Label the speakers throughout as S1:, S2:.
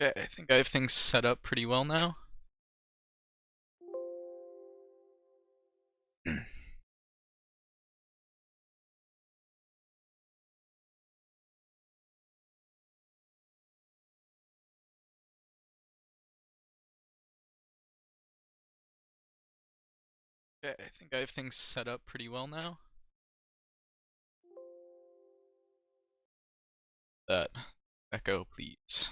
S1: Okay, I think I have things set up pretty well now. Okay, I think I have things set up pretty well now. That echo, please.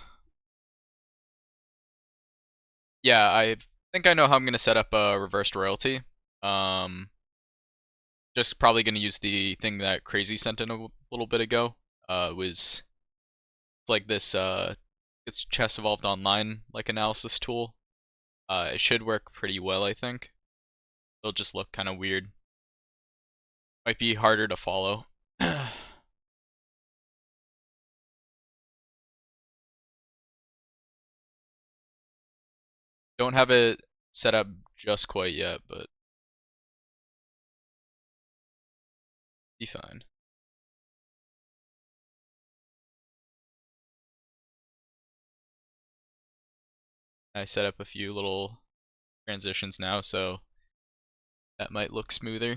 S1: Yeah, I think I know how I'm gonna set up a reversed royalty. Um, just probably gonna use the thing that Crazy sent in a little bit ago. Was like this it's Chess Evolved Online like analysis tool. It should work pretty well, I think. It'll just look kind of weird. Might be harder to follow. Don't have it set up just quite yet, but be fine. I set up a few little transitions now, so that might look smoother.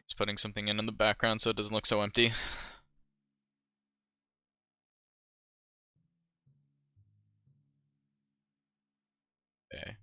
S1: Just putting something in the background so it doesn't look so empty. Okay.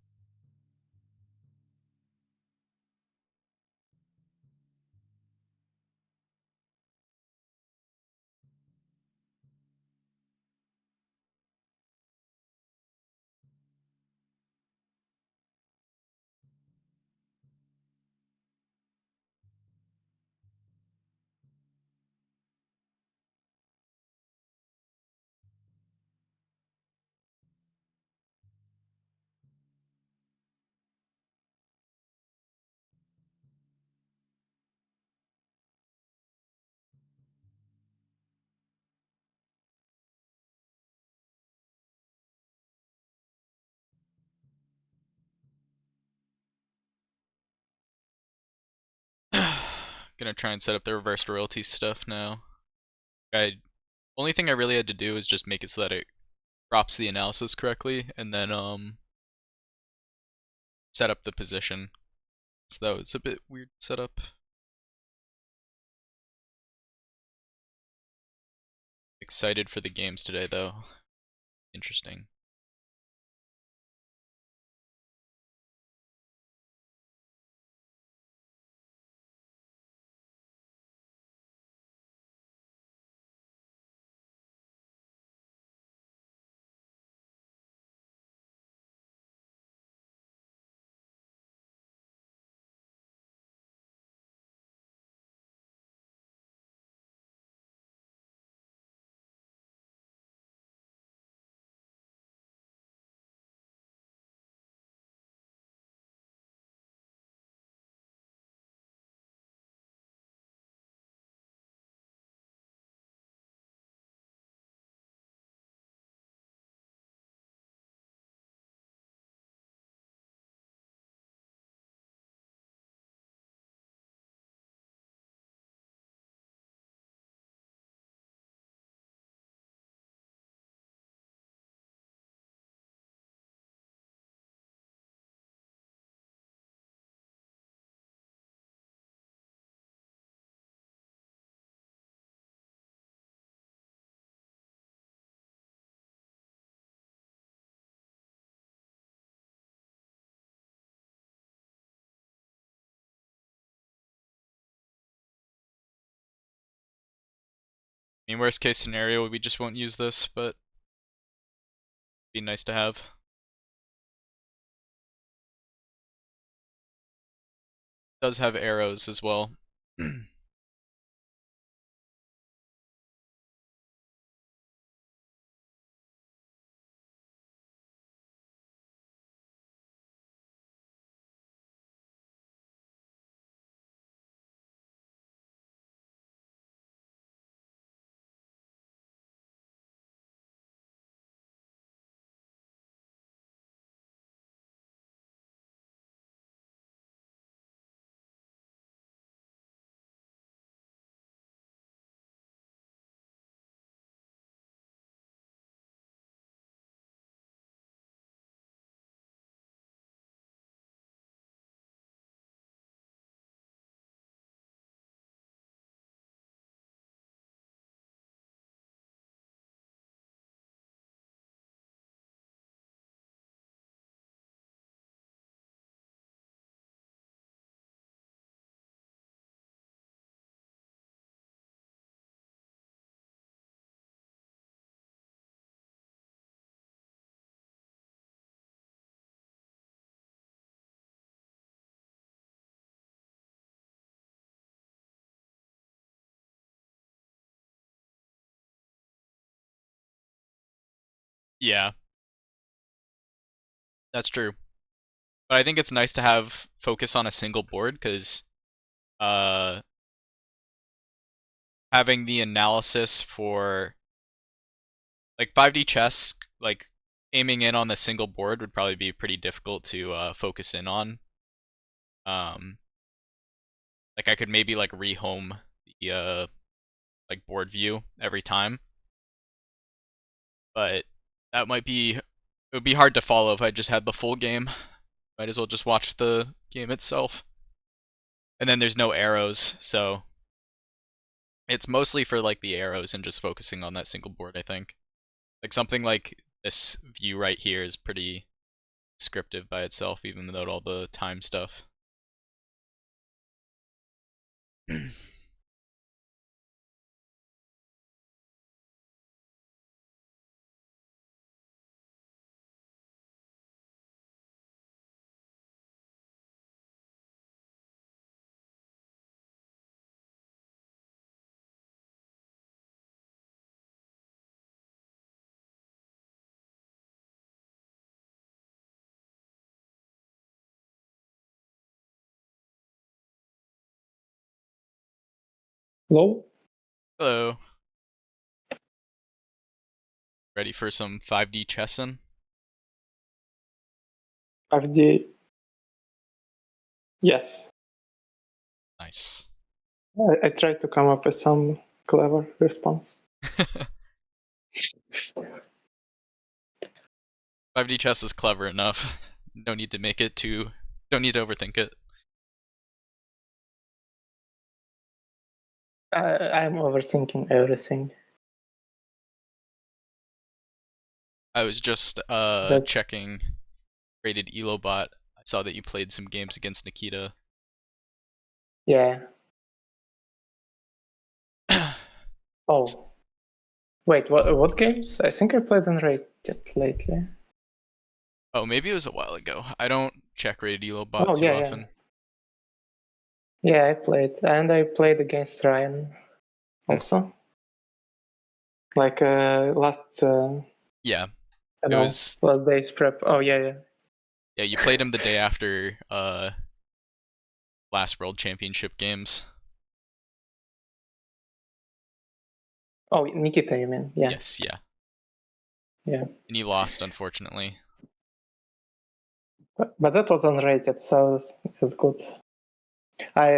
S1: Gonna try and set up the reversed royalty stuff now. Only thing I really had to do is just make it so that it drops the analysis correctly, and then set up the position. So that was a bit weird setup. Excited for the games today though. Interesting. I mean, worst case scenario, we just won't use this, but it'd be nice to have. It does have arrows as well. Yeah, that's true. But I think it's nice to have focus on a single board because uh, having the analysis for like 5D chess, like aiming in on the single board would probably be pretty difficult to focus in on. Um, like I could maybe like rehome the like board view every time, but that might be it would be hard to follow if I just had the full game. Might as well just watch the game itself. And then there's no arrows, so it's mostly for like the arrows and just focusing on that single board, I think. Like something like this view right here is pretty descriptive by itself, even without all the time stuff.
S2: Hello?
S1: Hello. Ready for some 5D chessin?
S2: 5D. Yes.
S1: Nice.
S2: I tried to come up with some clever response.
S1: 5D chess is clever enough. No need to make it too. Don't need to overthink it.
S2: I'm overthinking everything.
S1: I was just checking rated Elobot. I saw that you played some games against Nikita.
S2: Yeah. Oh. Wait, what games? I think I played on Rated lately.
S1: Oh, maybe it was a while ago. I don't check rated Elobot
S2: Oh,
S1: too
S2: yeah,
S1: often.
S2: yeah. Yeah, I played. And I played against Ryan also. Like last,
S1: Yeah,
S2: I
S1: it
S2: know,
S1: was.
S2: last day's prep. Oh, yeah.
S1: Yeah, you played him the day after last World Championship games.
S2: Oh, Nikita, you mean? Yeah.
S1: Yes, yeah.
S2: Yeah.
S1: And you lost, unfortunately.
S2: But that was unrated, so this is good. Oh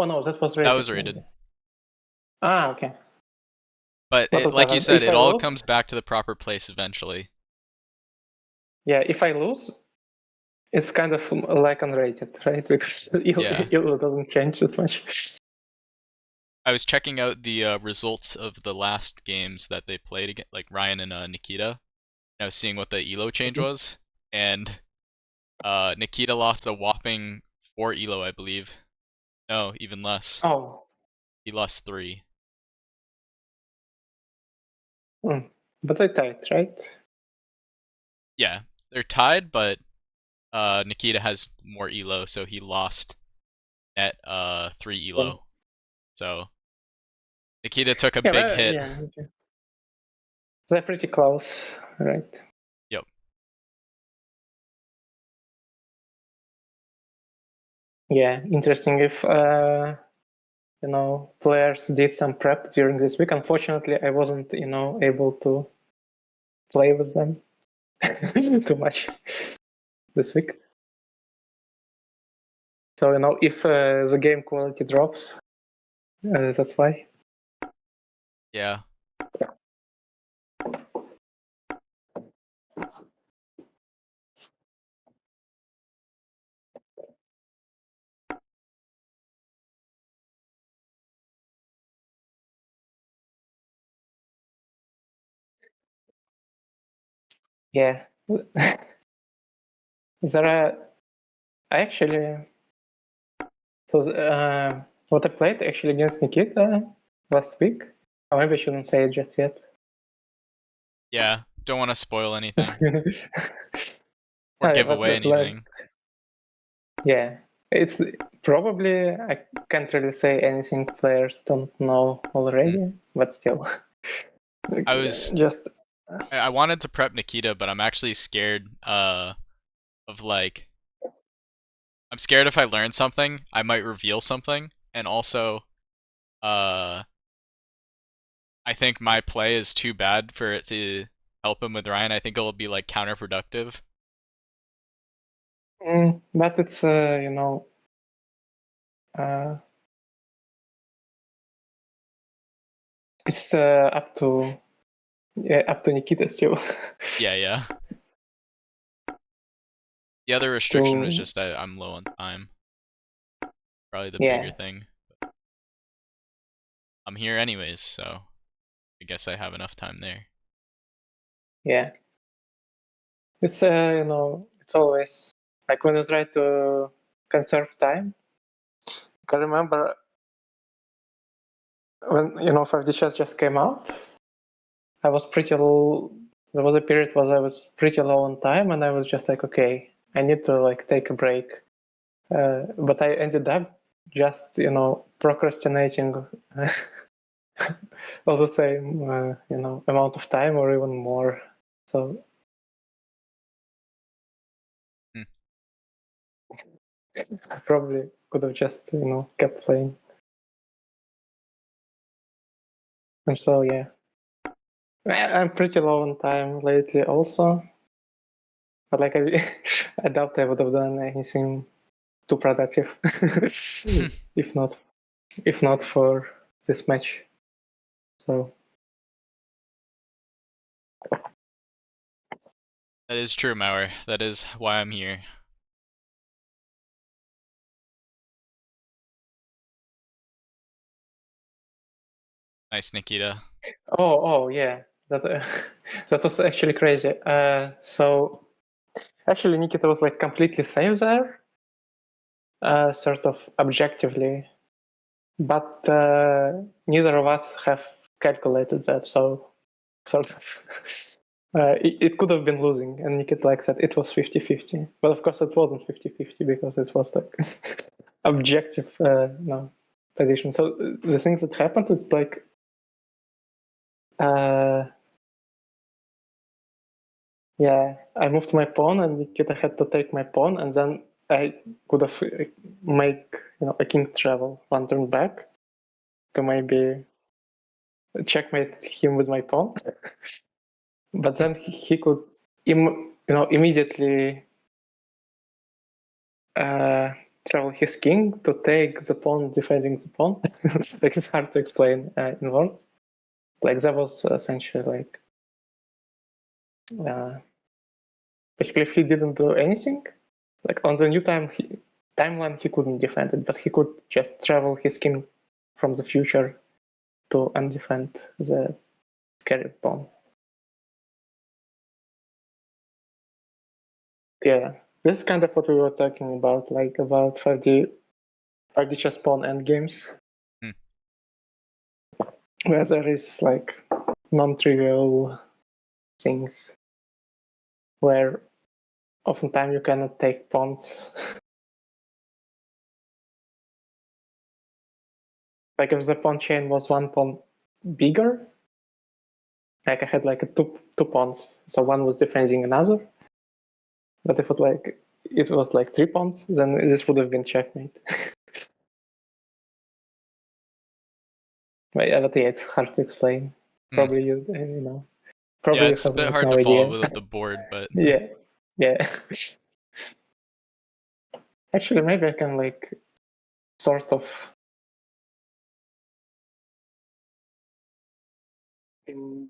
S2: no, that was rated.
S1: That was rated.
S2: Maybe. Ah, okay.
S1: But
S2: But
S1: like you
S2: whatever.
S1: said,
S2: If
S1: it
S2: I
S1: all
S2: lose,
S1: comes back to the proper place eventually.
S2: yeah, if I lose, it's kind of like unrated, right? Because
S1: Yeah.
S2: it doesn't change that much.
S1: I was checking out the results of the last games that they played again, like Ryan and Nikita. And I was seeing what the elo change was, and Nikita lost a whopping 4 elo, I believe. No, even less.
S2: Oh.
S1: He lost 3.
S2: But I tied, right?
S1: Yeah, they're tied, but Nikita has more elo, so he lost at 3
S2: Yeah.
S1: elo. So Nikita took a
S2: Yeah,
S1: big hit.
S2: yeah. Okay. They're pretty close, right?
S1: Yep.
S2: Yeah, interesting if players did some prep during this week. Unfortunately, I wasn't, able to play with them too much this week. So, if the game quality drops, that's why.
S1: Yeah.
S2: Yeah. There are actually, so what I played actually against Nikita last week. Or maybe I shouldn't say it just yet.
S1: Yeah. Don't want to spoil anything or give away anything.
S2: Yeah, it's probably, I can't really say anything players don't know already, but still.
S1: I was
S2: Just
S1: I wanted to prep Nikita, but I'm actually scared of like I'm scared if I learn something, I might reveal something, and also uh I think my play is too bad for it to help him with Ryan. I think it'll be like counterproductive.
S2: but it's you know, uh, it's up to Nikita still
S1: Yeah, yeah. The other restriction was
S2: to
S1: just that I'm low on time. Probably the bigger
S2: yeah
S1: thing. I'm here anyways, so I guess I have enough time there.
S2: yeah. It's you know, it's always like when you try to conserve time. I can remember when you know 5D chess just came out. I was pretty low. There was a period where I was pretty low on time, and I was just like, okay, I need to like take a break. But I ended up just you know procrastinating all the same you know amount of time or even more. So
S1: Hmm.
S2: I probably could have just you know kept playing. And so yeah, I'm pretty low on time lately also. But like I doubt I would have done anything too productive if not if not for this match. So
S1: That is true, Mauer. That is why I'm here. Nice, Nikita.
S2: oh yeah, that that was actually crazy. So actually Nikita was like completely safe there, sort of objectively, but neither of us have calculated that. So sort of it could have been losing, and Nikita like said it was 50-50, but of course it wasn't 50-50 because it was like objective no position. So the things that happened is like uh, yeah, I moved my pawn and Nikita had to take my pawn, and then I could have make you know a king travel one turn back to maybe checkmate him with my pawn. But then he could you know immediately uh, travel his king to take the pawn defending the pawn. Like it's hard to explain in words. Like that was essentially like uh, basically if he didn't do anything, like on the new timeline he couldn't defend it, but he could just travel his king from the future to undefend the scary pawn. Yeah, this is kind of what we were talking about, like about 5D chess pawn endgames,
S1: Hmm.
S2: where there is like non-trivial things where oftentimes you cannot take pawns. Like if the pawn chain was one pawn bigger, like I had like a two pawns, so one was defending another. But if it was like three pawns, then this would have been checkmate. But yeah, it's hard to explain.
S1: Hmm.
S2: Probably you know,
S1: Yeah,
S2: probably you
S1: it's a
S2: have
S1: bit
S2: like
S1: hard
S2: no
S1: to follow
S2: idea.
S1: with the board, but
S2: Yeah, yeah. Actually, maybe I can like sort of. um,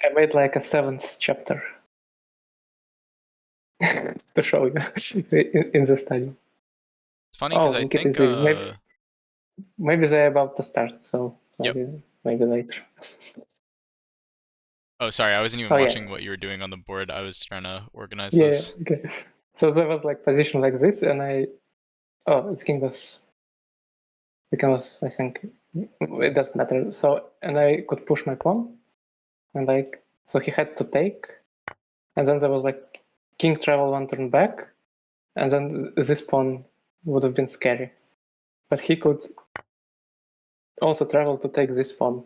S2: I made like a seventh chapter to show you in the study.
S1: it's funny because
S2: Oh,
S1: I
S2: Nikita
S1: think
S2: is leaving. Maybe they're about to start, so
S1: yep.
S2: maybe later.
S1: Oh, sorry, I wasn't even
S2: Oh yeah,
S1: watching what you were doing on the board. I was trying to organize
S2: yeah.
S1: this.
S2: Okay. So there was like position like this, and the king was I think it doesn't matter. So and I could push my pawn, and like so he had to take, and then there was like king travel one turn back, and then this pawn would have been scary, but he could also travel to take this pawn.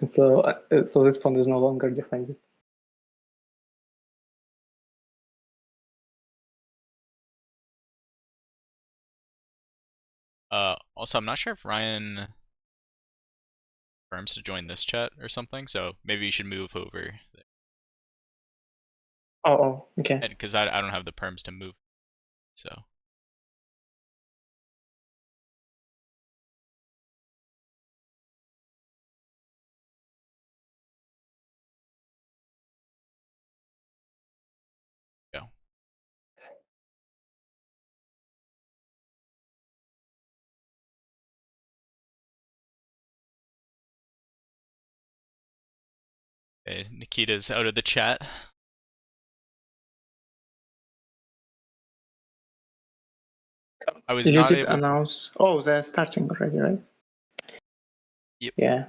S2: So this pawn is no longer defended.
S1: Also, I'm not sure if Ryan confirms to join this chat or something, so maybe you should move over there.
S2: Oh, okay.
S1: Because I don't have the perms to move, so. Go. Okay, Nikita's out of the chat. I was
S2: You
S1: not
S2: did
S1: able.
S2: announce. Oh, they're starting already, right?
S1: Yep.
S2: Yeah.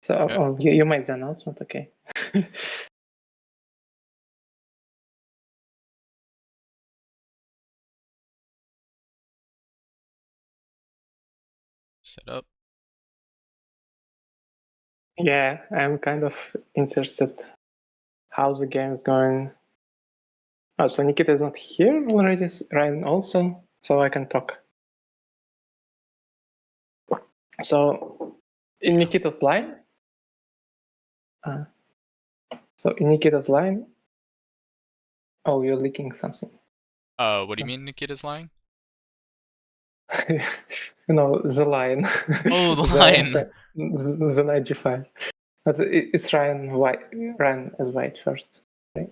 S2: So
S1: Okay.
S2: you made the announcement, okay?
S1: Set up.
S2: Yeah, I'm kind of interested how the game is going. Oh, so Nikita is not here already, Ryan also, so I can talk. So in
S1: Yeah.
S2: Nikita's line, oh, you're leaking something.
S1: What do you mean Nikita's lying?
S2: The line.
S1: Oh, the line.
S2: The knight g5. But it's Ryan white. Ryan as white first, right?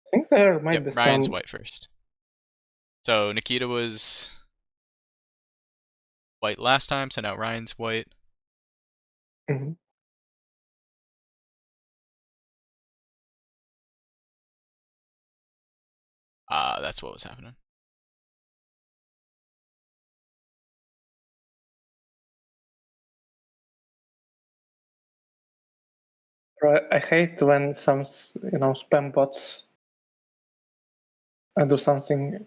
S2: I think there might
S1: Yep,
S2: be
S1: Ryan's
S2: some.
S1: white first. So Nikita was white last time, so now Ryan's white.
S2: Mhm.
S1: That's what was happening.
S2: I hate when some spam bots do something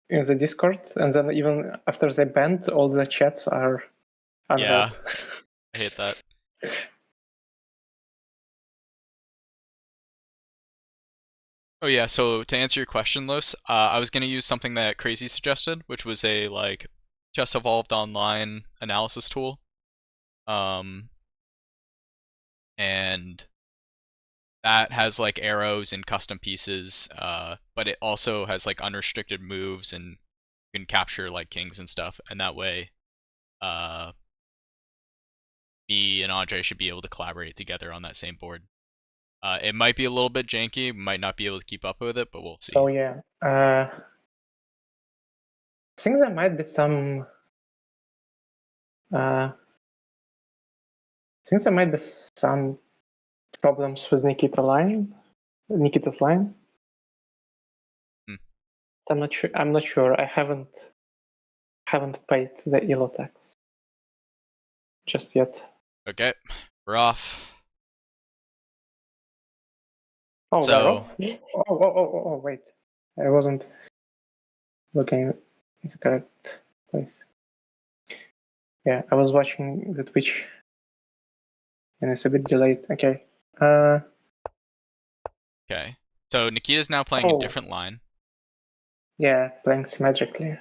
S2: in the Discord, and then even after they banned, all the chats are unread.
S1: Yeah, I hate that. Oh yeah, so to answer your question, Los, I was gonna use something that Crazy suggested, which was a like Chess Evolved Online analysis tool. Um, and that has like arrows and custom pieces, but it also has like unrestricted moves and you can capture like kings and stuff, and that way, uh, me and Andre should be able to collaborate together on that same board. It might be a little bit janky, might not be able to keep up with it, but we'll see.
S2: So yeah, I think there might be some. I think there might be some problems with Nikita's line.
S1: Hmm.
S2: I'm not sure. I'm not sure. I haven't paid the elo tax just yet.
S1: Okay, we're off.
S2: Oh, we're
S1: So
S2: off. Oh, wait. I wasn't looking at the correct place. Yeah, I was watching the Twitch, and it's a bit delayed. Okay.
S1: okay, so Nikita's now playing a
S2: Oh,
S1: different line.
S2: yeah, playing symmetrically.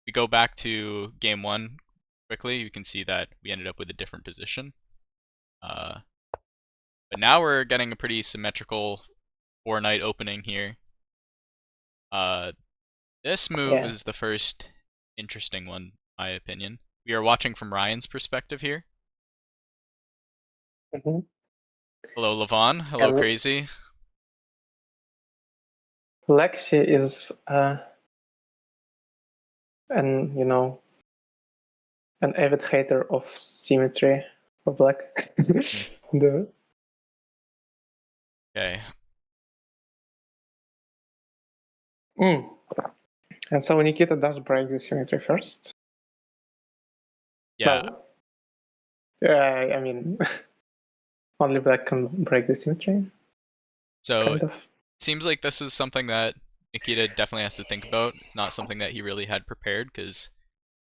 S1: We go back to game one quickly. You can see that we ended up with a different position. But now we're getting a pretty symmetrical 4-knight opening here. This move
S2: Yeah.
S1: is the first interesting one, in my opinion. We are watching from Ryan's perspective here.
S2: Mm-hmm.
S1: Hello, Levon. Hello,
S2: And
S1: Crazy.
S2: Lexi is an avid hater of symmetry for black.
S1: Hmm.
S2: the
S1: Okay.
S2: Mm. And so Nikita does break the symmetry first.
S1: Yeah.
S2: Well, I mean, only black can break the symmetry,
S1: So
S2: kind
S1: it
S2: of.
S1: seems like this is something that Nikita definitely has to think about. It's not something that he really had prepared because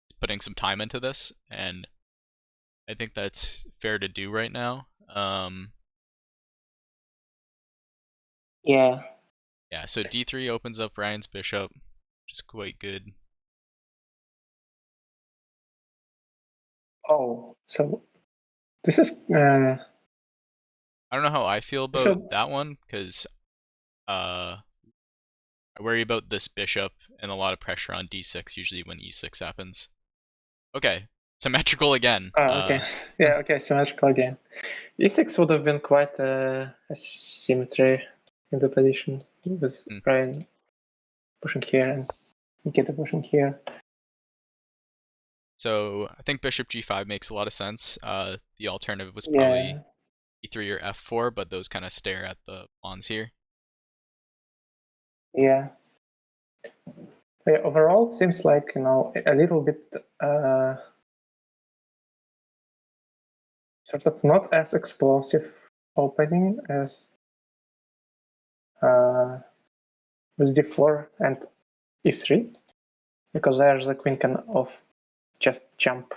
S1: he's putting some time into this, and I think that's fair to do right now.
S2: Yeah.
S1: Yeah, so d3 opens up Ryan's bishop, which is quite good.
S2: Oh, so this is
S1: I don't know how I feel about
S2: so.
S1: that one because I worry about this bishop and a lot of pressure on d6 usually when e6 happens. Okay, symmetrical again.
S2: Oh, okay. Yeah, okay. Symmetrical again. E6 would have been quite a symmetry in the position with
S1: Hmm.
S2: Ryan pushing here and Nikita pushing here.
S1: So I think bishop g5 makes a lot of sense. The alternative was
S2: Yeah,
S1: probably e3 or f4, but those kind of stare at the pawns here.
S2: yeah. Yeah, overall, seems like a little bit sort of not as explosive opening as uh, with d4 and e3, because there's the queen can of just jump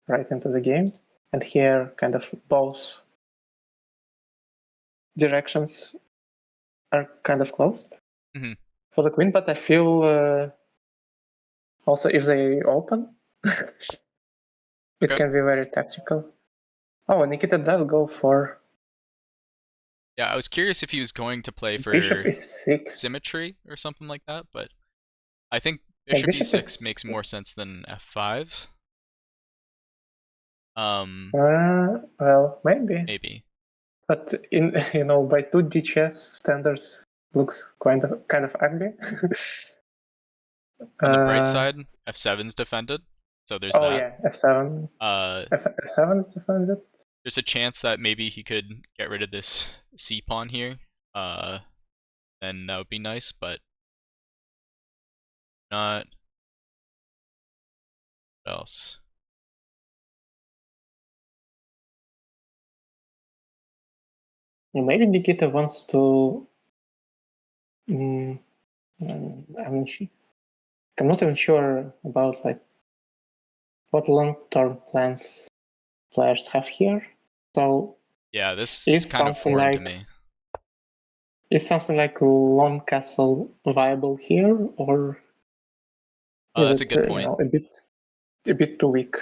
S2: right into the game, and here kind of both directions are kind of closed
S1: Hmm.
S2: for the queen. But I feel also if they open, it
S1: Okay.
S2: can be very tactical. Oh, Nikita does go for
S1: Yeah, I was curious if he was going to play
S2: bishop
S1: for
S2: e6.
S1: symmetry or something like that, but I think
S2: And
S1: bishop
S2: bishop
S1: e6
S2: is
S1: makes more sense than f5.
S2: well, maybe,
S1: Maybe.
S2: but in by 2D chess standards looks kind of ugly.
S1: On the bright
S2: uh,
S1: side, f7's defended, so there's
S2: oh
S1: that.
S2: yeah, f7,
S1: Uh,
S2: f7 is defended.
S1: there's a chance that maybe he could get rid of this c pawn here. Uh, then that would be nice, but not. What else?
S2: Maybe Nikita wants to. Mm, I'm not even sure about like what long-term plans players have here. So
S1: Yeah, this is
S2: is
S1: kind of
S2: something
S1: foreign to
S2: like
S1: me.
S2: is something like Long Castle viable here, or is
S1: That's a
S2: it
S1: good point.
S2: a bit too weak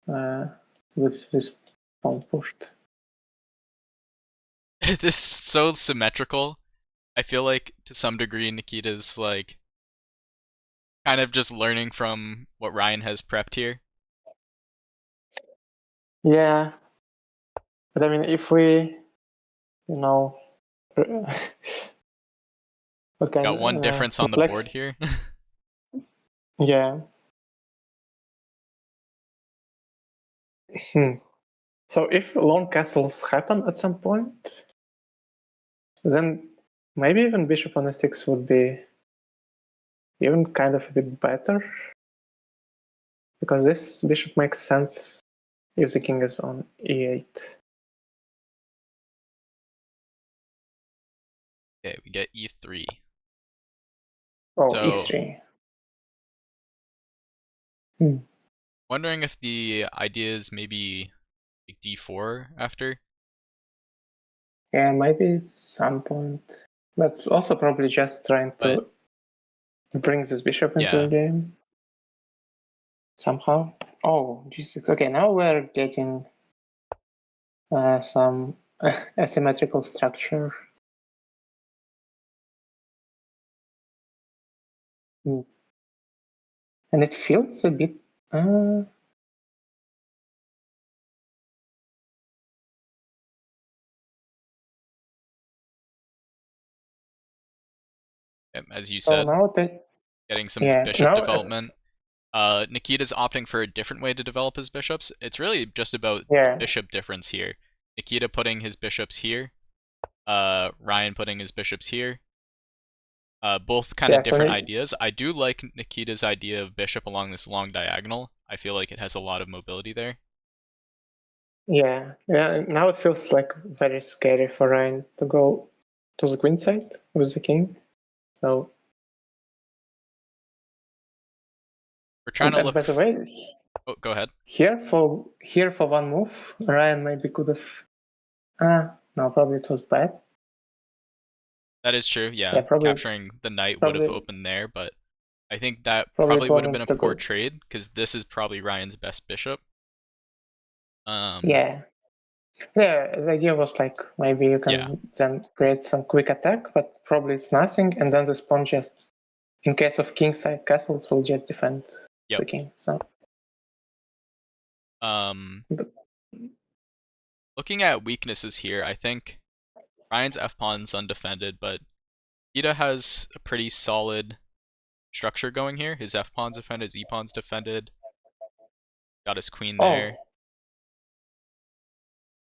S2: uh, with this pawn pushed?
S1: This is so symmetrical. I feel like to some degree Nikita's like kind of just learning from what Ryan has prepped here.
S2: Yeah, but I mean, if we, you know, what kind
S1: Got one
S2: of
S1: difference on the board
S2: reflex?
S1: here.
S2: Yeah. Hmm. So if long castles happen at some point, then maybe even bishop on e6 would be even kind of a bit better, because this bishop makes sense if the king is on e8.
S1: Okay, we get e3.
S2: Oh,
S1: So
S2: e3. Hmm.
S1: wondering if the idea is maybe like d4 after.
S2: Yeah, maybe at some point. But also probably just trying
S1: But
S2: to bring this bishop into the
S1: yeah,
S2: game somehow. Oh, g6. Okay, now we're getting some asymmetrical structure. Hmm. And it feels a bit. Uh,
S1: as you
S2: so
S1: said,
S2: now that.
S1: getting some
S2: Yeah,
S1: bishop
S2: now.
S1: development. Nikita's opting for a different way to develop his bishops. It's really just about the
S2: Yeah.
S1: bishop difference here. Nikita putting his bishops here, Ryan putting his bishops here. Both kind of
S2: Yeah, so
S1: different ideas. I do like Nikita's idea of bishop along this long diagonal. I feel like it has a lot of mobility there.
S2: yeah. Now it feels like very scary for Ryan to go to the queen side with the king. So,
S1: We're trying to
S2: and by
S1: look.
S2: the way,
S1: Oh, go ahead.
S2: here for one move, Ryan maybe could have. No, probably it was bad.
S1: That is true.
S2: Yeah,
S1: Yeah,
S2: probably
S1: capturing the knight would have
S2: probably
S1: opened there, but I think that
S2: probably it
S1: probably would have been
S2: wasn't
S1: a
S2: the
S1: poor
S2: good.
S1: trade because this is probably Ryan's best bishop.
S2: Yeah. Yeah, the idea was like maybe you
S1: Yeah,
S2: can then create some quick attack, but probably it's nothing, and then the pawn just, in case of king side castles, will just defend
S1: yep.
S2: the king. So, but,
S1: Looking at weaknesses here, I think Ryan's f-pawn's undefended, but Ida has a pretty solid structure going here. His f-pawn's defended, his e-pawn's defended. Got his queen there.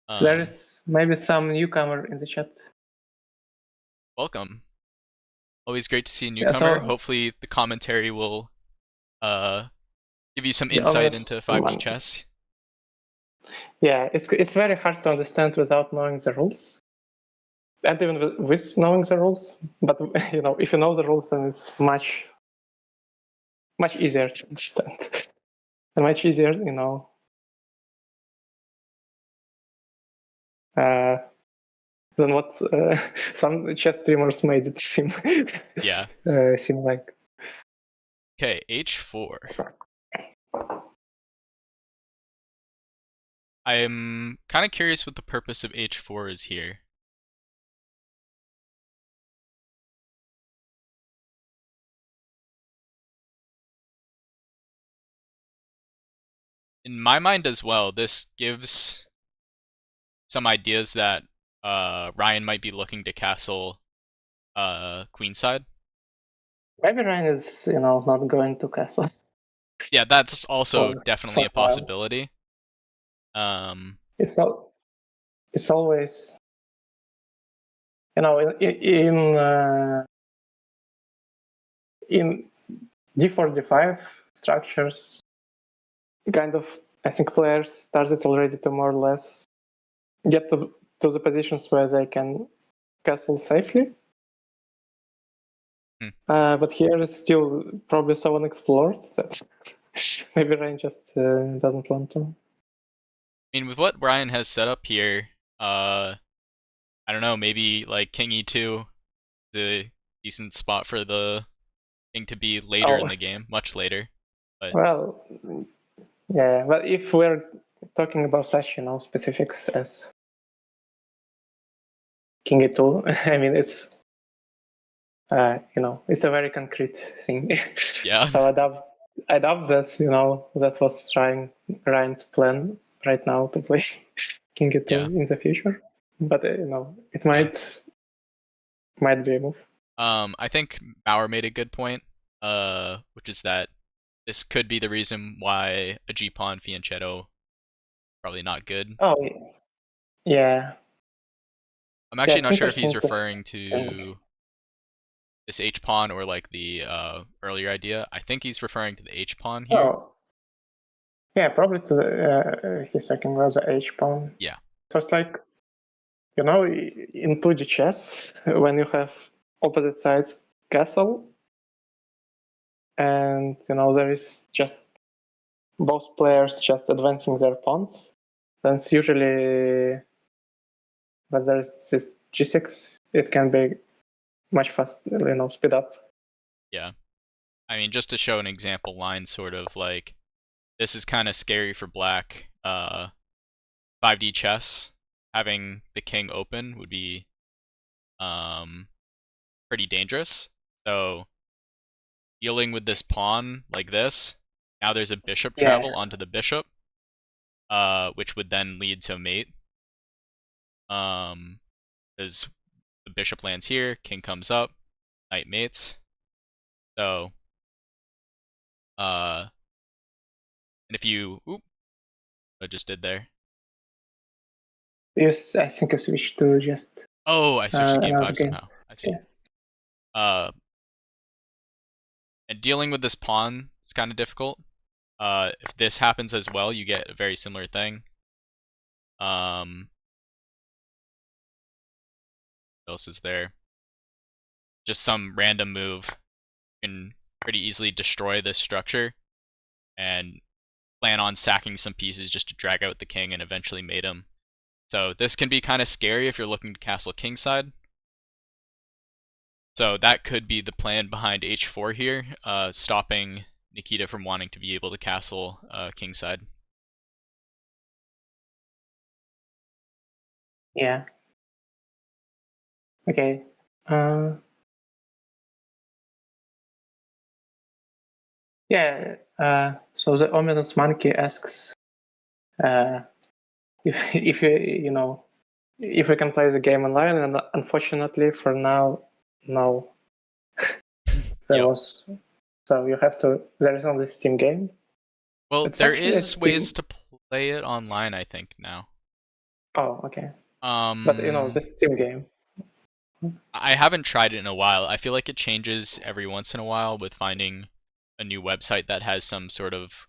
S2: oh, so there
S1: Um,
S2: is maybe some newcomer in the chat.
S1: Welcome. Always great to see a
S2: Yeah,
S1: newcomer.
S2: so
S1: Hopefully the commentary will uh, give you some
S2: the
S1: insight into
S2: obvious
S1: 5D
S2: one.
S1: chess.
S2: Yeah, it's very hard to understand without knowing the rules, and even with knowing the rules. But if you know the rules, then it's much easier to understand, and much easier, uh, than what some chess streamers made it seem
S1: Yeah.
S2: seem like.
S1: Okay, h4. I'm kind of curious what the purpose of h4 is here. In my mind as well, this gives some ideas that Ryan might be looking to castle queenside.
S2: Maybe Ryan is not going to castle
S1: Yeah, that's also
S2: for
S1: definitely a
S2: a while.
S1: possibility.
S2: It's not. It's always in d4 d5 structures. Kind of, I think players started already to more or less get to the positions where they can castle safely. But here is still probably so unexplored that maybe Ryan just doesn't want to.
S1: I mean, with what Ryan has set up here, I don't know, maybe like King E2 is a decent spot for the king to be later in
S2: Oh,
S1: the game, much later. But
S2: well, yeah. But if we're talking about such, specifics as King E2, I mean, it's it's a very concrete thing.
S1: yeah,
S2: So I doubt that that was Ryan's plan right now to play King
S1: yeah,
S2: E2 in the future. But it
S1: yeah.
S2: might be a move.
S1: I think Bauer made a good point, which is that this could be the reason why a G pawn fianchetto probably not good.
S2: Oh yeah,
S1: I'm
S2: yeah.
S1: actually
S2: It's
S1: not sure if he's
S2: interesting to
S1: referring
S2: think.
S1: to this H pawn or like the earlier idea. I think he's referring to the H pawn here.
S2: Oh yeah, probably to his second was the H pawn.
S1: Yeah,
S2: So it's like in 2D chess when you have opposite sides castle, and there is just both players just advancing their pawns. Then it's usually when there is this g6, it can be much faster, speed up.
S1: yeah. I mean, just to show an example line, sort of like this is kind of scary for black. 5D chess, having the king open would be pretty dangerous. So dealing with this pawn like this, now there's a bishop
S2: Yeah,
S1: travel onto the bishop, which would then lead to a mate. Because the bishop lands here, king comes up, knight mates. So, and if you, oop, I just did there.
S2: yes, I think I switched to just.
S1: Oh, I switched to game
S2: another
S1: 5
S2: game.
S1: somehow. I see.
S2: Yeah.
S1: Uh, and dealing with this pawn is kind of difficult. If this happens as well, you get a very similar thing. What else is there? Just some random move can pretty easily destroy this structure and plan on sacking some pieces just to drag out the king and eventually mate him. So this can be kind of scary if you're looking to castle kingside. So that could be the plan behind h4 here, stopping Nikita from wanting to be able to castle kingside.
S2: Yeah. Okay. Yeah. So the ominous monkey asks if if we can play the game online, and unfortunately for now, no. There
S1: Yep.
S2: was so you have to. There is only Steam game.
S1: Well,
S2: It's
S1: there
S2: actually a
S1: is ways
S2: Steam.
S1: to play it online, I think now.
S2: Oh, okay. But the
S1: Um,
S2: Steam game.
S1: I haven't tried it in a while. I feel like it changes every once in a while with finding a new website that has some sort of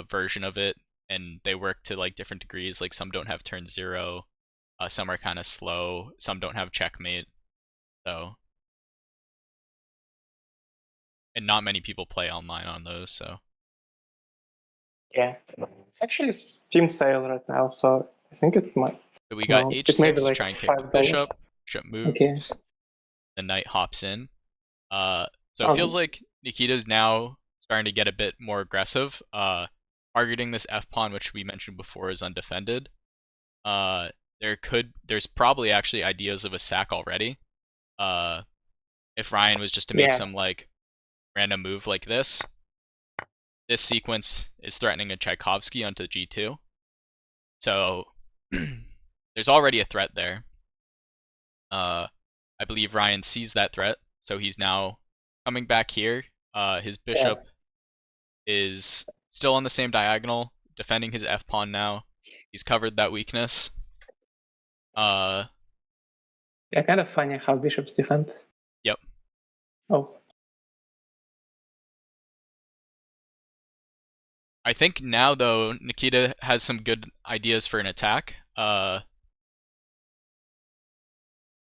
S1: version of it, and they work to like different degrees. Like some don't have turn 0, some are kind of slow, some don't have checkmate. So, and not many people play online on those. So
S2: Yeah, it's actually Steam sale right now, so I think it might.
S1: but we got
S2: No, it may be
S1: h6 to
S2: like
S1: try and kick the
S2: $5.
S1: bishop. Bishop
S2: Okay.
S1: moves. The knight hops in. So it feels
S2: Oh,
S1: like Nikita's now starting to get a bit more aggressive. Targeting this f pawn, which we mentioned before, is undefended. There's probably actually ideas of a sack already. If Ryan was just to make
S2: yeah.
S1: some like random move like this sequence is threatening a Tchaikovsky onto g2. So there's already a threat there. I believe Ryan sees that threat, so he's now coming back here. His
S2: Yeah.
S1: bishop is still on the same diagonal, defending his f pawn now. He's covered that weakness. Uh,
S2: Yeah, kind of funny how bishops defend.
S1: yep.
S2: Oh,
S1: I think now though Nikita has some good ideas for an attack.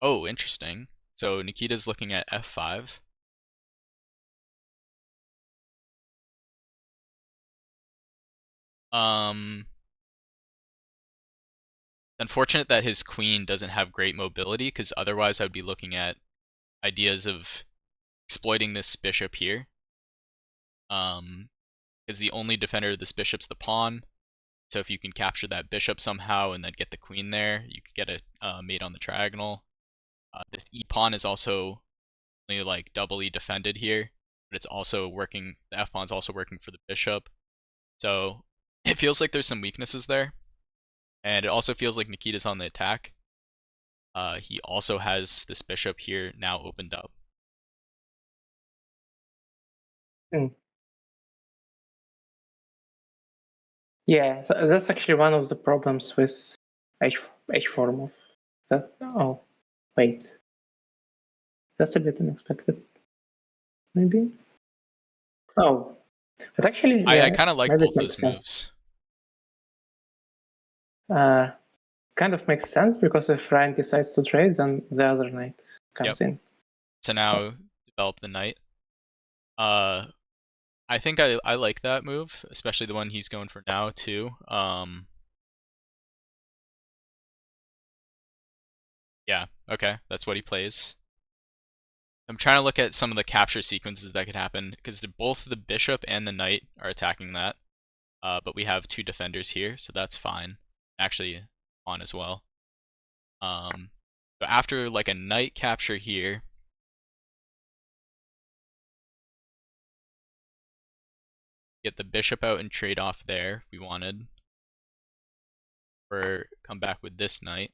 S1: Oh, interesting. So Nikita's looking at f5. Um, Unfortunate that his queen doesn't have great mobility, because otherwise I would be looking at ideas of exploiting this bishop here. Because the only defender of this bishop's the pawn. So if you can capture that bishop somehow and then get the queen there, you could get a mate on the triagonal. This e pawn is also only like doubly defended here, but it's also working. The f pawn's also working for the bishop. So it feels like there's some weaknesses there, and it also feels like Nikita's on the attack. He also has this bishop here now opened up.
S2: mm. Yeah. So that's actually one of the problems with h4 move. That oh, wait, that's a bit unexpected. Maybe. Oh, but actually,
S1: I
S2: yeah,
S1: kind of like
S2: maybe it
S1: both
S2: makes
S1: those
S2: sense.
S1: moves.
S2: Uh, Kind of makes sense because if Ryan decides to trade, then the other knight
S1: Yep.
S2: comes in.
S1: To
S2: So,
S1: now develop the knight. Uh, I think I like that move, especially the one he's going for now too. Yeah, okay, that's what he plays. I'm trying to look at some of the capture sequences that could happen, because both the bishop and the knight are attacking that. But we have two defenders here, so that's fine. Actually, on as well. So after like a knight capture here, get the bishop out and trade off there, we wanted. Or come back with this knight.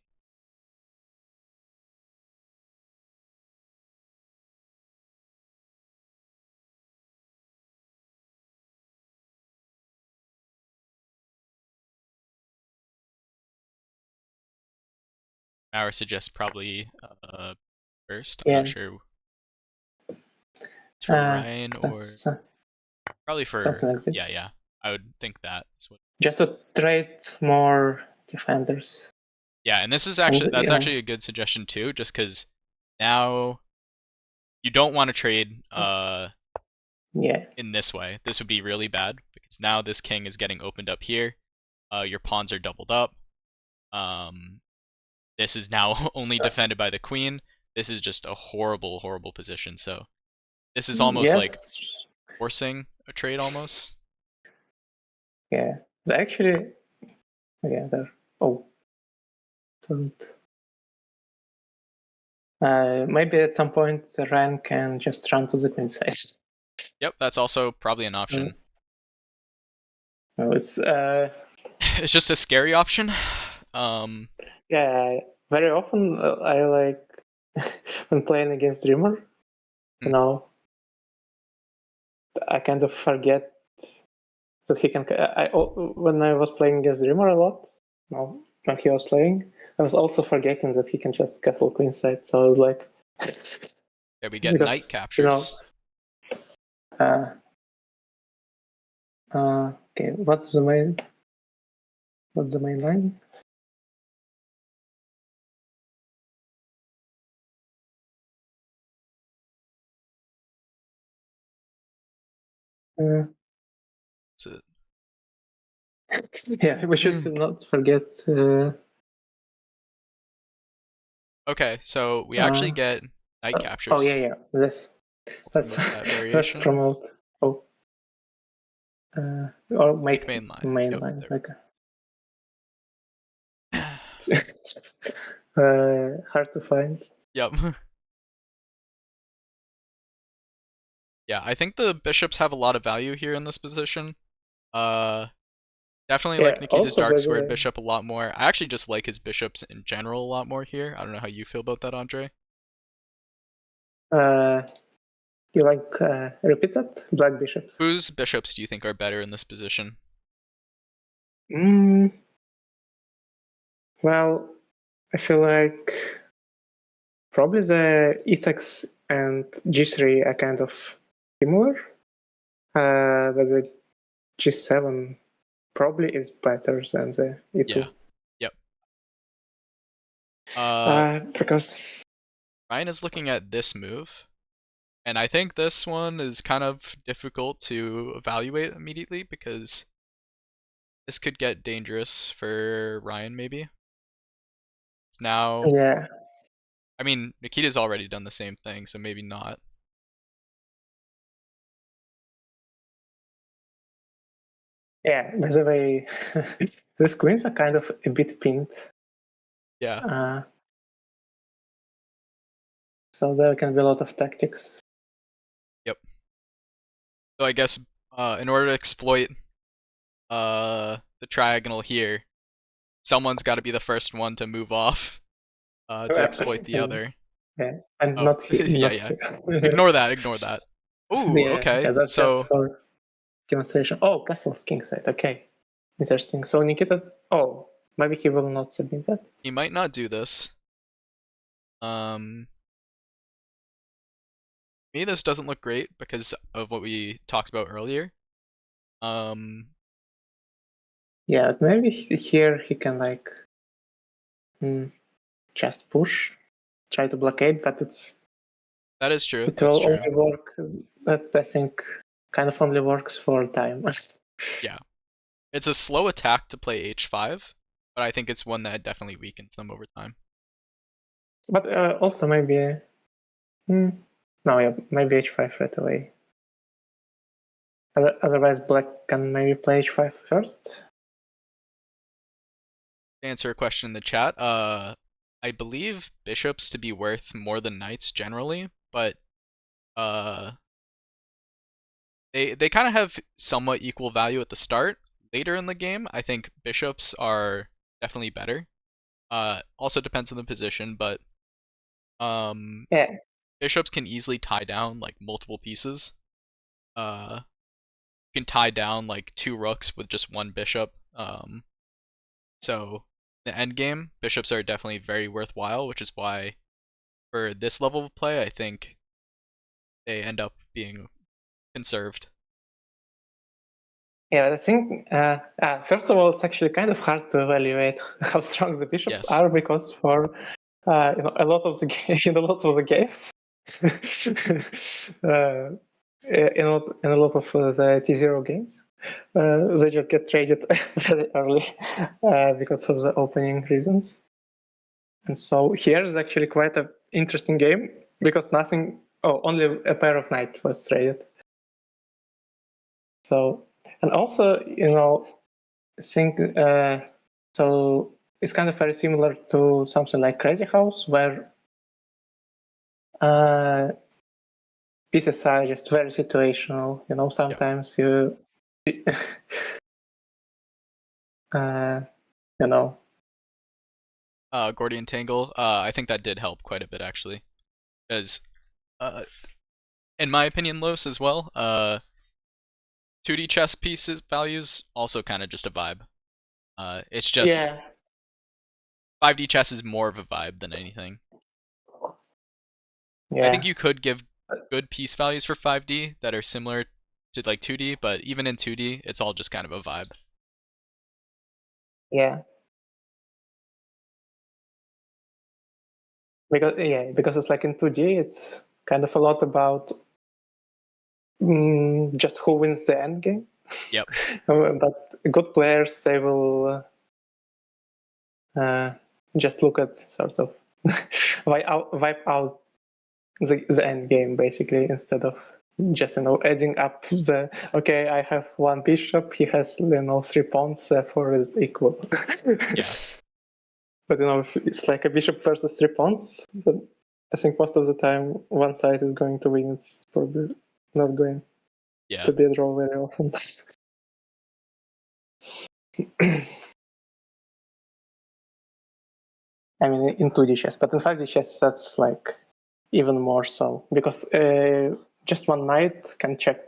S1: I would suggest probably first. I'm not
S2: Yeah.
S1: sure it's for Ryan
S2: So-
S1: or
S2: so-
S1: probably for
S2: Something like
S1: yeah,
S2: this.
S1: yeah. I would think that is what.
S2: Just to trade more defenders.
S1: Yeah, and this is
S2: And
S1: that's actually a good suggestion too, just because now you don't want to trade
S2: yeah.
S1: in this way. This would be really bad because now this king is getting opened up here. Your pawns are doubled up. This is now only defended by the queen. This is just a horrible, horrible position. So this is almost like
S2: Yes.
S1: forcing a trade almost.
S2: Yeah. Actually, yeah, there. Oh. Don't. Maybe at some point Ryan can just run to the queen side.
S1: Yep, that's also probably an
S2: Uh,
S1: option.
S2: no, it's
S1: It's just a scary option.
S2: yeah. Very often I like when playing against Dreamer. You know, I kind of forget that he can. When I was playing against Dreamer a lot, no, when he was playing, I was also forgetting that he can just castle queenside. So I was like,
S1: Yeah, we get knight
S2: because
S1: captures.
S2: Okay, what's the main line?
S1: So,
S2: Yeah, we should not forget.
S1: okay, so we actually get knight
S2: Oh yeah,
S1: captures.
S2: yeah. This.
S1: We'll
S2: Let's
S1: promote that
S2: let's
S1: variation.
S2: promote. Oh, or
S1: Make
S2: make
S1: main line.
S2: main
S1: Yep,
S2: line.
S1: there.
S2: Okay. Hard to find.
S1: Yep. Yeah, I think the bishops have a lot of value here in this position. Definitely like
S2: Yeah.
S1: Nikita's
S2: Also,
S1: dark
S2: by the
S1: squared
S2: way,
S1: bishop a lot more. I actually just like his bishops in general a lot more here. I don't know how you feel about that, Andre.
S2: you like repeat that? Black bishops.
S1: Whose bishops do you think are better in this position?
S2: Mm, well, I feel like probably the e6 and g3 are kind of similar, but the g7 probably is better than the e2.
S1: Yeah. Yep.
S2: Because
S1: Ryan is looking at this move, and I think this one is kind of difficult to evaluate immediately because this could get dangerous for Ryan maybe. It's now,
S2: yeah,
S1: I mean, Nikita's already done the same thing, so maybe not.
S2: yeah. By the way, these queens are kind of a bit pinned.
S1: Yeah.
S2: So there can be a lot of tactics.
S1: Yep. So I guess in order to exploit the triangle here, someone's got to be the first one to move off to exploit the other.
S2: Yeah, and
S1: Oh,
S2: not here.
S1: yeah,
S2: Not
S1: yeah.
S2: here.
S1: Ignore that, ignore that. Ooh,
S2: Yeah,
S1: okay.
S2: that's just
S1: So
S2: for demonstration. Oh, castle's king side. Okay, interesting. So Nikita. Oh, maybe he will not submit that.
S1: he might not do this. Me, this doesn't look great because of what we talked about earlier.
S2: Yeah, maybe here he can like just push, try to blockade, but
S1: That is true.
S2: it
S1: That's
S2: will
S1: true.
S2: only work. That I think kind of only works for time.
S1: Yeah. It's a slow attack to play h5, but I think it's one that definitely weakens them over time.
S2: But also maybe. No, yeah, maybe h5 right away. Otherwise, black can maybe play h5 first.
S1: To answer a question in the chat, I believe bishops to be worth more than knights generally, but they kind of have somewhat equal value at the start. Later in the game, I think bishops are definitely better. Also depends on the position, but
S2: Yeah,
S1: bishops can easily tie down like multiple pieces. You can tie down like two rooks with just one bishop. So the end game, bishops are definitely very worthwhile, which is why for this level of play, I think they end up being conserved.
S2: Yeah, I think first of all, it's actually kind of hard to evaluate how strong the bishops
S1: Yes.
S2: are because for a lot of the in a lot of the games, in a lot of the T0 games, they just get traded very early because of the opening reasons. And so here is actually quite an interesting game because nothing. Oh, only a pair of knight was traded. So, and also, I think so. It's kind of very similar to something like Crazy House, where pieces are just very situational. Sometimes you, you know,
S1: Gordian Tangle, I think that did help quite a bit actually, because uh, in my opinion, Los as well. 2D chess pieces values also kind of just a vibe. It's just
S2: yeah,
S1: 5D chess is more of a vibe than anything. I think
S2: yeah,
S1: you could give good piece values for 5D that are similar to like 2D, but even in 2D, it's all just kind of a vibe.
S2: yeah. Because it's like in 2D, it's kind of a lot about just who wins the end game.
S1: Yep.
S2: But good players, they will just look at sort of wipe out the end game basically instead of just adding up the okay. I have one bishop. He has 3 pawns. Therefore, is equal.
S1: Yeah.
S2: But if it's like a bishop versus 3 pawns, then I think most of the time one side is going to win. It's probably not going
S1: Yeah.
S2: to be a draw very often. I mean, in 2D chess, but in 5D chess, that's like even more so because just one knight can check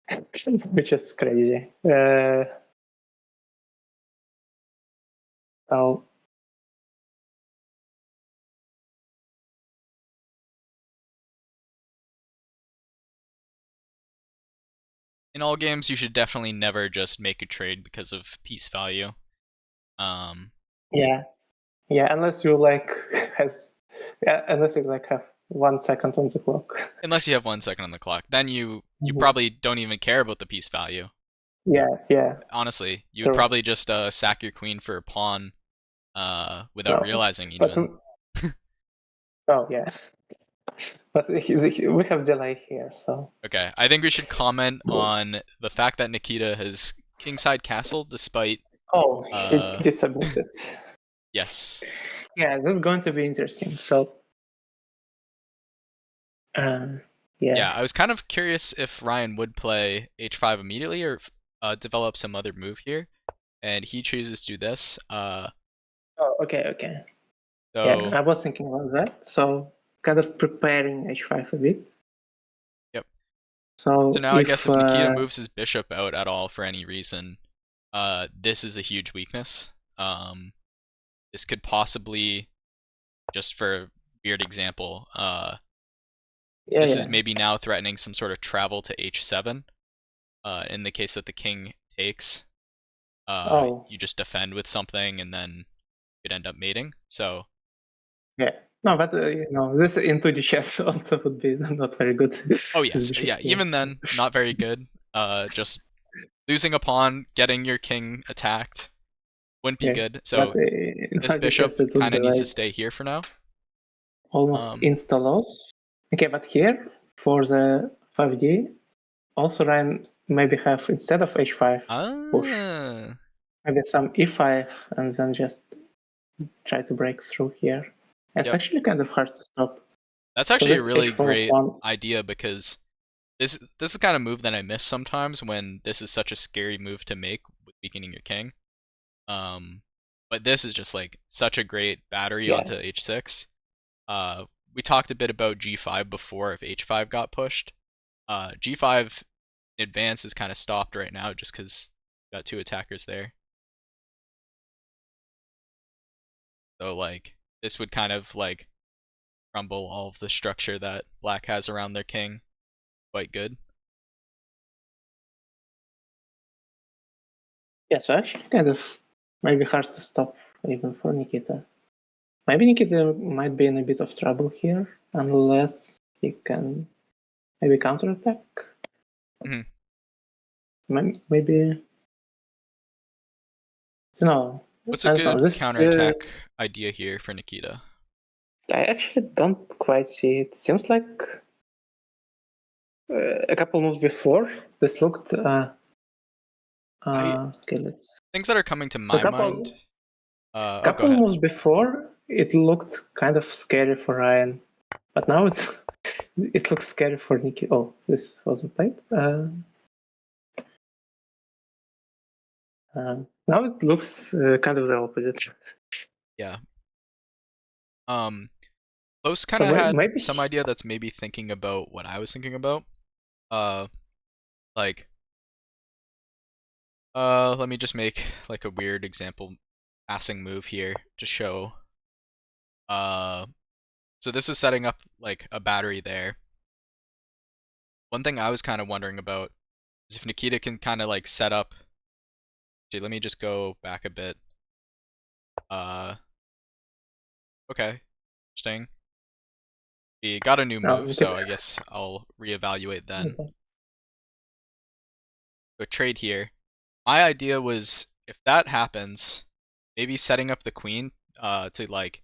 S2: it, which is crazy. Well,
S1: In all games, you should definitely never just make a trade because of piece value. Um,
S2: yeah, yeah, unless you like has, yeah, unless you like have 1 second on the clock.
S1: unless you have 1 second on the clock, then you
S2: Mhm.
S1: probably don't even care about the piece value.
S2: Yeah, yeah,
S1: Honestly, you would
S2: true.
S1: probably just sack your queen for a pawn without
S2: No,
S1: realizing
S2: but
S1: even.
S2: oh yeah, but we have delay here, so
S1: Okay, I think we should comment on the fact that Nikita has kingside castle despite
S2: oh, he
S1: uh
S2: disabused.
S1: yes.
S2: Yeah, this is going to be interesting. So, um,
S1: Yeah,
S2: yeah.
S1: I was kind of curious if Ryan would play h5 immediately or develop some other move here, and he chooses to do this.
S2: Oh, okay, okay. Yeah,
S1: So
S2: I was thinking about that. So, kind of preparing h5 a bit.
S1: yep. So
S2: So,
S1: now I guess
S2: if
S1: if Nikita moves his bishop out at all for any reason, this is a huge weakness. This could possibly, just for a weird example,
S2: yeah,
S1: this is
S2: yeah.
S1: maybe now threatening some sort of travel to h7. In the case that the king takes,
S2: Oh,
S1: you just defend with something and then you'd end up mating. So,
S2: yeah. No, but this into the chess also would be not very good.
S1: oh
S2: This
S1: yes,
S2: bishop
S1: yeah,
S2: here.
S1: even then, not very good. Just losing a pawn, getting your king attacked wouldn't be
S2: Yeah,
S1: good.
S2: but
S1: So
S2: in
S1: this
S2: 5D
S1: bishop
S2: chess it would
S1: kind
S2: be
S1: of needs to
S2: like
S1: stay here for now.
S2: almost
S1: Um,
S2: insta loss. Okay, but here for the 5D, also Ryan maybe have instead of h5 push,
S1: ah,
S2: maybe some e5 and then just try to break through here. It's
S1: yep.
S2: actually kind of hard to stop.
S1: That's
S2: So
S1: actually a
S2: this
S1: really
S2: h4
S1: great
S2: pawn,
S1: idea because this is the kind of move that I miss sometimes when this is such a scary move to make with weakening your king. Um, but this is just like such a great battery
S2: yeah,
S1: onto h6. Uh, we talked a bit about g5 before if h5 got pushed. G5 advance is kind of stopped right now just because got two attackers there. So like this would kind of like crumble all of the structure that black has around their king quite good.
S2: Yeah, so actually kind of maybe hard to stop even for Nikita. Maybe Nikita might be in a bit of trouble here unless he can maybe counterattack.
S1: Mhm.
S2: Maybe no.
S1: What's a
S2: I don't know.
S1: good
S2: This
S1: counterattack idea here for Nikita?
S2: I actually don't quite see it. Seems like a couple moves before this looked. Okay, let's.
S1: Things that are coming to
S2: A
S1: my mind.
S2: couple
S1: Oh, go
S2: couple
S1: ahead.
S2: moves before it looked kind of scary for Ryan, but now it looks scary for Nikki. Oh, this wasn't played. Now it looks kind of the opposite.
S1: Yeah. Close kind
S2: So
S1: of had
S2: maybe.
S1: some idea that's maybe thinking about what I was thinking about. Uh, like, let me just make like a weird example passing move here to show. So this is setting up like a battery there. One thing I was kind of wondering about is if Nikita can kind of like set up. Actually, let me just go back a bit. Okay, interesting. We got a new
S2: No,
S1: move, so
S2: Nikita.
S1: I guess I'll reevaluate then.
S2: Okay.
S1: Go trade here. My idea was if that happens, maybe setting up the queen to like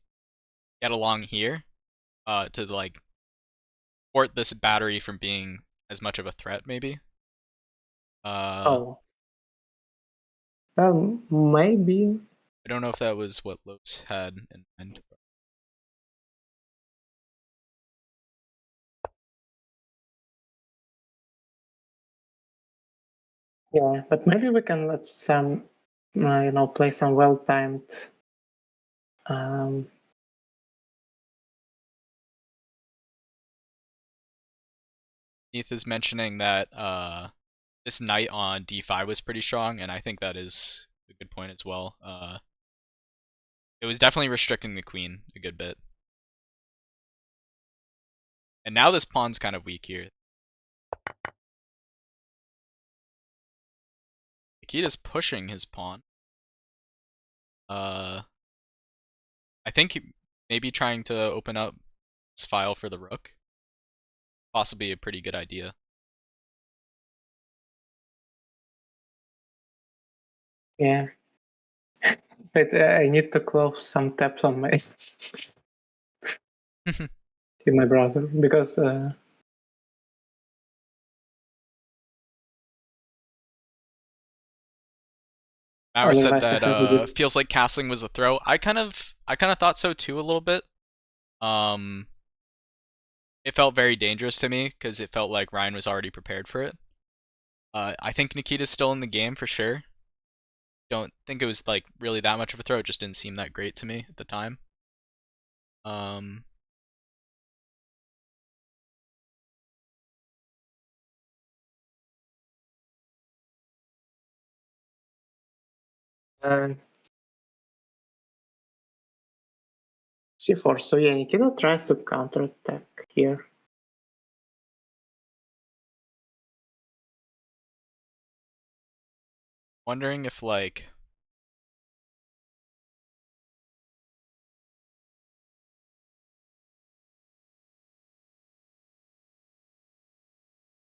S1: get along here to like thwart this battery from being as much of a threat maybe. Uh
S2: Oh, maybe.
S1: I don't know if that was what Los had in mind.
S2: Yeah, but maybe we can let some, play some well-timed. Um,
S1: Neith is mentioning that this knight on d5 was pretty strong, and I think that is a good point as well. It was definitely restricting the queen a good bit. And now this pawn's kind of weak here. Nikita's pushing his pawn. I think maybe trying to open up this file for the rook. Possibly a pretty good idea.
S2: yeah, but I need to close some tabs on my in my browser because
S1: Mauer said
S2: otherwise I
S1: that
S2: have a bit.
S1: feels like castling was a throw. I kind of thought so too a little bit. Um, it felt very dangerous to me because it felt like Ryan was already prepared for it. I think Nikita's still in the game for sure. Don't think it was like really that much of a throw. It just didn't seem that great to me at the time. Um,
S2: Uh, C4. So yeah, Nikita tries to counterattack here.
S1: wondering if like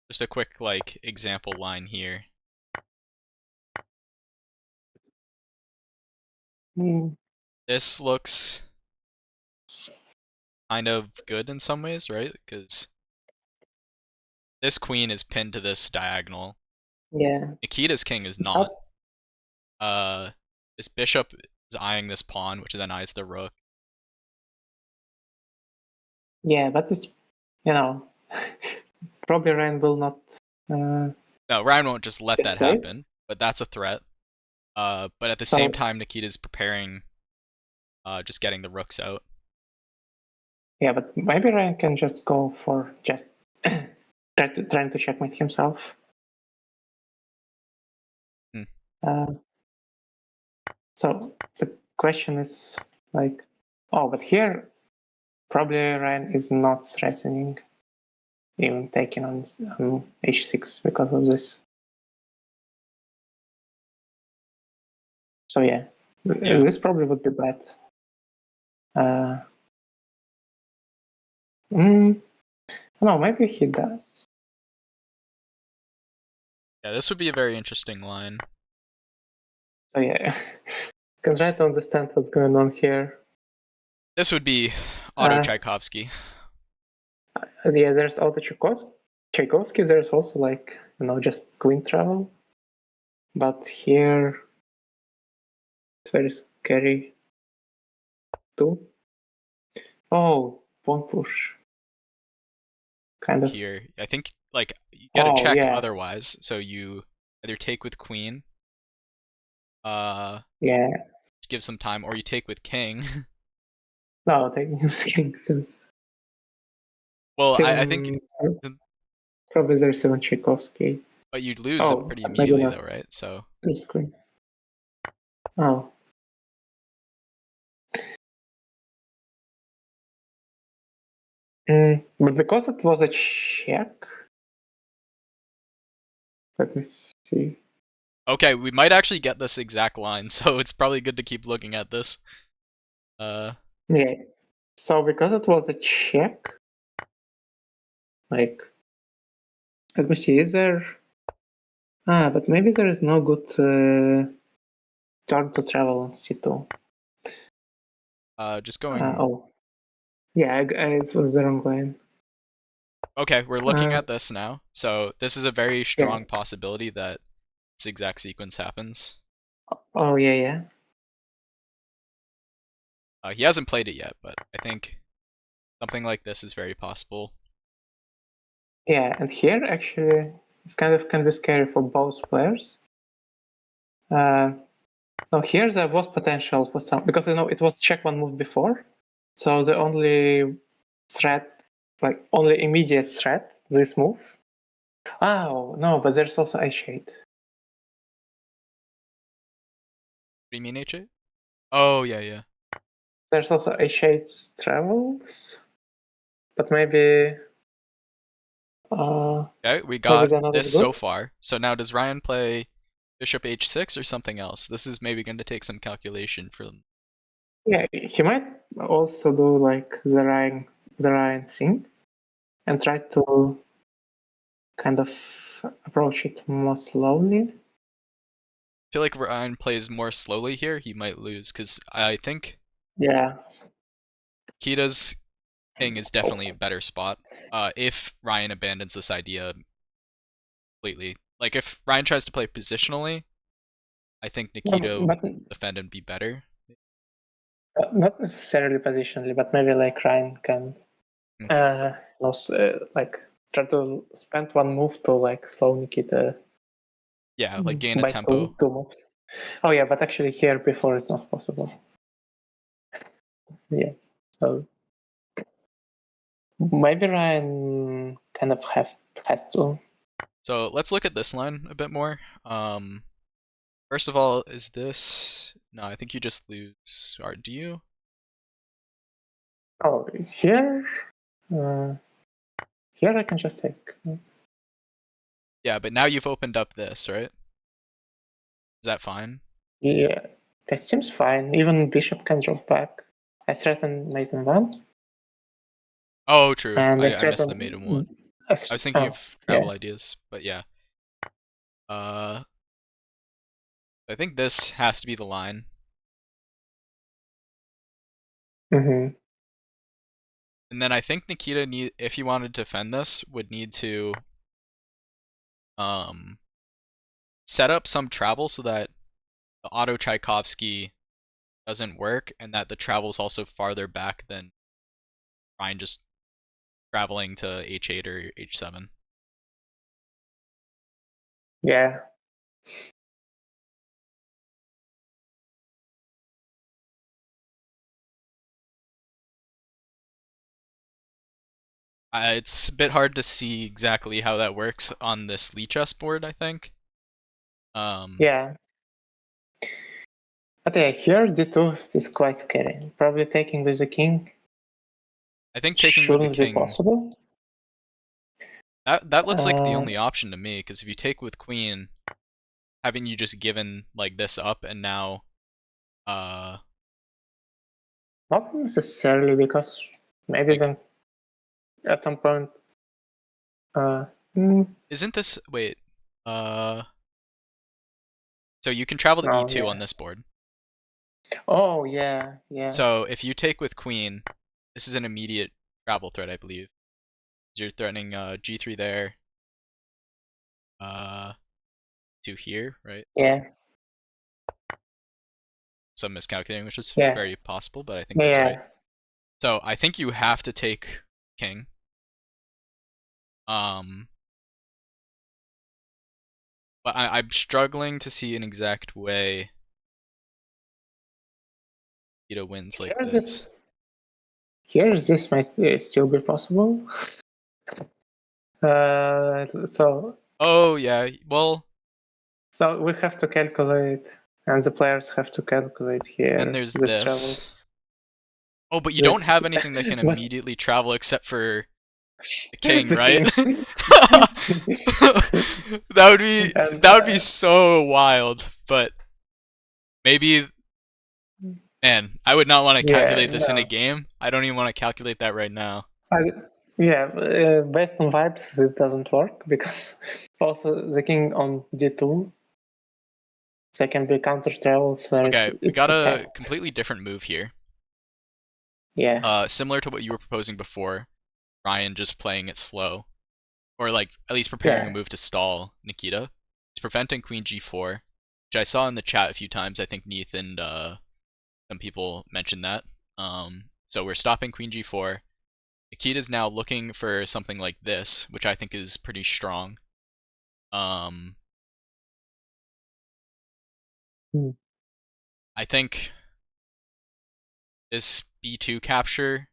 S1: just a quick like example line here.
S2: Hmm.
S1: This looks kind of good in some ways, right? Because this queen is pinned to this diagonal.
S2: Yeah.
S1: Nikita's king is not.
S2: Up.
S1: This bishop is eyeing this pawn, which then eyes the rook.
S2: Yeah, but it's probably Ryan will not.
S1: No, Ryan won't just let
S2: Just
S1: that
S2: play.
S1: happen, but that's a threat. But at the same
S2: So
S1: time, Nikita's preparing, just getting the rooks out.
S2: yeah, but maybe Ryan can just go for just trying to checkmate himself.
S1: Hmm.
S2: Uh, so the question is like, Oh, but here probably Ryan is not threatening even taking on h6 because of this. So yeah, this probably would be bad. No, maybe he does.
S1: Yeah, this would be a very interesting line.
S2: So yeah, can try to understand what's going on here.
S1: This would be Auto Tchaikovsky.
S2: Yeah, there's Auto Tchaikovsky. There's also like just queen travel, but here it's very scary too. Oh, pawn push. Kind of.
S1: Here, I think like you get a
S2: Oh
S1: check
S2: yeah.
S1: otherwise, so you either take with queen,
S2: Yeah.
S1: give some time, or you take with king.
S2: No, taking king since.
S1: Well, I think,
S2: Probably there's even Tchaikovsky.
S1: but you'd lose it
S2: Oh,
S1: pretty
S2: maybe
S1: immediately
S2: not.
S1: though, right? So
S2: There's queen. Oh. But because it was a check, let me see.
S1: okay, we might actually get this exact line, so it's probably good to keep looking at this.
S2: Yeah. So because it was a check, like, let me see, is there... but maybe there is no good turn to travel on c2.
S1: Just going.
S2: Oh. Yeah, it was the wrong line.
S1: Okay, we're looking at this now. So this is a very strong possibility that this exact sequence happens.
S2: Oh, yeah.
S1: He hasn't played it yet, but I think something like this is very possible.
S2: Yeah, and here actually it's kind of be scary for both players. Now here there was potential for some, because it was check one move before, so the only threat, like only immediate threat, this move. Oh no, but there's also h8.
S1: What do you mean h8? Oh yeah.
S2: There's also h8 travels, but maybe.
S1: Okay, we
S2: Maybe
S1: got
S2: they're not as
S1: this
S2: good.
S1: so far. So now does Ryan play bishop h6 or something else? This is maybe going to take some calculation for them.
S2: Yeah, he might also do like the Ryan thing and try to kind of approach it more slowly.
S1: I feel like Ryan plays more slowly here, he might lose, because I think Nikita's king is definitely a better spot if Ryan abandons this idea completely. Like if Ryan tries to play positionally, I think Nikita will defend and be better.
S2: Not necessarily positionally, but maybe like Ryan can like try to spend one move to like slow Nikita.
S1: Yeah, like gain a
S2: by
S1: tempo.
S2: two moves. Oh yeah, but actually here before it's not possible. Yeah, so maybe Ryan kind of has to.
S1: So let's look at this line a bit more. First of all, is this... No, I think you just lose. Or do you?
S2: Oh, here? Here I can just take.
S1: Yeah, but now you've opened up this, right? Is that fine?
S2: Yeah, that seems fine. Even bishop can drop back. I threaten knight and one.
S1: Oh, true.
S2: And
S1: I missed the mate in one. I was thinking of travel ideas, but yeah. I think this has to be the line.
S2: Mm-hmm.
S1: And then I think Nikita if he wanted to defend this, would need to set up some travel so that the Auto Tchaikovsky doesn't work, and that the travel is also farther back than Ryan just traveling to h8 or h7.
S2: Yeah.
S1: It's a bit hard to see exactly how that works on this Lee chess board, I think.
S2: Yeah. But yeah, here d2 is quite scary. Probably taking with the king
S1: I think taking with the
S2: shouldn't be
S1: king,
S2: possible.
S1: that looks like the
S2: Uh,
S1: only option to me, because if you take with queen, having you just given like this up and now
S2: Not necessarily, because maybe
S1: like
S2: then at some point. Hmm,
S1: isn't this wait uh so you can travel to
S2: no,
S1: e2 on
S2: yeah.
S1: this board.
S2: Oh, yeah, yeah.
S1: So if you take with queen, this is an immediate travel threat, I believe. You're threatening g3 there, uh to here, right?
S2: Yeah,
S1: Some miscalculating, which is
S2: yeah,
S1: very possible, but I think that's right.
S2: yeah.
S1: So I think you have to take king. Um, but I'm struggling to see an exact way Ito wins like
S2: Here
S1: this.
S2: this might still be possible. So
S1: Oh yeah, well
S2: we have to calculate, and the players have to calculate
S1: then
S2: here
S1: there's
S2: these
S1: this.
S2: travels.
S1: Oh, but you don't
S2: This,
S1: have anything that can
S2: but
S1: immediately travel except for the king,
S2: the
S1: right?
S2: king.
S1: That would be
S2: And
S1: that would be so wild, but maybe man, I would not want to
S2: yeah,
S1: calculate this in a
S2: no.
S1: game. I don't even want to calculate that right now.
S2: I, yeah, based on vibes, this doesn't work because also the king on d2, there can be counter travels where
S1: Okay, we
S2: it's
S1: got a
S2: attacked.
S1: completely different move here.
S2: Yeah,
S1: Similar to what you were proposing before, Ryan just playing it slow, or like at least preparing a
S2: yeah,
S1: move to stall Nikita. It's preventing queen g4, which I saw in the chat a few times. I think Neith and some people mentioned that. So we're stopping queen g4. Nikita's now looking for something like this, which I think is pretty strong. Um,
S2: Hmm.
S1: I think this b2 capture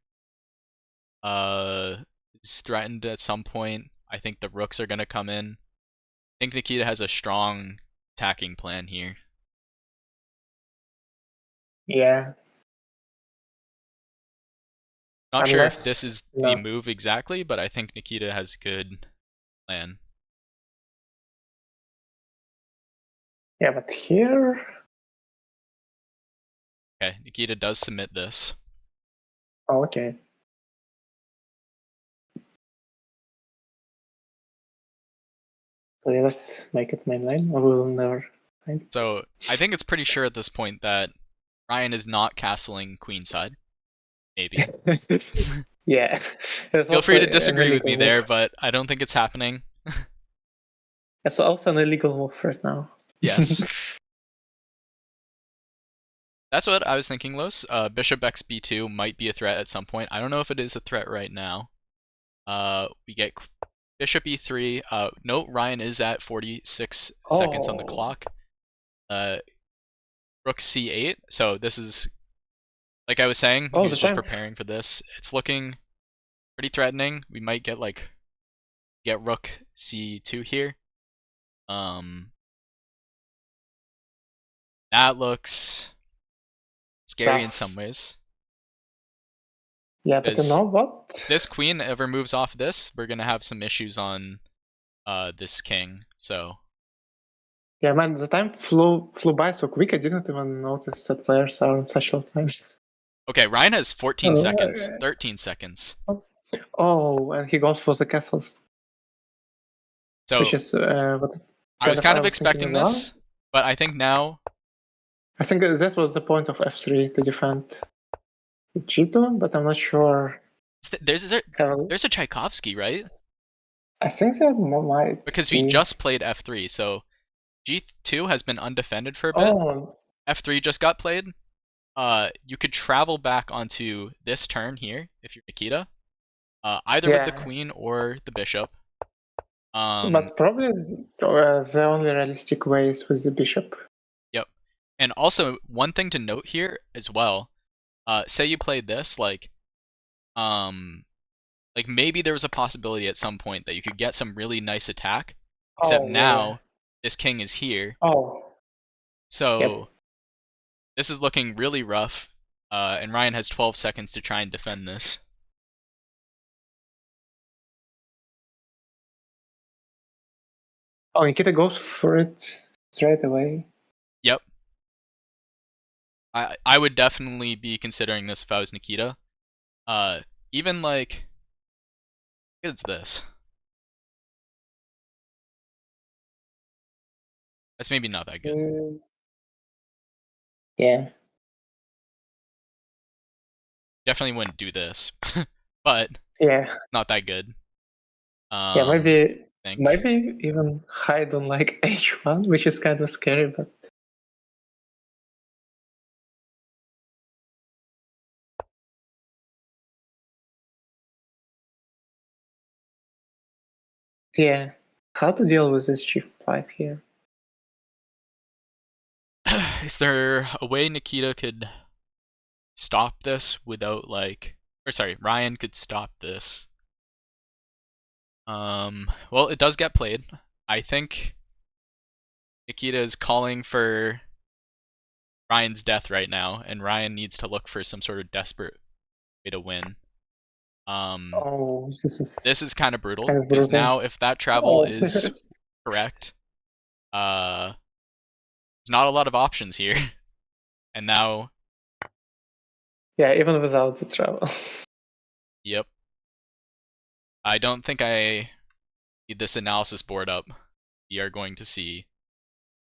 S1: is threatened at some point. I think the rooks are gonna come in. I think Nikita has a strong attacking plan here.
S2: yeah.
S1: Not sure if this
S2: Unless
S1: is the
S2: no,
S1: move exactly, but I think Nikita has a good plan.
S2: yeah, but here,
S1: Okay, Nikita does submit this.
S2: oh, okay. So yeah, let's make it mainline, or we will never find
S1: So I think it's pretty sure at this point that Ryan is not castling queenside. Maybe.
S2: it. Yeah, it's
S1: Feel
S2: also
S1: free to
S2: an
S1: disagree with
S2: illegal
S1: me
S2: move.
S1: there, but I don't think it's happening.
S2: It's also an illegal move right now.
S1: Yes. That's what I was thinking, Los. Bishop xb2 might be a threat at some point. I don't know if it is a threat right now. We get bishop e3. Note Ryan is at 46 seconds on the
S2: Oh,
S1: clock. Rook c8. So this is, like I was saying, he
S2: oh, the
S1: was just
S2: time.
S1: preparing for this. It's looking pretty threatening. We might get rook c2 here. That looks scary in some
S2: Tough.
S1: ways.
S2: Yeah, but you
S1: Because
S2: know what?
S1: this queen ever moves off this, we're gonna have some issues on this king. So
S2: Yeah, man, the time flew by so quick. I didn't even notice that players are on such low time.
S1: okay, Ryan has 14 seconds,
S2: Uh,
S1: 13 seconds.
S2: oh, and he goes for the castles, which
S1: So
S2: is what
S1: I was
S2: I
S1: kind of
S2: was thinking as
S1: expecting
S2: well.
S1: this, but I think now,
S2: I think that was the point of f3 to defend g2, but I'm not sure.
S1: there's
S2: How-
S1: there's a Tchaikovsky, right?
S2: I think there might
S1: Because we
S2: be.
S1: just played f3, so g2 has been undefended for a bit.
S2: Oh,
S1: f3 just got played. You could travel back onto this turn here if you're Nikita, either with the
S2: yeah,
S1: queen or the bishop.
S2: but probably the only realistic way is with the bishop.
S1: Yep. And also one thing to note here as well, say you played this, um maybe there was a possibility at some point that you could get some really nice attack, except
S2: Oh, yeah.
S1: now this king is here.
S2: Oh,
S1: So
S2: yep.
S1: This is looking really rough, and Ryan has 12 seconds to try and defend this.
S2: Oh, Nikita goes for it straight away.
S1: Yep. I would definitely be considering this if I was Nikita. Even like, what is this? That's maybe not that good.
S2: Yeah.
S1: Definitely wouldn't do this, but
S2: Yeah.
S1: not that good.
S2: Yeah, maybe
S1: I think.
S2: maybe even hide on like H1, which is kind of scary, but yeah. How to deal with this G5 here?
S1: Is there a way Nikita could stop this without like, or sorry, Ryan could stop this? Well, it does get played. I think Nikita is calling for Ryan's death right now, and Ryan needs to look for some sort of desperate way to win.
S2: Oh,
S1: This is kind of brutal,
S2: kind of
S1: because
S2: brutal.
S1: now if that travel
S2: Oh,
S1: is correct, there's not a lot of options here. And now,
S2: yeah, even without the travel.
S1: yep. I don't think I need this analysis board up. We are going to see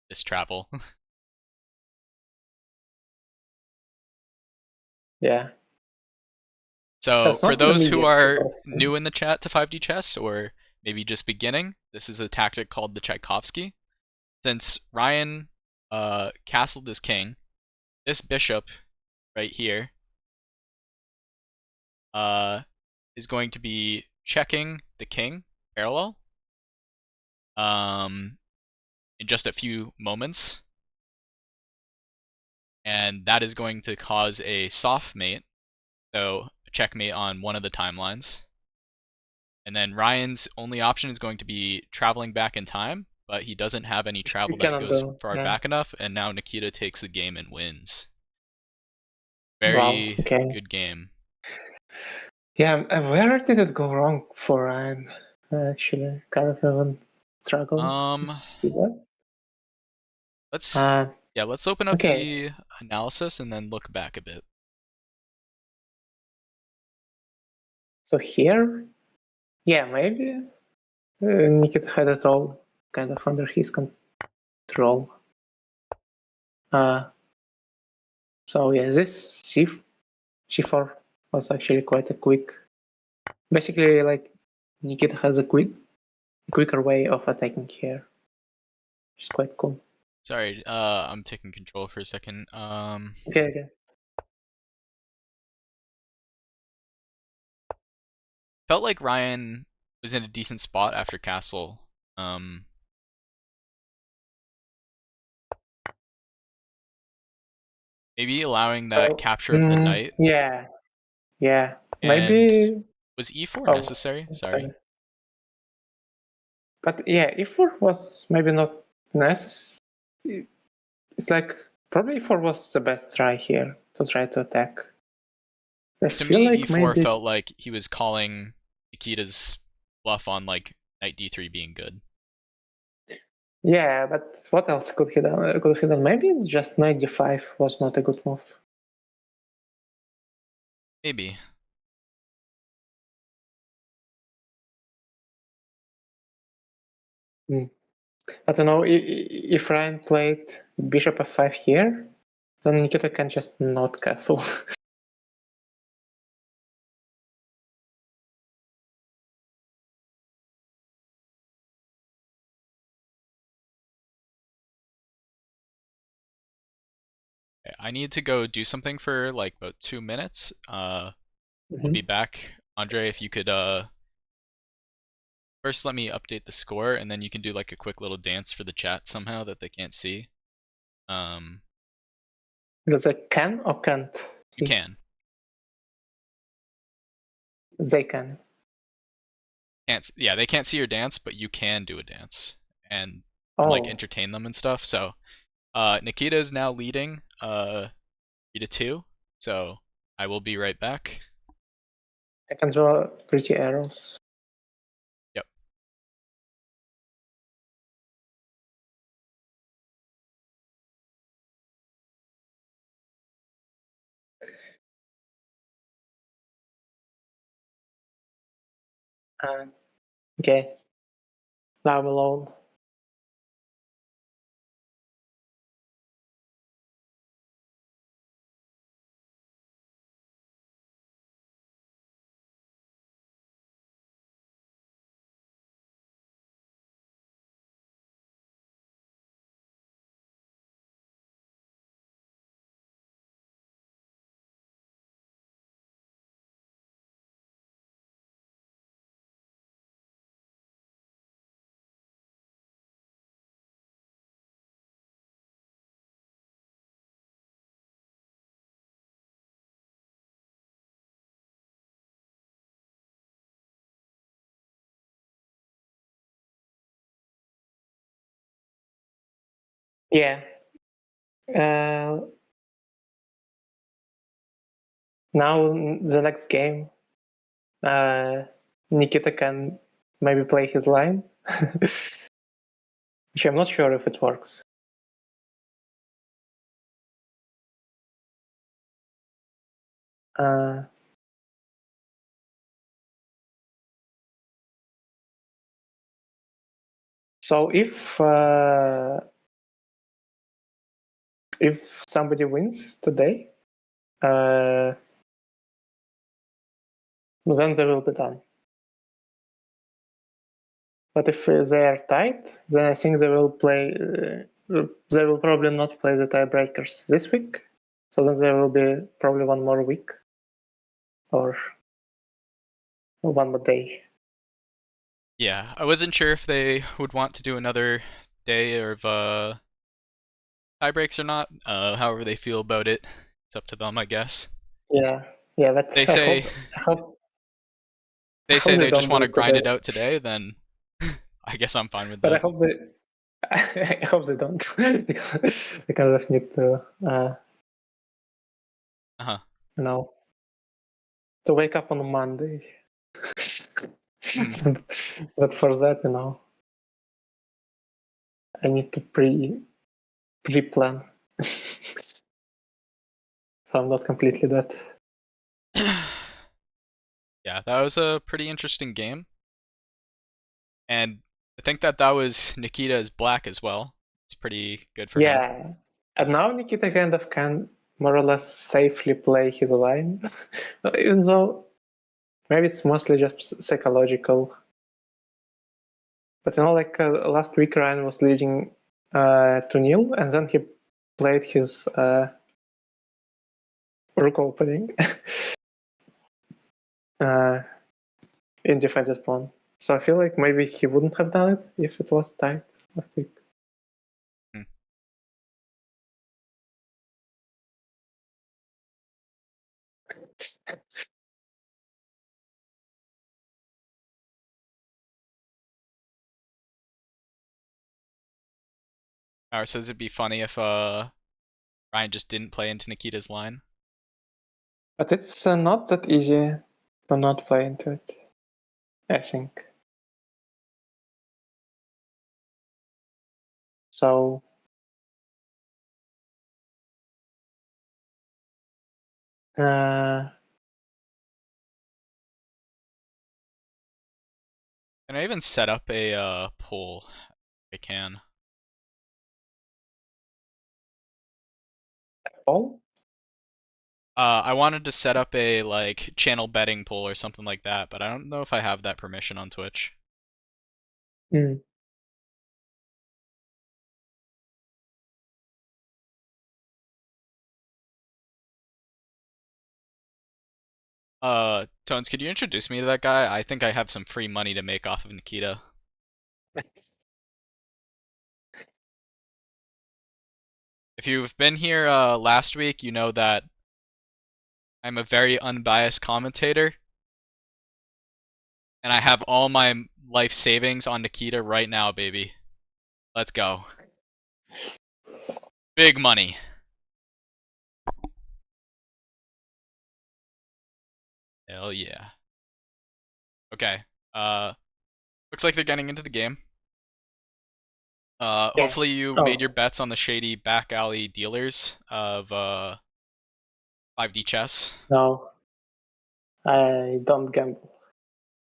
S1: this travel.
S2: Yeah.
S1: So
S2: That's
S1: for
S2: not an
S1: those who
S2: immediate
S1: are
S2: travel.
S1: new in the chat to 5D chess, or maybe just beginning, this is a tactic called the Tchaikovsky. Since Ryan castled his king, this bishop right here is going to be checking the king parallel in just a few moments. And that is going to cause a soft mate, so a checkmate on one of the timelines. And then Ryan's only option is going to be traveling back in time, but he doesn't have any
S2: You
S1: travel that
S2: cannot
S1: goes
S2: go.
S1: far
S2: Yeah.
S1: back enough, and now Nikita takes the game and wins.
S2: Wow.
S1: Very
S2: Okay.
S1: good game.
S2: Yeah. Where did it go wrong for Ryan? Actually, kind of even struggle to see that.
S1: Let's yeah, let's open up
S2: Okay.
S1: the analysis and then look back a bit.
S2: So here, yeah, maybe Nikita had it all kind of under his control. So yeah, this C4 was actually quite a quick. Basically, like Nikita has a quicker way of attacking here, which is quite cool.
S1: Sorry, I'm taking control for a second.
S2: Okay.
S1: Felt like Ryan was in a decent spot after Castle. Maybe allowing that
S2: So
S1: capture of the knight.
S2: yeah,
S1: And
S2: maybe.
S1: was e4
S2: Oh,
S1: necessary?
S2: sorry.
S1: Sorry.
S2: But yeah, E4 was maybe not necessary. It's like probably E4 was the best try here to try to attack. I
S1: To
S2: feel
S1: me,
S2: like
S1: e4
S2: maybe.
S1: felt like he was calling Nikita's bluff on like knight d3 being good.
S2: Yeah, but what else could he done? Could he done? Maybe it's just knight d5 was not a good move.
S1: Maybe.
S2: I don't know if Ryan played bishop f5 here, then Nikita can just not castle.
S1: Okay, I need to go do something for like about 2 minutes. I'll be
S2: Mhm.
S1: back. Andre, if you could first let me update the score, and then you can do like a quick little dance for the chat somehow that they can't see.
S2: Does it can or can't?
S1: You can.
S2: They can.
S1: Can't. Yeah, they can't see your dance, but you can do a dance and like
S2: Oh,
S1: entertain them and stuff. So Nikita is now leading 3-2. So I will be right back.
S2: I can draw pretty arrows.
S1: Yep.
S2: Okay. Now I'm alone. Yeah. Now the next game, Nikita can maybe play his line, which I'm not sure if it works. So if somebody wins today, then they will be done. But if they are tied, then I think they will play. They will probably not play the tiebreakers this week. So then there will be probably one more week or one more day.
S1: Yeah, I wasn't sure if they would want to do another day of tie breaks or not. However they feel about it, it's up to them, I guess.
S2: Yeah, but
S1: They
S2: I
S1: say
S2: hope, I hope, I
S1: they
S2: hope
S1: say
S2: they
S1: they just
S2: don't do
S1: want to
S2: it
S1: grind
S2: today.
S1: it out today, then I guess I'm fine with
S2: But I
S1: that.
S2: hope they, I hope they don't because I kind of need to,
S1: Uh-huh.
S2: you know, to wake up on Monday.
S1: Mm.
S2: But for that, I need to pre-plan. So I'm not completely that.
S1: Yeah, that was a pretty interesting game. And I think that was Nikita's black as well. It's pretty good for him.
S2: Yeah, and now Nikita kind of can more or less safely play his line, even though maybe it's mostly just psychological. But like last week, Ryan was leading 2-0, and then he played his rook opening uh, in defended pawn. So I feel like maybe he wouldn't have done it if it was tight last week.
S1: Hmm. Alright, says it'd be funny if Ryan just didn't play into Nikita's line.
S2: But it's not that easy to not play into it, I think. So uh,
S1: Can I even set up a poll? I can.
S2: all.
S1: I wanted to set up a like channel betting poll or something like that, but I don't know if I have that permission on Twitch.
S2: Mm.
S1: Tones, could you introduce me to that guy? I think I have some free money to make off of Nikita. If you've been here last week, you know that I'm a very unbiased commentator, and I have all my life savings on Nikita right now, baby. Let's go. Big money. Hell yeah. Okay. Uh, looks like they're getting into the game.
S2: Yeah.
S1: Hopefully you made your
S2: Oh,
S1: bets on the shady back alley dealers of 5D chess.
S2: no, I don't gamble.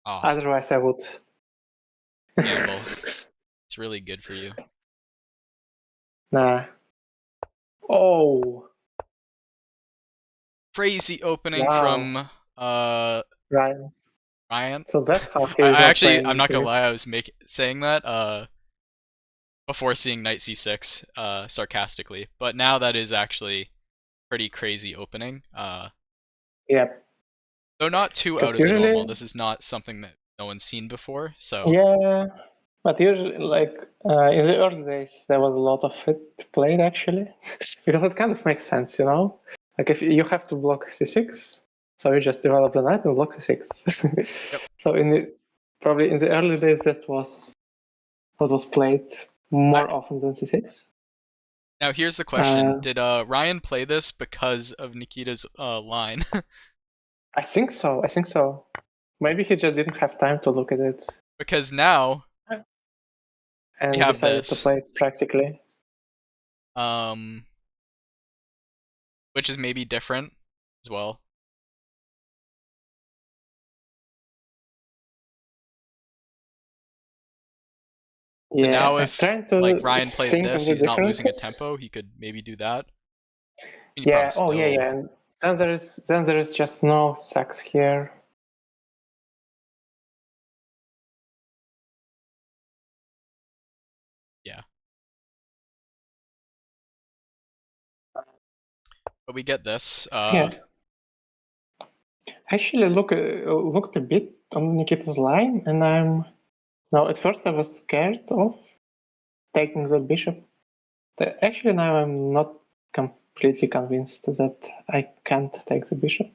S1: Ah,
S2: Otherwise, I would.
S1: gamble. It's really good for you.
S2: Nah. Oh,
S1: Crazy opening
S2: wow.
S1: from
S2: Ryan.
S1: Ryan.
S2: So that's how he is
S1: I
S2: not
S1: actually, I'm
S2: playing
S1: not gonna
S2: good.
S1: lie, I was saying that before seeing knight c6 sarcastically, but now that is actually pretty crazy opening.
S2: Yep.
S1: Though not too out
S2: Because
S1: of the normal.
S2: usually,
S1: This is not something that no one's seen before, so
S2: yeah, but usually, like in the early days, there was a lot of it played actually, because it kind of makes sense, you know. Like if you have to block c6, so you just develop the knight and block c6.
S1: yep.
S2: So probably in the early days, that was what was played
S1: I,
S2: more often than c6.
S1: now here's the question:
S2: Uh,
S1: did Ryan play this because of Nikita's line?
S2: I think so. I think so. Maybe he just didn't have time to look at it
S1: Because now we
S2: and
S1: have
S2: decided to
S1: this,
S2: play it practically.
S1: um, which is maybe different as well. So
S2: Yeah,
S1: now
S2: I'm
S1: if
S2: trying
S1: like
S2: to
S1: Ryan played
S2: think of
S1: this,
S2: the
S1: he's not losing a
S2: differences.
S1: tempo. He could maybe do that. You probably
S2: Yeah. Oh, yeah,
S1: still,
S2: yeah. And then there is just no sax here.
S1: yeah. But we get this.
S2: Yeah. Actually, looked a bit on Nikita's line, and I'm now. At first, I was scared of taking the bishop. Actually, now I'm not completely convinced that I can't take the bishop.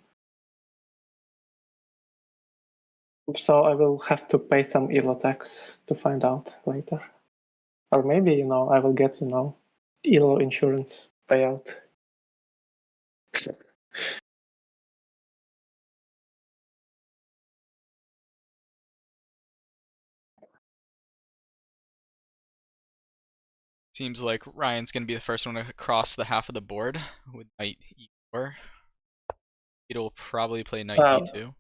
S2: So I will have to pay some elo tax to find out later. Or maybe, I will get, elo insurance payout.
S1: Seems like Ryan's gonna be the first one to cross the half of the board with knight e4. It'll probably play knight
S2: Uh,
S1: d2.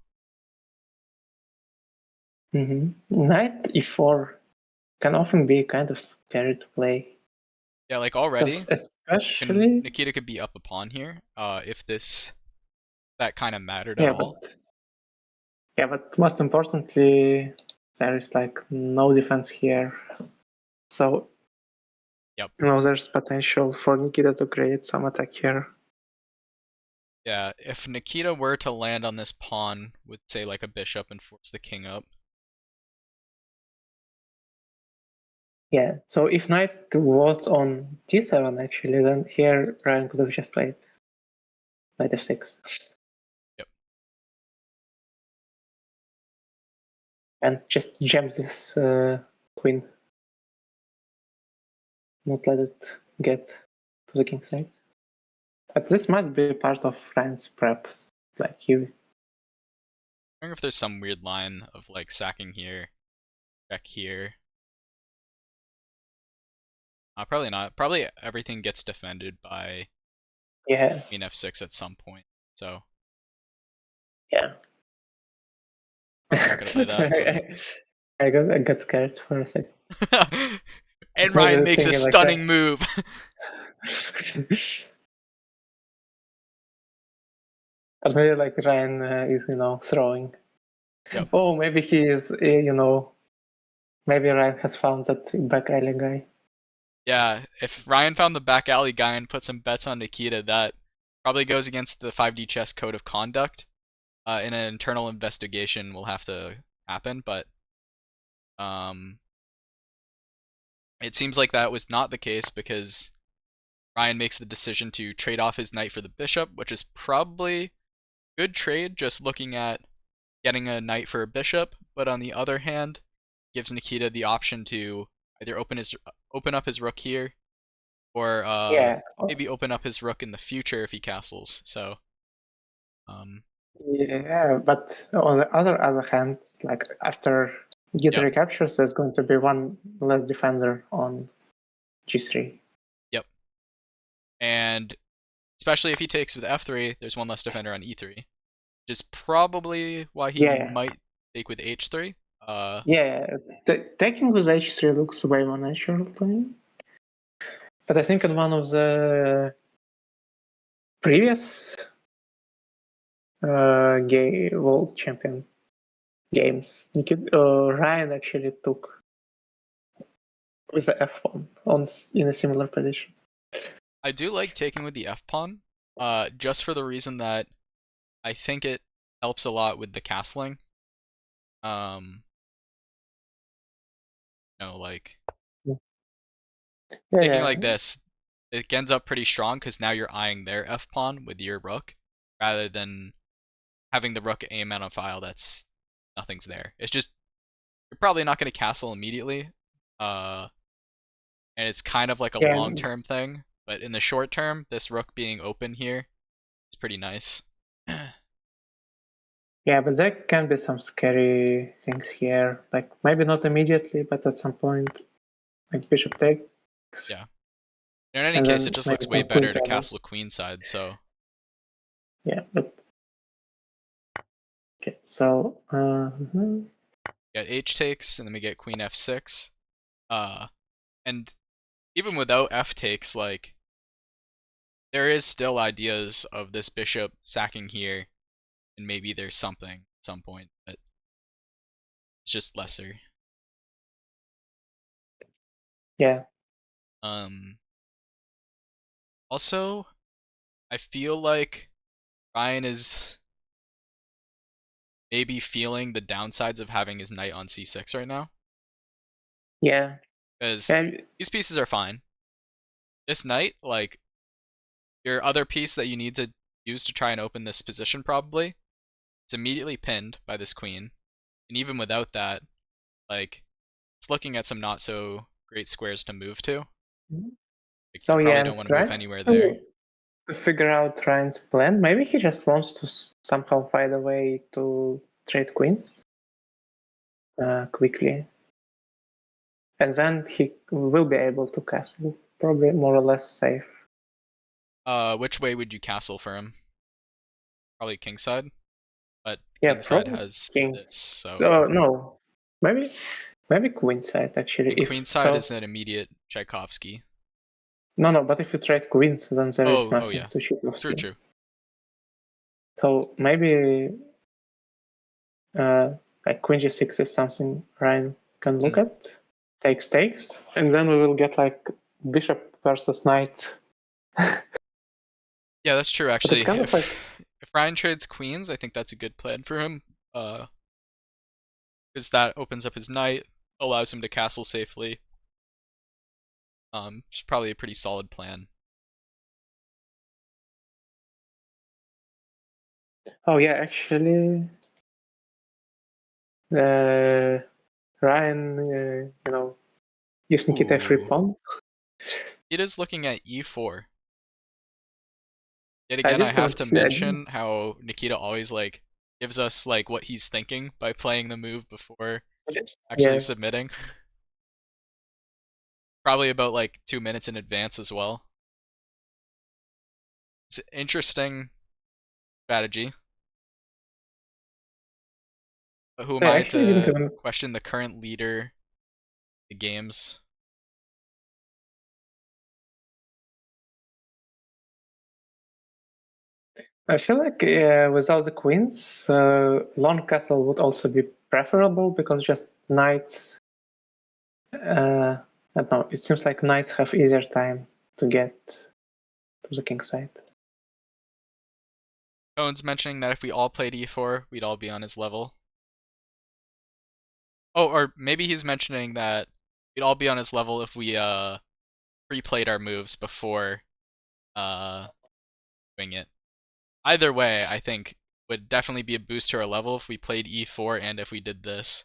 S2: Knight e4 can often be kind of scary to play.
S1: Yeah, like
S2: Because
S1: already,
S2: especially,
S1: Nikita could be up a pawn here. If that kind of mattered at
S2: yeah,
S1: all.
S2: but most importantly, there is like no defense here. So,
S1: Yep.
S2: there's potential for Nikita to create some attack here.
S1: Yeah, if Nikita were to land on this pawn with, say, like a bishop and force the king up.
S2: Yeah, so if knight was on d7 actually, then here Ryan could have just played knight f6.
S1: Yep.
S2: And just jams this queen. Not let it get to the king side. But this must be part of Ryan's prep. Like he,
S1: I wonder if there's some weird line of like sacking here, check here. Probably not. Probably everything gets defended by
S2: yeah,
S1: queen f6 at some point. So
S2: yeah.
S1: probably not gonna play that, but
S2: I got scared for a second.
S1: and
S2: I
S1: Ryan
S2: was
S1: makes a
S2: thinking like
S1: stunning move.
S2: or maybe like Ryan is throwing.
S1: Yep.
S2: Oh, maybe he is maybe Ryan has found that back alley guy.
S1: Yeah, if Ryan found the back alley guy and put some bets on Nikita, that probably goes against the 5D chess code of conduct. In an internal investigation will have to happen, but um, it seems like that was not the case because Ryan makes the decision to trade off his knight for the bishop, which is probably good trade just looking at getting a knight for a bishop, but on the other hand, gives Nikita the option to either open up his rook here or
S2: Yeah.
S1: maybe open up his rook in the future if he castles. So um,
S2: Yeah, but on the other hand, like after Git
S1: Yep.
S2: recaptures, there's going to be one less defender on G3.
S1: Yep. And especially if he takes with F3, there's one less defender on E3, which is probably why he
S2: Yeah,
S1: might take with H3.
S2: yeah. Taking with H3 looks way more natural to me. But I think in one of the previous world champion games, Ryan actually took with the F1 in a similar position.
S1: I do like taking with the F pawn, just for the reason that I think it helps a lot with the castling. Like
S2: Yeah,
S1: taking
S2: yeah,
S1: like this, it ends up pretty strong because now you're eyeing their F pawn with your rook, rather than having the rook aim at a file that's nothing's there. It's just you're probably not going to castle immediately, and it's kind of like a
S2: yeah.
S1: long-term thing. But in the short term, this rook being open here, it's pretty nice.
S2: Yeah, but there can be some scary things here. Like maybe not immediately, but at some point, like bishop takes,
S1: Yeah. In any
S2: and
S1: case, it
S2: then
S1: just
S2: maybe
S1: looks way
S2: some queen
S1: better to
S2: trouble.
S1: castle queenside. So
S2: Yeah, but okay. So
S1: get h takes, and then we get queen f6. And even without f takes, like there is still ideas of this bishop sacking here, and maybe there's something at some point, but it's just lesser.
S2: yeah,
S1: Also, I feel like Ryan is maybe feeling the downsides of having his knight on c6 right now,
S2: yeah,
S1: because
S2: yeah,
S1: these pieces are fine. This knight, like your other piece that you need to use to try and open this position, probably, it's immediately pinned by this queen, and even without that, like it's looking at some not so great squares to move to. Like,
S2: So
S1: you
S2: yeah,
S1: probably
S2: and
S1: don't want to move
S2: trying
S1: anywhere there.
S2: to figure out Ryan's plan. Maybe he just wants to somehow find a way to trade queens quickly, and then he will be able to castle, probably more or less safe.
S1: Which way would you castle for him? Probably kingside, but
S2: Yeah,
S1: kingside
S2: probably
S1: has
S2: kings.
S1: this, so
S2: So no, maybe queenside actually.
S1: and
S2: If
S1: queenside
S2: so,
S1: is an immediate Tchaikovsky.
S2: no. But if you trade queens, then there is
S1: Oh
S2: nothing
S1: yeah,
S2: to
S1: true,
S2: Tchaikovsky.
S1: true.
S2: So maybe like queen g6 is something Ryan can look
S1: Mm.
S2: at. Takes, and then we will get like bishop versus knight.
S1: Yeah, that's true
S2: But it's
S1: actually.
S2: kind of like
S1: If Ryan trades queens, I think that's a good plan for him. Because that opens up his knight, allows him to castle safely. It's probably a pretty solid plan.
S2: oh yeah, actually, Ryan, used Nikita free
S1: Ooh,
S2: pawn.
S1: it is looking at e4. Yet
S2: I
S1: again, I have
S2: didn't
S1: to
S2: see.
S1: mention how Nikita always like gives us like what he's thinking by playing the move before actually
S2: Yeah.
S1: submitting. Probably about like 2 minutes in advance as well. It's an interesting strategy. But who am
S2: I
S1: I
S2: actually didn't
S1: to
S2: even.
S1: question the current leader of the games?
S2: I feel like without the queens, long castle would also be preferable because just knights. I don't know. It seems like knights have easier time to get to the king side.
S1: Cohen's mentioning that if we all played e4, we'd all be on his level. Oh, or maybe he's mentioning that we'd all be on his level if we pre-played our moves before uh doing it. Either way, I think would definitely be a boost to our level if we played e4 and if we did this.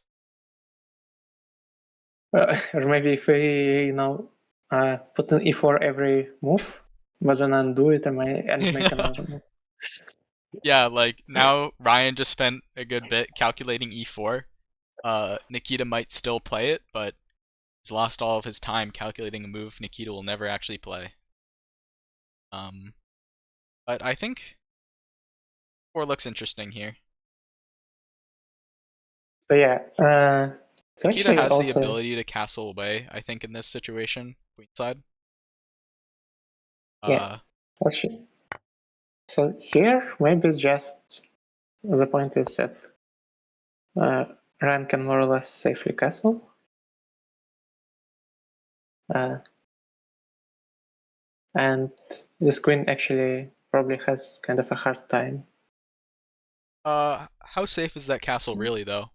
S2: Or maybe if we, put an e4 every move, but then undo it and make another move.
S1: Yeah, like now Ryan just spent a good bit calculating e4. Nikita might still play it, but he's lost all of his time calculating a move Nikita will never actually play. Um, but I think 4 looks interesting here.
S2: So yeah, so
S1: Nikita
S2: actually
S1: has the
S2: also,
S1: ability to castle away, I think, in this situation, queenside.
S2: yeah,
S1: Uh,
S2: actually. So here, maybe just the point is that Ryan can more or less safely castle. Uh, and this queen actually probably has kind of a hard time.
S1: how safe is that castle really, though?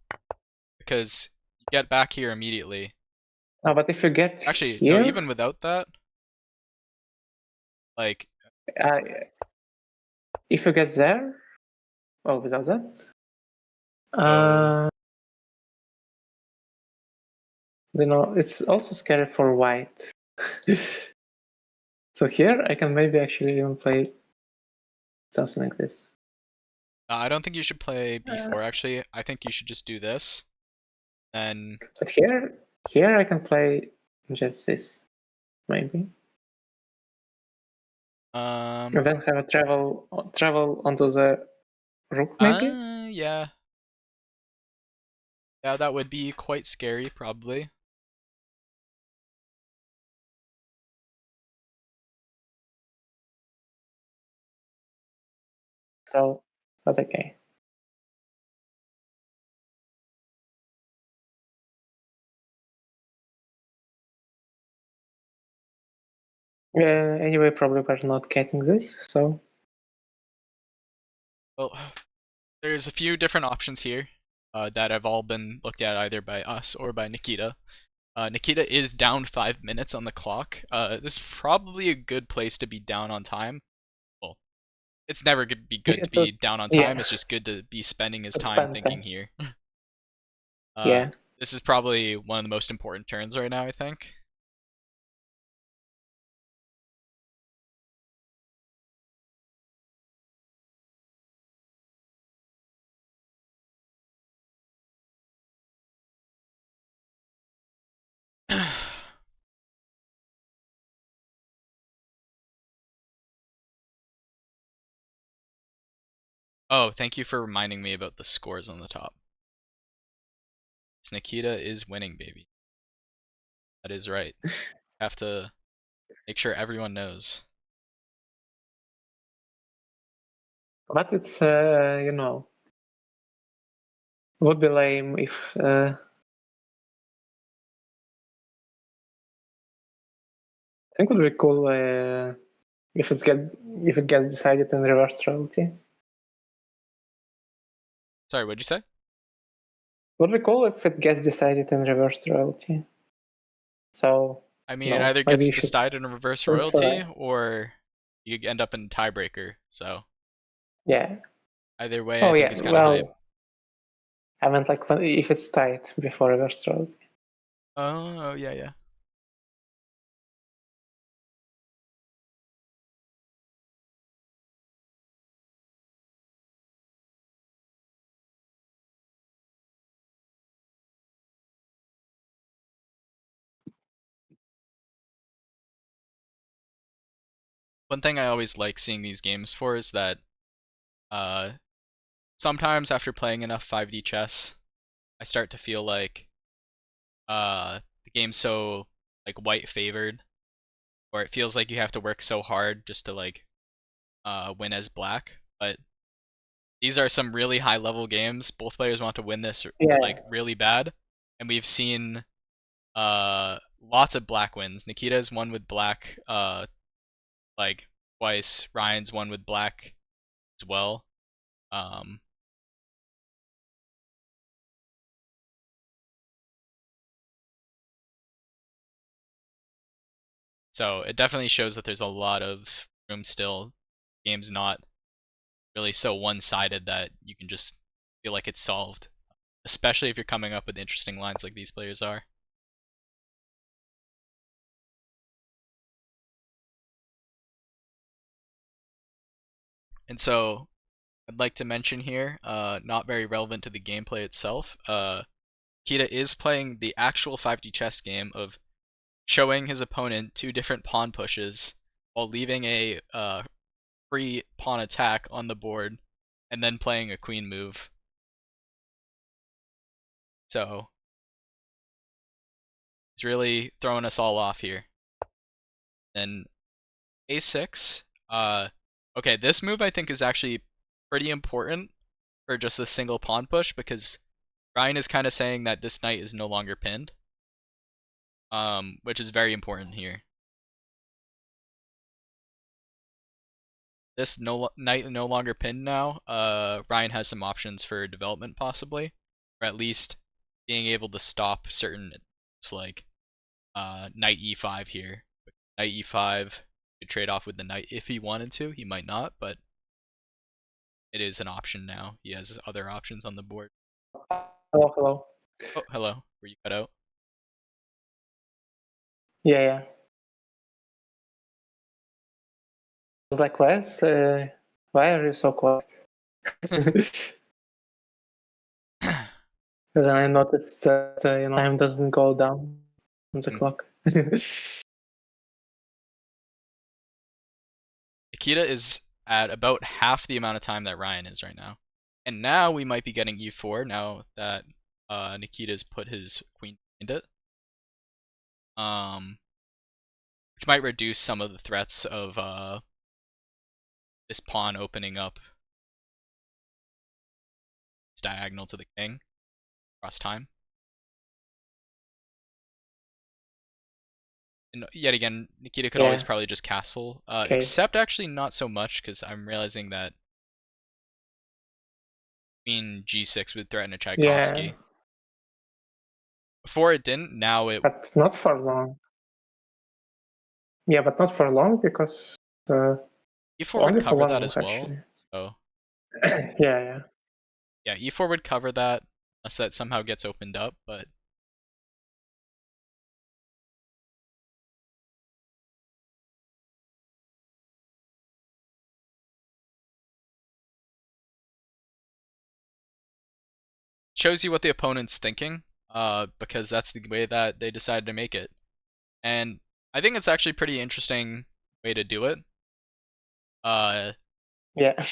S1: Because you get back here immediately.
S2: Oh, but if you get
S1: Actually, no,
S2: here,
S1: even without that, like,
S2: uh, if you get there, oh, without that,
S1: so,
S2: uh, it's also scary for white. So here I can maybe actually even play something like this.
S1: I don't think you should play
S2: Uh,
S1: b4, actually. I think you should just do this. Then,
S2: but here I can play just this, maybe.
S1: um,
S2: And then have a travel onto the rook, maybe.
S1: yeah. Yeah, that would be quite scary, probably.
S2: So, but okay. Anyway, probably we're not getting this, so
S1: Well, there's a few different options here that have all been looked at either by us or by Nikita. Nikita is down 5 minutes on the clock. This is probably a good place to be down on time. Well, it's never going to be good to be down on time.
S2: yeah,
S1: It's just good to be spending his
S2: to
S1: time
S2: spend
S1: thinking
S2: time.
S1: here.
S2: Yeah.
S1: This is probably one of the most important turns right now, I think. Oh, thank you for reminding me about the scores on the top. It's Nikita is winning, baby. That is right. Have to make sure everyone knows.
S2: But it's would be lame if I think it would be cool if if it gets decided in reverse royalty.
S1: Sorry, what'd you say?
S2: Would be cool if it gets decided in reverse royalty. So
S1: I mean, it either
S2: maybe
S1: gets
S2: you should
S1: decided in reverse
S2: root for
S1: royalty
S2: it.
S1: or you end up in tiebreaker. So
S2: Yeah.
S1: either way, I
S2: Oh
S1: think
S2: yeah.
S1: is kind of hype.
S2: Well, I meant like if it's tied before reverse royalty.
S1: Oh, yeah, yeah. One thing I always like seeing these games for is that uh, sometimes after playing enough 5D chess, I start to feel like the game's so like white favored, or it feels like you have to work so hard just to like win as black. But these are some really high level games. Both players want to win this
S2: Yeah.
S1: like really bad, and we've seen lots of black wins. Nikita's won with black like twice. Ryan's won with black as well. Um, so it definitely shows that there's a lot of room still. Game's not really so one-sided that you can just feel like it's solved, especially if you're coming up with interesting lines like these players are. And so I'd like to mention here, not very relevant to the gameplay itself. Nikita is playing the actual 5D chess game of showing his opponent two different pawn pushes while leaving a free pawn attack on the board, and then playing a queen move. So he's really throwing us all off here. Then a6. Okay, this move I think is actually pretty important for just a single pawn push because Ryan is kind of saying that this knight is no longer pinned, which is very important here. This knight no longer pinned now. Ryan has some options for development possibly, or at least being able to stop certain like knight e5 here. Knight e5 could trade off with the knight if he wanted to. He might not, but it is an option now. He has other options on the board.
S2: Hello, hello.
S1: Oh, hello. Were you cut out?
S2: Yeah, yeah. I was like, why are you so quiet? Because I noticed that time doesn't go down on the clock.
S1: Nikita is at about half the amount of time that Ryan is right now. And now we might be getting e4 now that Nikita's put his queen behind it. Which might reduce some of the threats of this pawn opening up this diagonal to the king across time. And yet again, Nikita could always probably just castle, except actually not so much because I'm realizing that queen g6 would threaten a Tchaikovsky.
S2: Yeah.
S1: Before it didn't, now it.
S2: But not for long. Yeah, but not for long because
S1: e4 would cover that as well. So.
S2: Yeah.
S1: Yeah, e4 would cover that unless that somehow gets opened up, but. Shows you what the opponent's thinking, because that's the way that they decided to make it. And I think it's actually pretty interesting way to do it.
S2: Yeah.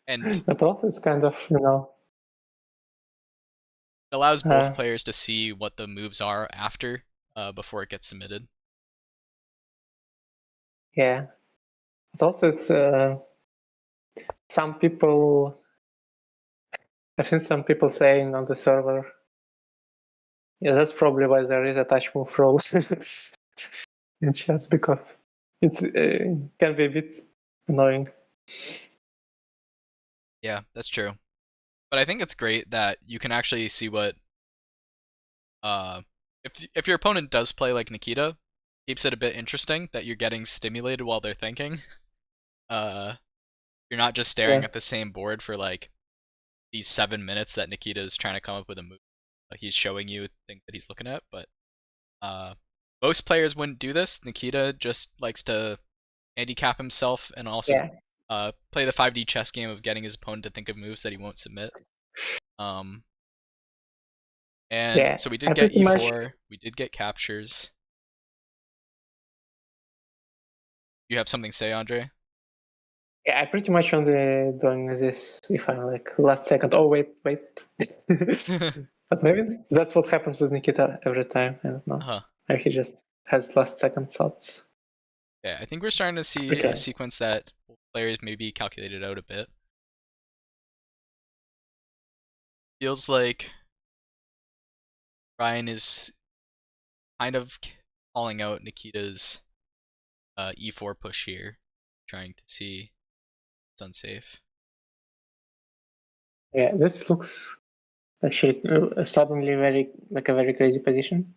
S1: And
S2: but also it's kind of,
S1: it allows both players to see what the moves are after, before it gets submitted.
S2: Yeah. But also it's some people, I've seen some people saying on the server, yeah, that's probably why there is a touch move rule in chess, because it's can be a bit annoying.
S1: Yeah, that's true. But I think it's great that you can actually see what if your opponent does play like Nikita, keeps it a bit interesting that you're getting stimulated while they're thinking. You're not just staring at the same board for like these 7 minutes that Nikita is trying to come up with a move. Like he's showing you things that he's looking at, but most players wouldn't do this. Nikita just likes to handicap himself and also play the 5D chess game of getting his opponent to think of moves that he won't submit. And so we did get e4, we did get captures. You have something to say, Andre?
S2: Yeah, I pretty much only doing this if I'm like last second. Oh wait. But maybe that's what happens with Nikita every time. I don't know. Maybe he just has last second thoughts.
S1: Yeah, I think we're starting to see a sequence that players maybe calculated out a bit. Feels like Ryan is kind of calling out Nikita's e4 push here, trying to see it's unsafe.
S2: Yeah, this looks actually suddenly very like a very crazy position.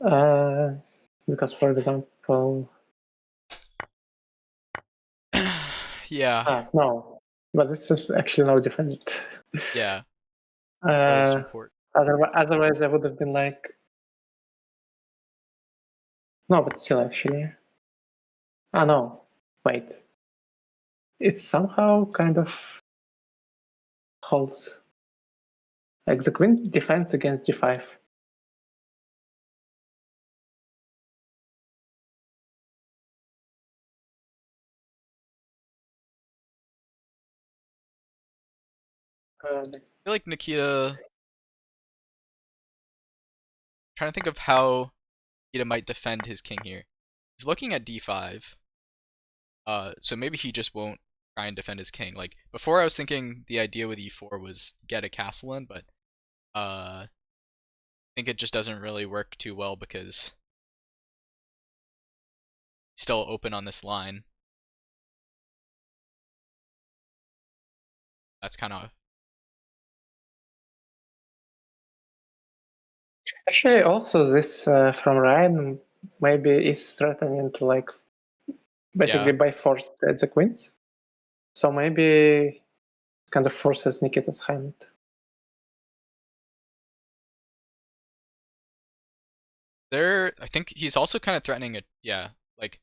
S2: Because for example,
S1: yeah.
S2: No, but this is actually no different.
S1: Yeah.
S2: Otherwise, I would have been like, no, but still, actually. No, wait. it somehow kind of holds. Like the queen defends against g5.
S1: I feel like Nikita. Trying to think of how Nikita might defend his king here. He's looking at d5. So maybe he just won't try and defend his king. Like before, I was thinking the idea with e4 was get a castle in, but I think it just doesn't really work too well because he's still open on this line. That's kind of
S2: Actually, also this from Ryan maybe is threatening to like basically
S1: yeah.
S2: by force the queens. So maybe it kind of forces Nikita's hand.
S1: I think he's also kind of threatening a like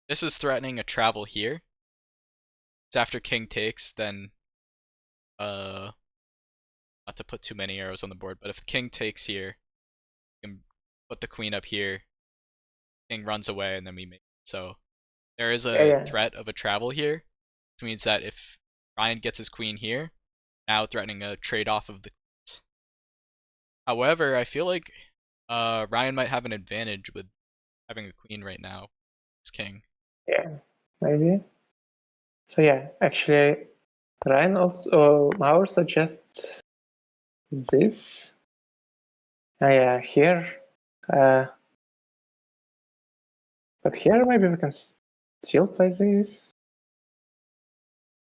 S1: this is threatening a travel here. It's after king takes, then not to put too many arrows on the board, but if the king takes here, you can put the queen up here, king runs away, and then we make it. So there is
S2: Yeah,
S1: a
S2: yeah.
S1: threat of a travel here, which means that if Ryan gets his queen here, now threatening a trade-off of the queens. However, I feel like Ryan might have an advantage with having a queen right now. His king.
S2: Yeah, maybe. So yeah, actually, Ryan also Mauer suggests this. Yeah, here. Uh, but here maybe we can still play this.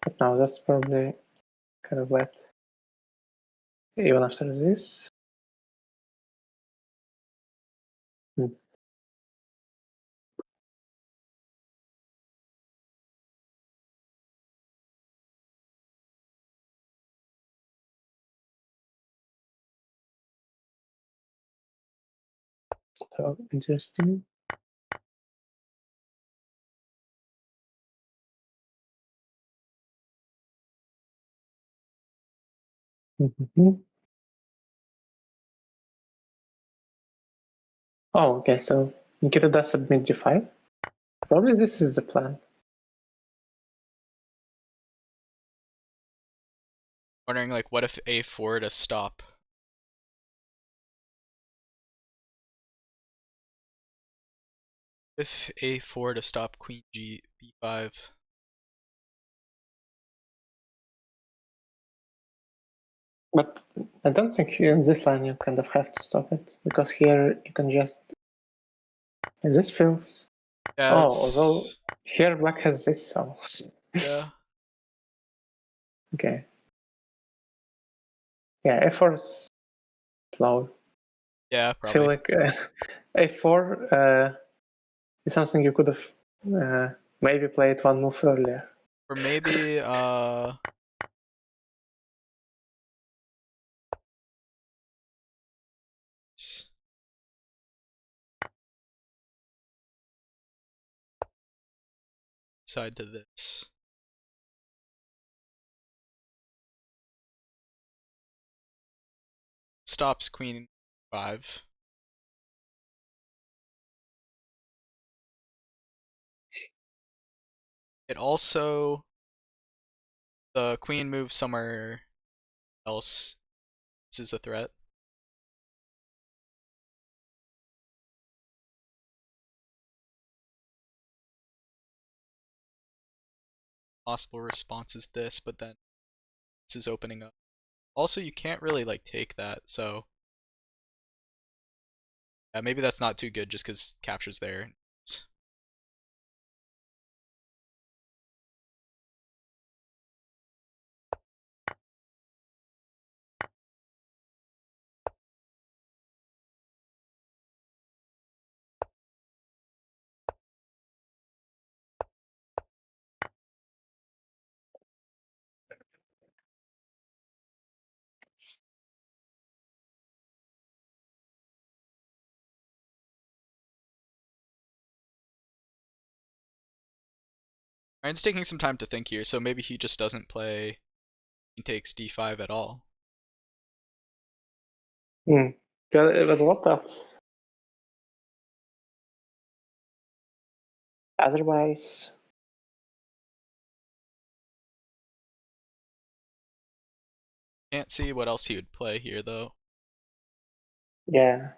S2: But no, that's probably kind of bad. Even after this. Hmm. So interesting. Mm-hmm. Oh, okay. So Nikita does submit g5. Probably this is the plan.
S1: Wondering like what if a4 to stop? If a4 to stop queen g b5.
S2: But I don't think here in this line you kind of have to stop it because here you can just. And this feels.
S1: Yeah,
S2: Oh, although
S1: it's
S2: here black has this, so.
S1: yeah.
S2: Okay. Yeah, a4 is slow.
S1: Yeah,
S2: I feel
S1: probably.
S2: like a4 is something you could have maybe played one move earlier.
S1: Or maybe side to this. Stops queen 5. It also the queen moves somewhere else. This is a threat. Possible response is this, but then this is opening up. Also, you can't really like take that, so yeah, maybe that's not too good just because capture's there. Ryan's taking some time to think here, so maybe he just doesn't play he takes d5 at all.
S2: But what else? Otherwise,
S1: Can't see what else he would play here though.
S2: yeah.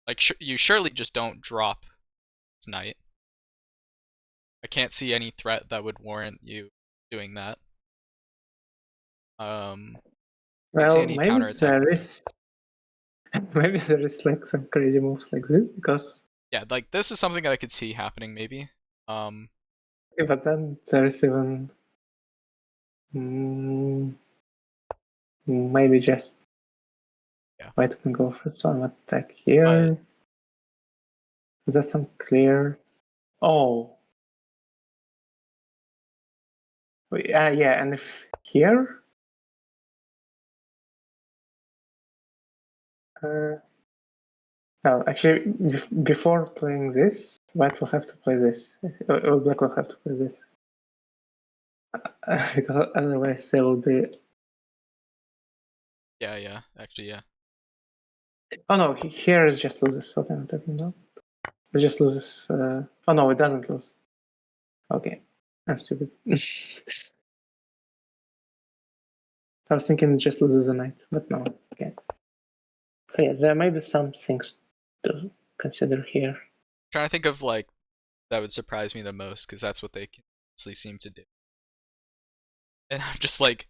S1: Like you surely just don't drop his knight. I can't see any threat that would warrant you doing that. Can't see
S2: Well,
S1: any
S2: maybe
S1: counterattack.
S2: there is. Maybe there is like some crazy moves like this because.
S1: Yeah, like this is something that I could see happening maybe.
S2: But then there is even. Mm, maybe just.
S1: Yeah.
S2: White can go for some attack
S1: But
S2: here. Is that some clear? Oh. Yeah, and if here. No, actually, before playing this, White will have to play this. Or Black will have to play this. Because otherwise there will be.
S1: yeah, actually yeah.
S2: Oh no, here is just loses. What am I talking about? It just loses. Oh no, it doesn't lose. Okay, I'm stupid. I was thinking it just loses a knight, but no. Okay. So yeah, there may be some things to consider here.
S1: Trying to think of like that would surprise me the most because that's what they mostly seem to do. And I'm just like,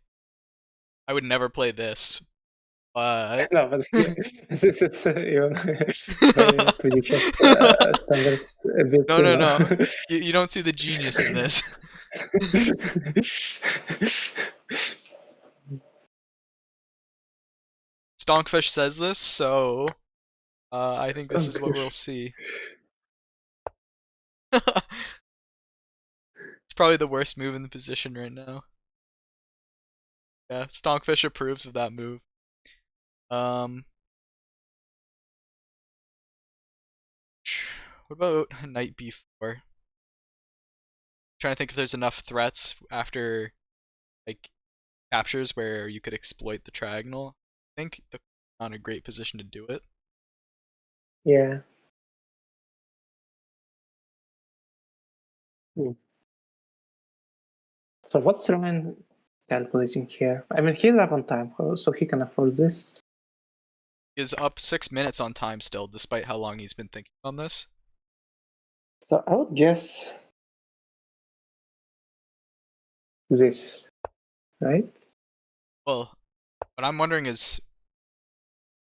S1: I would never play this, but
S2: No, but here, this is even very to you just standard a bit,
S1: no, no, no. You don't see the genius in this. Stonkfish says this, so I think this is what we'll see. It's probably the worst move in the position right now. Yeah, Stonkfish approves of that move. Um, what about knight b4? Trying to think if there's enough threats after like captures where you could exploit the triangle. I think the not a great position to do it.
S2: Yeah. Hmm. So what's Ryan calculating here? I mean, he's up on time, so he can afford this.
S1: He is up 6 minutes on time still, despite how long he's been thinking on this.
S2: So I would guess this, right?
S1: Well, what I'm wondering is,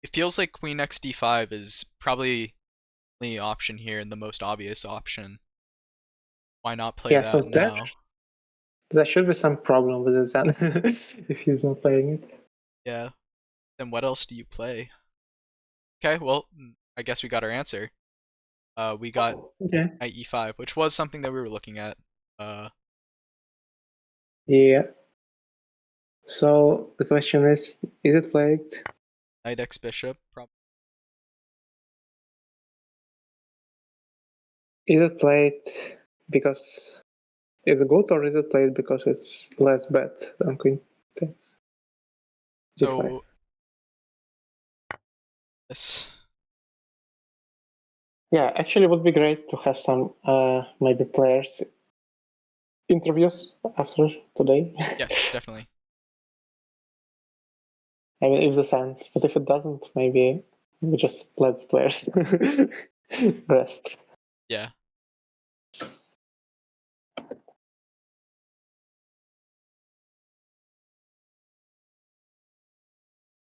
S1: it feels like Queen x d5 is probably the option here and the most obvious option. Why not play
S2: Yeah, so
S1: that now?
S2: there should be some problem with this if he's not playing it.
S1: Yeah. Then what else do you play? Okay, well, I guess we got our answer. We got
S2: Okay.
S1: knight e5, which was something that we were looking at.
S2: Yeah. So the question is it played?
S1: Knight x bishop, probably.
S2: Is it played because it's good, or is it played because it's less bad than Queen takes d5?
S1: So this,
S2: Yeah, actually, it would be great to have some maybe players interviews after today.
S1: yes, definitely.
S2: I mean, if this ends, but if it doesn't, maybe we just let the players rest.
S1: Yeah. So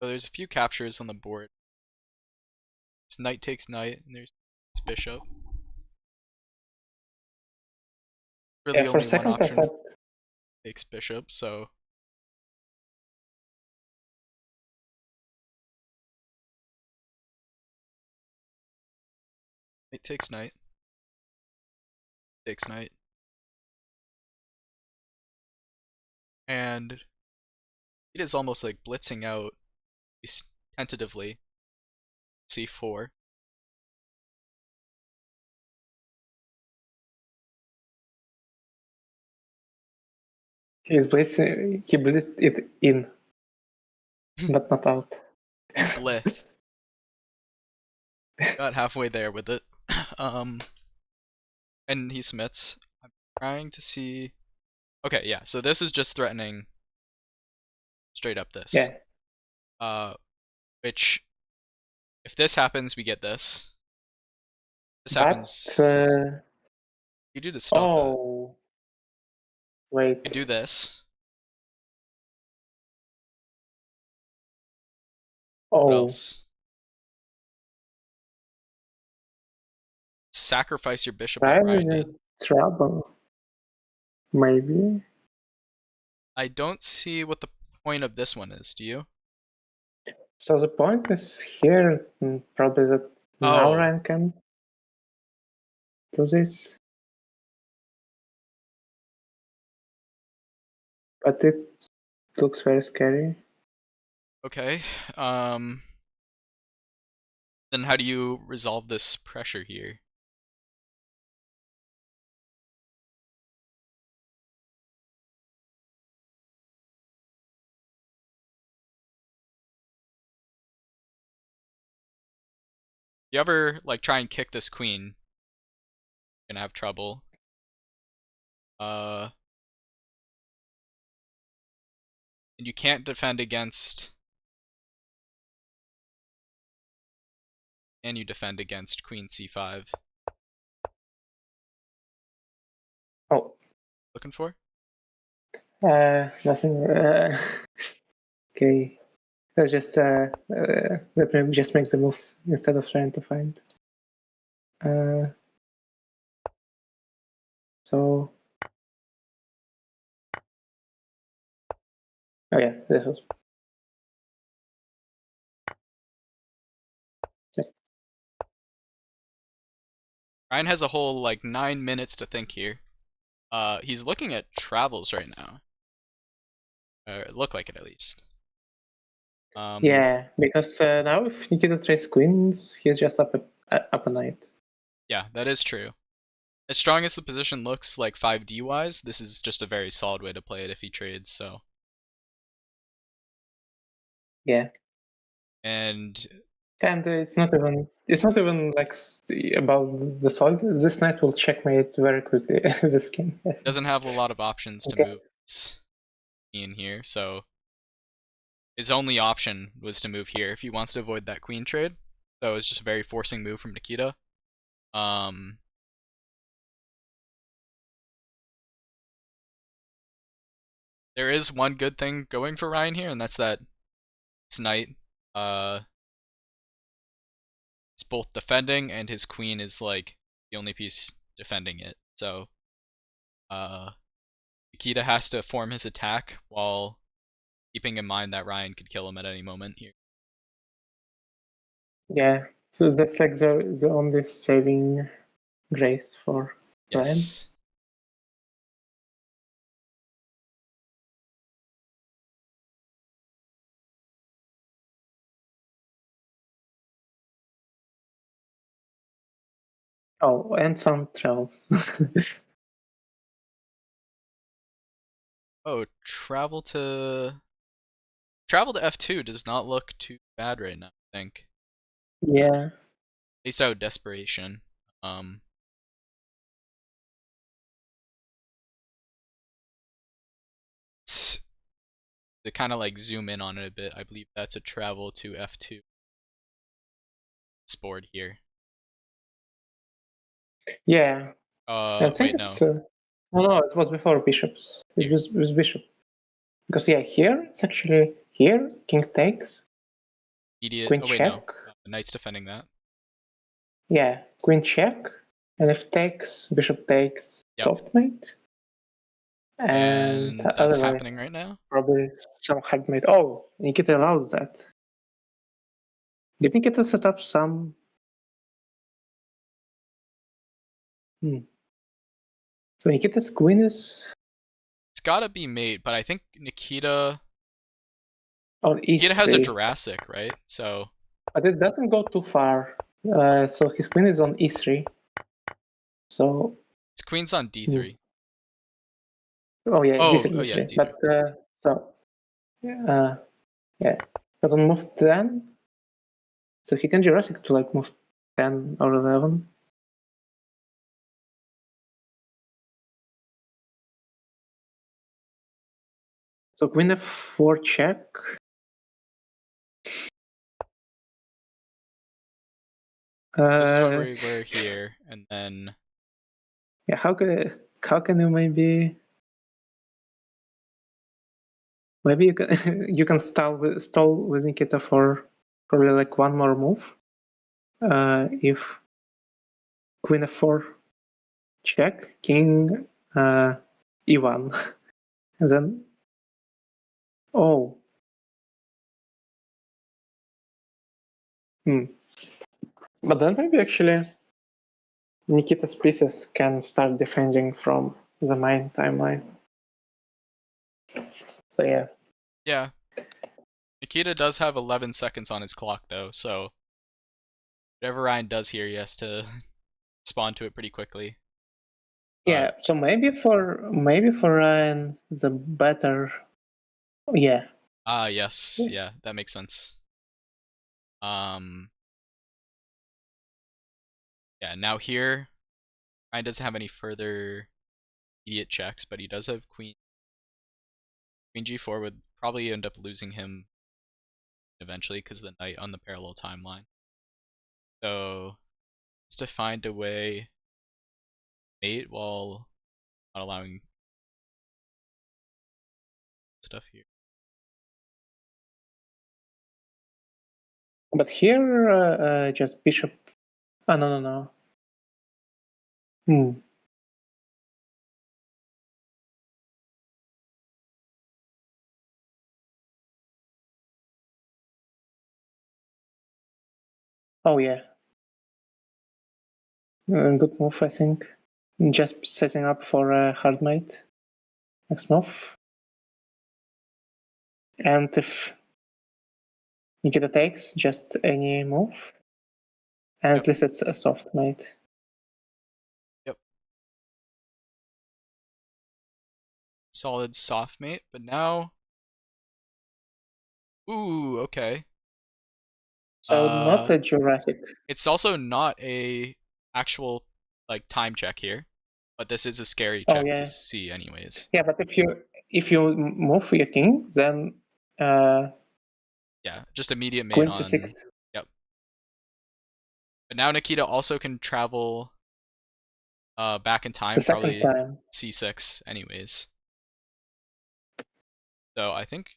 S1: there's a few captures on the board. There's knight takes knight, and there's bishop.
S2: Yeah,
S1: Really
S2: for a
S1: only one
S2: second I
S1: option
S2: thought,
S1: takes bishop, so knight takes knight, and it is almost like blitzing out, at least tentatively, c4.
S2: He blitzed it in, but not out.
S1: Bleh. Got halfway there with it. And he submits. I'm trying to see. Okay, yeah. So this is just threatening straight up this.
S2: Yeah.
S1: Which if this happens, we get this. This
S2: But
S1: happens. You do to stop it.
S2: oh wait.
S1: I do this. What
S2: Oh,
S1: else? Sacrifice your bishop like
S2: Ryan
S1: Ryan
S2: is
S1: did.
S2: in trouble. Maybe.
S1: I don't see what the point of this one is. Do you?
S2: So the point is here, probably that now
S1: Oh,
S2: Ryan can do this. But it looks very scary.
S1: okay. Then how do you resolve this pressure here? You ever like try and kick this queen? You're gonna have trouble. And you can't defend against. And you defend against queen c5.
S2: Oh,
S1: Looking for?
S2: nothing. Okay. Let's just let me just make the moves instead of trying to find. So. Oh yeah, this was. Yeah.
S1: Ryan has a whole like 9 minutes to think here. He's looking at travels right now. Or it looked like it at least.
S2: Yeah, because now if Nikita tries queens, he's just up a knight.
S1: Yeah, that is true. As strong as the position looks like 5D wise, this is just a very solid way to play it if he trades, so.
S2: Yeah.
S1: And
S2: And it's not even like about the solid. This knight will checkmate very quickly. This king.
S1: doesn't have a lot of options to
S2: Okay.
S1: move in here, so his only option was to move here if he wants to avoid that queen trade. So it's just a very forcing move from Nikita. There is one good thing going for Ryan here, and that's that his knight it's both defending and his queen is like the only piece defending it. So Nikita has to form his attack while keeping in mind that Ryan could kill him at any moment here.
S2: Yeah. So that's like the only saving grace for Ryan.
S1: Yes.
S2: Oh, and some travels.
S1: Oh, travel to F2 does not look too bad right now, I think.
S2: Yeah.
S1: At least out of desperation. To kind of like zoom in on it a bit, I believe that's a travel to F2. This board here.
S2: Yeah. I think
S1: Wait, no.
S2: it's. No, it was before bishops. It was bishop. Because yeah, here it's actually here king takes. Queen
S1: Oh wait,
S2: check.
S1: no. The knight's defending that.
S2: Yeah, queen check, and if takes, bishop takes,
S1: Yep.
S2: soft mate.
S1: And that's
S2: otherwise,
S1: happening right now.
S2: probably some hard mate. Oh, Nikita allows that. Did Nikita set up some? So Nikita's queen is
S1: It's gotta be mate, but I think Nikita
S2: on
S1: Nikita has a
S2: e3,
S1: Jurassic, right? So
S2: but it doesn't go too far. So his queen is on e3. So
S1: his queen's on D3.
S2: Oh yeah,
S1: Oh,
S2: d3,
S1: oh yeah,
S2: d3.
S1: d3.
S2: But so yeah, but on move 10, so he can Jurassic to like move 10 or 11. So queen f4 check.
S1: This is where we were here, and then
S2: Yeah, how can you maybe you can you can stall with Nikita for probably like one more move. If queen f4 check, king e1, and then oh. But then maybe actually Nikita's pieces can start defending from the main timeline. So yeah.
S1: yeah, Nikita does have 11 seconds on his clock though, so whatever Ryan does here, he has to respond to it pretty quickly.
S2: Yeah, so maybe for Ryan the better. Yeah.
S1: Yes, yeah, that makes sense. Um, yeah, now here, Ryan doesn't have any further immediate checks, but he does have queen g4 would probably end up losing him eventually because of the knight on the parallel timeline. So just to find a way mate while not allowing stuff here.
S2: But here just bishop. Oh no. Hmm. Oh yeah. Good move, I think. Just setting up for a hard mate. Next move. And if Nikita takes, just any move. And
S1: Yep.
S2: at least it's a soft mate.
S1: Yep. Solid soft mate, but now, ooh, okay.
S2: So not a Jurassic.
S1: It's also not a actual like time check here, but this is a scary
S2: Oh
S1: check to
S2: yeah.
S1: see anyways.
S2: Yeah, but if you move your king, then
S1: Yeah, just immediate mate
S2: queen c6.
S1: on. Yep. But now Nikita also can travel back in
S2: It's the
S1: time,
S2: second
S1: probably
S2: time.
S1: c6 anyways. So I think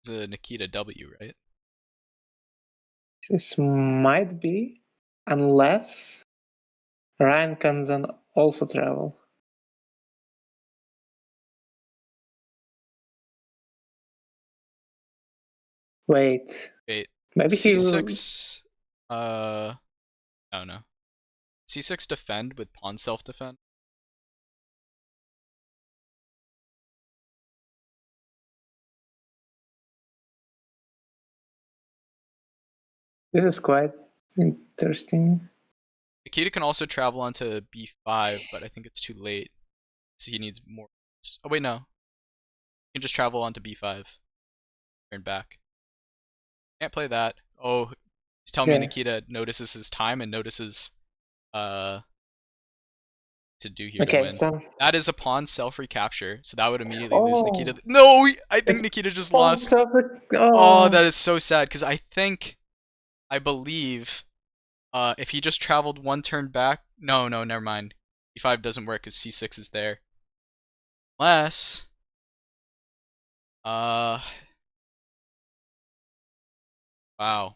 S1: it's a Nikita W, right?
S2: This might be, unless Ryan can then also travel. Wait,
S1: Wait,
S2: maybe he will.
S1: c6. Oh no. c6 defend with pawn self defend.
S2: This is quite interesting.
S1: Nikita can also travel onto b5, but I think it's too late. So he needs more. Oh wait, no. He can just travel onto b5. Turn back. Can't play that. Oh, he's telling me
S2: Yeah.
S1: Nikita notices his time and notices uh to do here to
S2: Okay,
S1: win.
S2: so
S1: That is a pawn self recapture, so that would immediately lose Nikita.
S2: oh,
S1: No, I think
S2: it's
S1: Nikita just
S2: pawn
S1: lost.
S2: self.
S1: Oh, that
S2: Oh,
S1: is so sad because I believe if he just traveled one turn back, no, never mind. e5 doesn't work because c6 is there. Unless uh wow.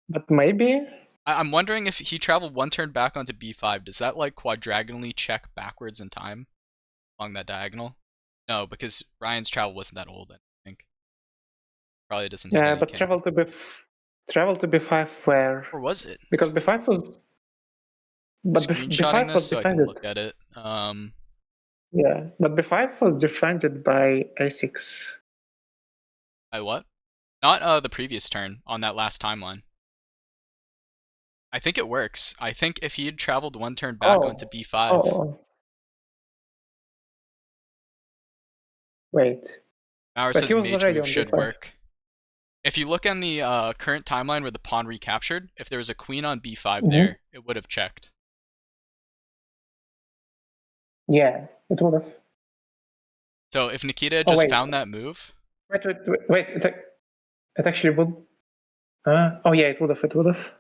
S2: but maybe.
S1: I'm wondering if he traveled one turn back onto b5, does that like quadragonally check backwards in time along that diagonal? No, because Ryan's travel wasn't that old, I think. Probably doesn't have
S2: Yeah,
S1: any
S2: but
S1: king.
S2: travel to b5 where
S1: Or was it?
S2: because b5 was but
S1: Screenshotting
S2: b5
S1: this
S2: was
S1: so I can look
S2: defended.
S1: at it.
S2: Yeah, but b5 was defended by a6.
S1: By what? Not the previous turn on that last timeline. I think it works. I think if he had traveled one turn back onto
S2: Oh, oh,
S1: b5,
S2: oh, wait.
S1: Mauer
S2: But he
S1: says
S2: was
S1: mage
S2: already
S1: move
S2: on
S1: should
S2: b5.
S1: work. If you look on the current timeline where the pawn recaptured, if there was a queen on b5
S2: Mm-hmm.
S1: there, it would have checked.
S2: Yeah, it would have.
S1: So if Nikita had
S2: Oh,
S1: just
S2: wait.
S1: found that move,
S2: Wait. It actually would. Oh, yeah, it would have. It would have.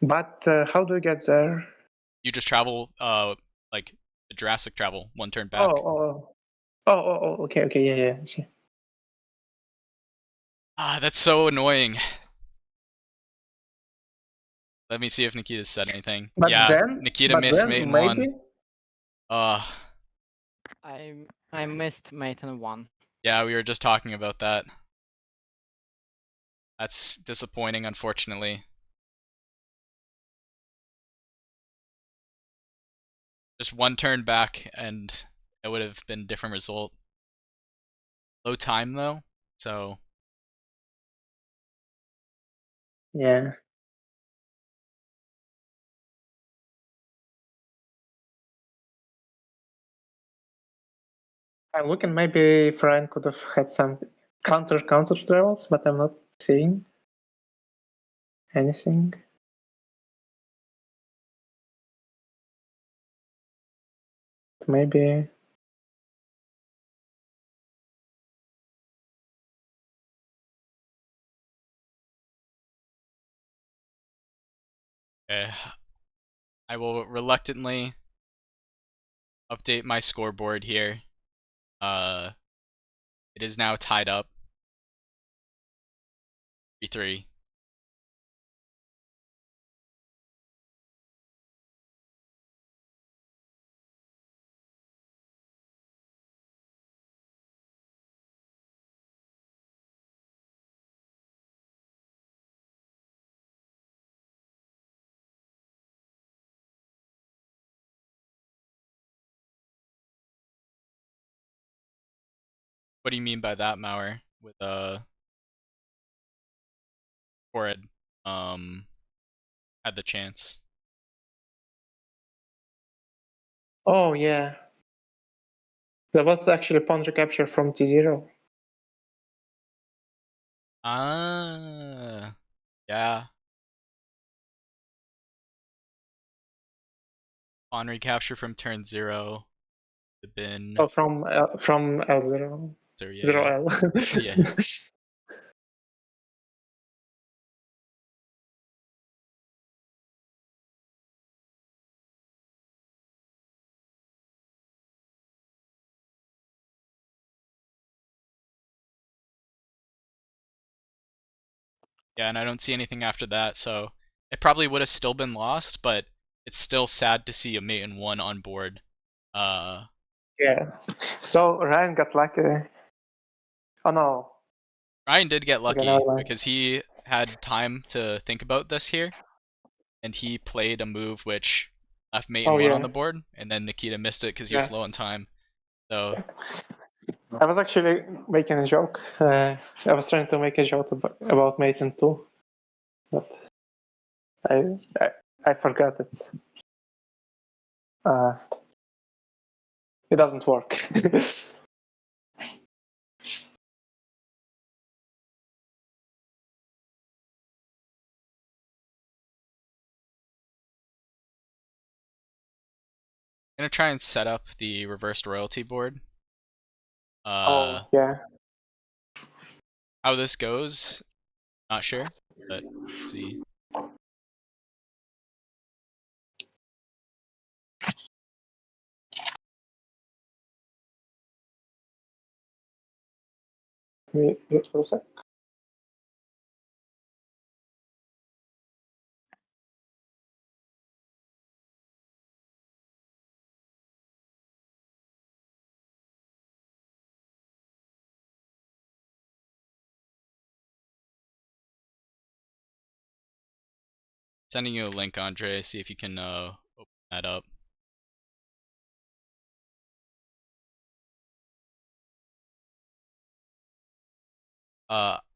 S2: But how do you get there?
S1: you just travel like a Jurassic travel one turn
S2: Oh,
S1: back.
S2: okay, yeah. I see.
S1: Ah, that's so annoying. Let me see if Nikita said anything. Yeah, Nikita
S2: But
S1: missed mate
S2: then
S1: in one.
S2: maybe.
S1: Uh,
S3: I missed mate in one.
S1: yeah, we were just talking about that. That's disappointing, unfortunately. Just one turn back and it would have been a different result. Low time though, so
S2: Yeah. I'm looking, maybe Brian could have had some counter travels, but I'm not seeing anything. Maybe.
S1: I will reluctantly update my scoreboard here. It is now tied up 3-3. What do you mean by that, Mauer? With Horrid had the chance.
S2: Oh, yeah. There was actually pawn recapture from T0.
S1: Ah, yeah. Pawn recapture from turn 0. The bin.
S2: Oh, from L0.
S1: So yeah, yeah.
S2: 0L.
S1: Yeah. Yeah, and I don't see anything after that, so it probably would have still been lost, but it's still sad to see a mate in one on board.
S2: Yeah. So Ryan got lucky. Oh no.
S1: Ryan did get
S2: Okay, never
S1: lucky
S2: mind.
S1: because he had time to think about this here, and he played a move which left mate in
S2: Oh
S1: one on
S2: yeah.
S1: the board, and then Nikita missed it because he
S2: Yeah.
S1: was low on time. So
S2: I was actually making a joke. I was trying to make a joke about mate in 2, but I I, I forgot uh, it doesn't work.
S1: I'm gonna try and set up the reversed royalty board.
S2: Oh yeah.
S1: How this goes, not sure, but let's see.
S2: Wait for a sec.
S1: Sending you a link, Andre. See if you can open that up.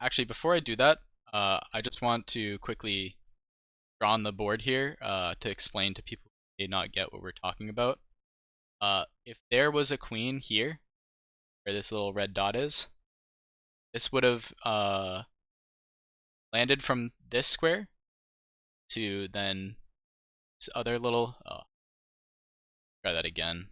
S1: Actually, before I do that, I just want to quickly drawn the board here to explain to people who may not get what we're talking about. If there was a queen here, where this little red dot is, this would have landed from this square to then this other little. Try that again.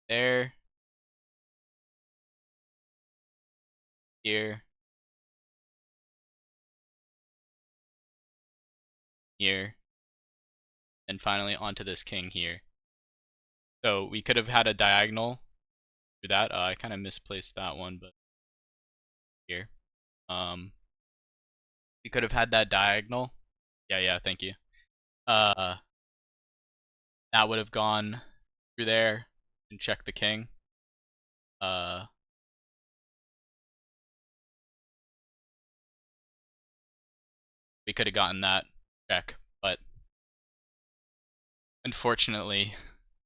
S1: There. Here. Here. And finally onto this king here. So we could have had a diagonal through that. I kind of misplaced that one, but here. We could have had that diagonal. Yeah, thank you. That would have gone through there and checked the king. We could have gotten that check, but unfortunately,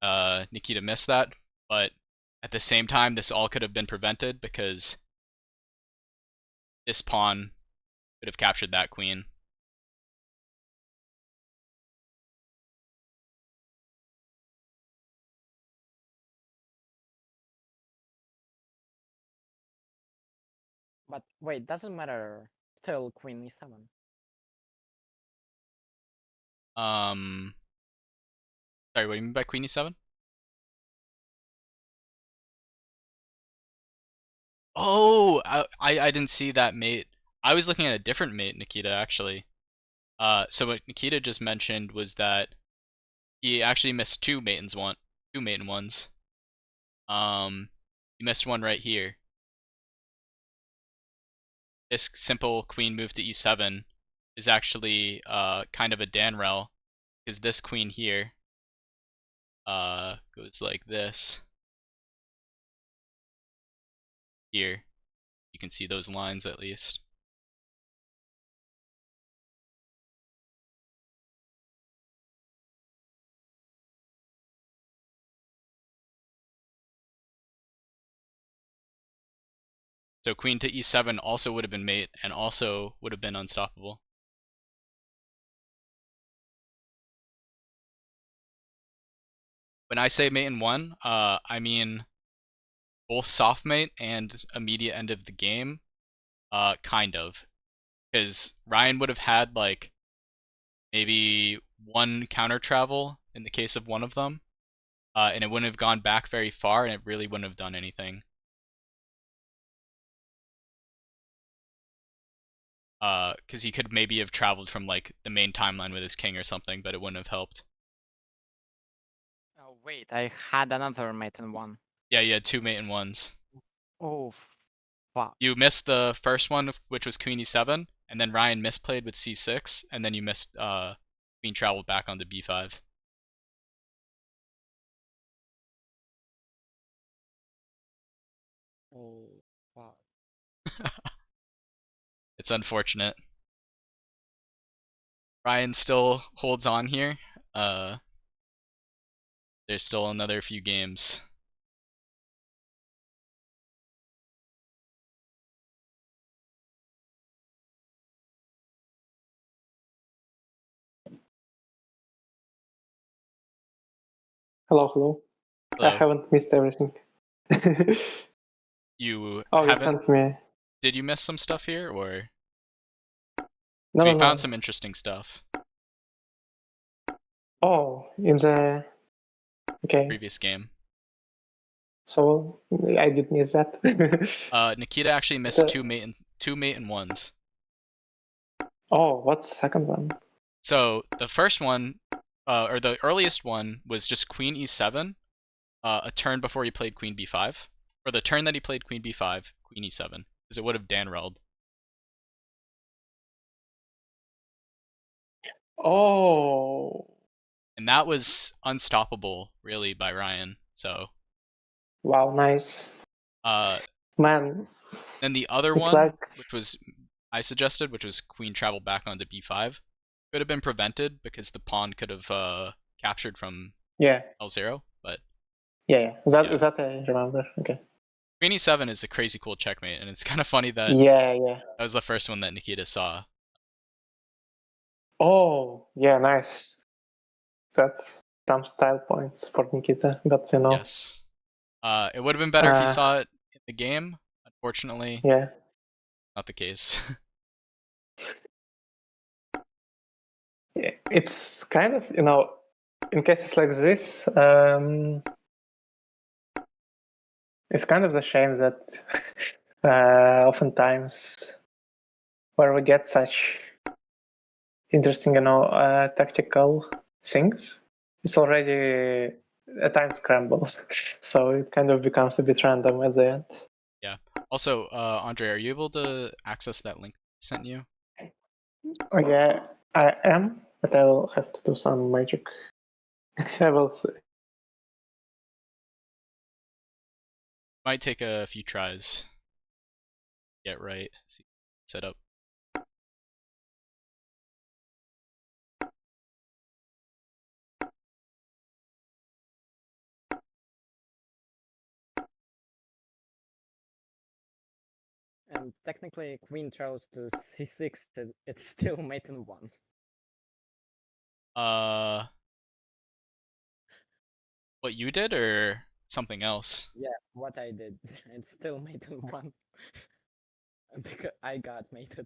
S1: Nikita missed that. But at the same time, this all could have been prevented because this pawn could have captured that queen.
S3: But wait, doesn't matter. Still queen e7.
S1: Sorry, what do you mean by queen e7? Oh, I didn't see that mate. I was looking at a different mate, Nikita, actually. So what Nikita just mentioned was that he actually missed two mate and ones. He missed one right here. This simple queen move to e7 is actually kind of a Danrel, because this queen here goes like this. Here, you can see those lines at least. So queen to e7 also would have been mate and also would have been unstoppable. When I say mate in one, I mean both soft mate and immediate end of the game, kind of. Because Ryan would have had like maybe one counter travel in the case of one of them, and it wouldn't have gone back very far, and it really wouldn't have done anything. Because he could maybe have traveled from like the main timeline with his king or something, but it wouldn't have helped.
S3: Oh wait, I had another mate in one.
S1: Yeah, you had two mate and ones.
S3: Oh, fuck.
S1: You missed the first one, which was queen e7, and then Ryan misplayed with c6, and then you missed queen traveled back onto b5.
S3: Oh, fuck.
S1: It's unfortunate. Ryan still holds on here. There's still another few games.
S2: Hello.
S1: Hello.
S2: I haven't missed everything.
S1: You
S2: Oh, you
S1: haven't?
S2: sent me.
S1: Did you miss some stuff here, or?
S2: No,
S1: We
S2: no,
S1: found
S2: no.
S1: some interesting stuff.
S2: Oh, in the. Okay.
S1: Previous game.
S2: So I did miss that.
S1: Nikita actually missed two mate and ones.
S2: Oh, what's the second one?
S1: So the first one, or the earliest one, was just queen e7, a turn before he played queen b5, or the turn that he played queen b5, queen e7, because it would have Danrelled.
S2: Oh.
S1: And that was unstoppable, really, by Ryan. So.
S2: Wow, nice. Man.
S1: Then the other one,
S2: like...
S1: which was I suggested, which was queen travel back onto b5, could have been prevented because the pawn could have captured from L0, but
S2: that I remember. Okay.
S1: Queen e7 is a crazy cool checkmate, and it's kind of funny that
S2: Yeah.
S1: that was the first one that Nikita saw.
S2: Oh, yeah, nice. That's some style points for Nikita, but you know.
S1: Yes. It would have been better if he
S2: Uh,
S1: saw it in the game. Unfortunately,
S2: yeah.
S1: not the case.
S2: It's kind of, you know, in cases like this, it's kind of a shame that oftentimes where we get such interesting, you know, tactical things, it's already a time scramble. So it kind of becomes a bit random at the end.
S1: Yeah. Also, Andre, are you able to access that link I sent you?
S2: Oh, yeah, I am, but I will have to do some magic. I will see.
S1: Might take a few tries. to Get right. See, set up.
S3: And technically, queen throws to c6. It's still mate in 1.
S1: What you did or something else?
S3: Yeah, what I did. It's still mate in 1. Because I got mated.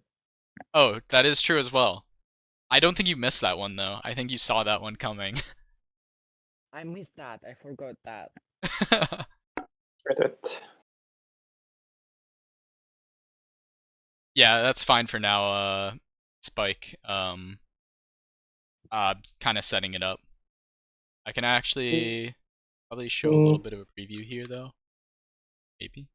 S1: Oh, that is true as well. I don't think you missed that one though. I think you saw that one coming.
S3: I missed that. I forgot that.
S2: Wait.
S1: Yeah, that's fine for now. Spike. Kind of setting it up. I can actually probably show a little bit of a preview here though. Maybe.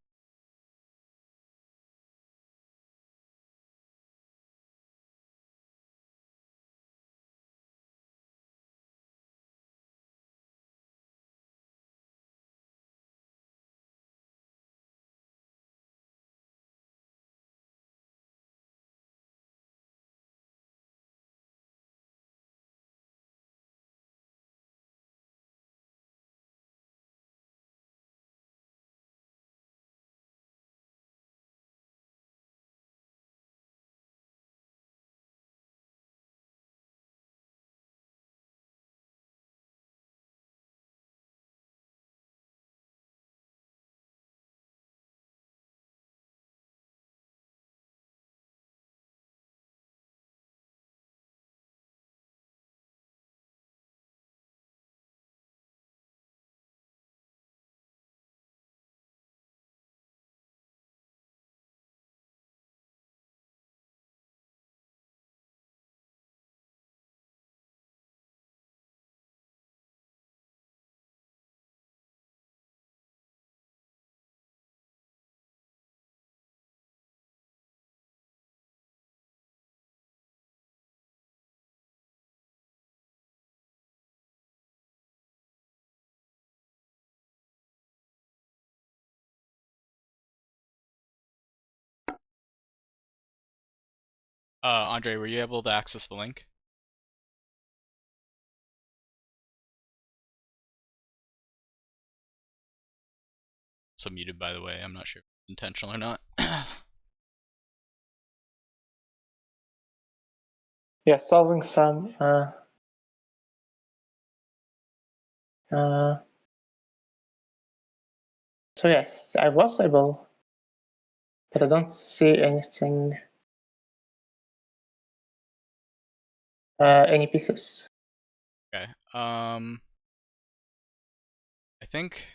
S1: Andre, were you able to access the link? So muted, by the way. I'm not sure if it's intentional or not.
S2: Yeah, solving some so yes, I was able, but I don't see anything, any pieces.
S1: Okay. I think.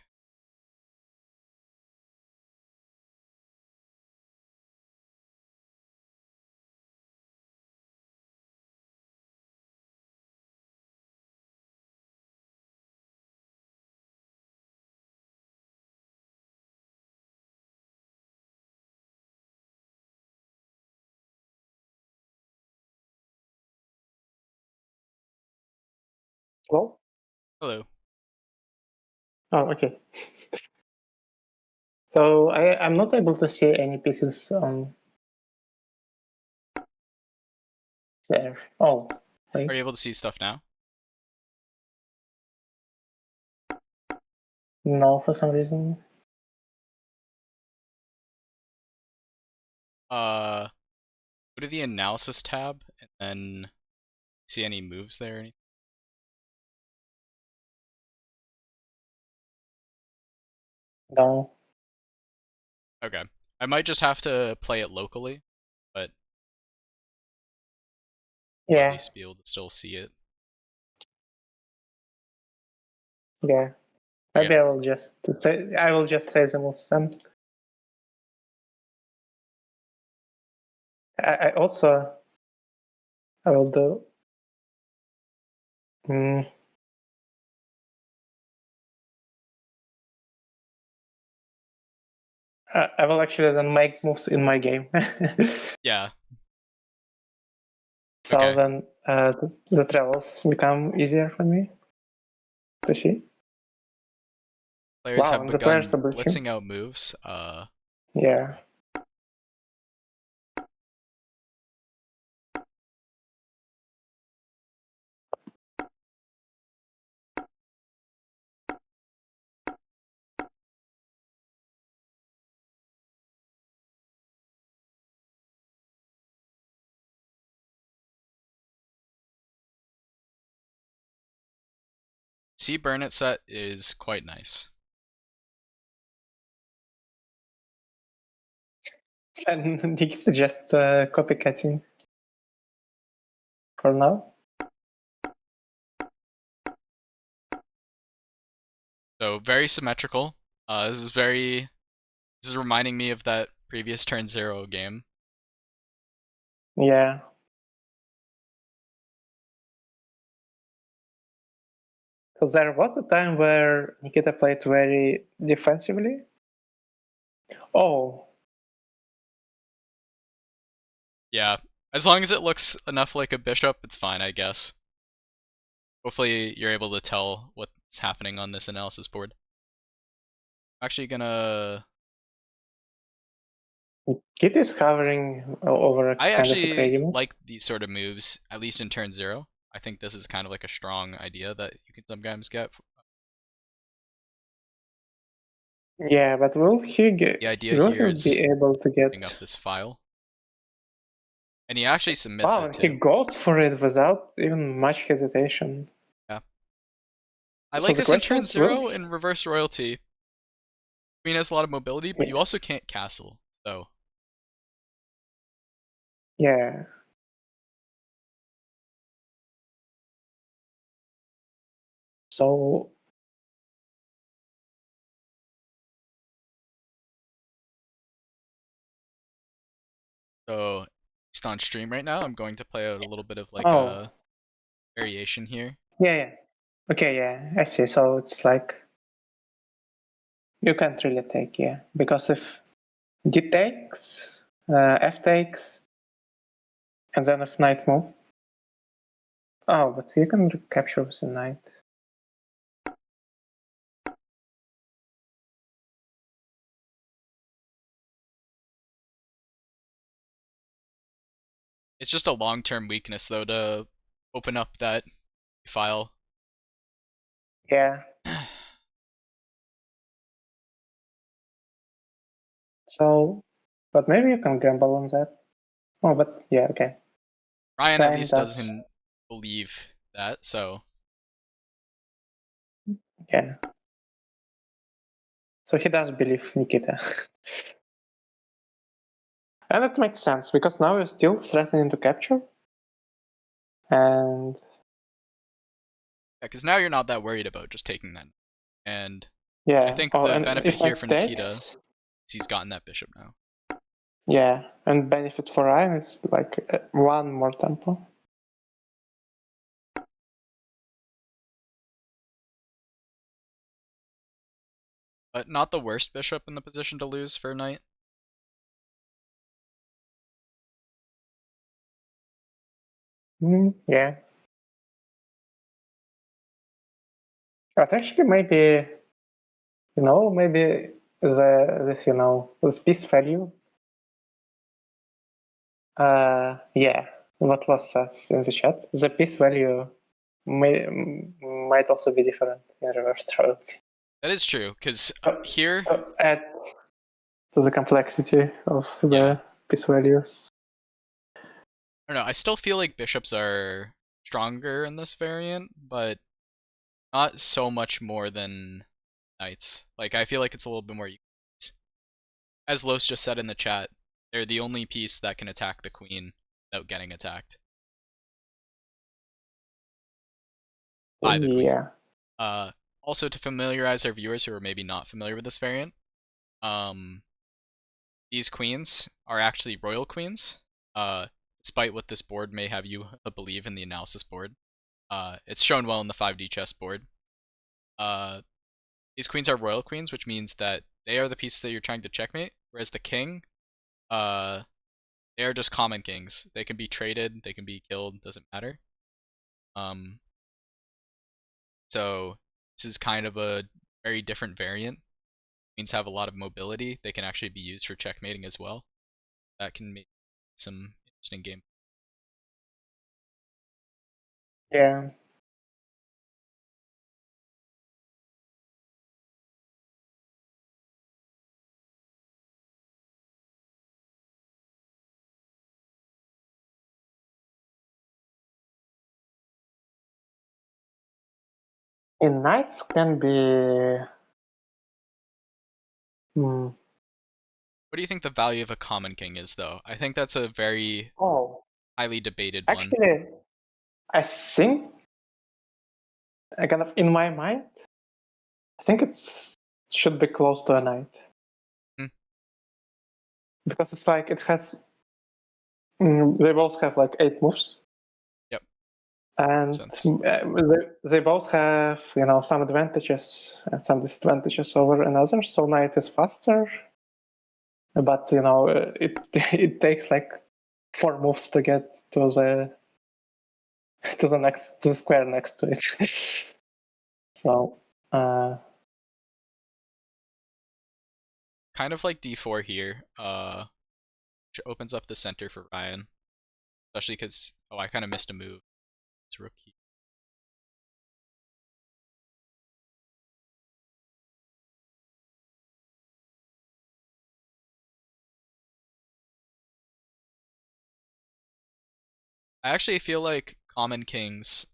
S2: Well,
S1: Hello.
S2: oh, okay. So I'm not able to see any pieces on there. Oh,
S1: Are
S2: wait.
S1: you able to see stuff now?
S2: No, for some reason.
S1: Go to the analysis tab and then see any moves there. Or anything?
S2: No.
S1: Okay. I might just have to play it locally, but I'll at
S2: Yeah.
S1: least be able to still see it.
S2: Yeah. Maybe I will just say the moves then. I also I will do. I will actually then make moves in my game.
S1: Yeah.
S2: So
S1: Okay.
S2: then the travels become easier for me to see.
S1: Players
S2: Wow,
S1: have
S2: and the players
S1: begun
S2: are blitzing.
S1: blitzing out moves.
S2: Yeah.
S1: C Burnett set is quite nice.
S2: And Nikita just copycatting for now.
S1: So very symmetrical. This is reminding me of that previous turn 0 game.
S2: Yeah. Because there was a time where Nikita played very defensively. Oh.
S1: Yeah, as long as it looks enough like a bishop, it's fine, I guess. Hopefully you're able to tell what's happening on this analysis board. I'm actually gonna...
S2: Nikita is hovering over a
S1: I
S2: kind of a
S1: actually
S2: crazy move.
S1: like these sort of moves, at least in turn 0. I think this is kind of like a strong idea that you can sometimes get.
S2: Yeah, but will he
S1: The idea here
S2: be
S1: is
S2: able to
S1: putting up
S2: get?
S1: this file. And he actually submits
S2: Wow,
S1: it
S2: and he
S1: too.
S2: goes for it without even much hesitation.
S1: Yeah. I
S2: So
S1: like
S2: the
S1: this in
S2: question
S1: turn
S2: is, will
S1: 0 in reverse royalty. Queen has a lot of mobility, but you also can't castle, so...
S2: Yeah. So
S1: So, just on stream right now, I'm going to play out a little bit of like
S2: oh
S1: a variation here.
S2: yeah. Okay, yeah, I see. So it's like you can't really take, yeah, because if D takes, F takes, and then if knight move. Oh, but you can capture with the knight.
S1: It's just a long-term weakness though to open up that file.
S2: Yeah. So, but maybe you can gamble on that. Oh, but yeah, okay.
S1: Ryan at
S2: Ryan
S1: least
S2: does.
S1: doesn't believe that, so...
S2: Yeah. So he does believe Nikita. And it makes sense, because now you're still threatening to capture. And...
S1: Yeah, because now you're not that worried about just taking that. And
S2: yeah.
S1: I think
S2: Oh,
S1: the
S2: and
S1: benefit
S2: if
S1: here
S2: knight
S1: for
S2: takes,
S1: Nikita is he's gotten that bishop now.
S2: yeah, and benefit for Ryan is like one more tempo.
S1: But not the worst bishop in the position to lose for a knight.
S2: Yeah. But actually, maybe, maybe this piece value. Yeah, what was said in the chat? The piece value might also be different in reverse royalty.
S1: That is true, because here...
S2: Add to the complexity of the...
S1: Yeah.
S2: piece values.
S1: I don't know. I still feel like bishops are stronger in this variant, but not so much more than knights. Like, I feel like it's a little bit more. As Los just said in the chat, they're the only piece that can attack the queen without getting attacked by the queen.
S2: Yeah.
S1: Also, to familiarize our viewers who are maybe not familiar with this variant, these queens are actually royal queens, despite what this board may have you believe in the analysis board. It's shown well in the 5D chess board. These queens are royal queens, which means that they are the piece that you're trying to checkmate, whereas the king, they are just common kings. They can be traded, they can be killed, doesn't matter. So this is kind of a very different variant. Queens have a lot of mobility. They can actually be used for checkmating as well. That can make some interesting game.
S2: Yeah. In knights can be. Hmm.
S1: What do you think the value of a common king is, though? I think that's a very
S2: Oh,
S1: highly debated one.
S2: actually, I think, kind of in my mind, I think should be close to a knight. Because it's like it has. They both have like 8 moves.
S1: Yep.
S2: And they both have, some advantages and some disadvantages over another. So knight is faster, but it takes like 4 moves to get to the square next to it. So
S1: kind of like d4 here, which opens up the center for Ryan, especially because I kind of missed a move. It's rook here. I actually feel like common kings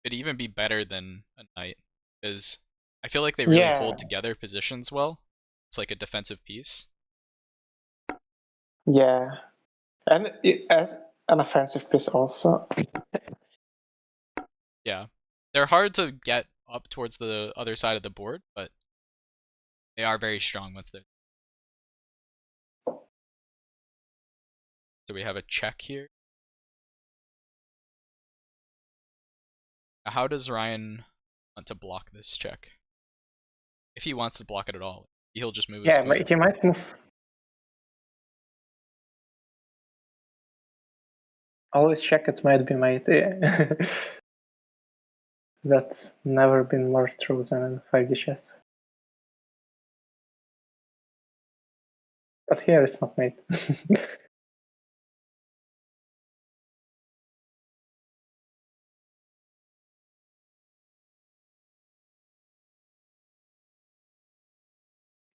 S1: could even be better than a knight, because I feel like they really hold together positions well. It's like a defensive piece.
S2: Yeah, and as an offensive piece also.
S1: Yeah, they're hard to get up towards the other side of the board, but they are very strong once they're. So we have a check here. Now, how does Ryan want to block this check? If he wants to block it at all, he'll just move his queen.
S2: Yeah, he might move. Always check it might be mate. Yeah. That's never been more true than in 5D chess. But here it's not mate.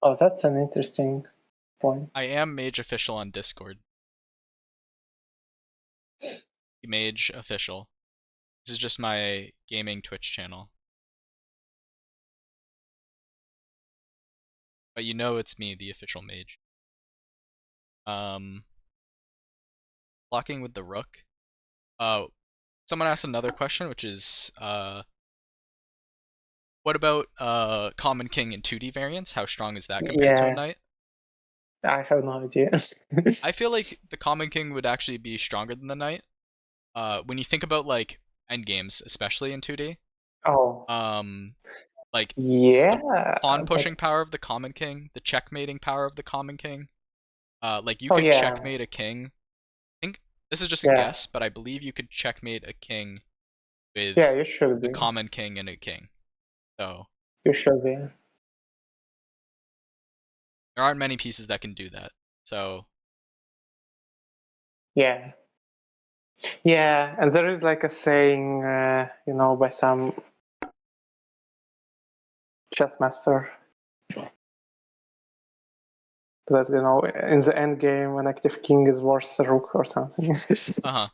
S2: Oh, that's an interesting point.
S1: I am Mage Official on Discord. Mage Official. This is just my gaming Twitch channel. But you know it's me, the official mage. Blocking with the rook. Someone asked another question, which is, what about Common King in 2D variants? How strong is that compared to a knight?
S2: I have no idea.
S1: I feel like the Common King would actually be stronger than the knight. When you think about like endgames, especially in 2D.
S2: Oh.
S1: Like
S2: yeah,
S1: pawn pushing power of the Common King, the checkmating power of the Common King. Like you
S2: Oh,
S1: could
S2: yeah.
S1: checkmate a king. I think this is just a guess, but I believe you could checkmate a king with
S2: you should
S1: a
S2: be.
S1: common king and a king. So
S2: You should be.
S1: there aren't many pieces that can do that. So
S2: Yeah. Yeah, and there is like a saying, by some chess master that in the end game an active king is worth a rook or something.
S1: Uh-huh.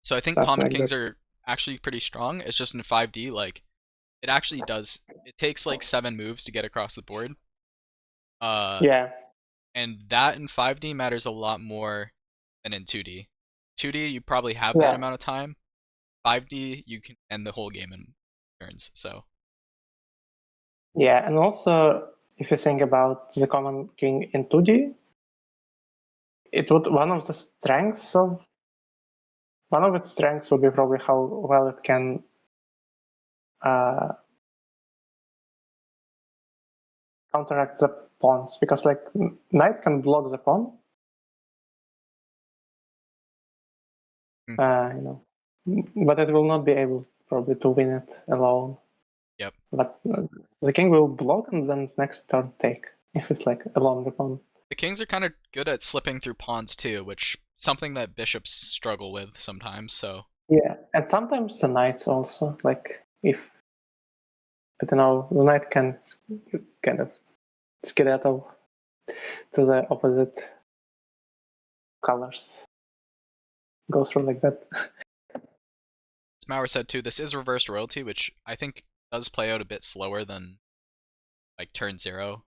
S1: So I think
S2: Something
S1: pawn and
S2: like
S1: kings
S2: that.
S1: are actually pretty strong. It's just in 5D, like, it actually does, it takes like 7 moves to get across the board.
S2: Yeah.
S1: And that in 5D matters a lot more than in 2D. 2D, you probably have that
S2: Yeah.
S1: amount of time. 5D, you can end the whole game in turns, so.
S2: Yeah, and also if you think about the common king in 2D, one of its strengths would be probably how well it can counteract the pawns, because like knight can block the pawn,
S1: Hmm.
S2: but it will not be able probably to win it alone.
S1: Yep.
S2: But the king will block and then next turn take if it's like alone the pawn.
S1: The kings are kind of good at slipping through pawns too, which something that bishops struggle with sometimes, so.
S2: Yeah, and sometimes the knights also, like but the knight can kind of skedaddle to the opposite colors. Go through like that.
S1: As Mauer said too, this is reversed royalty, which I think does play out a bit slower than like turn 0.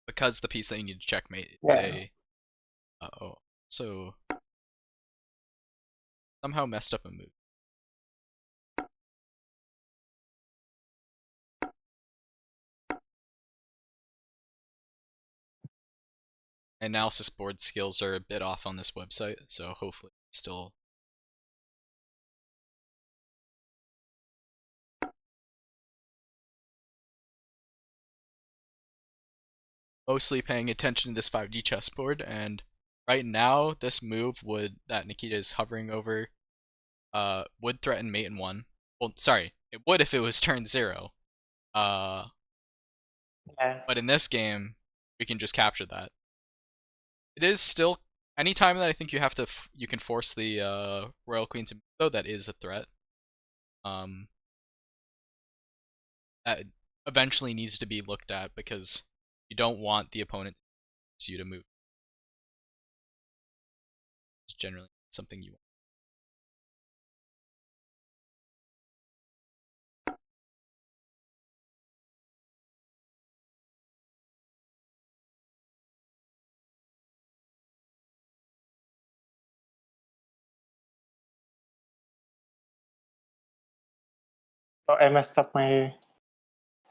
S1: Because the piece that you need to checkmate is
S2: Yeah.
S1: a so somehow messed up a move. Analysis board skills are a bit off on this website, so hopefully it's still. Mostly paying attention to this 5D chessboard, and right now this move that Nikita is hovering over would threaten mate in 1. Well, sorry, it would if it was turn 0.
S2: Yeah.
S1: But in this game, we can just capture that. It is still anytime that I think you can force the royal queen to move, though, that is a threat. That eventually needs to be looked at because you don't want the opponent to force you to move. It's generally something you want.
S2: Oh, I messed up my.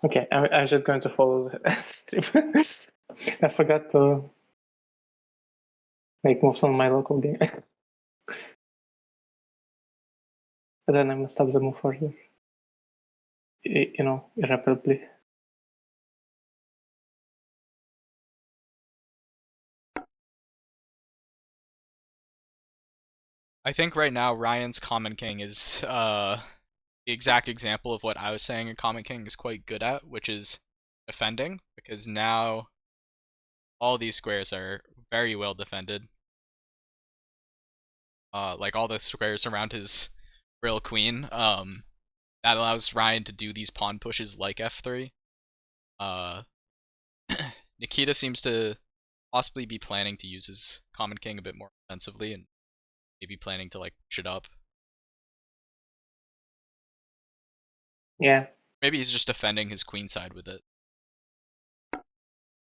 S2: Okay, I'm just going to follow the stream. I forgot to make moves on my local game. And then I messed up the move further. Irreparably.
S1: I think right now Ryan's Common King is the exact example of what I was saying a Common King is quite good at, which is defending, because now all these squares are very well defended. Like all the squares around his real queen. That allows Ryan to do these pawn pushes like f3. Uh, Nikita seems to possibly be planning to use his Common King a bit more offensively and maybe planning to like push it up.
S2: Yeah.
S1: Maybe he's just defending his queen side with it.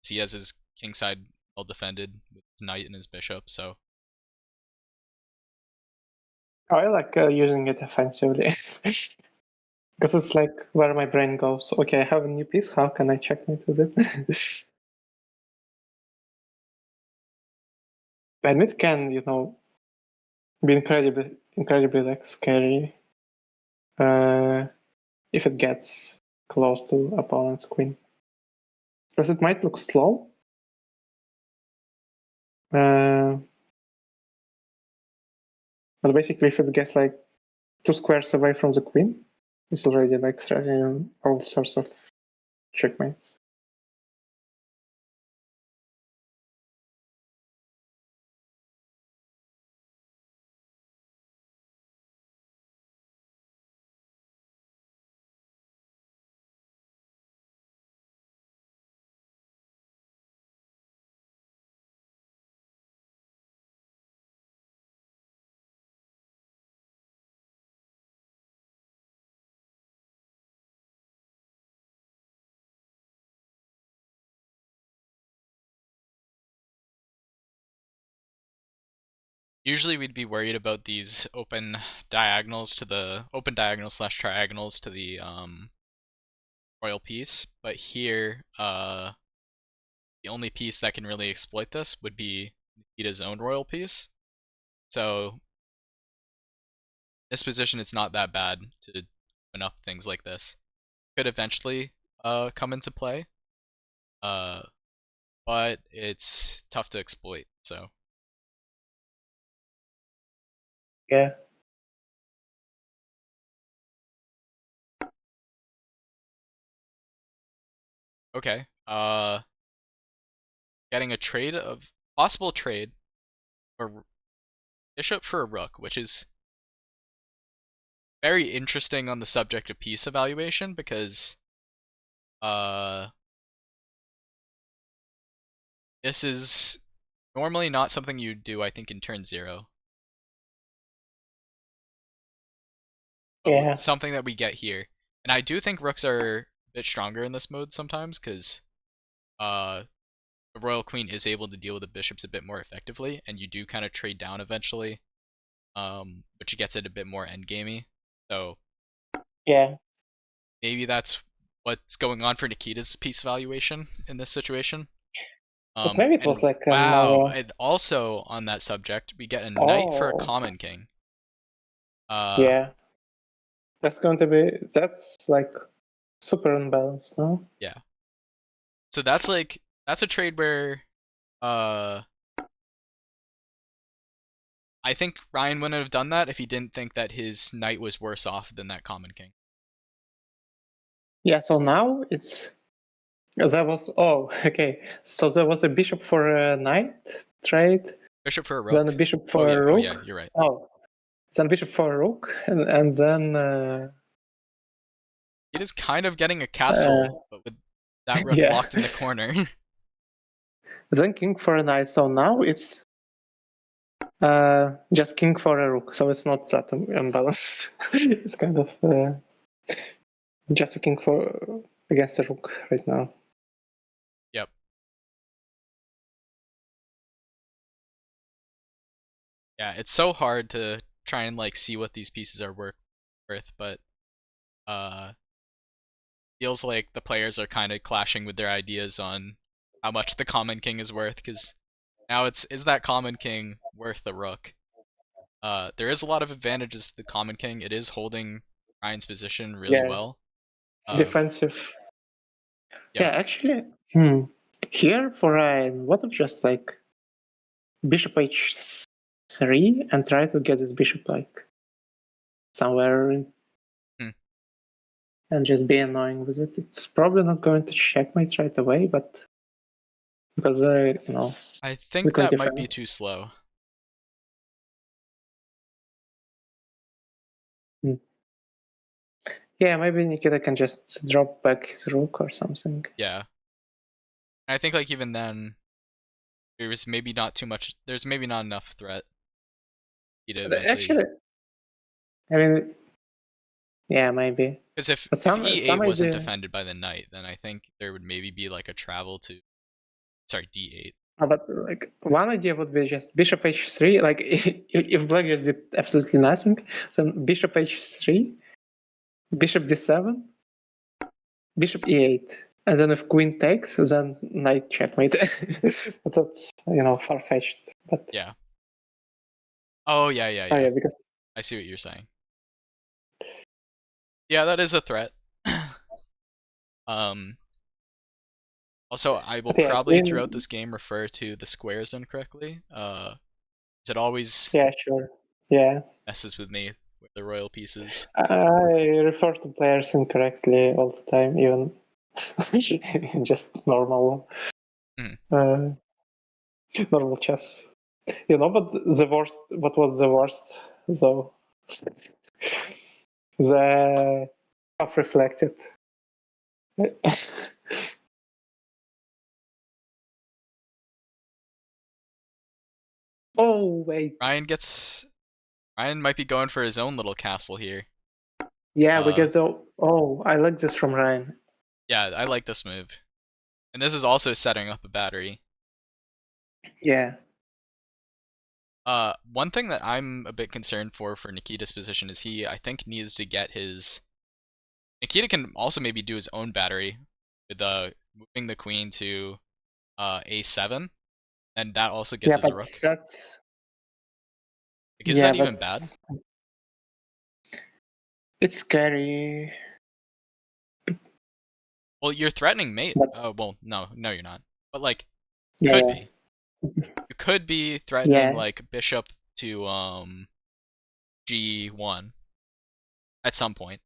S1: He has his king side well defended with his knight and his bishop, so.
S2: I like using it offensively. Because it's like where my brain goes. Okay, I have a new piece. How can I checkmate with it? And it can, be incredibly like scary if it gets close to opponent's queen. Because it might look slow. But basically, if it gets like 2 squares away from the queen, it's already like threatening all sorts of checkmates.
S1: Usually we'd be worried about these open diagonals slash triagonals to the royal piece, but here the only piece that can really exploit this would be Nikita's own royal piece. So this position is not that bad to open up things like this. Could eventually come into play, but it's tough to exploit. So
S2: Yeah.
S1: okay, getting a trade of possible trade or bishop for a rook, which is very interesting on the subject of piece evaluation because this is normally not something you do, I think, in turn 0. But
S2: Yeah.
S1: something that we get here. And I do think rooks are a bit stronger in this mode sometimes because the royal queen is able to deal with the bishops a bit more effectively, and you do kind of trade down eventually, which gets it a bit more endgamey. So
S2: Yeah.
S1: maybe that's what's going on for Nikita's piece evaluation in this situation.
S2: But maybe it was
S1: And
S2: like
S1: wow,
S2: more.
S1: and also on that subject, we get a knight for a
S2: Oh.
S1: common king.
S2: Yeah. That's like super unbalanced, no?
S1: Yeah. So that's a trade where I think Ryan wouldn't have done that if he didn't think that his knight was worse off than that common king.
S2: Yeah, so now okay. So there was a bishop for a knight trade,
S1: Bishop for a
S2: then a
S1: rook.
S2: bishop for a
S1: Oh
S2: rook.
S1: yeah, you're right.
S2: Oh, then bishop for a rook, and then
S1: It is kind of getting a castle, but with that rook
S2: yeah,
S1: locked in the corner.
S2: then king for a knight. So now it's just king for a rook. So it's not that unbalanced. It's kind of just a king for against a rook right now.
S1: Yep. Yeah, it's so hard to try and like see what these pieces are worth, but feels like the players are kind of clashing with their ideas on how much the common king is worth, because now is that common king worth a rook? There is a lot of advantages to the common king. It is holding Ryan's position really
S2: Yeah,
S1: well.
S2: defensive.
S1: Yeah.
S2: Yeah, actually, here for Ryan, what if just like bishop h3 and try to get this bishop like somewhere and just be annoying with it? It's probably not going to checkmate right away, but because
S1: I think
S2: because
S1: that might be
S2: defense.
S1: too slow.
S2: Yeah, maybe Nikita can just drop back his rook or something.
S1: Yeah. I think like even then there's maybe not enough threat to eventually.
S2: Actually, I mean, yeah, maybe.
S1: Because if
S2: But
S1: if
S2: some
S1: e8 wasn't
S2: idea.
S1: defended by the knight, then I think there would maybe be like a travel to, sorry, d8.
S2: But like one idea would be just bishop h3. Like if black just did absolutely nothing, then bishop h3, bishop d7, bishop e8, and then if queen takes, then knight checkmate. But that's far fetched. But
S1: Yeah. Oh yeah,
S2: oh yeah, because
S1: I see what you're saying. Yeah, that is a threat. Also, I will
S2: but yeah,
S1: probably throughout
S2: queen.
S1: this game refer to the squares incorrectly. It always
S2: Yeah, sure. Yeah,
S1: messes with me with the royal pieces.
S2: I refer to players incorrectly all the time, even just normal, normal chess. But the worst. What was the worst? So the half reflected. Oh wait.
S1: Ryan might be going for his own little castle here.
S2: Yeah, because I like this from Ryan.
S1: Yeah, I like this move. And this is also setting up a battery.
S2: Yeah.
S1: One thing that I'm a bit concerned for Nikita's position is I think, needs to get his. Nikita can also maybe do his own battery with moving the queen to a7, and that also gets
S2: Yeah,
S1: his
S2: but
S1: rook.
S2: that's
S1: Like, is
S2: yeah,
S1: that even
S2: but
S1: bad?
S2: it's scary.
S1: Well, you're threatening mate.
S2: But
S1: Well, no, you're not. But like,
S2: yeah,
S1: could be. You could be threatening
S2: yeah,
S1: like bishop to g1 at some point.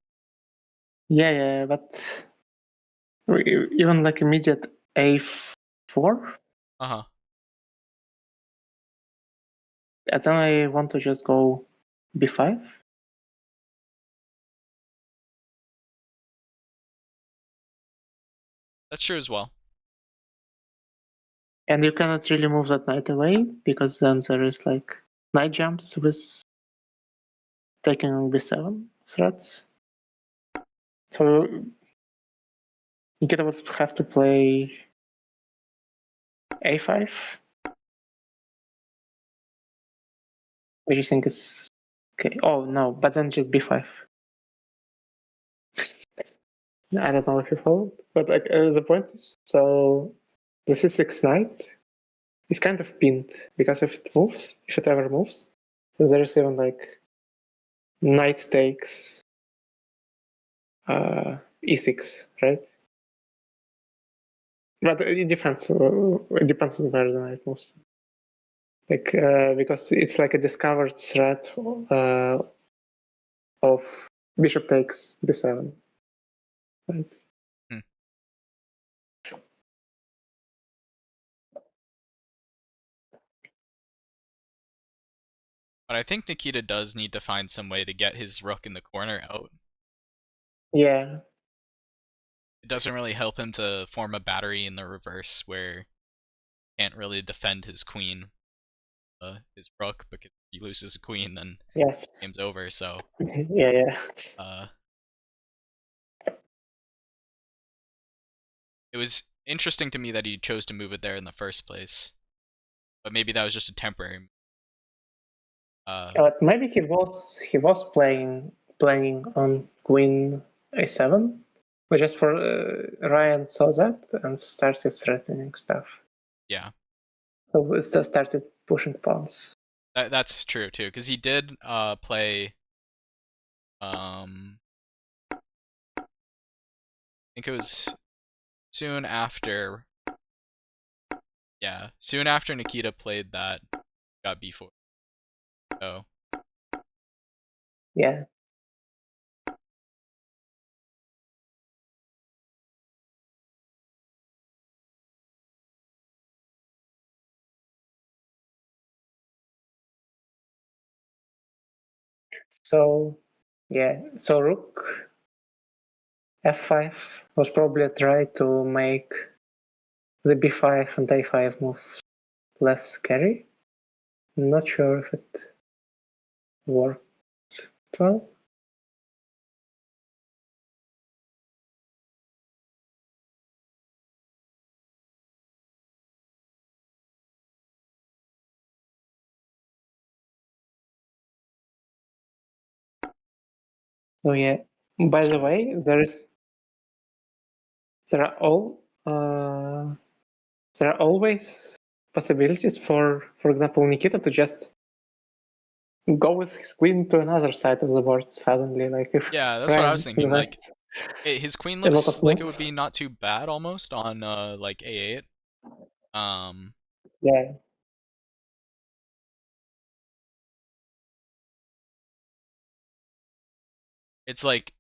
S2: yeah, but even like immediate a4,
S1: Uh-huh.
S2: and then I want to just go b5.
S1: That's true as well.
S2: And you cannot really move that knight away because then there is like knight jumps with taking b7 threats. So Nikita would have to play a5, which I think is okay. Oh no, but then just b5. I don't know if you followed, but like the point is, so the c6 knight is kind of pinned because if it ever moves, then there is even like knight takes e6, right? But it depends. It depends on where the knight moves. Like because it's like a discovered threat of bishop takes b7. Right?
S1: Hmm. But I think Nikita does need to find some way to get his rook in the corner out.
S2: Yeah.
S1: It doesn't really help him to form a battery in the reverse where he can't really defend his queen, his rook, because if he loses a queen, then
S2: Yes.
S1: game's over. So,
S2: Yeah.
S1: it was interesting to me that he chose to move it there in the first place. But maybe that was just a temporary.
S2: But maybe he was playing on queen a7, but just for Ryan saw that and started threatening stuff.
S1: Yeah.
S2: So it just started pushing pawns.
S1: That's true too, because he did play. I think it was soon after. Yeah, soon after Nikita played that, got b4. So
S2: Yeah. So yeah. So rook f5 was probably a try to make the b5 and a5 moves less scary. I'm not sure if it worked well. So yeah. By the way, there are always possibilities for example, Nikita to just go with his queen to another side of the board suddenly. Like if
S1: yeah, that's what I was
S2: Ryan
S1: thinking. Like,
S2: invests
S1: his queen
S2: a lot
S1: looks
S2: of
S1: like it would
S2: moves.
S1: be not too bad almost on like a8.
S2: Yeah.
S1: It's like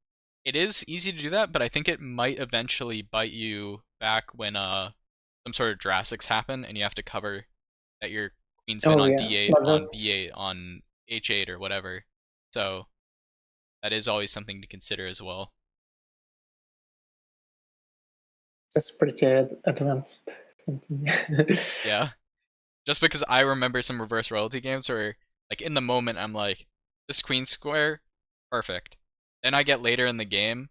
S1: it is easy to do that, but I think it might eventually bite you back when some sort of drastics happen and you have to cover that your queen's been
S2: Oh
S1: on
S2: yeah.
S1: d8,
S2: But
S1: on
S2: that's
S1: b8, on h8 or whatever. So that is always something to consider as well.
S2: pretty advanced thinking.
S1: Yeah. Just because I remember some reverse royalty games where, like, in the moment I'm like, this queen square, perfect. Then I get later in the game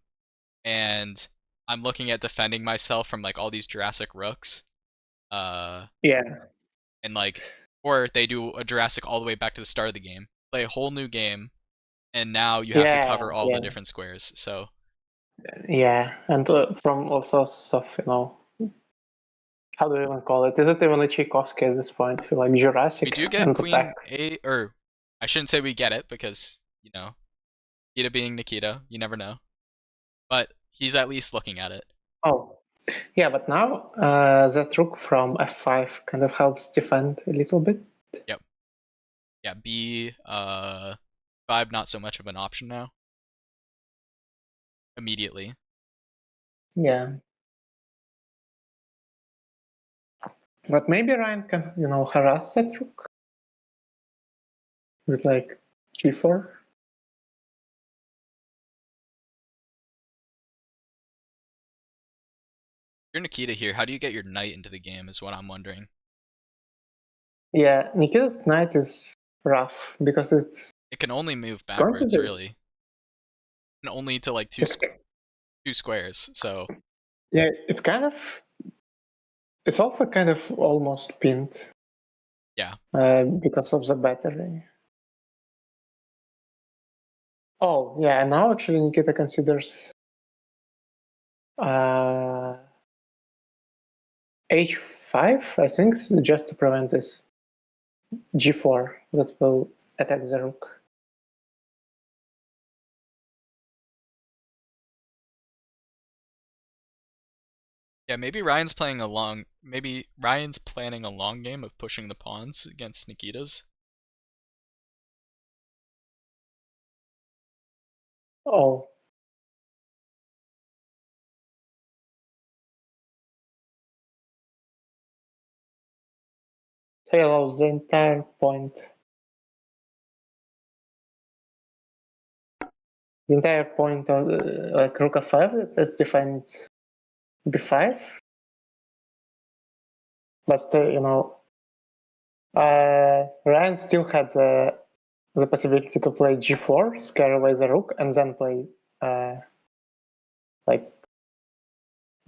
S1: and I'm looking at defending myself from like all these Jurassic rooks.
S2: Yeah.
S1: And like Or they do a Jurassic all the way back to the start of the game, play a whole new game, and now you have to cover all the different squares. So
S2: yeah, and from all sorts of, how do you even call it? Is it even a Tchaikovsky at this point? Like Jurassic
S1: we do get
S2: and
S1: Queen
S2: attack.
S1: A, or I shouldn't say we get it because, Nikita being Nikita, you never know. But he's at least looking at it.
S2: Oh, yeah, but now that rook from f5 kind of helps defend a little bit.
S1: Yep. Yeah, B5 not so much of an option now. Immediately.
S2: Yeah. But maybe Ryan can, harass that rook with like g4.
S1: You're Nikita here. How do you get your knight into the game is what I'm wondering.
S2: Yeah, Nikita's knight is rough because it's
S1: It can only move
S2: going to
S1: backwards,
S2: be
S1: really. And only to like two squares, so.
S2: Yeah, it's also kind of almost pinned.
S1: Yeah.
S2: Because of the battery. Oh, yeah, and now actually Nikita considers h5, I think, just to prevent this g4 that will attack the rook.
S1: Yeah, maybe Ryan's planning a long game of pushing the pawns against Nikita's.
S2: Oh. So he allows the entire point. The entire point of like rook f5 that defends b5. But Ryan still had the possibility to play g4, scare away the rook, and then play like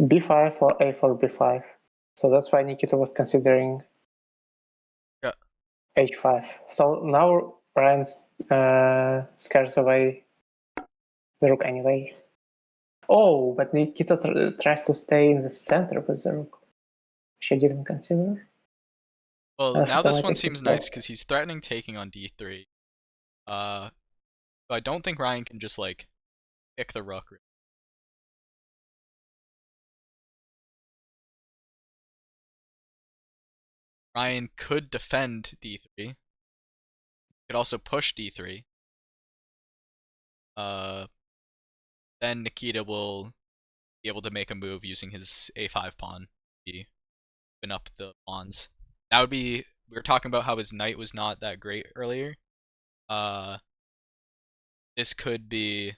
S2: b5 or a4 b5. So that's why Nikita was considering h5. So now Ryan scares away the rook anyway. Oh, but Nikita tries to stay in the center with the rook. She didn't consider.
S1: Well, now this one seems nice because he's threatening taking on d3. So I don't think Ryan can just like pick the rook. Ryan could defend d3. Could also push d3. Then Nikita will be able to make a move using his a5 pawn to open up the pawns. That would be, we were talking about how his knight was not that great earlier. This could be a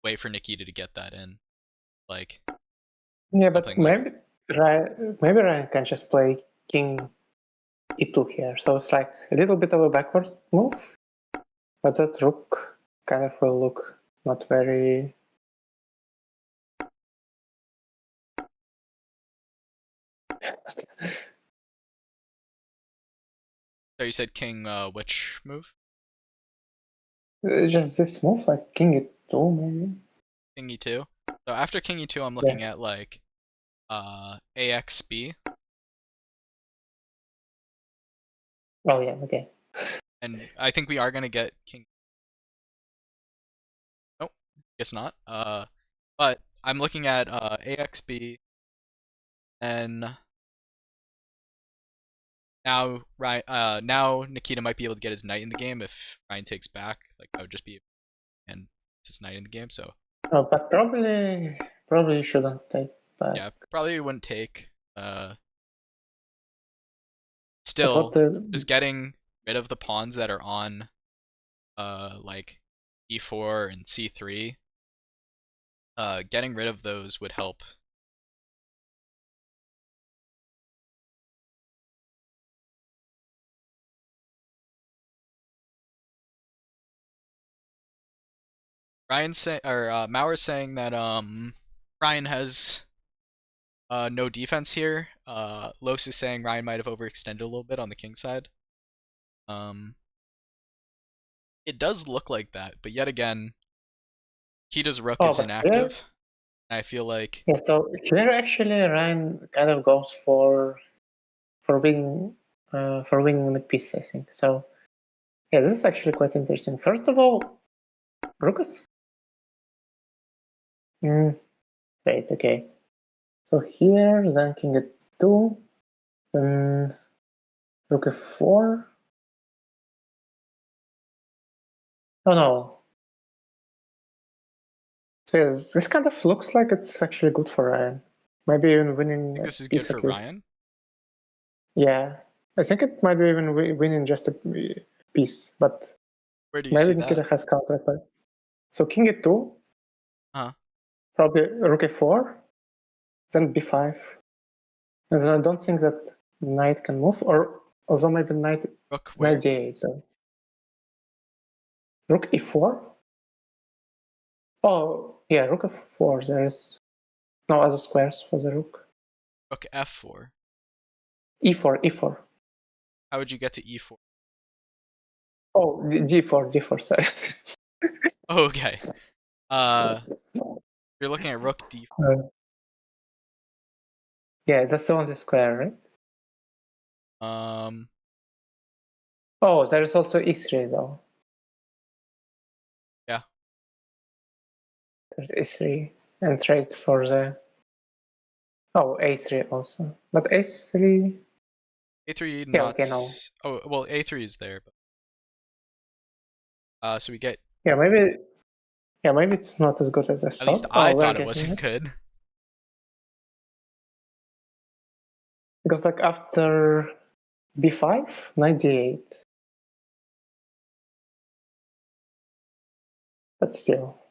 S1: way for Nikita to get that in. Like,
S2: yeah, but maybe Ryan can just play king e2 here. So it's like a little bit of a backward move, but that rook kind of will look not very.
S1: So you said king, which move?
S2: Just this move, like king e2 maybe.
S1: King e2. So after king e2, I'm looking at like axb.
S2: Oh yeah, okay.
S1: And I think we are gonna get king. Nope, guess not. But I'm looking at axb, and now now Nikita might be able to get his knight in the game if Ryan takes back. Like that would just be and his knight in the game. So.
S2: Oh, but probably shouldn't take back.
S1: Yeah, probably wouldn't take. Still, just getting rid of the pawns that are on, like e4 and c3. Getting rid of those would help. Ryan say or Mauer's saying that Ryan has No defense here. Los is saying Ryan might have overextended a little bit on the king side. It does look like that, but yet again, Kita's rook
S2: Oh,
S1: is
S2: but here,
S1: inactive. And I feel like
S2: yeah. So here actually Ryan kind of goes for winning the piece, I think. So yeah, this is actually quite interesting. First of all, rook is. Wait, okay. So here, then king e2, then rook f4. Oh no. So yes, this kind of looks like it's actually good for Ryan. Maybe even
S1: I
S2: winning
S1: think
S2: a
S1: this is good
S2: piece
S1: for
S2: at least.
S1: Ryan.
S2: Yeah, I think it might be even winning just a piece, but
S1: Where do you
S2: maybe
S1: see
S2: Nikita
S1: that?
S2: has counterplay. So king e2,
S1: Huh?
S2: probably rook e4, then b5. And then I don't think that knight can move, or although maybe knight
S1: Rook where?
S2: d8. So rook e4. Oh yeah, rook f4. There is no other squares for the rook.
S1: Rook f4.
S2: E4, E4.
S1: How would you get to e4?
S2: Oh, d4, sorry.
S1: Oh, okay. You're looking at rook d4.
S2: Yeah, that's the only square, right?
S1: Um,
S2: Oh, there is also e3 though.
S1: yeah.
S2: There's e3 and trade for the. Oh, a3 also, but a3.
S1: a3
S2: Yeah,
S1: not.
S2: okay, no.
S1: Oh, well, a3 is there, but so we get.
S2: Yeah, maybe. Yeah, maybe it's not as good as I
S1: At least
S2: thought.
S1: I
S2: Oh, we're
S1: thought it
S2: getting
S1: wasn't
S2: it
S1: good.
S2: because like after b5, knight d8, but still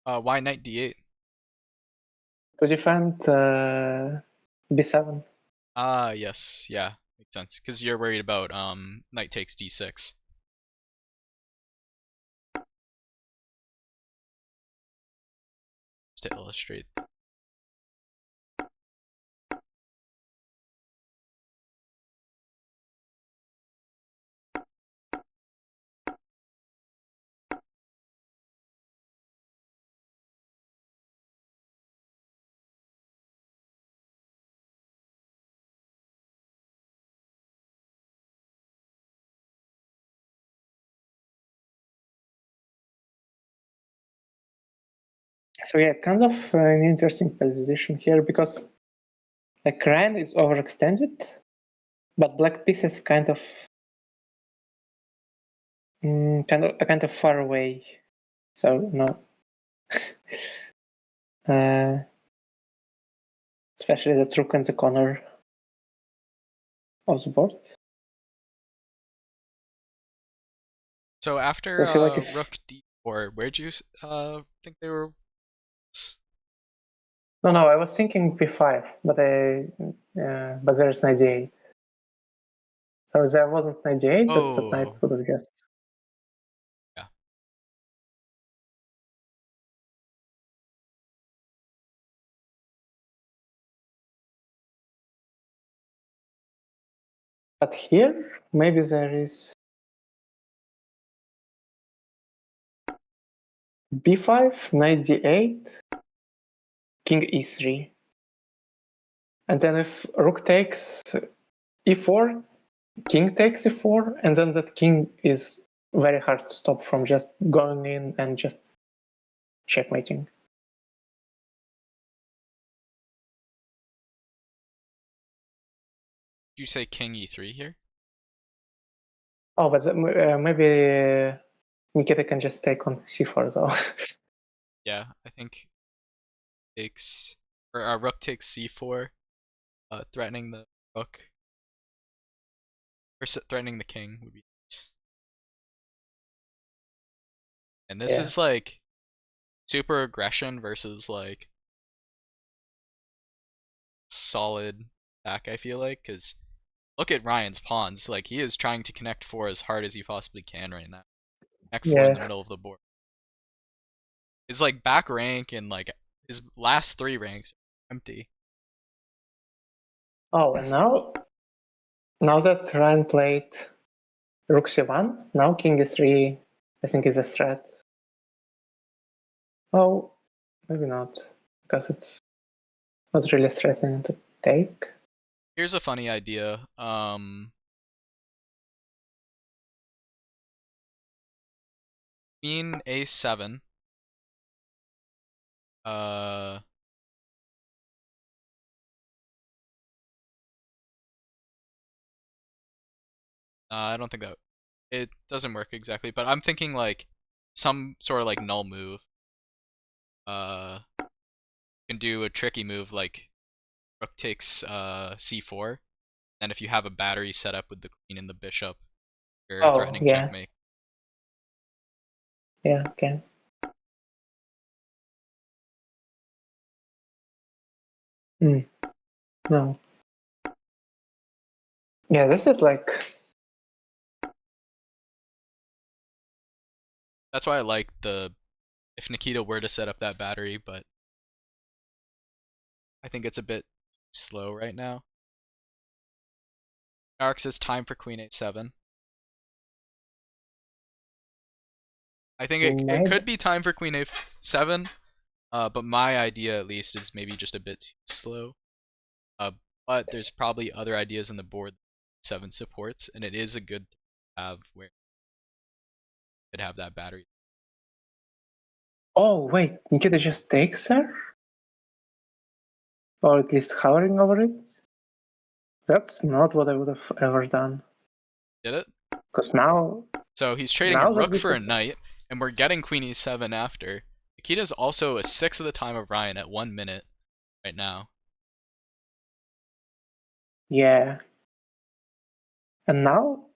S1: Why knight d8?
S2: to defend b7.
S1: Ah, yes, yeah, makes sense. Because you're worried about knight takes d6. Just to illustrate.
S2: So yeah, kind of an interesting position here because like Ryan is overextended, but black piece is kind of kind of far away. So no, especially the rook in the corner of the board.
S1: So
S2: So
S1: after
S2: I feel like if
S1: rook d4, where'd you think they were?
S2: no, I was thinking b5, but but there's knight d8. So if there wasn't knight d8, that knight
S1: Oh,
S2: would have just.
S1: yeah.
S2: But here, maybe there is b5, knight d8, king e3. And then if rook takes e4, king takes e4, and then that king is very hard to stop from just going in and just checkmating.
S1: Did you say king e3 here?
S2: Oh, but maybe Nikita can just take on c4 though.
S1: Yeah, I think takes or rook takes c4, threatening the rook or threatening the king would be nice. And this
S2: Yeah.
S1: is like super aggression versus like solid attack. I feel like because look at Ryan's pawns. Like he is trying to connect four as hard as he possibly can right now. Connect four in the
S2: Yeah.
S1: middle of the board. His like back rank and like his last three ranks are empty.
S2: Oh, and now that Ryan played Rook C1, now King E3, I think is a threat. Oh, maybe not, because it's not really threatening to take.
S1: Here's a funny idea. Queen A7. I don't think that it doesn't work exactly, but I'm thinking like some sort of like null move. You can do a tricky move like rook takes c4, and if you have a battery set up with the queen and the bishop, you're
S2: Oh,
S1: threatening
S2: yeah,
S1: checkmate.
S2: yeah, okay. No. Yeah, this is like,
S1: That's why I like the if Nikita were to set up that battery, but I think it's a bit slow right now. Arc says time for queen a7. I think it
S2: maybe.
S1: could be time for queen a7, but my idea at least is maybe just a bit too slow. But there's probably other ideas on the board 7 supports, and it is a good thing to have where you could have that battery.
S2: Oh, wait, Nikita just takes her? Or at least hovering over it? That's not what I would have ever done.
S1: Get it?
S2: Because now
S1: So he's trading a
S2: that
S1: rook for a
S2: bishop.
S1: knight, and we're getting queen e7 after. Nikita's also a sixth of the time of Ryan at 1 minute right now.
S2: Yeah. And now?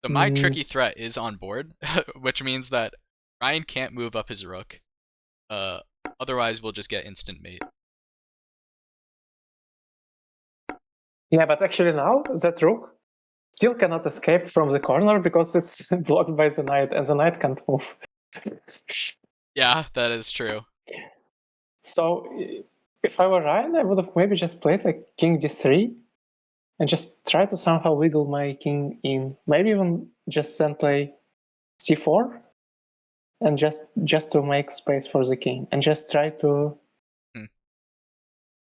S1: So my tricky threat is on board, which means that Ryan can't move up his rook. Otherwise we'll just get instant mate.
S2: Yeah, but actually now that rook still cannot escape from the corner because it's blocked by the knight, and the knight can't move.
S1: Yeah, that is true.
S2: So if I were Ryan, I would have maybe just played like king d3 and just try to somehow wiggle my king in. Maybe even just then play c4 and just to make space for the king and just try to.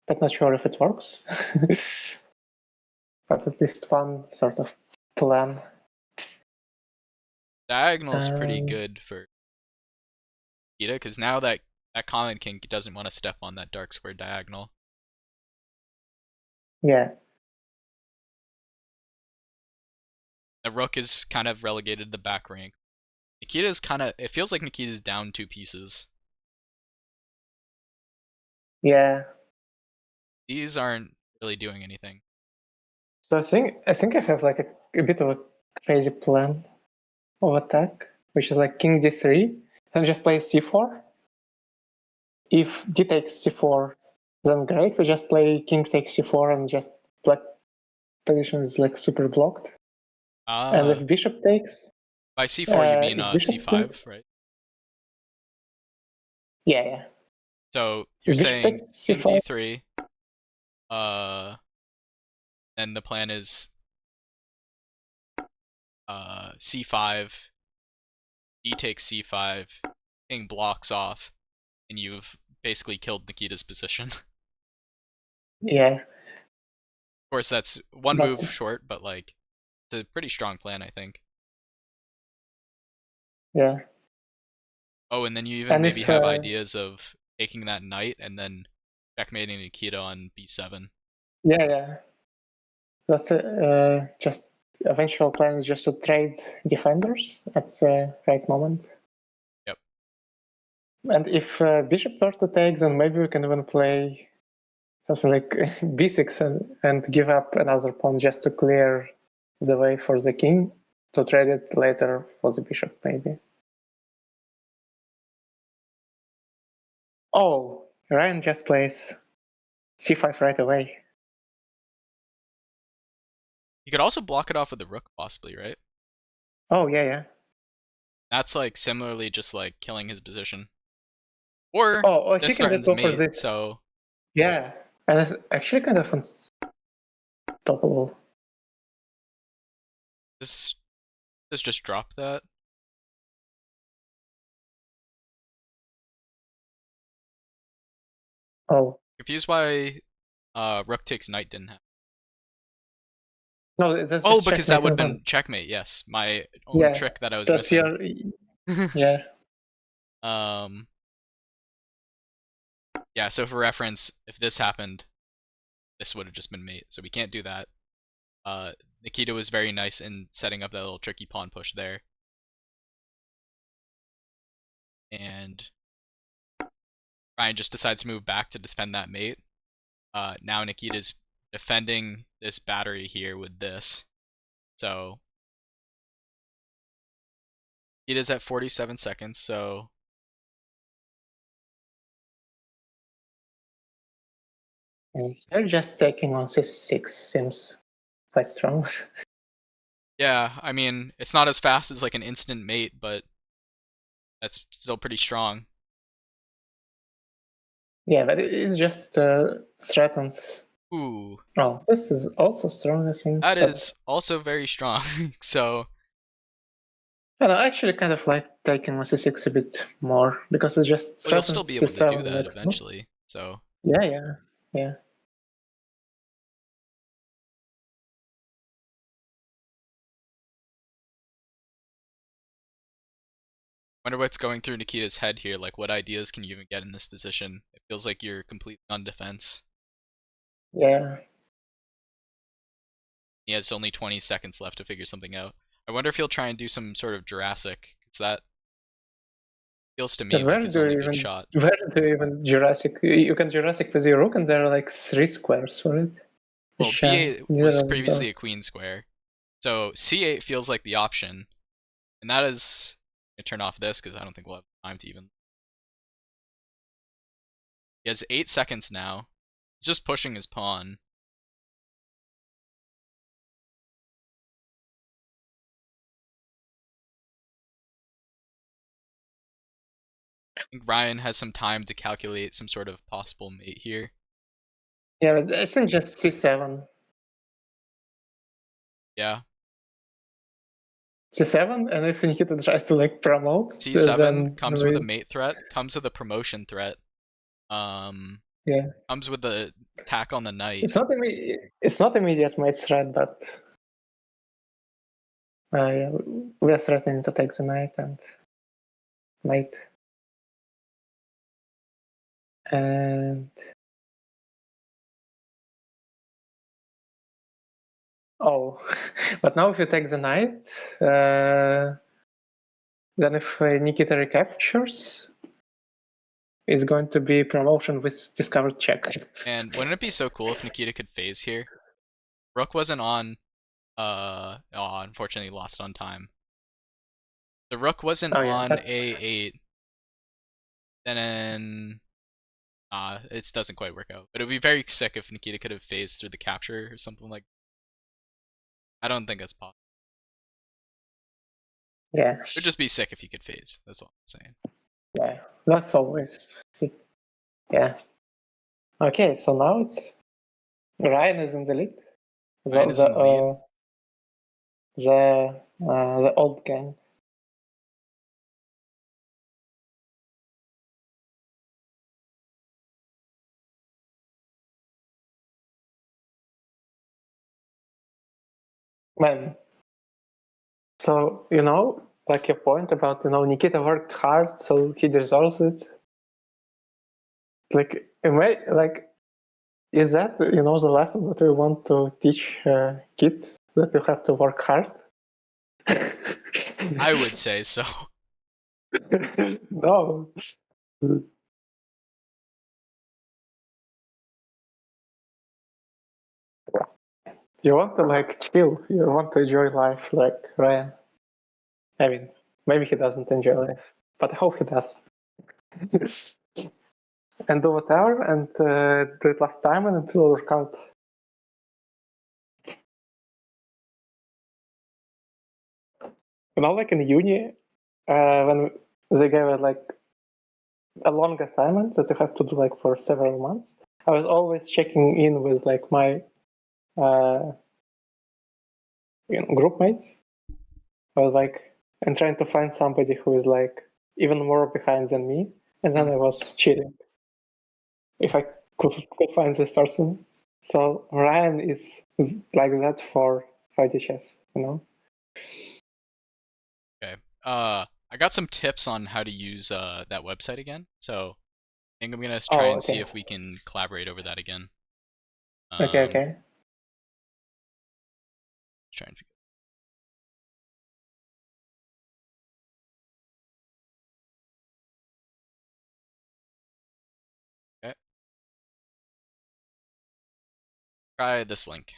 S2: But not sure if it works. But at least one sort of plan.
S1: Diagonal's pretty good for Nikita, because now that common king doesn't want to step on that dark square diagonal.
S2: Yeah.
S1: The rook is kind of relegated to the back rank. Nikita's kind of, it feels like Nikita's down 2 pieces.
S2: Yeah.
S1: These aren't really doing anything.
S2: So I think I have like a bit of a crazy plan of attack, which is like king d3, then just play c4. If d takes c4, then great. We just play king takes c4 and just black position is like super blocked. And if bishop takes,
S1: by c4 you mean
S2: c5,
S1: takes, right?
S2: Yeah.
S1: So you're saying king d3, and the plan is c5, d takes c5, king blocks off, and you've basically killed Nikita's position.
S2: Yeah.
S1: Of course, that's one move short, but like it's a pretty strong plan, I think.
S2: Yeah.
S1: Oh, and then you even maybe have ideas of taking that knight and then checkmating Nikita on b7.
S2: Yeah. That's just eventual plan is just to trade defenders at the right moment.
S1: Yep.
S2: And if bishop were to take, then maybe we can even play something like b6 and give up another pawn just to clear the way for the king to trade it later for the bishop, maybe. Oh, Ryan just plays c5 right away.
S1: You could also block it off with the rook, possibly, right?
S2: Oh, yeah.
S1: That's like similarly just like killing his position. Or
S2: Oh,
S1: this
S2: he can just
S1: threatens
S2: go for
S1: mate,
S2: this.
S1: so
S2: Yeah. And it's actually kind of unstoppable.
S1: This just drop that.
S2: Oh,
S1: Confused why rook takes knight didn't happen.
S2: no, that's
S1: Oh,
S2: just
S1: because that
S2: checkmate
S1: would have
S2: in
S1: been
S2: one.
S1: checkmate. Yes, my own
S2: Yeah,
S1: trick that I was
S2: that's
S1: missing.
S2: your, yeah.
S1: Yeah. So for reference, if this happened, this would have just been mate. So we can't do that. Nikita was very nice in setting up that little tricky pawn push there. And Ryan just decides to move back to defend that mate. Now Nikita's defending this battery here with this. So Nikita's at 47 seconds, so
S2: You're just taking on C6 seems quite strong.
S1: yeah, I mean, it's not as fast as like an instant mate, but that's still pretty strong.
S2: Yeah, but it just threatens.
S1: Ooh,
S2: Oh, this is also strong, I think.
S1: that
S2: But
S1: is also very strong. So
S2: I know, actually kind of like taking on C6 a bit more because it just
S1: well, you'll still
S2: threatens
S1: be able to do
S2: C7
S1: that
S2: next move.
S1: eventually. So
S2: Yeah.
S1: wonder what's going through Nikita's head here. Like, what ideas can you even get in this position? It feels like you're completely on defense.
S2: Yeah.
S1: He has only 20 seconds left to figure something out. I wonder if he'll try and do some sort of Jurassic, because that feels to me
S2: But
S1: like his only good shot.
S2: where do you even Jurassic? You can Jurassic with your rook, and there are like 3 squares for it.
S1: Well,
S2: Which,
S1: b8
S2: neither
S1: was
S2: of them
S1: previously
S2: go.
S1: a queen square, so c8 feels like the option, and that is. I'm gonna turn off this because I don't think we'll have time to even. He has 8 seconds now. He's just pushing his pawn. I think Ryan has some time to calculate some sort of possible mate here.
S2: Yeah, but I think just C7.
S1: Yeah,
S2: C7, and if Nikita tries to like promote,
S1: c7
S2: then
S1: comes with a mate threat, comes with a promotion threat.
S2: Yeah,
S1: Comes with the attack on the knight.
S2: it's not immediate mate threat, but yeah, we are threatening to take the knight and mate. And oh, but now if you take the knight, then if Nikita recaptures, it's going to be promotion with discovered check.
S1: And wouldn't it be so cool if Nikita could phase here? Rook wasn't on. Oh, unfortunately lost on time. The rook wasn't
S2: Oh yeah,
S1: on
S2: that's
S1: a8. Then it doesn't quite work out. But it would be very sick if Nikita could have phased through the capture or something like. I don't think that's possible.
S2: yeah,
S1: It would just be sick if he could phase. That's all I'm saying.
S2: yeah. That's always yeah. Okay, so now it's Ryan is in the lead.
S1: Ryan is in the lead.
S2: The old gang. Man, so like your point about Nikita worked hard, so he deserves it. Like, is that the lesson that we want to teach kids, that you have to work hard?
S1: I would say so.
S2: No. You want to chill. You want to enjoy life, like Ryan. I mean, maybe he doesn't enjoy life, but I hope he does. And do whatever, and do it last time, and it will work out. Like in uni, when they gave like a long assignment that you have to do for several months, I was always checking in with like my group mates. I was like, and trying to find somebody who is like even more behind than me, and then I was cheating if I could find this person. So Ryan is like that for 5D chess, you know.
S1: Okay. I got some tips on how to use that website again. So I think I'm gonna try and see
S2: Okay.
S1: if we can collaborate over that again.
S2: Okay.
S1: Try and figure. Okay. Try this link.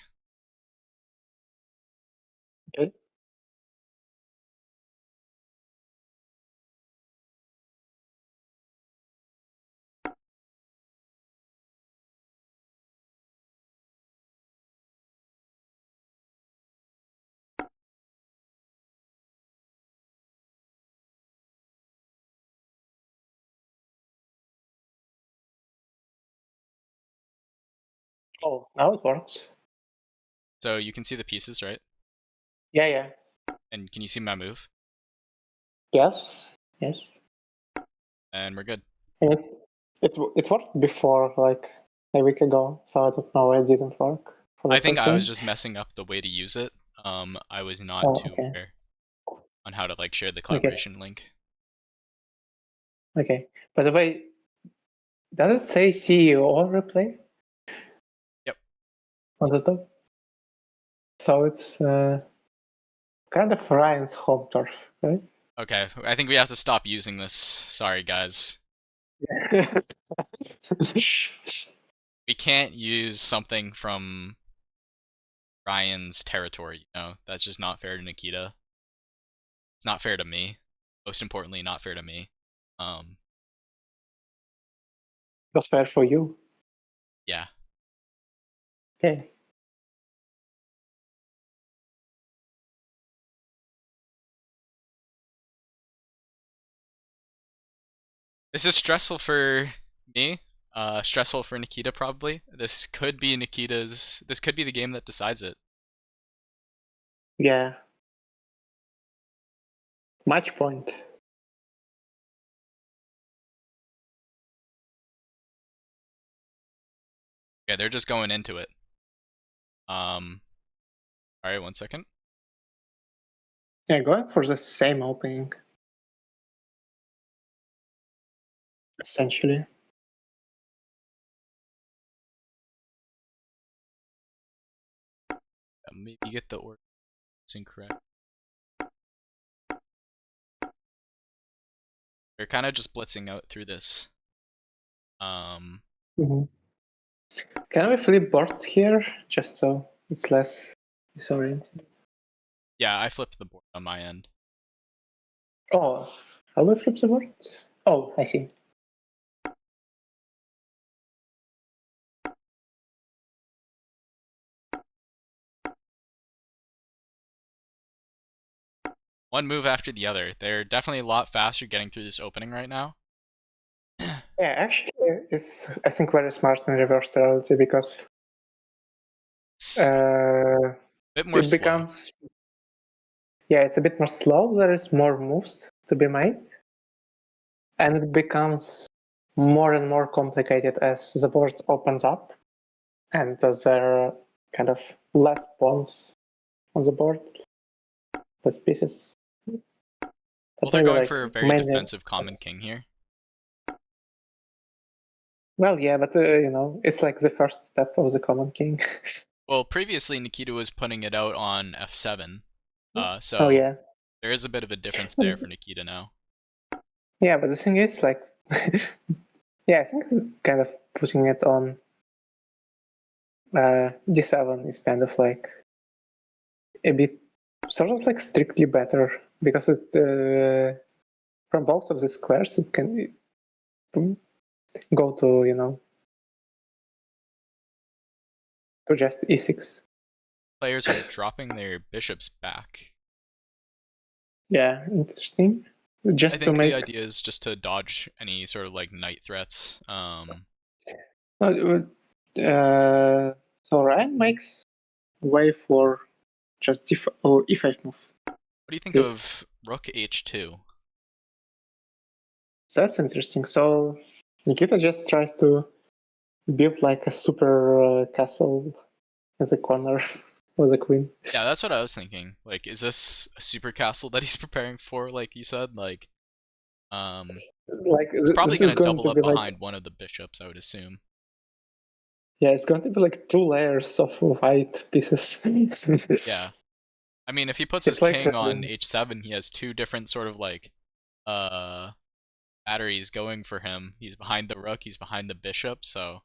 S2: Okay. Oh, now it works.
S1: So you can see the pieces, right?
S2: Yeah.
S1: And can you see my move?
S2: Yes.
S1: And we're good.
S2: And it worked before, like a week ago. So I don't know why it didn't work for the
S1: I think
S2: first
S1: I was
S2: time.
S1: just messing up the way to use it. I was not
S2: Oh,
S1: too
S2: okay.
S1: aware on how to like share the
S2: Okay.
S1: collaboration link.
S2: Okay. By the way, does it say CEO replay?
S1: Yep.
S2: On the top? So it's kind of Ryan's home turf, right?
S1: Okay, I think we have to stop using this. Sorry, guys. We can't use something from Ryan's territory, you know? That's just not fair to Nikita. It's not fair to me. Most importantly, not fair to me.
S2: That's fair for you.
S1: Yeah.
S2: Okay.
S1: This is stressful for me. Stressful for Nikita probably. This could be the game that decides it.
S2: Yeah. Match point.
S1: Yeah, they're just going into it. Alright, 1 second.
S2: Yeah, going for the same opening. Essentially.
S1: Maybe get the order incorrect. They're kind of just blitzing out through this.
S2: Mm-hmm. Can we flip board here, just so it's less disoriented?
S1: Yeah, I flipped the board on my end.
S2: Oh, how do we flip the board? Oh, I see.
S1: One move after the other. They're definitely a lot faster getting through this opening right now.
S2: Yeah, actually, it's I think very smart in reverse reality because
S1: It's a bit more
S2: it
S1: slow.
S2: becomes it's a bit more slow. There is more moves to be made, and it becomes more and more complicated as the board opens up, and there are kind of less pawns on the board, less pieces.
S1: Well,
S2: But
S1: they're
S2: maybe
S1: going
S2: like
S1: for a very
S2: mainly.
S1: defensive common king here.
S2: Well, yeah, but it's like the first step of the common king.
S1: Well, previously Nikita was putting it out on f7, so
S2: Oh yeah.
S1: there is a bit of a difference there for Nikita now.
S2: Yeah, but the thing is, like, yeah, I think it's kind of putting it on d7 is kind of like a bit sort of like strictly better because it from both of the squares it can go to to just e6.
S1: Players are dropping their bishops back.
S2: Yeah, interesting.
S1: I
S2: Just to
S1: think the
S2: make
S1: idea is just to dodge any sort of like knight threats.
S2: no, So Ryan makes way for just e5 move.
S1: What do you think
S2: This.
S1: of Rook H2?
S2: So that's interesting. So Nikita just tries to build like a super castle as a corner with a queen.
S1: Yeah, that's what I was thinking. Like, is this a super castle that he's preparing for, like you said? Like,
S2: Like
S1: it's probably
S2: this is
S1: gonna
S2: going
S1: double
S2: to
S1: up
S2: be like,
S1: behind one of the bishops, I would assume.
S2: yeah, it's going to be like 2 layers of white pieces.
S1: Yeah. I mean, if he puts his
S2: It's like
S1: king on H7, he has two different sort of like, uh, batteries going for him. He's behind the rook, he's behind the bishop, so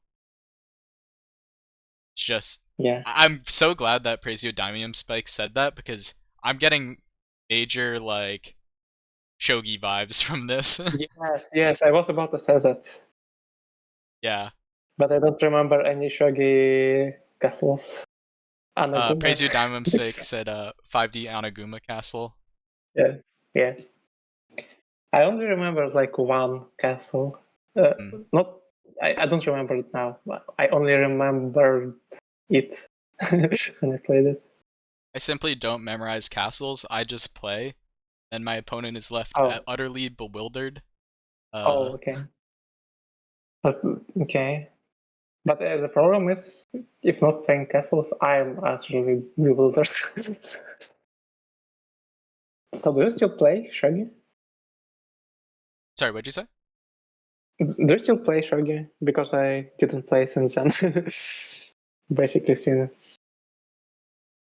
S1: it's just
S2: yeah.
S1: I'm so glad that Prezio Dimium Spike said that because I'm getting major like shogi vibes from this.
S2: Yes, I was about to say that,
S1: Yeah.
S2: but I don't remember any shogi castles. Anaguma.
S1: Prezio Dimium Spike said 5D Anaguma Castle.
S2: Yeah, yeah. I only remember like one castle.
S1: Mm.
S2: Not, I don't remember it now. But I only remember it when I played it.
S1: I simply don't memorize castles, I just play, and my opponent is left
S2: Oh,
S1: utterly bewildered.
S2: okay. But, okay. But the problem is, if not playing castles, I'm actually bewildered. So do you still play shogi?
S1: Sorry, what'd you say?
S2: Do you still play shogi? Because I didn't play since then. Basically since.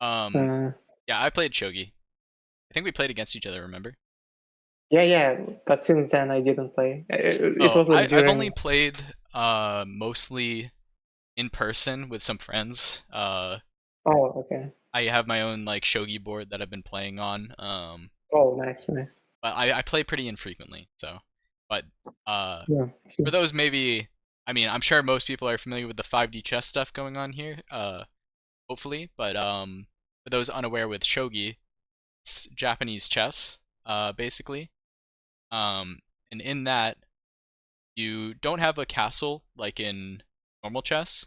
S1: Um,
S2: Uh,
S1: yeah, I played shogi. I think we played against each other, remember?
S2: yeah, but since then I didn't play. It
S1: Oh,
S2: was like
S1: I've only
S2: during.
S1: played mostly in person with some friends.
S2: Oh, okay.
S1: I have my own like shogi board that I've been playing on.
S2: Oh, nice.
S1: But I play pretty infrequently. So, but
S2: Yeah.
S1: for those maybe, I mean, I'm sure most people are familiar with the 5D chess stuff going on here. Hopefully, but for those unaware with shogi, it's Japanese chess, basically. Um, and in that, you don't have a castle like in normal chess.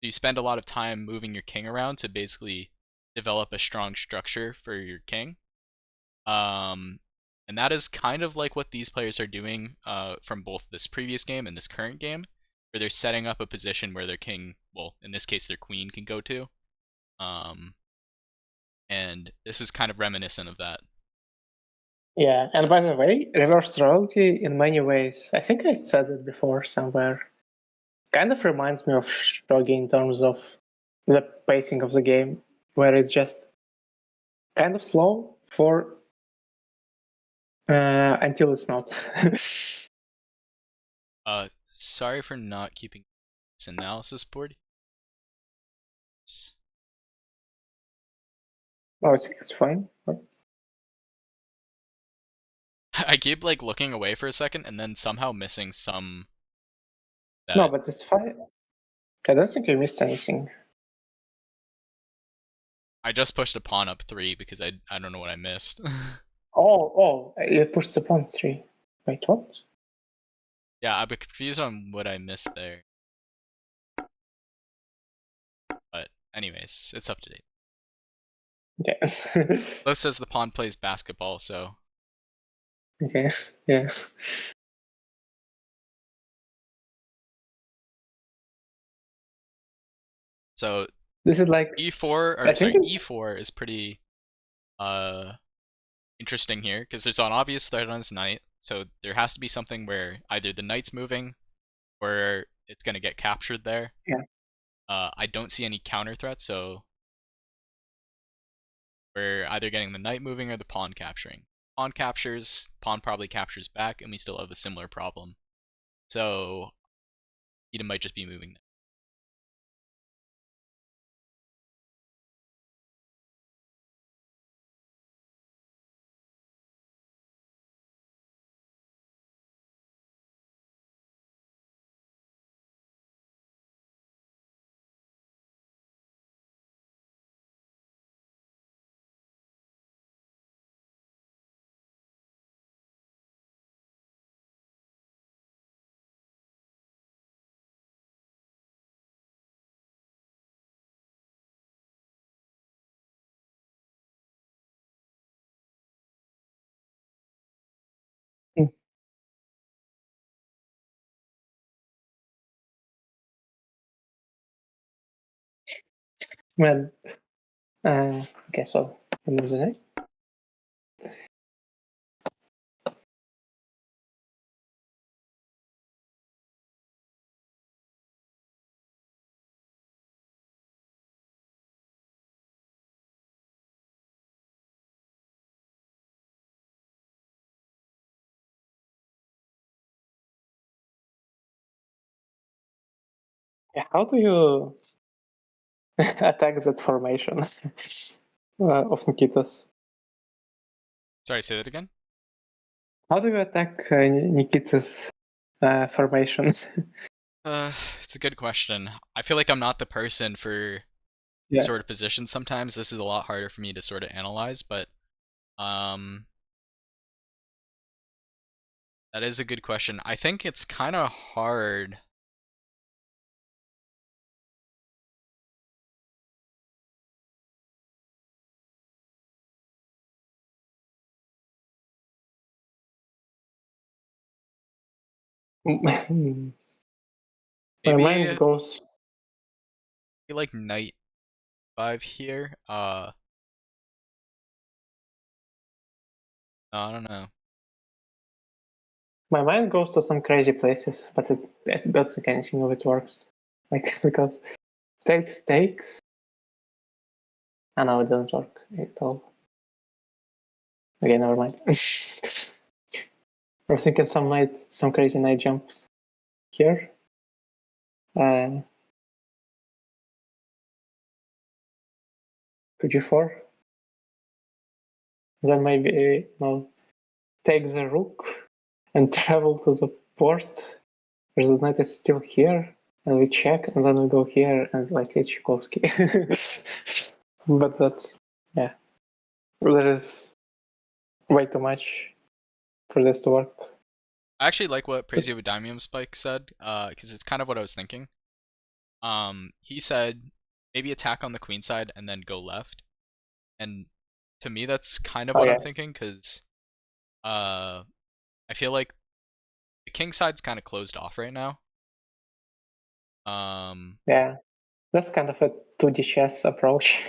S1: You spend a lot of time moving your king around to basically develop a strong structure for your king. Um, and that is kind of like what these players are doing from both this previous game and this current game, where they're setting up a position where their king, well, in this case, their queen can go to. Um, and this is kind of reminiscent of that.
S2: Yeah, and by the way, reverse royalty in many ways, I think I said it before somewhere, kind of reminds me of shogi in terms of the pacing of the game, where it's just kind of slow for until it's not.
S1: Sorry for not keeping this analysis board.
S2: Oh, it's fine.
S1: I keep like looking away for a second and then somehow missing some
S2: No,
S1: that
S2: but it's fine. I don't think I missed anything.
S1: I just pushed a pawn up 3 because I don't know what I missed.
S2: Oh, you pushed the pawn 3. Wait, what?
S1: Yeah, I'm confused on what I missed there. But anyways, it's up to date.
S2: Okay.
S1: Lo says the pawn plays basketball, so
S2: Okay, yeah.
S1: so
S2: This is like,
S1: e4
S2: I
S1: or
S2: think
S1: sorry, e4 is pretty uh interesting here because there's an obvious threat on his knight, so there has to be something where either the knight's moving or it's gonna get captured there.
S2: yeah.
S1: I don't see any counter threats, so we're either getting the knight moving or the pawn capturing. Pawn captures, pawn probably captures back, and we still have a similar problem. So Eden might just be moving
S2: Well, okay, so remove the knight. Yeah, how do you attack that formation of Nikita's?
S1: Sorry, say that again?
S2: How do you attack Nikita's formation?
S1: It's a good question. I feel like I'm not the person for
S2: Yeah.
S1: sort of positions sometimes. This is a lot harder for me to sort of analyze, but that is a good question. I think it's kind of hard.
S2: My
S1: Maybe
S2: mind goes.
S1: like knight 5 here. I don't know.
S2: My mind goes to some crazy places, but it doesn't anything of it works. Like because takes. I know it doesn't work at all. Okay, never mind. I was thinking some crazy knight jumps here. To g4. Then maybe take the rook and travel to the port where the knight is still here, and we check, and then we go here and like hit Tchaikovsky. But that, yeah, there is way too much for this to work.
S1: I actually like what
S2: So,
S1: Prezio Daimium Spike said, because it's kind of what I was thinking. He said maybe attack on the queen side and then go left. And to me, that's kind of
S2: oh
S1: what I'm
S2: yeah,
S1: thinking, because I feel like the king side's kind of closed off right now.
S2: yeah, that's kind of a 2D chess approach.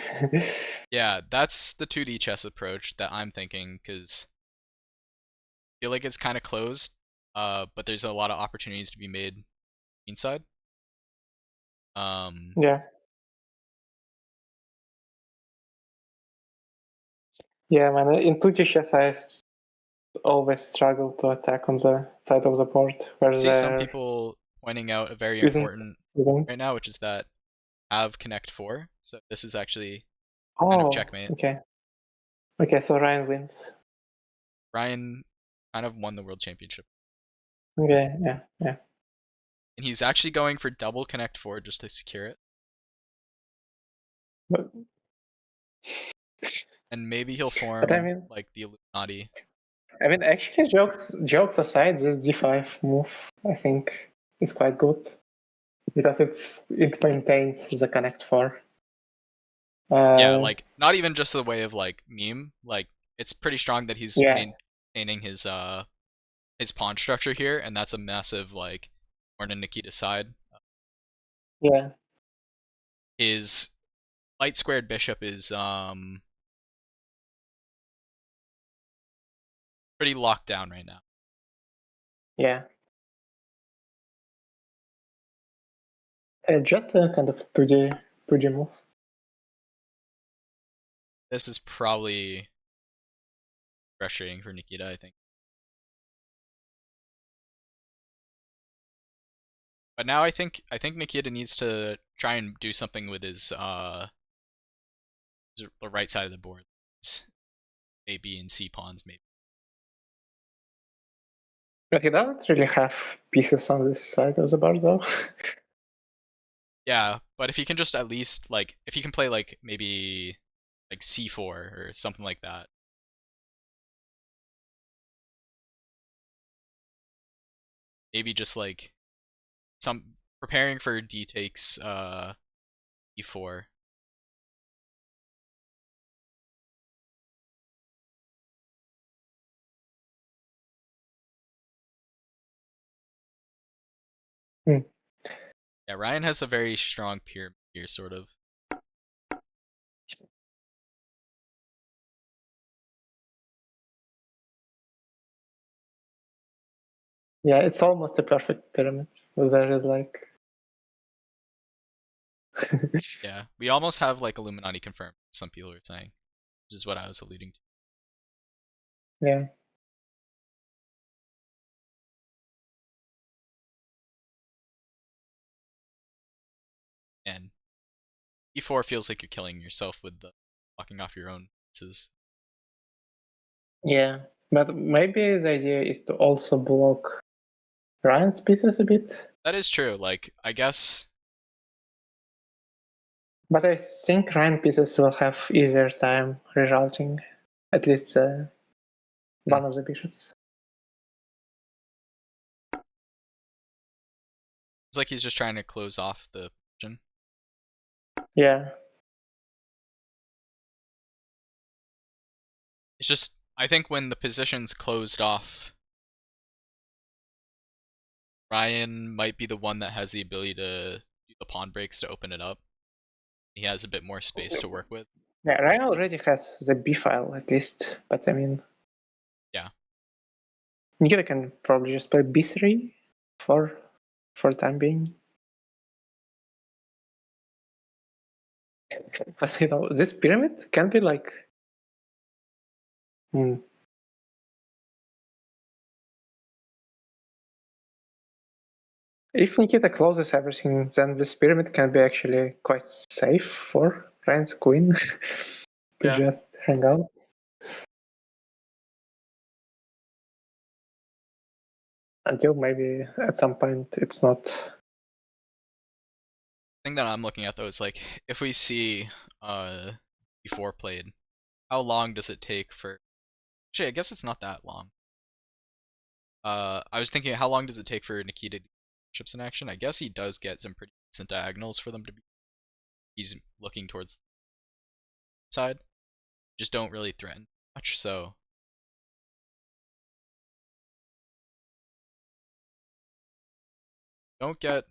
S1: Yeah, that's the 2D chess approach that I'm thinking, because I feel like it's kind of closed, but there's a lot of opportunities to be made inside.
S2: Yeah, yeah, man. In 2D chess, always struggle to attack on the side of the board
S1: I
S2: where
S1: see some
S2: there
S1: people pointing out a very
S2: isn't.
S1: important
S2: Even.
S1: right now, which is that have connect 4. So this is actually kind of
S2: Oh,
S1: checkmate.
S2: okay. Okay, so Ryan wins.
S1: Ryan kind of won the world championship.
S2: Okay, yeah, yeah.
S1: And he's actually going for double connect 4 just to secure it.
S2: But
S1: And maybe he'll
S2: but I
S1: form
S2: mean,
S1: like the Illuminati.
S2: actually, jokes aside, this d5 move I think is quite good because it maintains the connect 4.
S1: Yeah,
S2: Uh,
S1: like not even just the way of like meme, like it's pretty strong that he's
S2: yeah,
S1: maintaining his pawn structure here, and that's a massive like Warren and Nikita side.
S2: yeah,
S1: His light squared bishop is pretty locked down right now.
S2: yeah. Just a kind of 2D move.
S1: This is probably frustrating for Nikita, I think. But now I think Nikita needs to try and do something with his the right side of the board. His A, B, and C pawns maybe.
S2: But he doesn't really have pieces on this side of the board though.
S1: Yeah, but if he can just at least like if he can play like maybe like C4 or something like that. Maybe just like some preparing for D takes E4.
S2: Hmm.
S1: Yeah, Ryan has a very strong pyramid here, sort of.
S2: Yeah, it's almost a perfect pyramid. There is like
S1: Yeah, we almost have like Illuminati confirmed. Some people are saying, which is what I was alluding to.
S2: yeah.
S1: And E4 feels like you're killing yourself with the blocking off your own pieces.
S2: Yeah, but maybe the idea is to also block Ryan's pieces a bit.
S1: That is true. Like, I guess,
S2: But I think Ryan pieces will have easier time rerouting, at least one of the bishops.
S1: it's like he's just trying to close off the position.
S2: Yeah,
S1: It's just, I think when the position's closed off, Ryan might be the one that has the ability to do the pawn breaks to open it up. He has a bit more space to work with.
S2: yeah. Ryan already has the B file at least, but I mean,
S1: Yeah.
S2: Nikita can probably just play B3 for time being. But you know, this pyramid can be like. If Nikita closes everything, then this pyramid can be actually quite safe for Ryan's queen to
S1: Yeah.
S2: just hang out. Until maybe at some point it's not.
S1: Thing that I'm looking at though is like, if we see E4 played, how long does it take for? Actually, I guess it's not that long. I was thinking, how long does it take for Nikita to get bishops in action? I guess he does get some pretty decent diagonals for them to be. He's looking towards the side. Just don't really threaten much, so. Don't get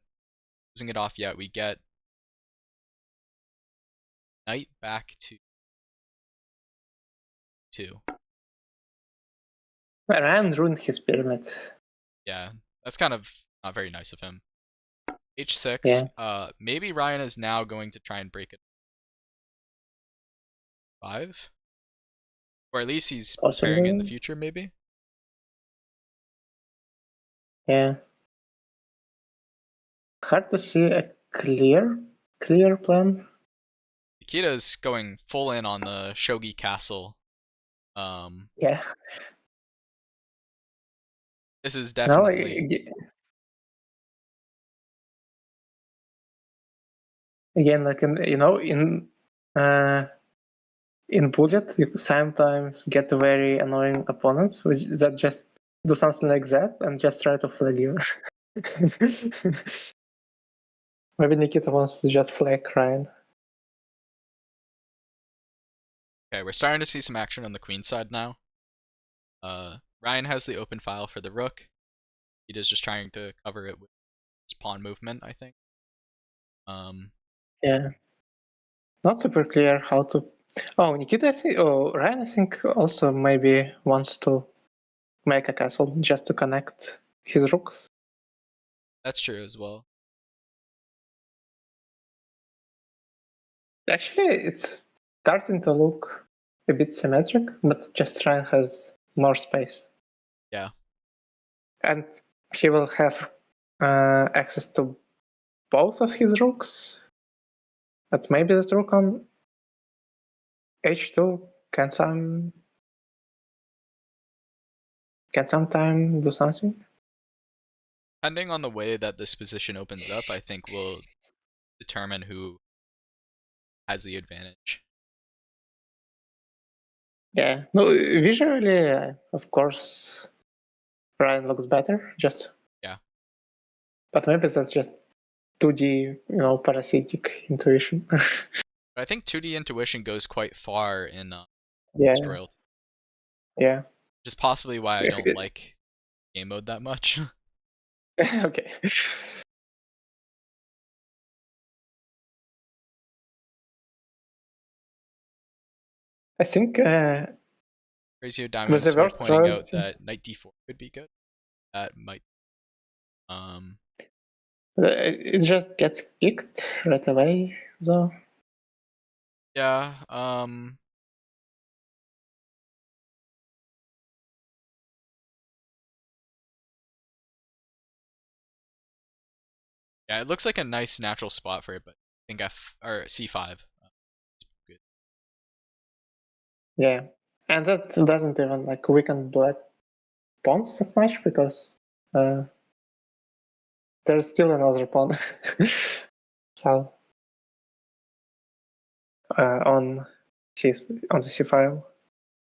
S1: losing it off yet. We get knight back to 2.
S2: Ryan ruined his pyramid.
S1: Yeah, that's kind of not very nice of him. H6.
S2: Yeah.
S1: Maybe Ryan is now going to try and break it. 5, or at least he's preparing in the
S2: Possibly.
S1: future. Maybe.
S2: Yeah. Hard to see a clear plan.
S1: Nikita's going full in on the shogi castle.
S2: Yeah.
S1: This is
S2: No,
S1: definitely.
S2: again, like in bullet, you sometimes get very annoying opponents which that just do something like that and just try to flag you. Maybe Nikita wants to just flag Ryan.
S1: Okay, we're starting to see some action on the queen side now. Ryan has the open file for the rook. Nikita's just trying to cover it with his pawn movement, I think.
S2: Yeah. Not super clear how to. Oh, Nikita, Ryan, I think also maybe wants to make a castle just to connect his rooks.
S1: That's true as well.
S2: Actually, it's starting to look a bit symmetric, but just Ryan has more space.
S1: Yeah.
S2: And he will have access to both of his rooks. But maybe this rook on h2 can sometime do something.
S1: Depending on the way that this position opens up, I think will determine who has the advantage.
S2: Yeah, no, visually, of course, Ryan looks better.
S1: Yeah.
S2: But maybe that's just 2D, parasitic intuition.
S1: But I think 2D intuition goes quite far in
S2: Yeah,
S1: royalty.
S2: yeah.
S1: Which is possibly why I don't like game mode that much.
S2: Okay. I think
S1: Crazy
S2: with
S1: Diamonds
S2: the
S1: were
S2: worst
S1: pointing out
S2: royalty,
S1: that knight d4 could be good. That might
S2: It just gets kicked right away, though.
S1: Yeah. Yeah, it looks like a nice natural spot for it, but I think F or C5. Good.
S2: Yeah, and that doesn't even like weaken black pawns that much because there's still another pawn. So on on the C file.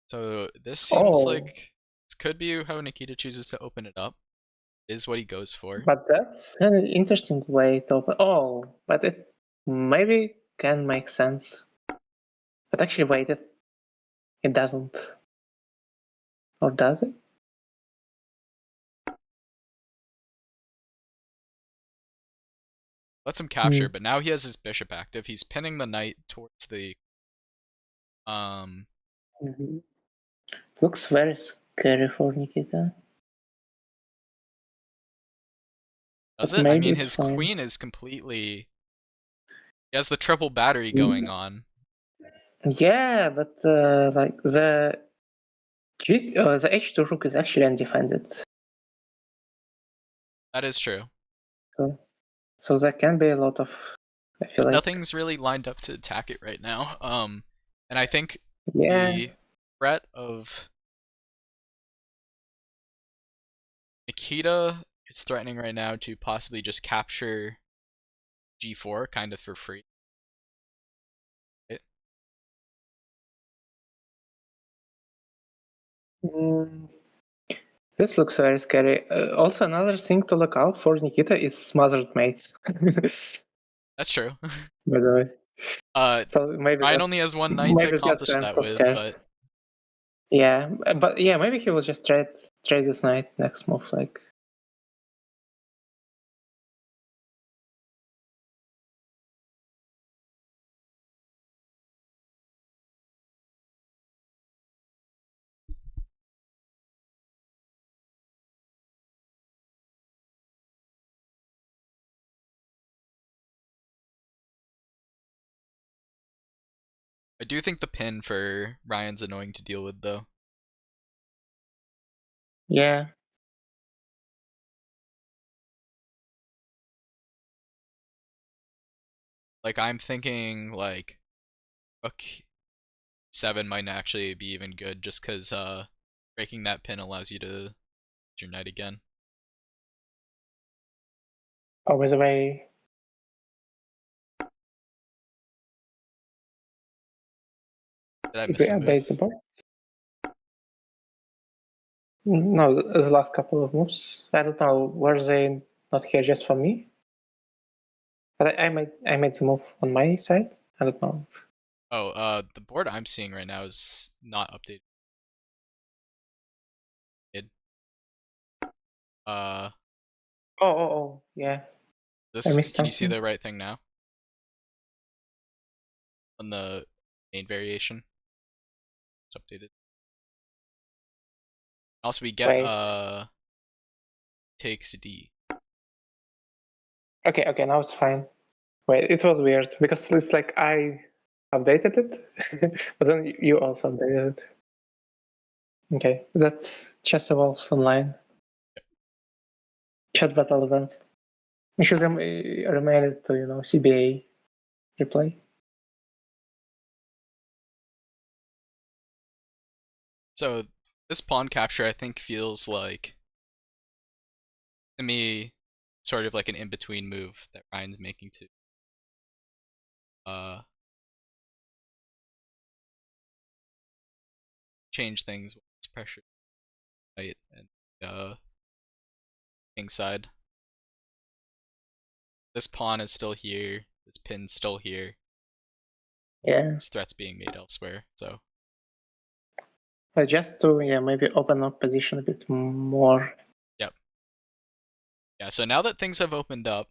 S1: So this seems
S2: Oh,
S1: like this could be how Nikita chooses to open it up. Is what he goes for.
S2: but that's an interesting way to open. Oh, but it maybe can make sense. But actually, wait, it doesn't. Or does it?
S1: Lets him capture, but now he has his bishop active. He's pinning the knight towards the
S2: Mm-hmm. Looks very scary for Nikita.
S1: does
S2: But
S1: it? I
S2: maybe
S1: mean
S2: it's
S1: his
S2: fine.
S1: queen is completely he has the triple battery
S2: Mm.
S1: going on.
S2: Yeah, but like the the h2 rook is actually undefended.
S1: That is true.
S2: So there can be a lot of, I feel
S1: But
S2: like,
S1: nothing's really lined up to attack it right now. And I think
S2: yeah.
S1: the threat of Nikita is threatening right now to possibly just capture G4 kind of for free. Right?
S2: Mm, this looks very scary. Also, another thing to look out for Nikita is smothered mates.
S1: That's true.
S2: By the way, so
S1: Ryan only has one knight to
S2: maybe that's
S1: accomplish
S2: why I'm
S1: that
S2: so
S1: with,
S2: scared.
S1: but
S2: Yeah, but yeah, maybe he will just trade this knight next move. Like,
S1: I do think the pin for Ryan's annoying to deal with though.
S2: yeah,
S1: Like I'm thinking like rook 7 might actually be even good just because breaking that pin allows you to get your knight again.
S2: oh, by the way,
S1: Did I
S2: if we
S1: miss a move?
S2: update the board. No, the last couple of moves. I don't know, were they not here just for me? But I made the move on my side. I don't know.
S1: Oh, the board I'm seeing right now is not updated. Uh,
S2: Oh, yeah. I
S1: this
S2: missed
S1: can you see
S2: something.
S1: the right thing now on the main variation? It's updated. Also, we get
S2: Wait.
S1: takes D.
S2: Okay, now it's fine. Wait, it was weird because it's like I updated it, but then you also updated it. Okay, that's Chess Evolves Online. Chess Battle Advanced. You should remain it to, CBA replay.
S1: So this pawn capture I think feels like to me sort of like an in-between move that Ryan's making to uh change things with this pressure right and king side. This pawn is still here, this pin's still here.
S2: Yeah,
S1: This threat's being made elsewhere, so
S2: just to maybe open up position a bit more.
S1: yep. Yeah, so now that things have opened up,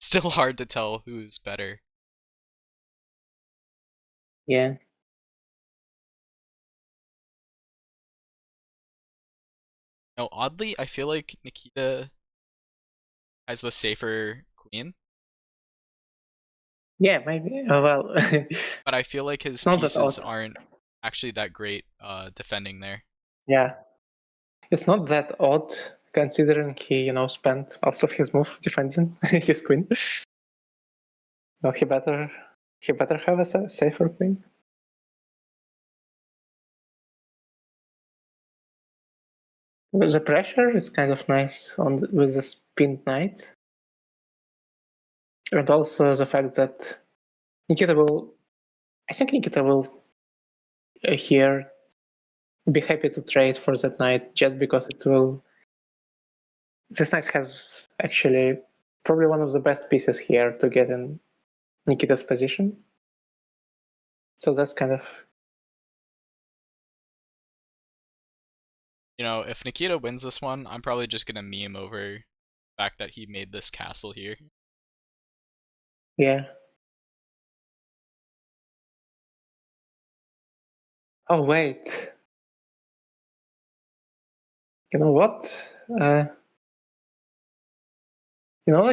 S1: it's still hard to tell who's better.
S2: Yeah.
S1: No, oddly, I feel like Nikita has the safer queen,
S2: Yeah, maybe. Well,
S1: but I feel like his
S2: it's not that
S1: pieces
S2: odd.
S1: aren't actually that great defending there.
S2: Yeah, it's not that odd considering he, spent most of his move defending his queen. No, he better have a safer queen. The pressure is kind of nice with the pinned knight, and also the fact that I think Nikita will here be happy to trade for that knight just because this knight has actually probably one of the best pieces here to get in Nikita's position. So that's kind of...
S1: If Nikita wins this one, I'm probably just gonna meme over the fact that he made this castle here.
S2: Yeah. Oh, wait. You know what? Like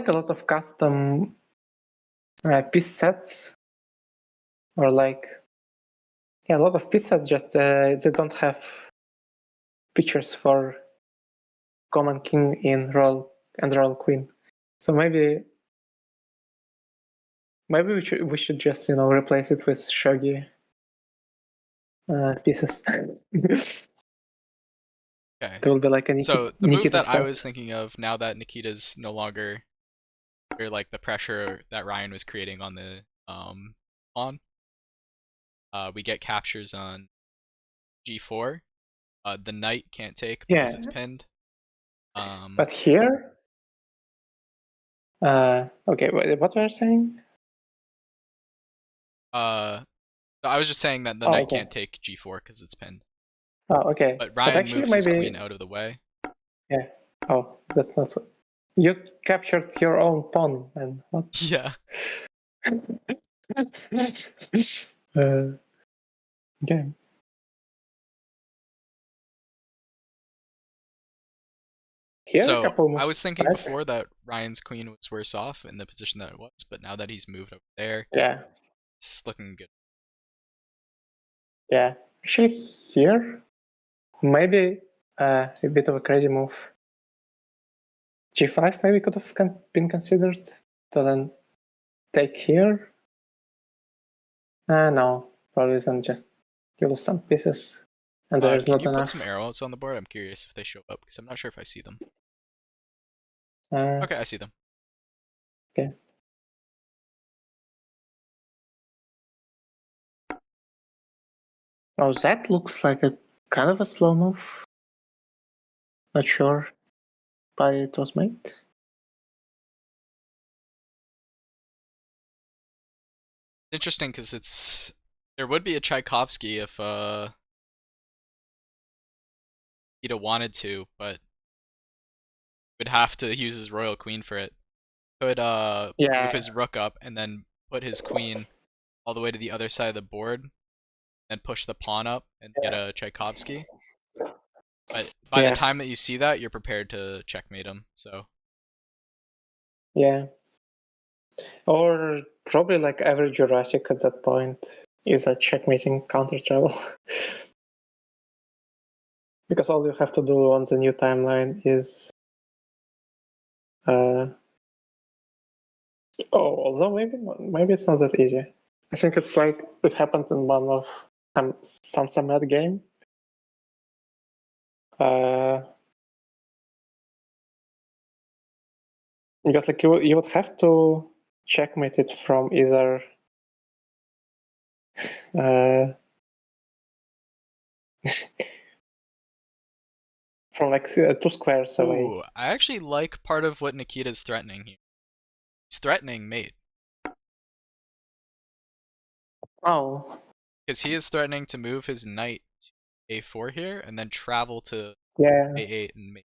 S2: a lot of custom piece sets, or like, a lot of piece sets just they don't have features for common king in royal and royal queen. So maybe we should just replace it with shogi pieces.
S1: Okay.
S2: There will be like a
S1: So the move
S2: Nikita
S1: that I
S2: set.
S1: was thinking of now that Nikita's no longer under like the pressure that Ryan was creating on the pawn, we get captures on g4. The knight can't take because
S2: Yeah,
S1: it's pinned.
S2: but here, okay, what were you saying?
S1: I was just saying that the
S2: Oh,
S1: knight
S2: okay.
S1: can't take g4 because it's pinned.
S2: Oh, okay.
S1: But
S2: But
S1: Ryan
S2: actually,
S1: moves his
S2: maybe,
S1: queen out of the way.
S2: yeah. Oh, that's not. You captured your own pawn, and what?
S1: Yeah.
S2: Okay. Here, a
S1: So
S2: couple
S1: I
S2: moves
S1: was thinking
S2: back.
S1: before that Ryan's queen was worse off in the position that it was, but now that he's moved over there,
S2: Yeah,
S1: it's looking good.
S2: yeah. Actually, here, maybe a bit of a crazy move. G5 maybe could have been considered to then take here. No, probably isn't, just kill some pieces, and there's
S1: Can
S2: not
S1: you put some
S2: enough.
S1: arrows on the board? I'm curious if they show up because I'm not sure if I see them.
S2: Uh,
S1: Okay, I see them.
S2: okay. Oh, that looks like a kind of a slow move. Not sure why it was made.
S1: Interesting because there would be a Tchaikovsky if Ida wanted to, but would have to use his royal queen for it. Could move his rook up and then put his queen all the way to the other side of the board and push the pawn up and get a Tchaikovsky. But by the time that you see that, you're prepared to checkmate him. So
S2: Yeah. Or probably like every Jurassic at that point is a checkmating counter travel. Because all you have to do on the new timeline is although maybe it's not that easy. I think it's like it happened in one of some mad game. Because like you would have to checkmate it from either from like 2 squares away.
S1: ooh, I actually like part of what Nikita's threatening here. He's threatening mate.
S2: Oh.
S1: Because he is threatening to move his knight to a4 here and then travel to a8 and mate.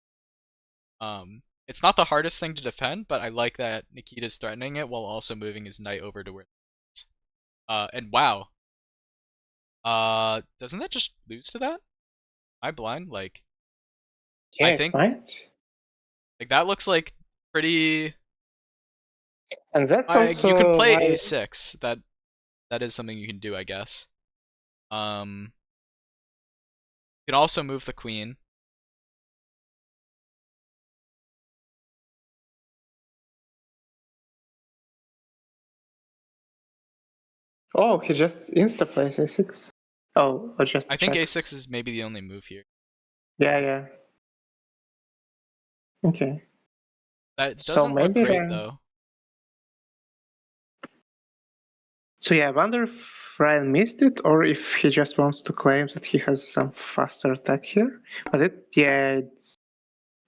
S1: It's not the hardest thing to defend, but I like that Nikita's threatening it while also moving his knight over to where it is. And wow. Doesn't that just lose to that? Am I blind? Like,
S2: Yeah,
S1: I think
S2: it might.
S1: like that looks like pretty.
S2: And that's
S1: You can
S2: also
S1: play
S2: why.
S1: a6. That is something you can do, I guess. You can also move the queen.
S2: Oh, he just insta plays a6. Oh, or just
S1: I think
S2: checks.
S1: a6 is maybe the only move here.
S2: Yeah, yeah. Okay.
S1: That
S2: So
S1: doesn't look
S2: maybe
S1: great
S2: Ryan.
S1: though.
S2: So yeah, I wonder if Ryan missed it or if he just wants to claim that he has some faster attack here. But it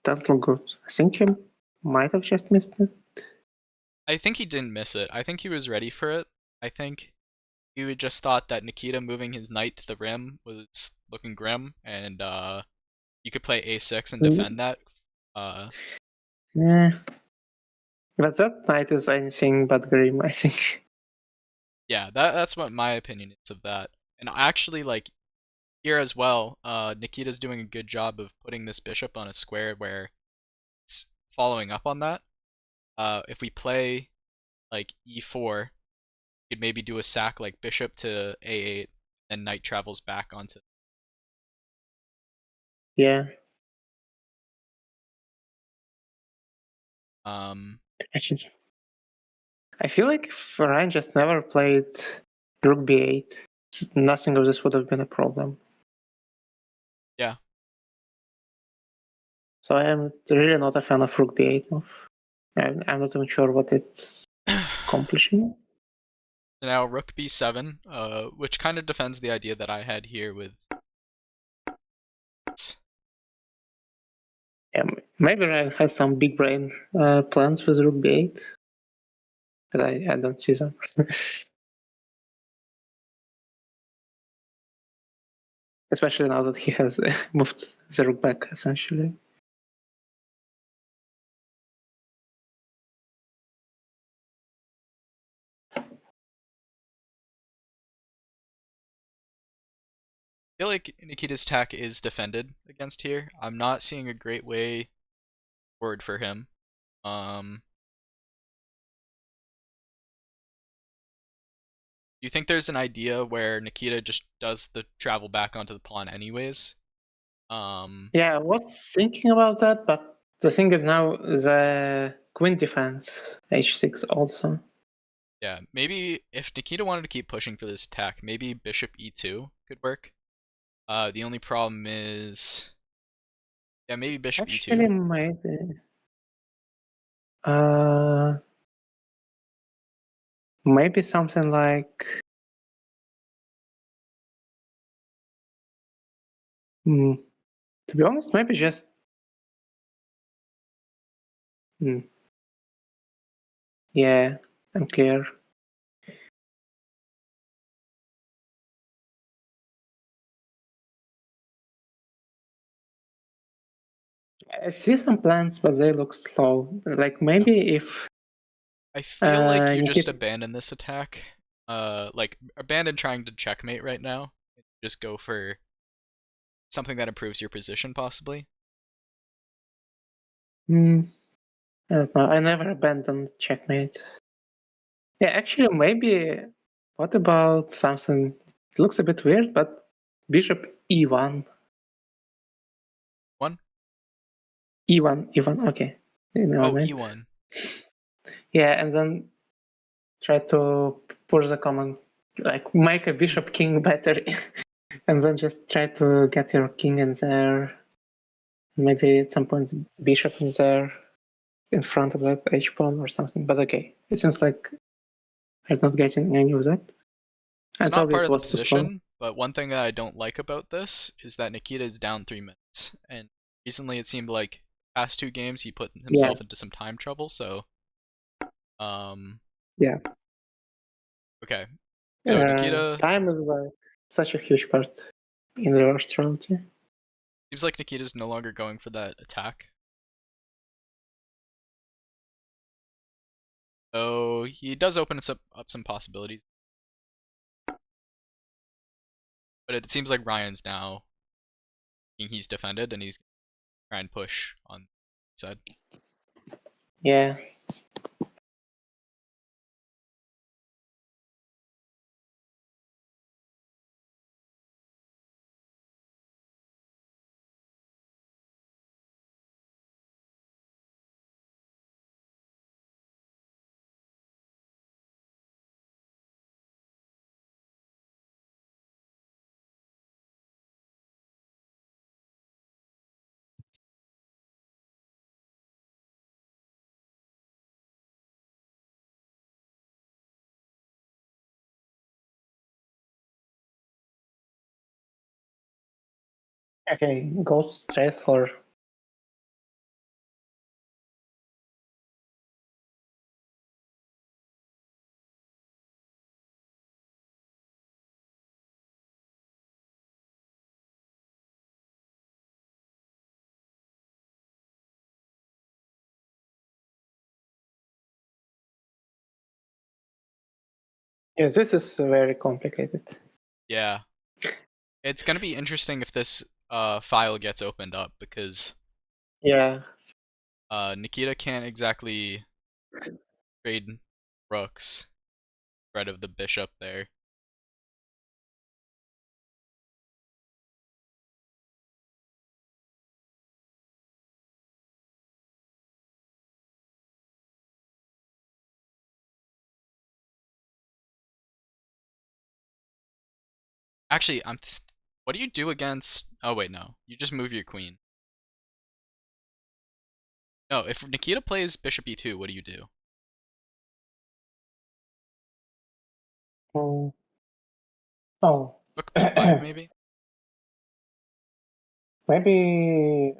S2: doesn't look good. I think he might have just missed it.
S1: I think he didn't miss it. I think he was ready for it. I think he just thought that Nikita moving his knight to the rim was looking grim, and you could play a6 and
S2: Mm,
S1: defend that. Uh,
S2: Yeah. But that knight is anything but grim, I think.
S1: yeah, that's what my opinion is of that. And actually, like here as well, Nikita's doing a good job of putting this bishop on a square where it's following up on that. If we play like e4, you could maybe do a sack like bishop to a8, and knight travels back onto.
S2: Yeah.
S1: Um,
S2: Actually, I feel like if Ryan just never played Rook B8, nothing of this would have been a problem.
S1: yeah.
S2: So I am really not a fan of Rook B8 move. I'm not even sure what it's accomplishing.
S1: Now rook b7, which kind of defends the idea that I had here with.
S2: Yeah, maybe Ryan has some big brain plans with Rook B8, but I don't see them. Especially now that he has moved the Rook back, essentially.
S1: I feel like Nikita's attack is defended against here. I'm not seeing a great way forward for him. Do you think there's an idea where Nikita just does the travel back onto the pawn anyways?
S2: Yeah, I was thinking about that, but the thing is now the queen defense h6 also.
S1: Yeah, maybe if Nikita wanted to keep pushing for this attack, maybe bishop e2 could work. The only problem is, yeah, maybe bishop
S2: Actually,
S1: e2.
S2: maybe. Uh, maybe something like. Hmm, to be honest, maybe just. Hmm, yeah, unclear. I see some plans, but they look slow. Like
S1: Yeah.
S2: maybe if
S1: I feel like you just
S2: Nikita.
S1: abandon this attack. Like abandon trying to checkmate right now. Just go for something that improves your position, possibly.
S2: Hmm, I don't know. I never abandoned checkmate. Yeah, actually, maybe. What about something? It looks a bit weird, but bishop e1.
S1: One.
S2: E1, E1, okay. Never
S1: Oh,
S2: mind.
S1: e1.
S2: Yeah, and then try to push the command, like make a bishop king better, and then just try to get your king in there. Maybe at some point bishop in there in front of that h pawn or something. But okay, it seems like I'm not getting any of that.
S1: It's
S2: And
S1: not
S2: probably
S1: part
S2: it
S1: of the
S2: was too slow.
S1: position, but one thing that I don't like about this is that Nikita is down 3 minutes, and recently it seemed like past 2 games he put
S2: Yeah,
S1: himself into some time trouble. So, um,
S2: yeah.
S1: okay. So Nikita
S2: Time is like such a huge part in reverse strategy.
S1: seems like Nikita's no longer going for that attack. So he does open us up some possibilities, but it seems like Ryan's now thinking he's defended and he's trying to push on the side.
S2: Yeah. Okay, go straight for. Yes, this is very complicated.
S1: Yeah. It's gonna be interesting if this file gets opened up because
S2: Yeah.
S1: Nikita can't exactly trade rooks rid of the bishop there. Actually, what do you do against? Oh wait, no. You just move your queen. No, if Nikita plays bishop e2, what do you do?
S2: Oh. Oh.
S1: Rook b5 maybe?
S2: Maybe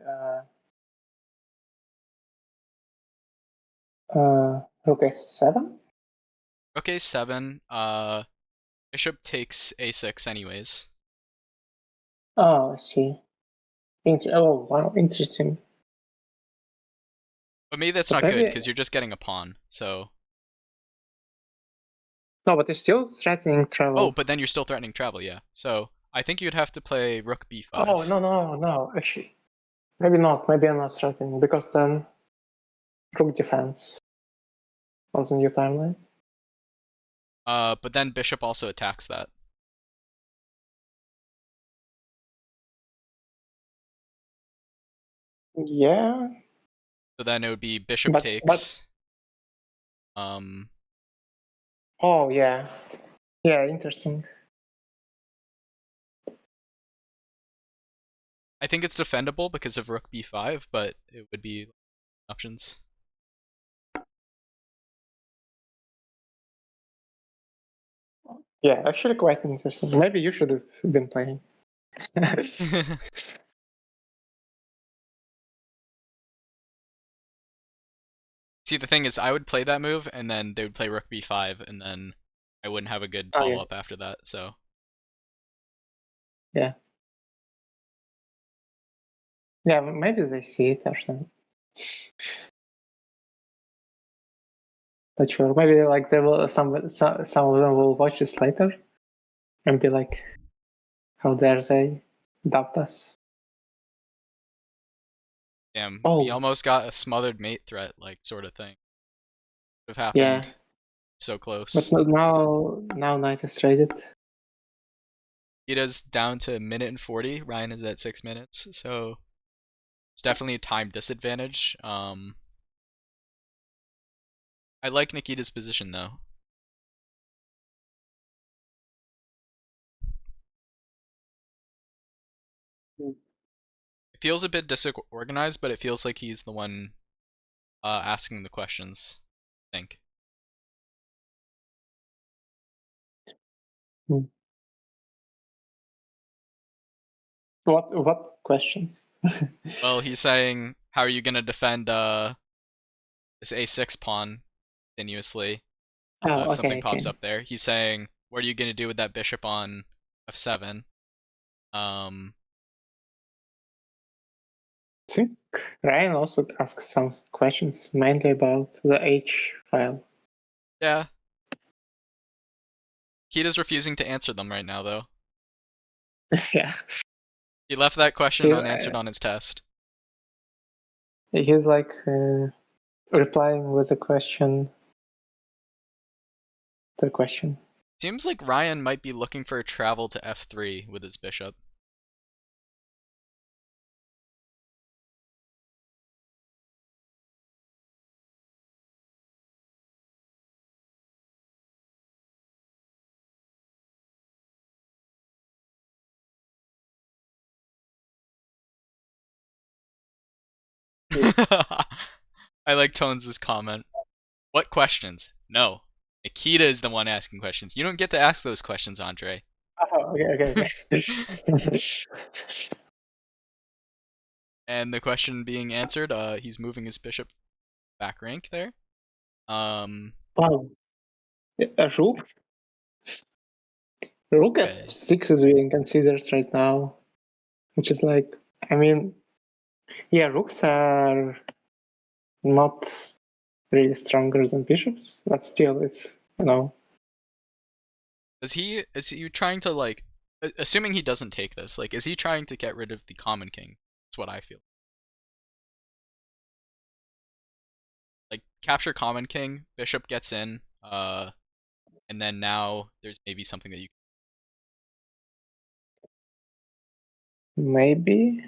S2: rook a7.
S1: Rook a7. Bishop takes a6 anyways.
S2: Oh, I see. Oh, wow, interesting.
S1: But maybe that's
S2: But
S1: not good
S2: maybe
S1: because you're just getting a pawn. So.
S2: no, but it's still threatening
S1: Oh,
S2: travel.
S1: but then you're still threatening travel, yeah. So I think you'd have to play rook b5.
S2: Oh no, actually, maybe not. Maybe I'm not threatening because then rook defense on the new timeline.
S1: But then bishop also attacks that.
S2: Yeah,
S1: So then it would be bishop
S2: but
S1: takes.
S2: oh yeah, interesting.
S1: I think it's defendable because of rook b5, but it would be options.
S2: Yeah, actually quite interesting. Maybe you should have been playing.
S1: See, the thing is, I would play that move, and then they would play rook b5, and then I wouldn't have a good
S2: Oh, yeah.
S1: follow-up after that, so.
S2: Yeah. Yeah, maybe they see it or something. Not sure. Maybe like they will some of them will watch this later and be like, how dare they doubt us?
S1: Damn, we
S2: Oh,
S1: almost got a smothered mate threat, like, sort of thing. Would have
S2: yeah.
S1: happened so
S2: But
S1: close.
S2: now Knight is traded.
S1: Nikita's down to a minute and 40, Ryan is at 6 minutes, so it's definitely a time disadvantage. I like Nikita's position, though. It feels a bit disorganized, but it feels like he's the one asking the questions, I think.
S2: Hmm. What questions?
S1: Well, he's saying, how are you going to defend this a6 pawn continuously
S2: Oh,
S1: if
S2: okay,
S1: something pops
S2: okay.
S1: up there? He's saying, what are you going to do with that bishop on f7?
S2: I think Ryan also asked some questions mainly about the H file.
S1: Yeah. Kita's refusing to answer them right now, though.
S2: Yeah.
S1: He left that question unanswered on his test.
S2: He's like, replying with a question. The question.
S1: Seems like Ryan might be looking for a travel to f3 with his bishop. I like Tones' comment. What questions? No. Nikita is the one asking questions. You don't get to ask those questions, Andre.
S2: Oh, okay.
S1: And the question being answered, he's moving his bishop back rank there.
S2: Wow. A rook? Rook
S1: Okay.
S2: f6 is being considered right now, which is like, I mean, yeah, rooks are not really stronger than bishops, but still, it's, you know.
S1: Is he trying to like, assuming he doesn't take this, like, is he trying to get rid of the common king? That's what I feel. Like, capture common king, bishop gets in, and then now there's maybe something that you.
S2: Maybe.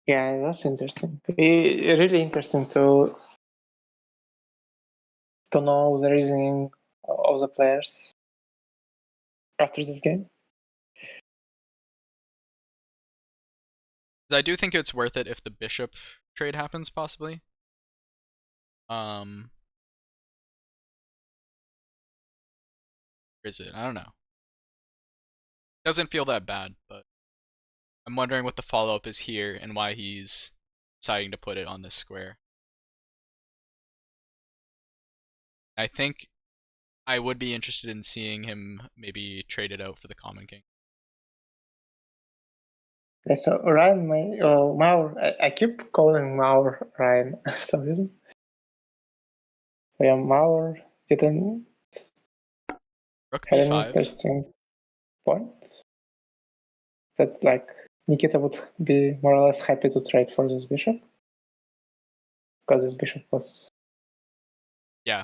S2: Yeah, that's interesting. Really interesting to know the reasoning of the players after this game.
S1: I do think it's worth it if the bishop trade happens, possibly. Or is it? I don't know. Doesn't feel that bad, but I'm wondering what the follow-up is here and why he's deciding to put it on this square. I think I would be interested in seeing him maybe trade it out for the common king.
S2: Okay, so Ryan, Maur, I keep calling Maur Ryan for some reason. Yeah, Maur didn't
S1: Rook
S2: have an
S1: b5.
S2: interesting point. That like Nikita would be more or less happy to trade for this bishop because this bishop was
S1: Yeah,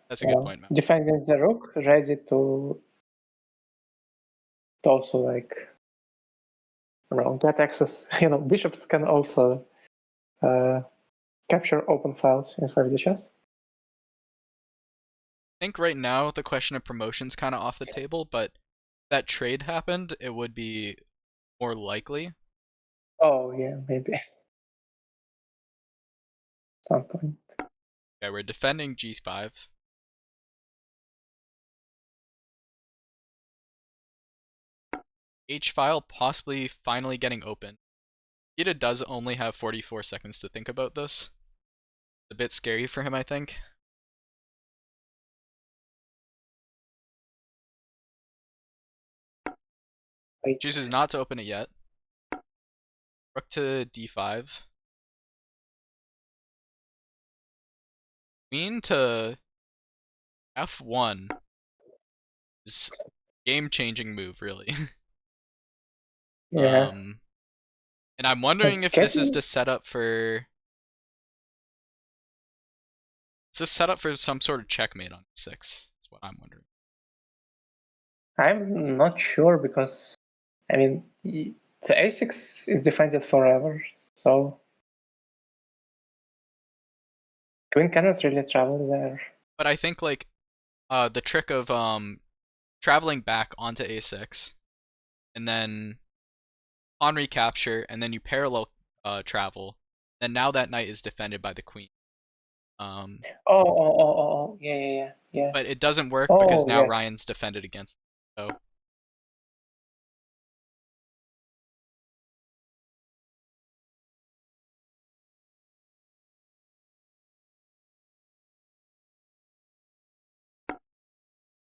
S1: that's a good point, Matt.
S2: defending the rook, ready to also like get access. You know, bishops can also capture open files in 5D chess.
S1: I think right now the question of promotion's kind of off the table, but if that trade happened, it would be more likely.
S2: Oh yeah, maybe. Some point.
S1: Okay, we're defending g5. H file possibly finally getting open. Ida does only have 44 seconds to think about this. A bit scary for him, I think.
S2: Wait.
S1: Chooses not to open it yet. Rook to d5. Queen to f1 is game-changing move, really.
S2: Yeah.
S1: And I'm wondering if this is to set up for. Is this set up for some sort of checkmate on e6? That's what I'm wondering.
S2: I'm not sure because, I mean, the a6 is defended forever, so Queen cannot really travel there.
S1: But I think like the trick of traveling back onto a6 and then pawn recapture and then you parallel travel, then now that knight is defended by the queen.
S2: Yeah.
S1: But it doesn't work because
S2: Oh,
S1: now
S2: yes.
S1: Ryan's defended against it. So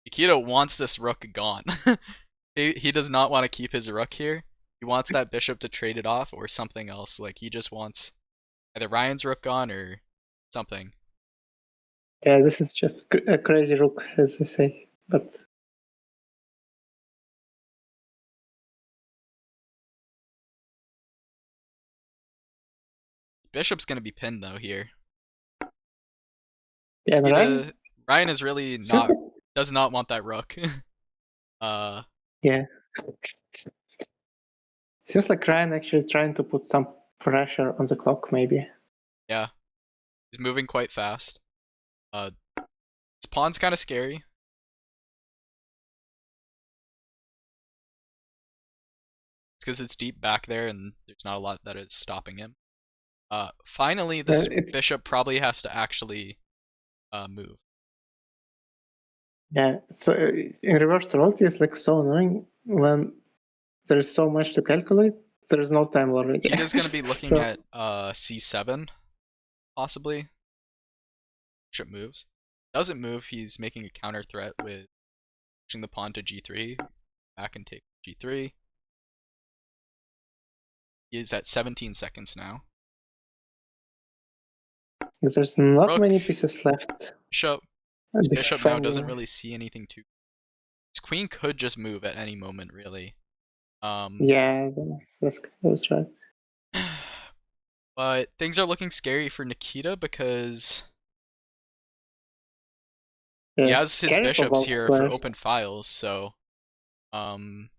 S1: Nikita wants this rook gone. He does not want to keep his rook here. He wants that bishop to trade it off or something else. Like he just wants either Ryan's rook gone or something.
S2: Yeah, this is just a crazy rook, as they say. But
S1: Bishop's gonna be pinned though here.
S2: yeah, and Ryan
S1: Ryan is really
S2: seems
S1: does not want that rook.
S2: yeah, seems like Ryan actually trying to put some pressure on the clock, maybe.
S1: Yeah, he's moving quite fast. His pawn's kind of scary. It's because it's deep back there and there's not a lot that is stopping him. Finally, this bishop probably has to actually move.
S2: Yeah, so in reverse royalty is like so annoying when there's so much to calculate. There's no time already.
S1: Nikita's gonna be looking at c7, possibly. Bishop moves. Doesn't move, he's making a counter threat with pushing the pawn to g3. Back and take g3. He is at 17 seconds now.
S2: Because there's not
S1: Rook,
S2: many pieces left.
S1: Bishop now doesn't really see anything too. His queen could just move at any moment, really.
S2: Yeah, that's right.
S1: But things are looking scary for Nikita because he has his bishops here for open files, so Ryan's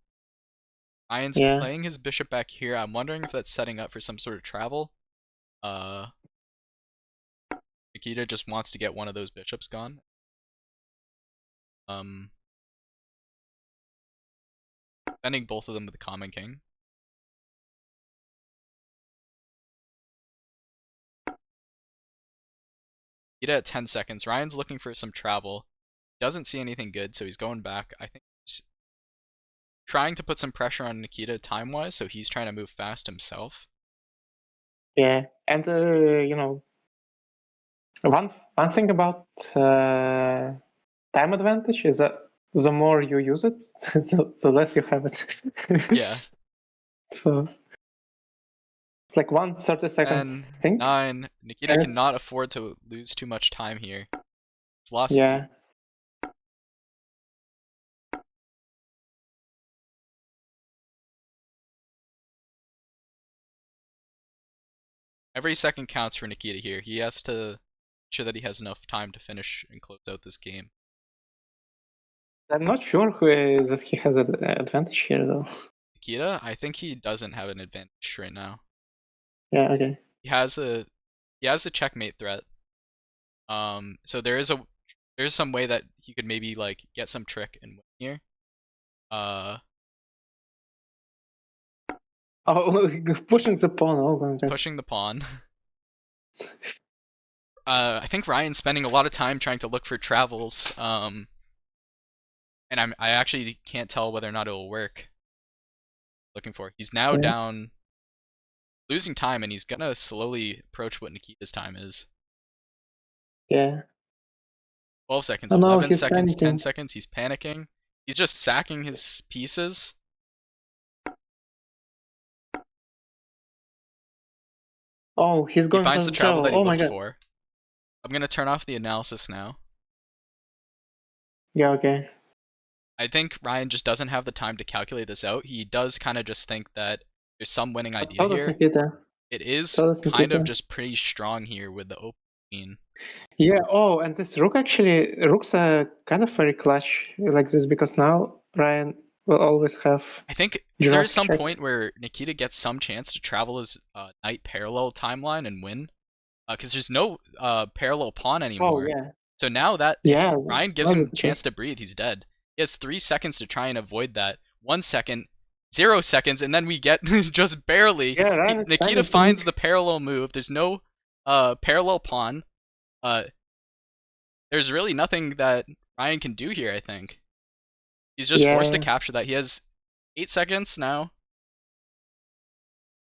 S1: playing his bishop back here. I'm wondering if that's setting up for some sort of travel. Nikita just wants to get one of those bishops gone. Defending both of them with the common king. Nikita at 10 seconds. Ryan's looking for some travel. Doesn't see anything good, so he's going back. I think he's trying to put some pressure on Nikita time-wise, so he's trying to move fast himself.
S2: Yeah, and you know, one thing about time advantage is that the more you use it, the less you have it.
S1: Yeah.
S2: So it's like 1:30 seconds.
S1: 9. Nikita cannot afford to lose too much time here. It's lost.
S2: Yeah.
S1: Every second counts for Nikita here. He has to make sure that he has enough time to finish and close out this game.
S2: I'm not sure that he has an advantage here, though.
S1: Nikita, I think he doesn't have an advantage right now.
S2: Yeah, okay.
S1: He has a checkmate threat. So there's some way that he could maybe like get some trick and win here.
S2: Oh, pushing the pawn. Oh,
S1: pushing the pawn. I think Ryan's spending a lot of time trying to look for travels. And I actually can't tell whether or not it'll work. Looking for. He's now down, losing time, and he's gonna slowly approach what Nikita's time is.
S2: Yeah.
S1: 12 seconds, 11 seconds, 10 seconds. He's panicking. He's just sacking his pieces.
S2: Oh, he's going.
S1: He finds the travel that he looked for. I'm gonna turn off the analysis now.
S2: Yeah. Okay.
S1: I think Ryan just doesn't have the time to calculate this out. He does kind of just think that there's some winning idea here. It is kind of just pretty strong here with the open queen.
S2: Yeah. Oh, and this rooks are kind of very clutch like this because now Ryan will always have.
S1: I think there's some point where Nikita gets some chance to travel his knight parallel timeline and win, because there's no parallel pawn anymore.
S2: Oh yeah.
S1: So now that if Ryan gives him a chance to breathe, he's dead. He has 3 seconds to try and avoid that. 1 second, 0 seconds, and then we get just barely.
S2: Yeah,
S1: Nikita finds the parallel move. There's no parallel pawn. There's really nothing that Ryan can do here, I think. He's just forced to capture that. He has 8 seconds now.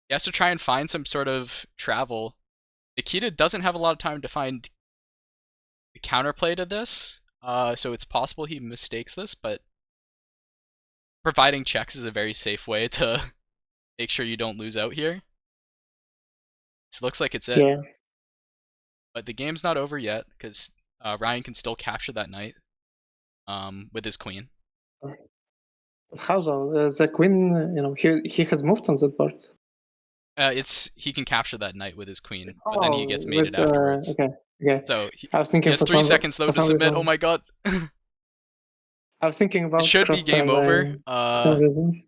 S1: He has to try and find some sort of travel. Nikita doesn't have a lot of time to find the counterplay to this. So it's possible he mistakes this, but providing checks is a very safe way to make sure you don't lose out here. This looks like it's it.
S2: Yeah.
S1: But the game's not over yet, because Ryan can still capture that knight with his queen.
S2: How though? The queen, he has moved on that board.
S1: He can capture that knight with his queen, but then he gets
S2: Oh,
S1: mated afterwards.
S2: okay.
S1: So
S2: I was
S1: he
S2: thinking
S1: has 3 seconds though
S2: for
S1: to
S2: some
S1: submit. Oh
S2: reason.
S1: my god.
S2: I was thinking
S1: It
S2: about
S1: should be game over.
S2: crossbar for some reason.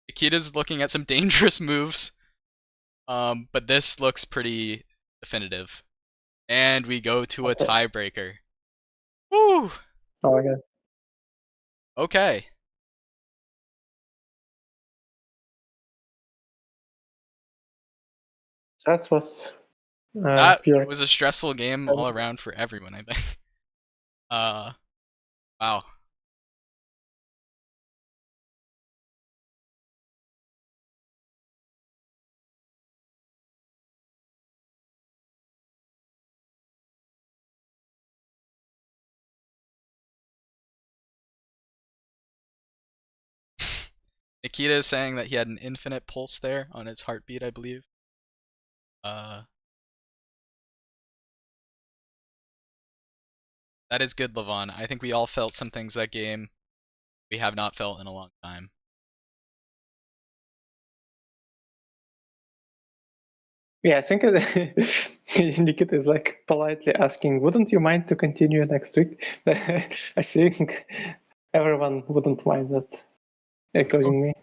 S1: Nikita's looking at some dangerous moves. But this looks pretty definitive. And we go to a
S2: Okay.
S1: tiebreaker. Woo!
S2: Oh my god.
S1: Okay.
S2: That was
S1: That
S2: pure.
S1: was a stressful game all around for everyone, I think. Wow. Nikita is saying that he had an infinite pulse there on his heartbeat, I believe. That is good, Levon. I think we all felt some things that game we have not felt in a long time.
S2: Yeah, I think Nikita is like politely asking, "Wouldn't you mind to continue next week?" I think everyone wouldn't mind that, including me.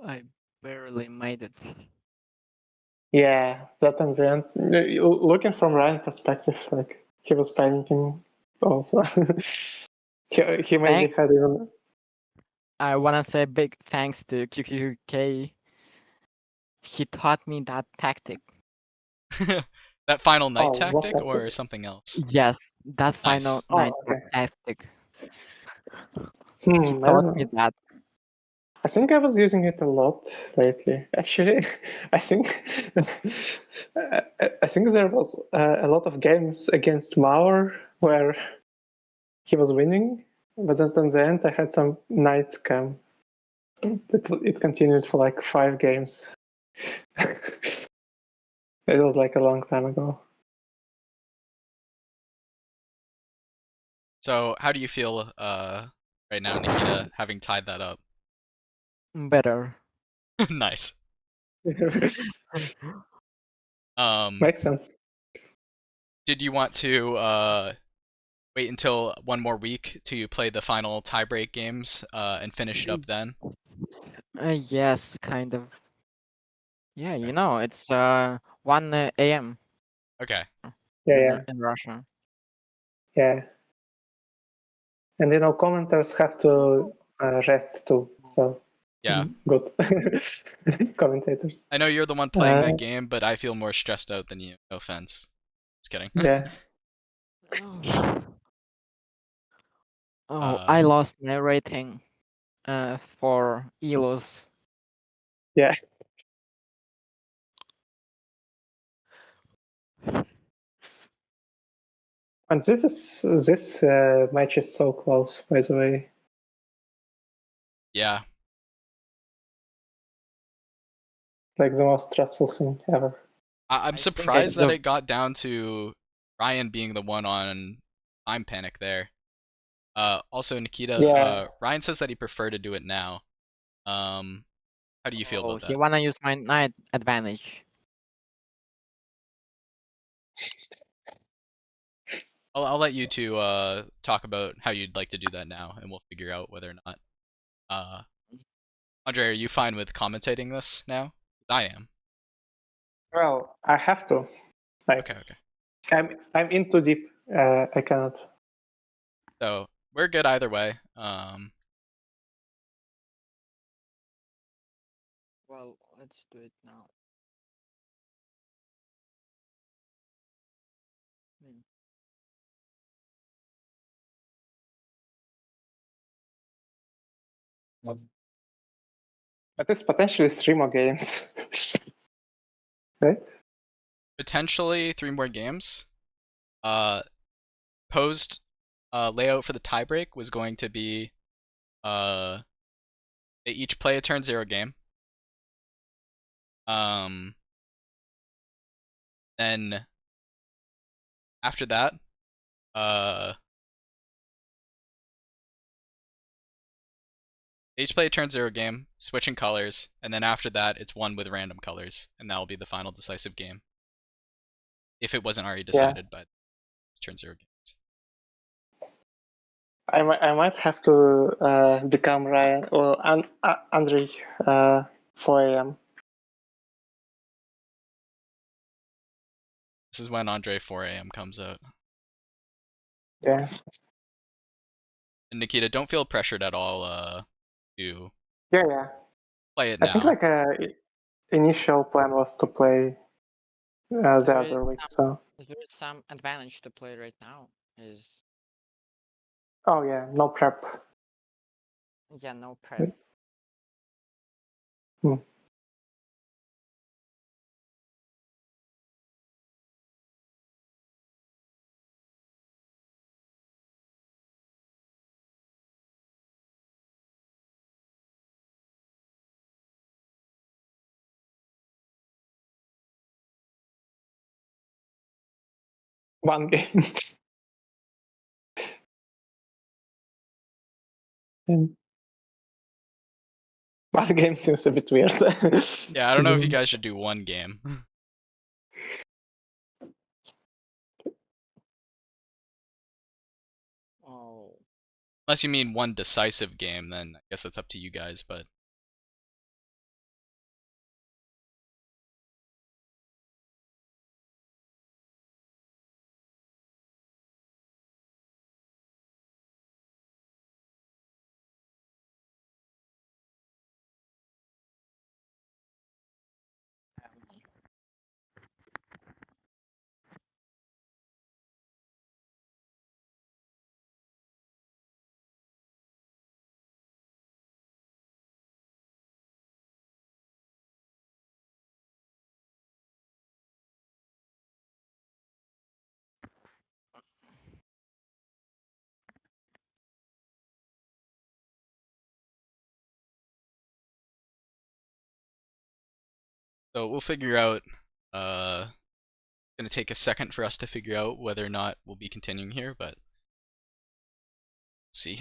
S3: I barely made it.
S2: Yeah, that and the end. Looking from Ryan's perspective, like he was panicking also. he maybe had even.
S3: I wanna say big thanks to QQK. He taught me that tactic.
S1: That final knight
S2: Oh, what
S1: tactic or
S2: tactic?
S1: something else?
S3: Yes, that final
S1: Nice.
S3: night
S2: Oh, okay.
S3: tactic. He
S2: I
S3: taught
S2: don't
S3: me
S2: know.
S3: that.
S2: I think I was using it a lot lately. Actually, I think I think there was a lot of games against Mauer where he was winning, but then in the end I had some knight scam. It continued for like 5 games. It was like a long time ago.
S1: So how do you feel right now, Nikita, having tied that up?
S3: Better.
S1: Nice.
S2: Makes sense.
S1: Did you want to wait until one more week to play the final tiebreak games and finish it up then?
S3: Yes, kind of. Yeah,
S1: Okay.
S3: it's 1 a.m.
S1: Okay.
S2: Yeah,
S3: in Russia.
S2: yeah. And commenters have to rest too. So
S1: Yeah.
S2: good commentators.
S1: I know you're the one playing that game, but I feel more stressed out than you. No offense. Just kidding.
S2: Yeah.
S3: Oh, I lost my rating for Elos.
S2: Yeah. And this match is so close, by the way.
S1: Yeah.
S2: Like the most stressful thing ever.
S1: I'm
S3: think
S1: surprised that
S3: the
S1: it got down to Ryan being the one on time panic there. Also, Nikita,
S2: Yeah.
S1: Ryan says that he preferred to do it now. How do you feel about
S3: he
S1: that?
S3: wanna use my knight advantage.
S1: I'll let you two talk about how you'd like to do that now, and we'll figure out whether or not. Andre, are you fine with commentating this now? I am.
S2: Well, I have to. Like,
S1: Okay.
S2: I'm in too deep. I cannot.
S1: So we're good either way.
S3: Well, let's do it now.
S2: But it's potentially 3 more games. Right?
S1: Potentially 3 more games. Posed layout for the tiebreak was going to be they each play a turn 0 game. Then after that, Each play a turn 0 game, switching colors, and then after that it's one with random colors, and that will be the final decisive game. If it wasn't already
S2: Yeah.
S1: decided by turn 0 games.
S2: I might have to become Ryan or Andre 4 a.m.
S1: This is when Andre 4 a.m. comes out.
S2: Yeah.
S1: And Nikita, don't feel pressured at all to
S2: Yeah.
S1: play it
S2: I think
S1: now.
S2: like initial plan was to play the
S3: There is
S2: other week. So.
S3: there is some advantage to play right now. Is
S2: Oh yeah, no prep.
S3: yeah, no prep.
S2: Hmm. One game. One game seems a bit weird.
S1: Yeah, I don't know if you guys should do one game.
S3: Oh.
S1: Unless you mean one decisive game, then I guess that's up to you guys, but so we'll figure out gonna take a second for us to figure out whether or not we'll be continuing here, but see.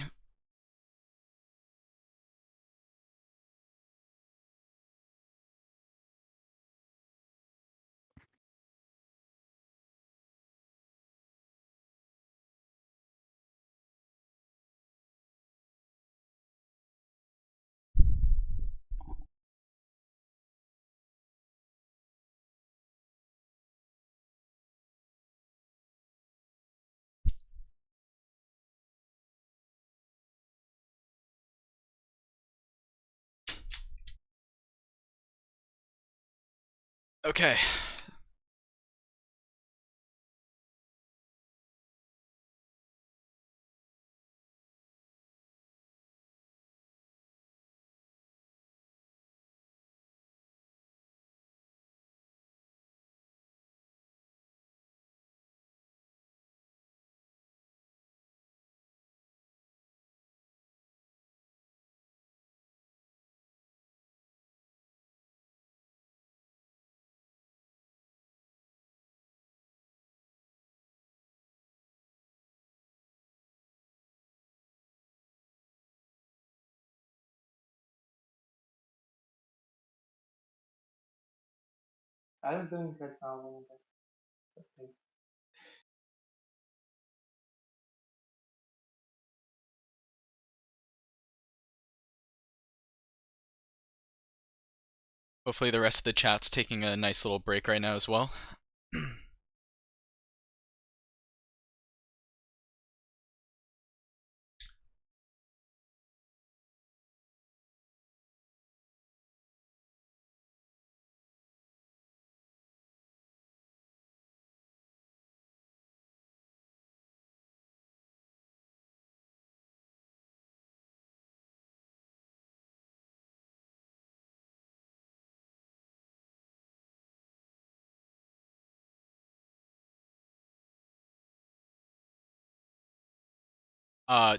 S1: Okay.
S2: I'm doing right now.
S1: Hopefully the rest of the chat's taking a nice little break right now as well.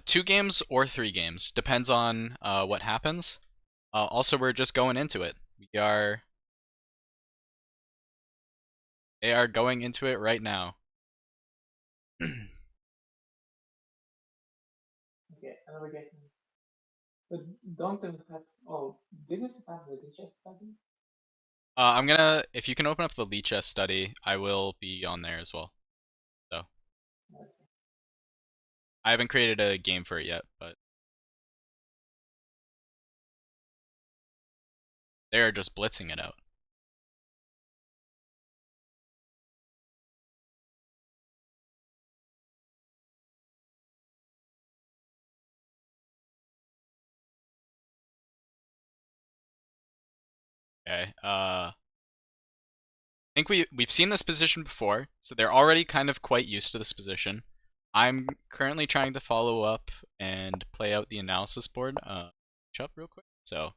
S1: Two games or 3 games. Depends on what happens. Also, we're just going into it. They are going into it right now.
S2: navigating. But don't even have. Oh, did you set up the lichess study?
S1: I'm gonna, if you can open up the lichess study, I will be on there as well. So
S2: Okay.
S1: I haven't created a game for it yet, but they're just blitzing it out. Okay. I think we've seen this position before, so they're already kind of quite used to this position. I'm currently trying to follow up and play out the analysis board. Up real quick. So,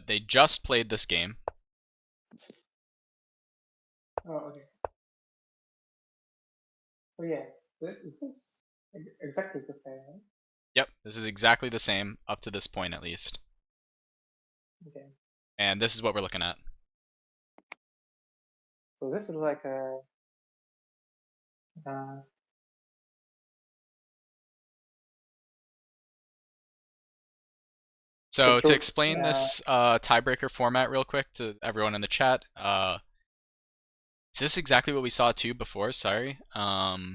S1: they just played this game.
S2: Oh, okay. Oh yeah, this is exactly the same, right?
S1: Yep, this is exactly the same up to this point at least.
S2: Okay.
S1: And this is what we're looking at.
S2: So this is like a.
S1: So to
S2: Sure.
S1: explain this tiebreaker format real quick to everyone in the chat, is this exactly what we saw too before? Sorry.
S2: Yeah.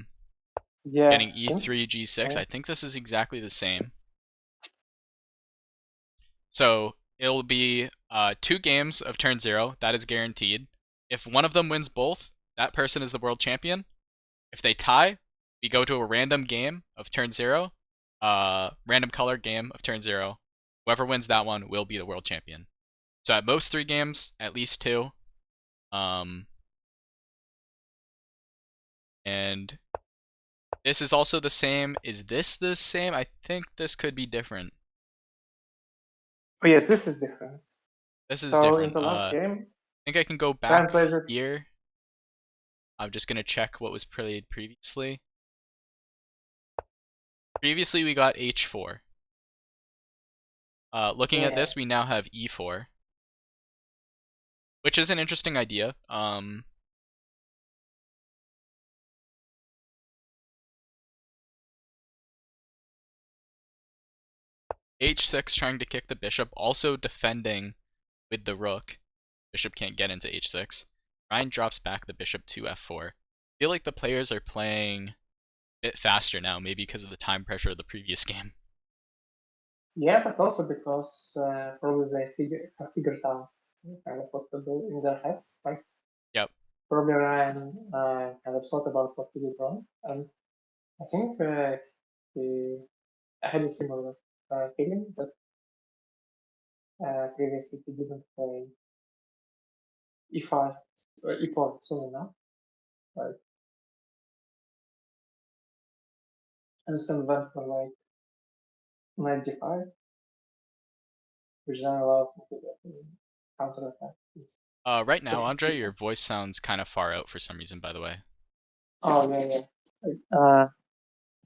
S1: Getting e3, g6.
S2: Okay.
S1: I think this is exactly the same. So it'll be 2 games of turn 0. That is guaranteed. If one of them wins both, that person is the world champion. If they tie, we go to a random game of turn 0. Random color game of turn 0. Whoever wins that one will be the world champion. So at most 3 games, at least 2. And this is also the same. Is this the same? I think this could be different.
S2: Oh yes, this is different.
S1: This is
S2: So
S1: different.
S2: in the last game,
S1: I think I can go
S2: Ryan
S1: back
S2: plays it.
S1: here. I'm just gonna check what was played previously. Previously we got h4. Looking at
S2: Yeah.
S1: this, we now have e4, which is an interesting idea. h6 trying to kick the bishop, also defending with the rook. Bishop can't get into h6. Ryan drops back the bishop to f4. I feel like the players are playing a bit faster now, maybe because of the time pressure of the previous game.
S2: Yeah, but also because probably they figured out kind of what to do in their heads. Like,
S1: Yep.
S2: probably Ryan kind of thought about what to do wrong, and I think he had a similar feeling that previously he didn't play e5 or e4 soon enough. Like, instant went for like knight d5, which then allowed him to counterattack.
S1: Right now, Andre, your voice sounds kind of far out for some reason, by the way.
S2: Oh yeah,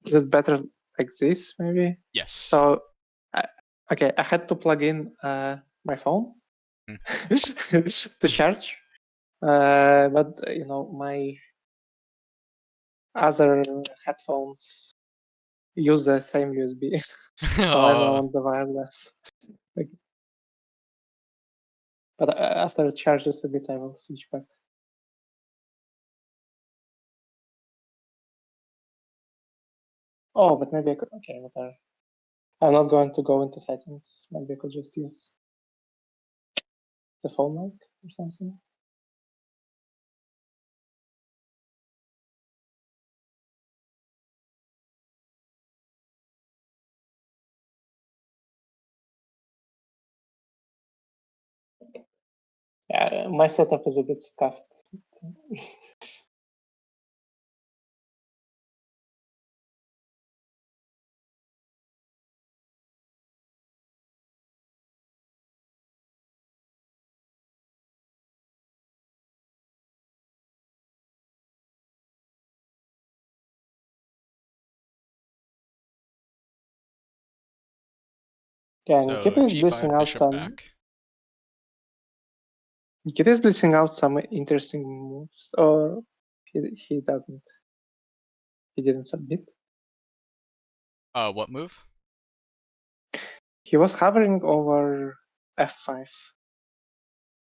S2: is it better like this maybe?
S1: Yes.
S2: So, okay, I had to plug in my phone to charge, but you know my other headphones use the same USB, so I'm on the wireless. But after it charges a bit, I will switch back. Oh, but maybe I could. Okay, whatever. I'm not going to go into settings. Maybe I could just use the phone mic or something. Yeah, my setup is a bit scuffed. Yeah,
S1: So
S2: Nikita is
S1: g5,
S2: dishing out
S1: bishop
S2: some.
S1: back.
S2: Nikita is listing out some interesting moves, or he doesn't. He didn't submit.
S1: What move?
S2: He was hovering over f5,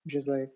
S2: which is like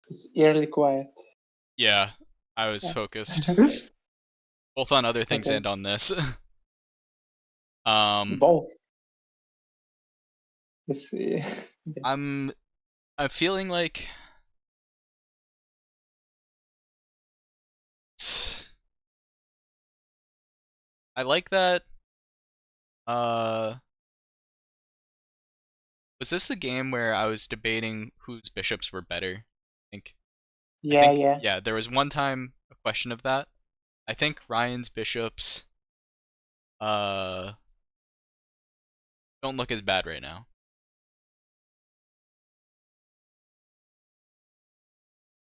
S2: it's eerily quiet.
S1: Yeah, I was
S2: Yeah.
S1: focused both on other things
S2: Okay.
S1: and on this.
S2: Both. Let's see.
S1: I'm feeling like I like that. Was this the game where I was debating whose bishops were better? I
S2: Yeah,
S1: think
S2: yeah.
S1: yeah, there was one time a question of that. I think Ryan's bishops don't look as bad right now.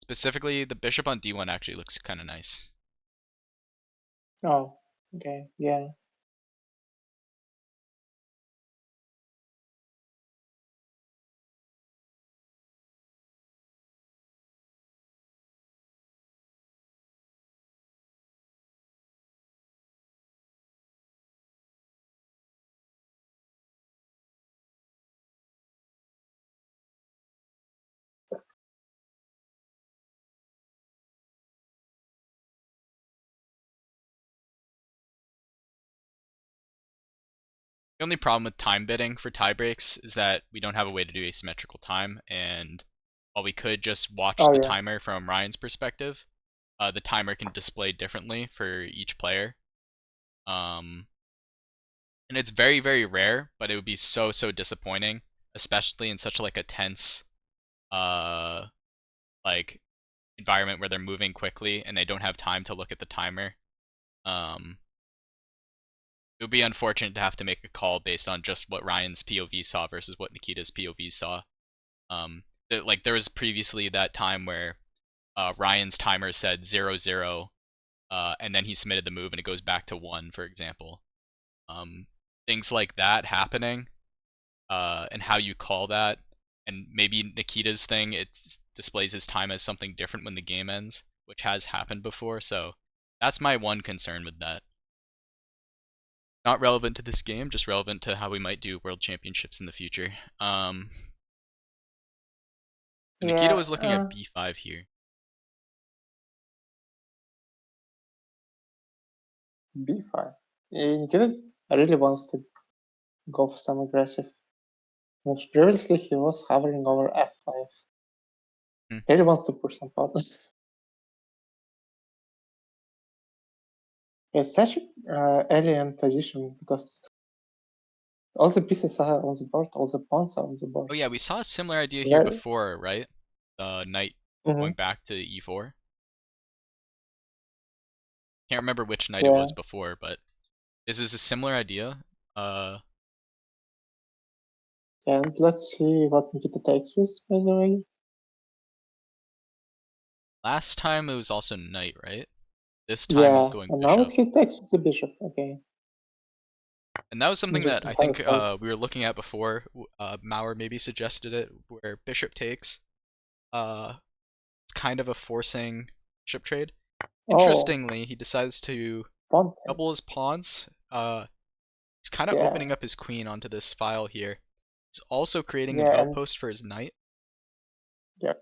S1: Specifically, the bishop on d1 actually looks kind of nice.
S2: Oh, okay. Yeah.
S1: The only problem with time bidding for tie breaks is that we don't have a way to do asymmetrical time, and while we could just watch
S2: Oh,
S1: the
S2: yeah.
S1: timer from Ryan's perspective, the timer can display differently for each player. And it's very, very rare, but it would be so, so disappointing, especially in such like a tense, like environment where they're moving quickly and they don't have time to look at the timer. It would be unfortunate to have to make a call based on just what Ryan's POV saw versus what Nikita's POV saw. Like there was previously that time where Ryan's timer said 0-0, and then he submitted the move and it goes back to 1, for example. Things like that happening, and how you call that, and maybe Nikita's thing, it displays his time as something different when the game ends, which has happened before, so that's my one concern with that. Not relevant to this game, just relevant to how we might do World Championships in the future. Nikita was looking at b5 here.
S2: B5. Nikita really wants to go for some aggressive moves. Previously, he was hovering over f5. He really wants to push some buttons. It's such alien position because all the pieces are on the board, all the pawns are on the board.
S1: Oh yeah, we saw a similar idea here
S2: Very-
S1: before, right? The knight
S2: Mhm.
S1: going back to e4. Can't remember which knight
S2: Yeah.
S1: it was before, but this is a similar idea.
S2: And let's see what Nikita takes with, by the way.
S1: Last time it was also knight, right? This time he's
S2: Yeah,
S1: going
S2: and now
S1: bishop.
S2: he takes with the bishop. Okay.
S1: And that was something that
S2: Interesting
S1: I
S2: how it
S1: think
S2: goes.
S1: we were looking at before. Mauer maybe suggested it, where bishop takes. It's kind of a forcing bishop trade.
S2: Oh,
S1: Interestingly, he decides to
S2: pawn
S1: double his
S2: takes.
S1: pawns. He's kind of
S2: Yeah.
S1: opening up his queen onto this file here. He's also creating an
S2: Yeah, and
S1: outpost for his knight.
S2: yep.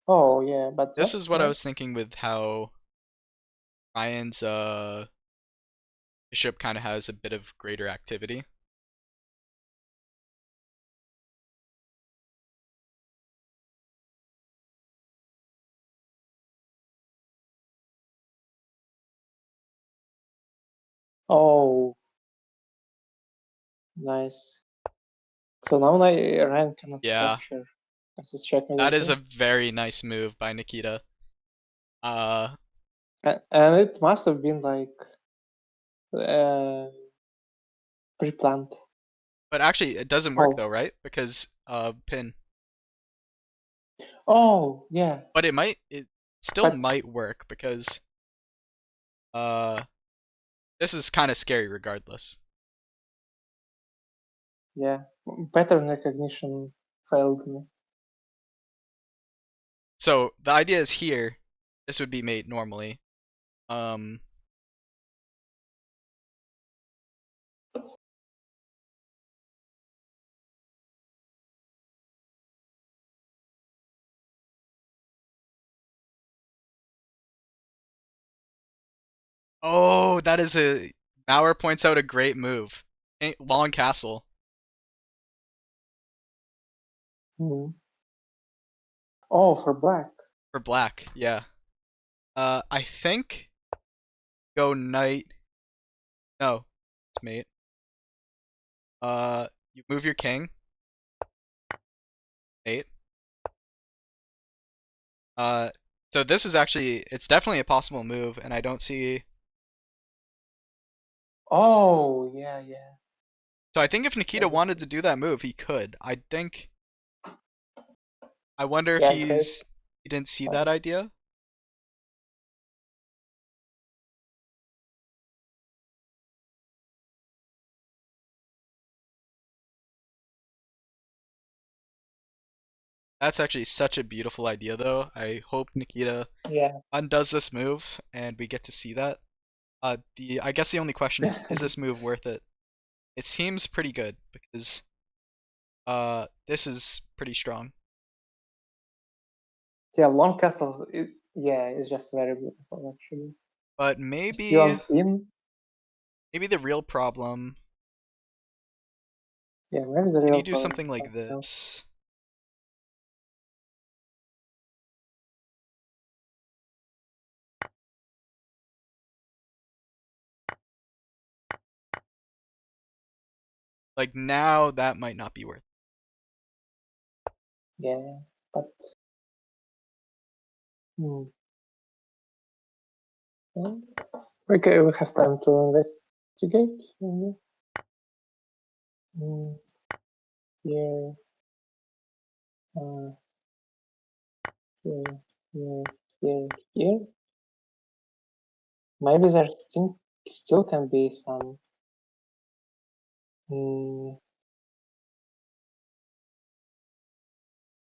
S2: Oh yeah, but
S1: This
S2: that,
S1: is what I
S2: yeah.
S1: was thinking with how Ryan's bishop kind of has a bit of greater activity.
S2: Oh, nice. So now Ryan cannot
S1: Yeah,
S2: capture. This is checkmate.
S1: that is a
S2: Okay.
S1: very nice move by Nikita.
S2: And it must have been like uh, pre-planned.
S1: But actually, it doesn't work
S2: Oh.
S1: though, right? Because pin.
S2: Oh yeah,
S1: But it still
S2: but
S1: might work because this is kind of scary regardless.
S2: yeah, pattern recognition failed me.
S1: So the idea is here, this would be mate normally. Oh, that is a Mauer points out a great move. Long castle
S2: Hmm. Oh, for black.
S1: for black, yeah. I think go knight. No, it's mate. You move your king. Mate. So this is actually, it's definitely a possible move, and I don't see.
S2: Oh yeah, yeah.
S1: So I think if Nikita
S2: Let me
S1: wanted
S2: see.
S1: to do that move, he could. I think. I wonder if
S2: Yeah, great.
S1: he didn't see that idea. That's actually such a beautiful idea, though. I hope Nikita
S2: Yeah.
S1: undoes this move and we get to see that. I guess the only question is this move worth it? It seems pretty good because this is pretty strong.
S2: Yeah, long castle. Yeah, it's just very beautiful actually.
S1: But
S2: Still in.
S1: maybe the real problem.
S2: Yeah, maybe the
S1: Can
S2: real
S1: you do
S2: problem
S1: something
S2: is
S1: like
S2: something else.
S1: this? Like now that might not be worth it.
S2: Yeah, but hmm. Yeah. Okay, we have time to investigate. Mm, here, uh, here, here, here, here. Maybe there still can be some. Mm.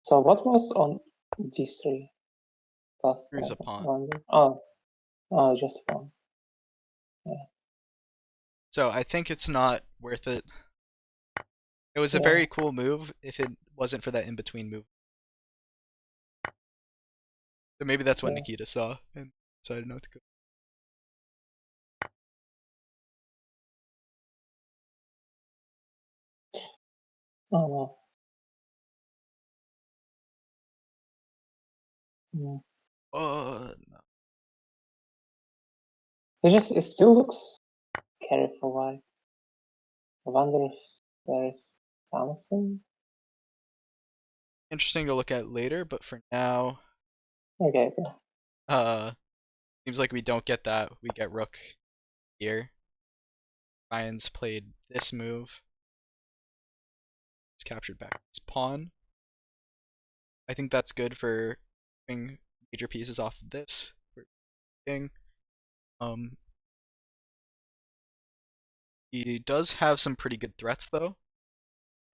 S2: So what was on D3 last
S1: Here's
S2: time?
S1: a pawn.
S2: Oh, just one. Yeah.
S1: So I think it's not worth it. It was a
S2: Yeah.
S1: very cool move if it wasn't for that in-between move. So maybe that's what
S2: Yeah.
S1: Nikita saw and decided not to go.
S2: Oh no. Mm.
S1: No.
S2: It still looks scary for a while. I wonder if there's something.
S1: Interesting to look at later, but for now,
S2: Okay.
S1: seems like we don't get that. We get rook here. Ryan's played this move. It's captured back his pawn. I think that's good for moving major pieces off of this. King. He does have some pretty good threats though.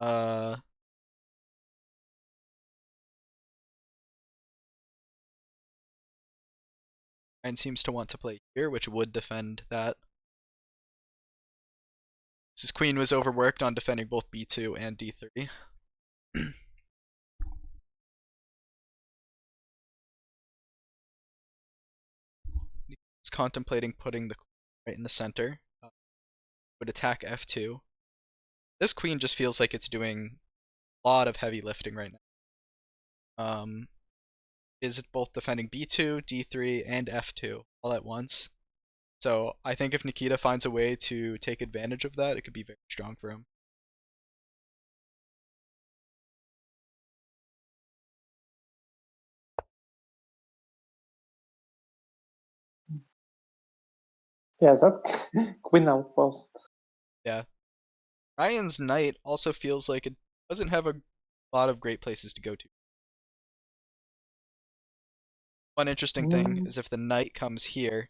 S1: Ryan seems to want to play here, which would defend that. His queen was overworked on defending both b2 and d3. He's contemplating putting the queen right in the center. Would attack f2. This queen just feels like it's doing a lot of heavy lifting right now. Is both defending b2, d3, and f2 all at once. So I think if Nikita finds a way to take advantage of that, it could be very strong for him.
S2: Yeah, that queen outpost.
S1: Yeah. Ryan's knight also feels like it doesn't have a lot of great places to go to. One interesting thing is if the knight comes here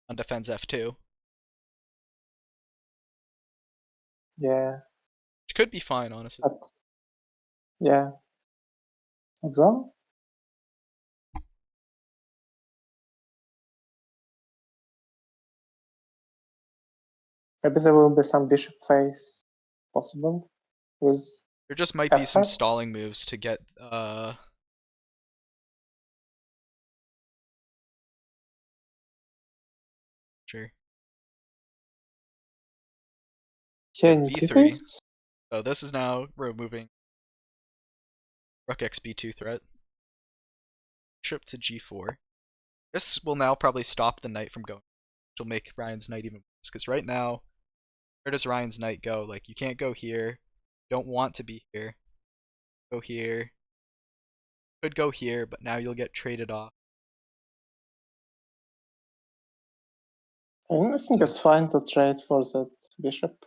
S1: on defends f2.
S2: Yeah.
S1: Which could be fine, honestly.
S2: That's, yeah. As well. Maybe there will be some bishop face possible with
S1: There just might be some
S2: f5.
S1: stalling moves to get sure.
S2: Yeah,
S1: Get
S2: Nikita
S1: b3.
S2: is.
S1: So this is now removing rook xb2 threat. Bishop to g4. This will now probably stop the knight from going, which will make Ryan's knight even worse. Because right now, where does Ryan's knight go? Like, you can't go here. You don't want to be here. Go here. Could go here, but now you'll get traded off.
S2: I think it's fine to trade for that bishop.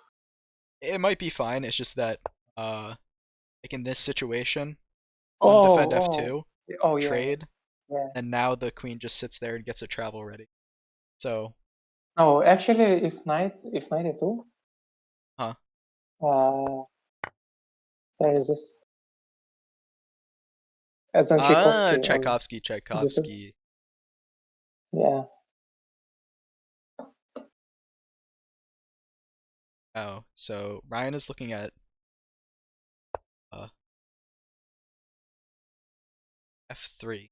S1: It might be fine. It's just that, like in this situation, defend f2,
S2: yeah.
S1: trade,
S2: Yeah.
S1: and now the queen just sits there and gets a travel ready. So,
S2: No, actually, if knight e2.
S1: huh?
S2: There is this. As in Tchaikovsky.
S1: Tchaikovsky.
S2: Yeah.
S1: Oh, so Ryan is looking at f3.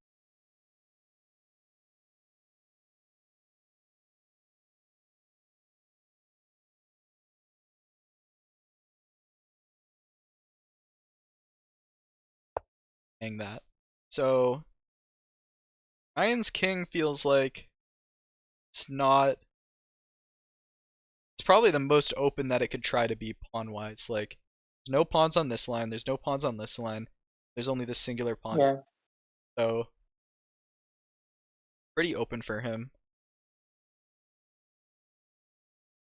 S1: That. So Ryan's king feels like it's not. It's probably the most open that it could try to be pawn wise. Like, there's no pawns on this line. There's no pawns on this line. There's only this singular pawn.
S2: Yeah.
S1: So pretty open for him.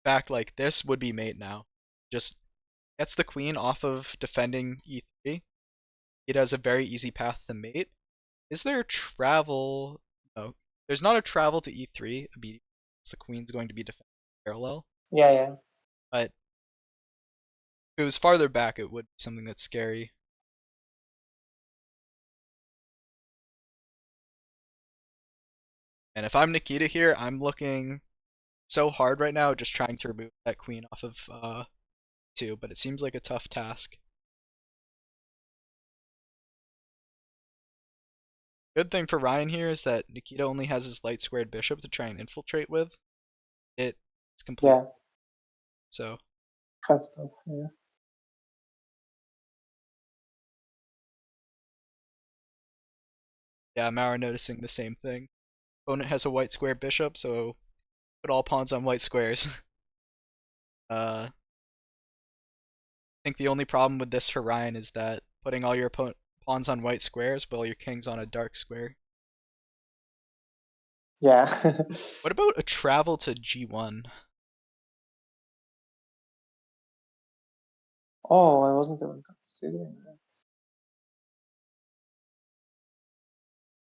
S1: In fact, like this would be mate now. Just gets the queen off of defending e3. It has a very easy path to mate. Is there travel? No, there's not a travel to e3 immediately. The queen's going to be defending parallel.
S2: Yeah.
S1: But if it was farther back, it would be something that's scary. And if I'm Nikita here, I'm looking so hard right now, just trying to remove that queen off of 2, but it seems like a tough task. Good thing for Ryan here is that Nikita only has his light squared bishop to try and infiltrate with. It's complete.
S2: Yeah.
S1: So
S2: Fun stuff. Yeah.
S1: Yeah, Mauer noticing the same thing. Opponent has a white square bishop, so put all pawns on white squares. I think the only problem with this for Ryan is that putting all your pawns on white squares while your king's on a dark square.
S2: Yeah.
S1: What about a travel to g1?
S2: Oh, I wasn't even considering that.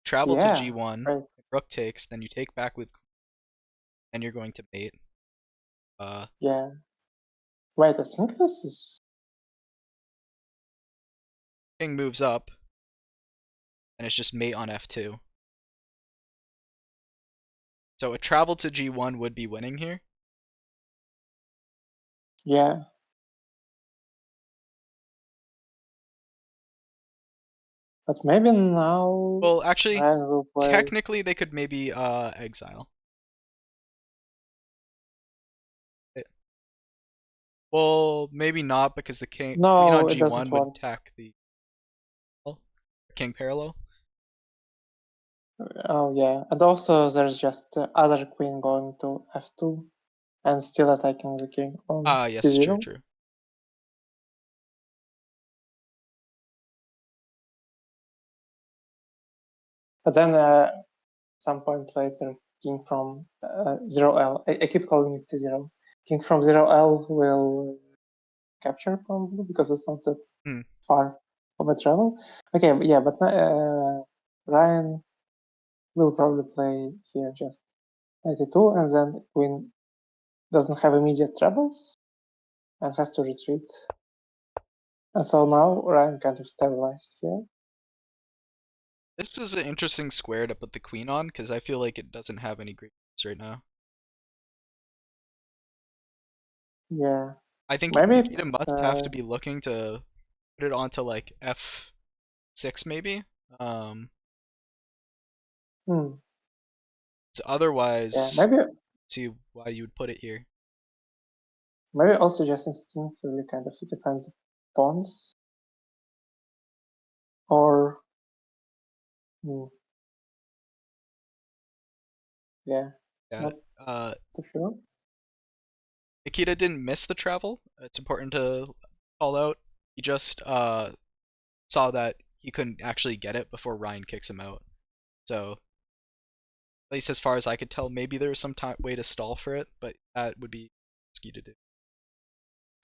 S1: Travel to
S2: Yeah,
S1: g1,
S2: right.
S1: rook takes, then you take back with, and you're going to mate.
S2: Yeah. Wait, I think this is.
S1: King moves up, and it's just mate on f2. So a travel to g1 would be winning here.
S2: Yeah. But maybe now
S1: Well, actually,
S2: Ryan will play.
S1: technically they could maybe exile. Well, maybe not because the queen on
S2: No, it doesn't
S1: g1 would
S2: want.
S1: attack the king parallel.
S2: Oh yeah, and also there's just other queen going to f2 and still attacking the king on
S1: Ah, yes,
S2: c0.
S1: true.
S2: But then some point later, king from 0L. I keep calling it t0. King from 0L will capture probably because it's not that far of a travel. Okay, yeah, but Ryan will probably play here just 92, and then queen doesn't have immediate travels and has to retreat. And so now Ryan kind of stabilized here.
S1: This is an interesting square to put the queen on because I feel like it doesn't have any great moves right now.
S2: Yeah,
S1: I think
S2: maybe
S1: Nikita
S2: it's
S1: must have to be looking to put it onto like f6 maybe.
S2: hmm, yeah,
S1: Otherwise, see why you would put it here.
S2: maybe also just instinctively kind of to defend the pawns, or yeah,
S1: Yeah.
S2: not too sure.
S1: Nikita didn't miss the travel. It's important to call out. He just saw that he couldn't actually get it before Ryan kicks him out. So, at least as far as I could tell, maybe there was some way to stall for it, but that would be risky to do.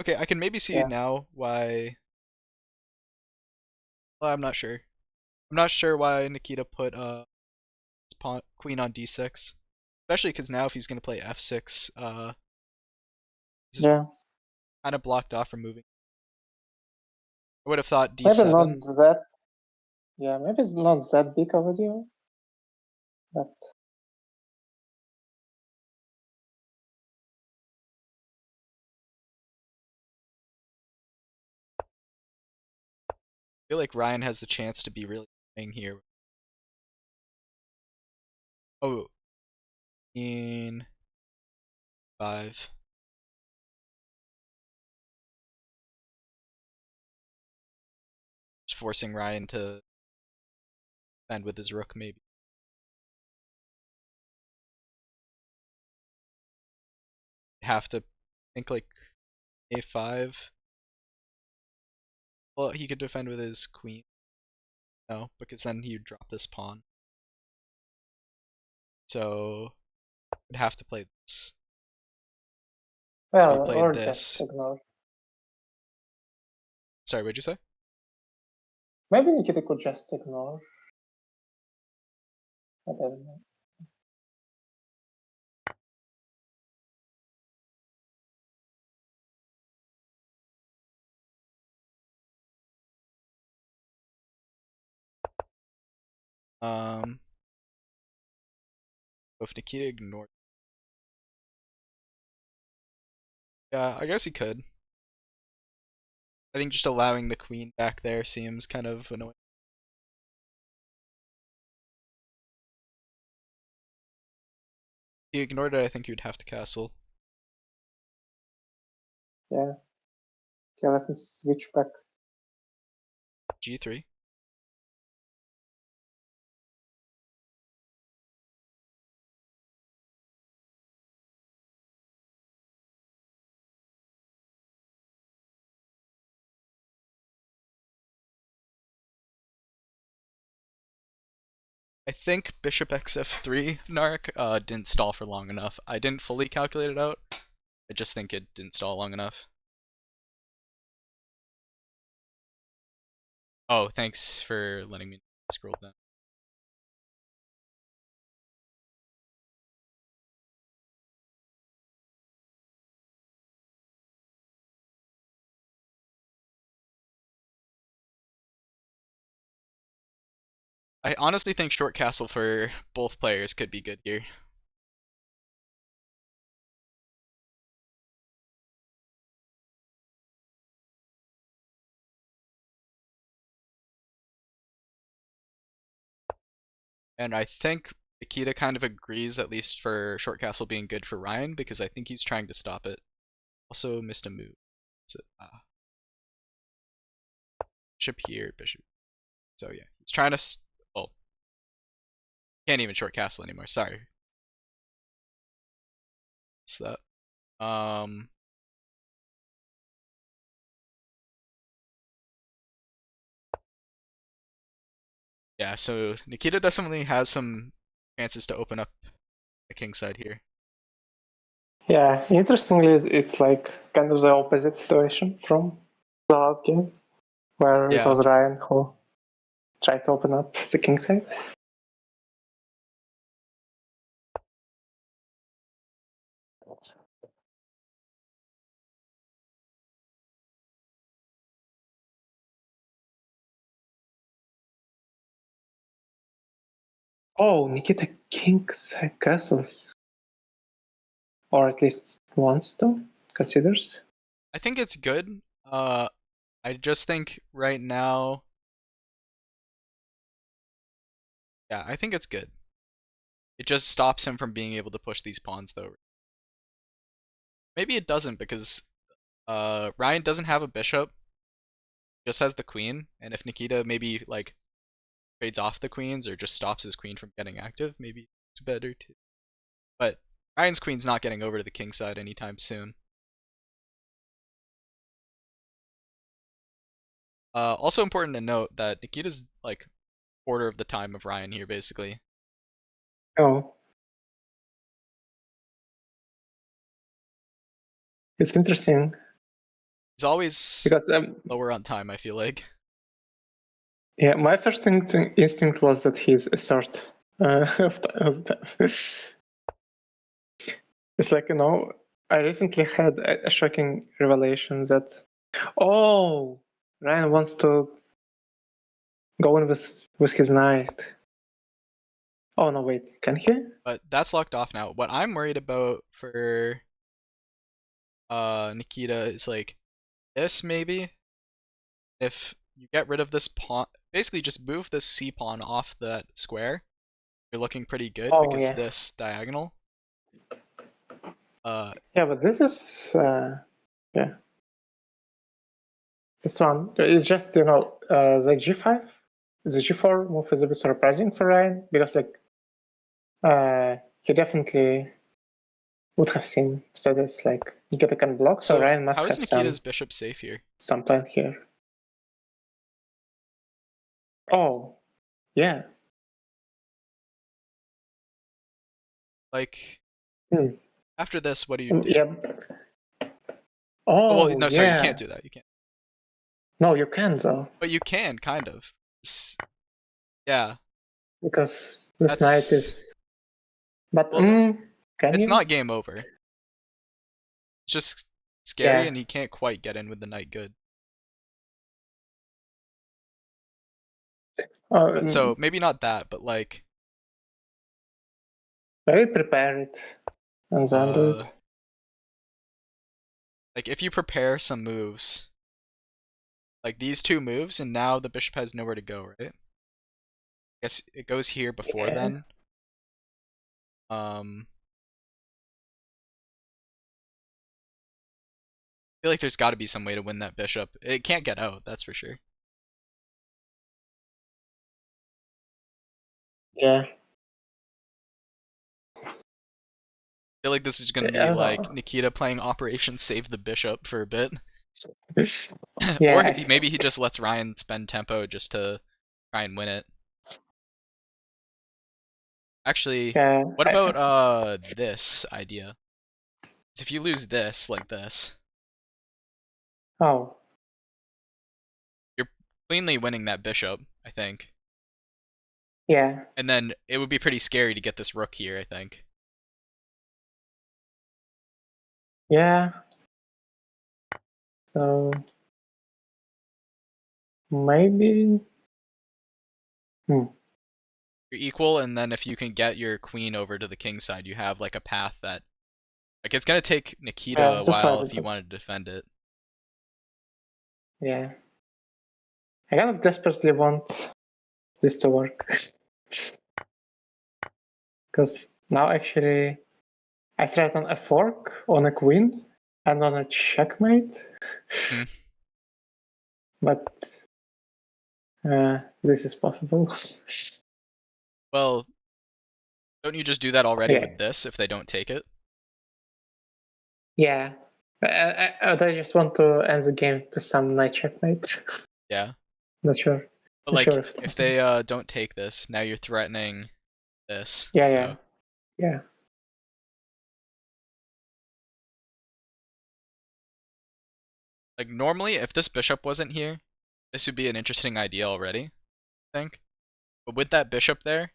S1: Okay, I can maybe see now why. Well, I'm not sure. I'm not sure why Nikita put his queen on d6, especially because now if he's gonna play f6, he's kind of blocked off from moving. I would have thought
S2: Maybe
S1: d7.
S2: not that. Yeah, maybe it's not that big of a deal, but
S1: I feel like Ryan has the chance to be really playing here. Oh, queen 5. Just forcing Ryan to defend with his rook, maybe. Have to think like a5. Well, he could defend with his queen. No, because then he would drop this pawn. So, would have to play this. So he
S2: well,
S1: played
S2: or
S1: this.
S2: just ignore.
S1: Sorry, what'd you say?
S2: Maybe Nikita could just ignore. I don't know.
S1: If Nikita ignored. Yeah, I guess he could. I think just allowing the queen back there seems kind of annoying. If he ignored it, I think he would have to castle.
S2: Yeah. Okay, let me switch back.
S1: G3. I think bishop xf3 Narc didn't stall for long enough. I didn't fully calculate it out. I just think it didn't stall long enough. Oh, thanks for letting me scroll down. I honestly think short castle for both players could be good here. And I think Nikita kind of agrees, at least for short castle being good for Ryan, because I think he's trying to stop it. Also missed a move. Bishop here, bishop. So yeah, he's trying to. Oh, can't even short castle anymore. Sorry. What's that? Yeah, so Nikita definitely has some chances to open up the king side here.
S2: Yeah, interestingly, it's like kind of the opposite situation from the last game, where it
S1: Yeah.
S2: was Ryan who tried to open up the king side. Oh, Nikita king side castles. Or at least wants to, considers.
S1: I think it's good. I just think right now. Yeah, I think it's good. It just stops him from being able to push these pawns though. Maybe it doesn't because Ryan doesn't have a bishop, just has the queen, and if Nikita maybe like trades off the queens or just stops his queen from getting active, maybe it's better too. But Ryan's queen's not getting over to the king side anytime soon. Also important to note that Nikita's like quarter of the time of Ryan here basically.
S2: Oh. It's interesting.
S1: He's always
S2: because
S1: lower on time, I feel like.
S2: Yeah, my first instinct was that he's a sort of It's like, I recently had a shocking revelation that, Ryan wants to go in with his knight. Oh, no, wait, can he?
S1: But that's locked off now. What I'm worried about for Nikita is like this maybe. If you get rid of this pawn, basically just move this c pawn off that square, you're looking pretty good
S2: Oh,
S1: against
S2: yeah.
S1: this diagonal.
S2: Yeah, but this is yeah. This one it's just the g5, the g4 move is a bit surprising for Ryan because he definitely would have seen studies like Nikita can block, so Ryan must
S1: how is
S2: have
S1: Nikita's bishop safe here?
S2: some plan here. Oh, yeah.
S1: Like
S2: Hmm.
S1: after this, what do you do?
S2: Yeah.
S1: Well,
S2: Oh,
S1: no,
S2: yeah.
S1: sorry, you can't do that. You can't.
S2: No, you can though.
S1: But you can kind of. Yeah.
S2: Because this knight is. But can
S1: it's
S2: you?
S1: not game over. It's just scary,
S2: Yeah.
S1: and he can't quite get in with the knight good. So maybe not that, but like.
S2: Maybe prepare it and then do it.
S1: Like if you prepare some moves, like these two moves, and now the bishop has nowhere to go, right? I guess it goes here before then. I feel like there's got to be some way to win that bishop. It can't get out, that's for sure.
S2: Yeah.
S1: I feel like this is gonna be like Nikita playing Operation Save the Bishop for a bit.
S2: Yeah.
S1: Or maybe he just lets Ryan spend tempo just to try and win it. Actually,
S2: Yeah.
S1: what about this idea? If you lose this like this,
S2: Oh,
S1: you're cleanly winning that bishop, I think.
S2: yeah.
S1: And then it would be pretty scary to get this rook here, I think.
S2: Yeah. So maybe. Hmm.
S1: You're equal, and then if you can get your queen over to the king side, you have like a path that, like, it's gonna take Nikita
S2: Yeah,
S1: a
S2: that's why I
S1: while
S2: did
S1: if you
S2: that.
S1: want to defend it.
S2: Yeah. I kind of desperately want this to work. Because now actually I threaten a fork on a queen and on a checkmate.
S1: Hmm.
S2: But this is possible.
S1: Well, don't you just do that already
S2: Yeah.
S1: with this if they don't take it?
S2: Yeah. I just want to end the game with some knight checkmate.
S1: Yeah.
S2: Not sure.
S1: But
S2: Not sure
S1: like,
S2: if
S1: if
S2: possible.
S1: they don't take this, now you're threatening this.
S2: Yeah,
S1: So
S2: yeah.
S1: like normally, if this bishop wasn't here, this would be an interesting idea already, I think. But with that bishop there,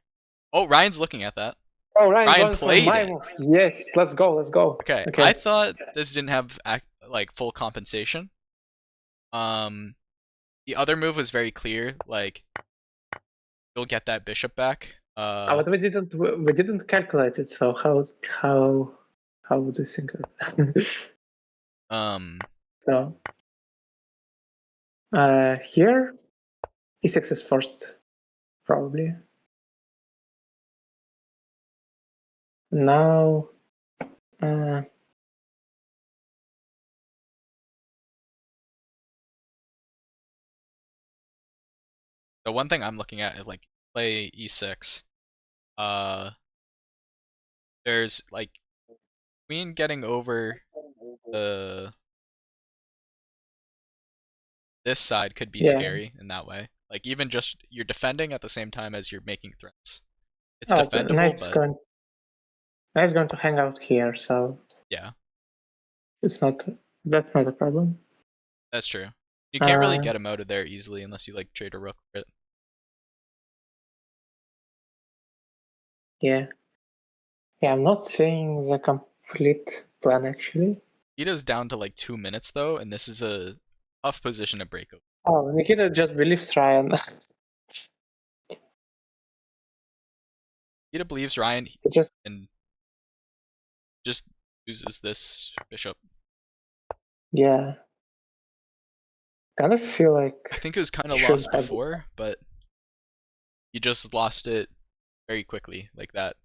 S1: oh, Ryan's looking at that.
S2: Oh, Ryan
S1: Ryan
S2: going for
S1: played
S2: my
S1: it.
S2: move. Yes, let's go, let's go.
S1: Okay,
S2: Okay.
S1: I thought this didn't have like full compensation. The other move was very clear, like you'll get that bishop back.
S2: But we didn't calculate it. So how would you think of it?
S1: Um,
S2: So here e6 is first, probably. Now
S1: the one thing I'm looking at is like play e6. Uh, there's like queen getting over the this side could be
S2: yeah.
S1: scary in that way. Like even just you're defending at the same time as you're making threats. It's
S2: Oh, the
S1: defendable, but
S2: knight's going to hang out here, so
S1: yeah,
S2: it's not that's not a problem.
S1: that's true. You can't really
S2: Uh,
S1: get him out of there easily unless you like trade a rook for it.
S2: yeah. Yeah, I'm not seeing the complete plan actually.
S1: Nikita's down to like 2 minutes though, and this is a tough position to break over.
S2: Oh, Nikita just believes Ryan.
S1: Nikita believes Ryan
S2: He just
S1: and just uses this bishop.
S2: yeah. Kind of feel like
S1: I think it was kind
S2: he
S1: of
S2: should
S1: lost
S2: have.
S1: before, but he just lost it very quickly, like that.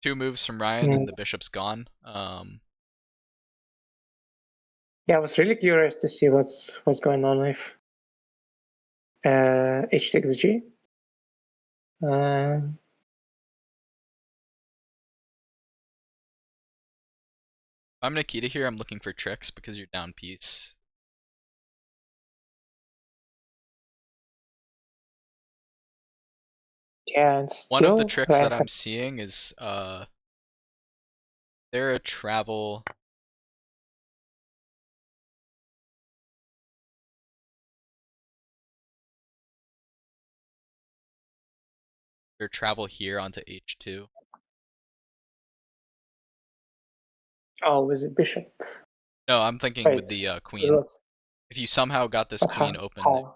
S1: 2 moves from Ryan and the bishop's gone.
S2: Yeah, I was really curious to see what's going on with h6g.
S1: If I'm Nikita here, I'm looking for tricks because you're down piece.
S2: Yeah, and
S1: One of the
S2: still
S1: tricks that I'm seeing is there a travel or travel here onto h2.
S2: oh, with the bishop.
S1: No, I'm thinking with
S2: Wait,
S1: the queen. If you somehow got this queen
S2: how?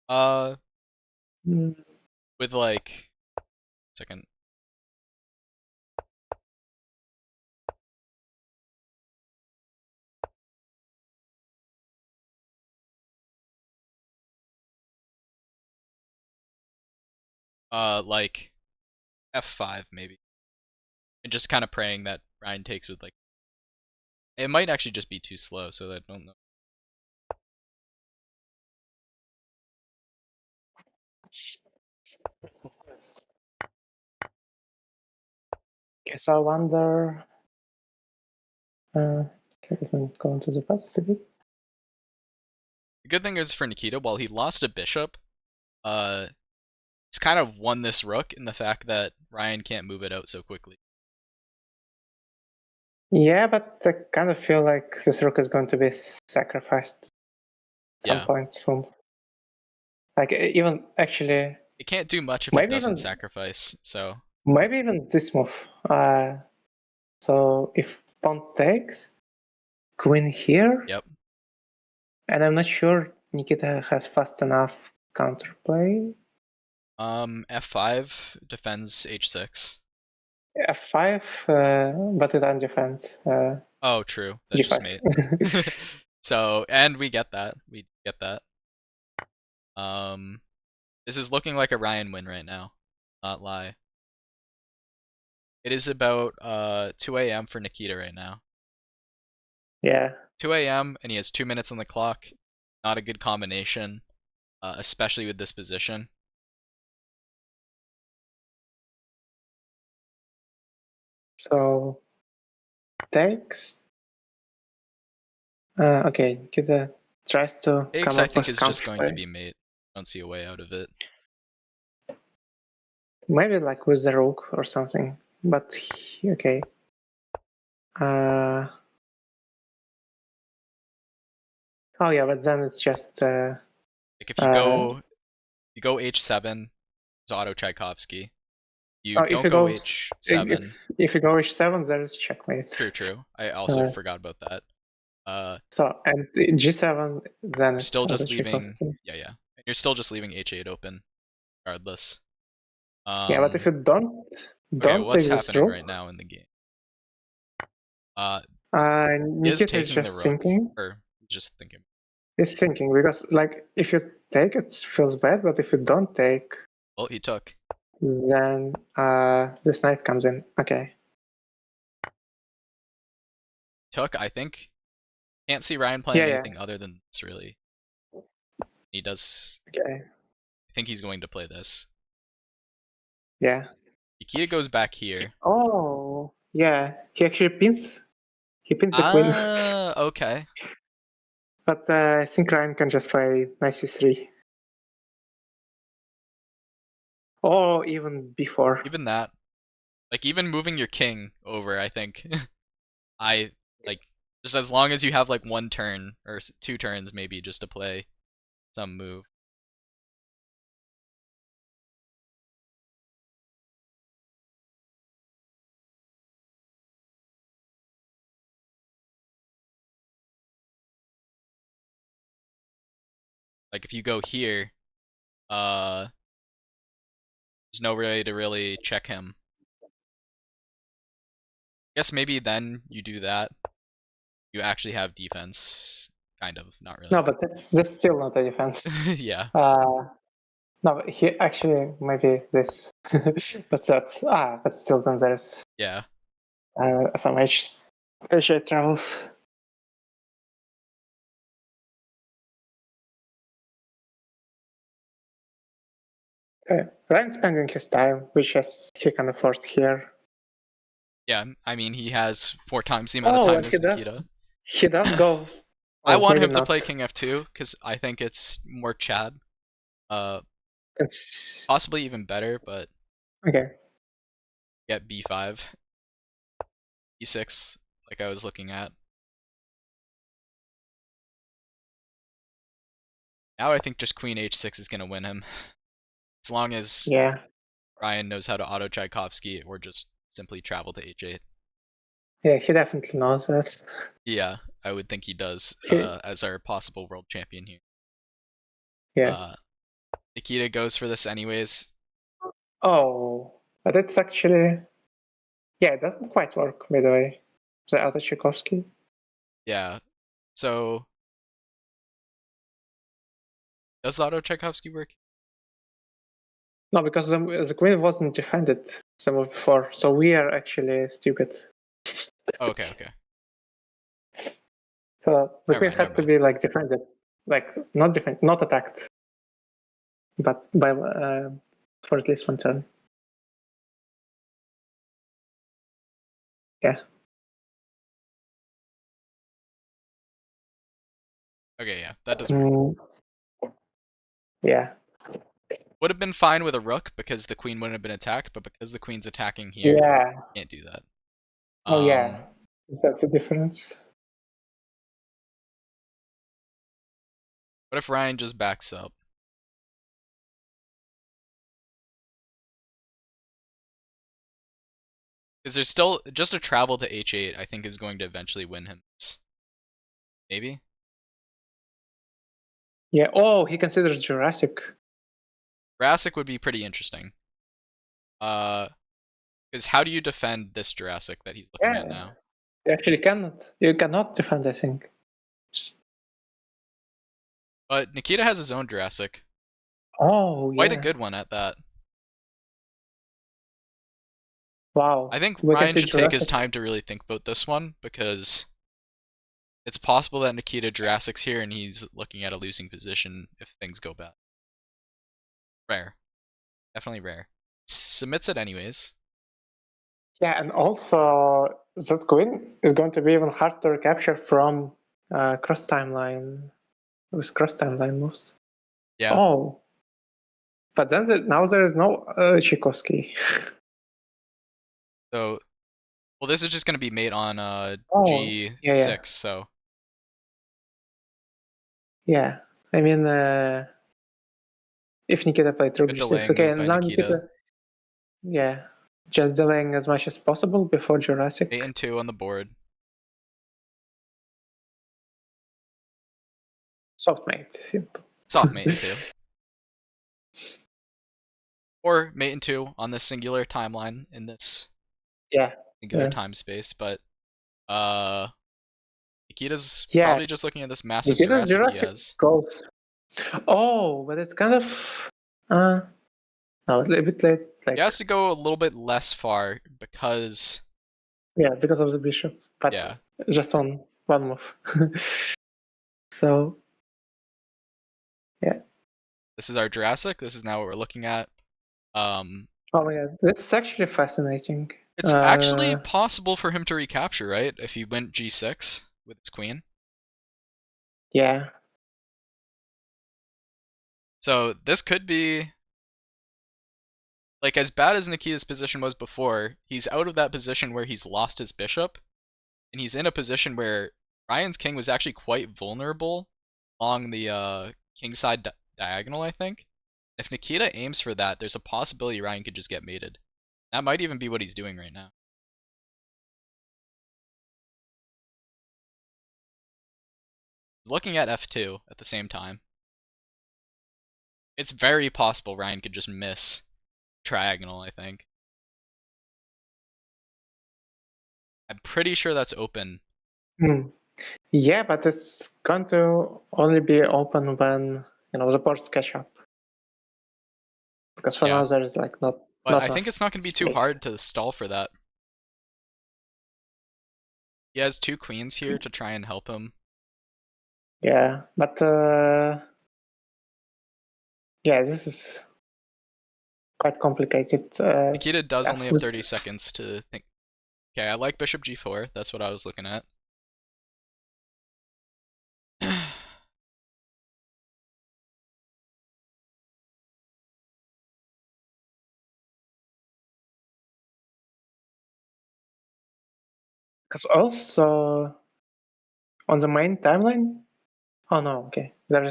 S1: open,
S2: Mm,
S1: with like second. Like f5 maybe, and just kind of praying that Ryan takes with like. It might actually just be too slow, so I don't know.
S2: Guess I wonder. Let me go into the past a bit.
S1: The good thing is for Nikita, while he lost a bishop, He's kind of won this rook in the fact that Ryan can't move it out so quickly.
S2: Yeah, but I kind of feel like this rook is going to be sacrificed at some
S1: Yeah.
S2: point soon. Like even actually,
S1: It can't do much if it
S2: maybe
S1: doesn't
S2: even
S1: sacrifice, so
S2: maybe even this move. So if pawn takes, queen here,
S1: yep.
S2: and I'm not sure Nikita has fast enough counterplay.
S1: F5 defends H6.
S2: F5, but it undefends
S1: Oh, true. That just made.
S2: G5.
S1: So, and we get that. We get that. This is looking like a Ryan win right now. Not lie. It is about 2 a.m. for Nikita right now.
S2: Yeah.
S1: 2 a.m. and he has 2 minutes on the clock. Not a good combination, especially with this position.
S2: So takes. Okay, Nikita tries to
S1: Takes,
S2: come
S1: I
S2: up
S1: think,
S2: with
S1: is just going to
S2: counterplay.
S1: be mate. I don't see a way out of it.
S2: Maybe like with the rook or something. But okay. Oh yeah, but then it's just
S1: Like if you go H7, it's Auto Tchaikovsky. You
S2: oh, if
S1: don't
S2: you
S1: go
S2: go
S1: H7.
S2: if you go H7, there is checkmate.
S1: True. I also forgot about that.
S2: So and G7, then
S1: You're
S2: it's
S1: still just leaving.
S2: Tchaikovsky.
S1: Yeah. And you're still just leaving H8 open, regardless.
S2: Yeah, but if you
S1: Okay,
S2: don't
S1: what's
S2: take this
S1: happening
S2: rook,
S1: right now in the game? He is
S2: Nikita is
S1: taking the
S2: just
S1: rook,
S2: thinking.
S1: or just thinking.
S2: He's thinking because like if you take it feels bad, but if you don't take,
S1: Well, he took.
S2: then this knight comes in. Okay.
S1: Took, I think. Can't see Ryan playing
S2: Yeah.
S1: anything other than this, really. He does.
S2: Okay.
S1: I think he's going to play this.
S2: Yeah.
S1: Nikita goes back here.
S2: Oh, yeah. He actually pins. He pins the queen.
S1: Okay.
S2: But I think Ryan can just play knight c3. Or even before.
S1: Even that. Like, even moving your king over, I think. I, like, just as long as you have, like, 1 turn, or 2 turns, maybe, just to play some move. Like, if you go here, there's no way to really check him. Guess maybe then you do that. You actually have defense. Kind of, not really.
S2: No, but that's still not a defense.
S1: Yeah.
S2: No, but he actually maybe this. But but still then there's
S1: Yeah.
S2: some H8 travels. Ryan's spending his time, which he can afford here.
S1: Yeah, I mean, he has 4 times the amount of
S2: Oh,
S1: time
S2: and
S1: as Nikita.
S2: he does go.
S1: I
S2: Oh,
S1: want
S2: maybe
S1: him to
S2: not.
S1: play King F2 because I think it's more Chad.
S2: It's
S1: Possibly even better, but
S2: okay.
S1: get B5, E6, like I was looking at. Now I think just Queen H6 is gonna win him, as long as
S2: Yeah,
S1: Ryan knows how to auto Tchaikovsky or just simply travel to H8.
S2: yeah, he definitely knows that.
S1: Yeah, I would think he does,
S2: He,
S1: as our possible world champion here.
S2: yeah.
S1: Nikita goes for this anyways.
S2: Oh, but it's actually yeah, it doesn't quite work by the way. The other Tchaikovsky.
S1: Yeah, so does the auto Tchaikovsky work?
S2: No, because the queen wasn't defended the move before, so we are actually stupid.
S1: Oh, okay.
S2: So the
S1: Never
S2: queen
S1: mind.
S2: had to be like defended, like not attacked, but by for at least 1 turn. Yeah.
S1: Okay, yeah, that does work.
S2: Yeah.
S1: Would have been fine with a rook because the queen wouldn't have been attacked, but because the queen's attacking here,
S2: Yeah.
S1: can't do that.
S2: Oh yeah. That's the difference.
S1: What if Ryan just backs up? Because there's still just a travel to h8. I think is going to eventually win him. Maybe.
S2: Yeah. Oh, he considers Jurassic.
S1: Jurassic would be pretty interesting. Because how do you defend this Jurassic that he's looking at now?
S2: You actually cannot. You cannot defend, I think.
S1: But Nikita has his own Jurassic.
S2: Oh, yeah.
S1: Quite a good one at that.
S2: Wow.
S1: I think
S2: We can
S1: Ryan
S2: see
S1: should take his
S2: Jurassic.
S1: time to really think about this one because it's possible that Nikita Jurassic's here and he's looking at a losing position if things go bad. Rare. Definitely rare. Submits it anyways.
S2: Yeah, and also that queen is going to be even harder to recapture from cross timeline with cross timeline moves.
S1: Yeah.
S2: Oh, but then now there is no Tchaikovsky.
S1: So, well, this is just going to be mate on G6,
S2: yeah.
S1: so.
S2: Yeah, I mean, if Nikita played Rook
S1: Good
S2: G6,
S1: delaying
S2: okay,
S1: move
S2: and
S1: by
S2: now
S1: Nikita.
S2: yeah, just delaying as much as possible before Jurassic.
S1: Mate and 2 on the board.
S2: Soft mate, simple.
S1: Soft mate and 2. Or mate and 2 on this singular timeline in this singular time space, but Nikita's probably just looking at this massive
S2: Nikita's
S1: Jurassic he has.
S2: goes. Oh, but it's kind of no, a little bit late. Like,
S1: He has to go a little bit less far because
S2: because of the bishop. But
S1: yeah,
S2: just one move. So yeah.
S1: this is our Jurassic. This is now what we're looking at.
S2: Oh my god, this is actually fascinating.
S1: It's actually possible for him to recapture, right? If he went G6 with his queen.
S2: Yeah.
S1: So this could be like as bad as Nikita's position was before. He's out of that position where he's lost his bishop, and he's in a position where Ryan's king was actually quite vulnerable along the king side diagonal, I think. If Nikita aims for that, there's a possibility Ryan could just get mated. That might even be what he's doing right now. He's looking at f2 at the same time. It's very possible Ryan could just miss triagonal, I think. I'm pretty sure that's open.
S2: Yeah, but it's going to only be open when the ports catch up. Because for now there is like not.
S1: But I think it's not going to be too hard to stall for that. He has 2 queens here to try and help him.
S2: Yeah, but yeah, this is quite complicated.
S1: Nikita does only have 30 seconds to think. Okay, I like bishop g4. That's what I was looking at.
S2: Because also on the main timeline, oh no, okay, there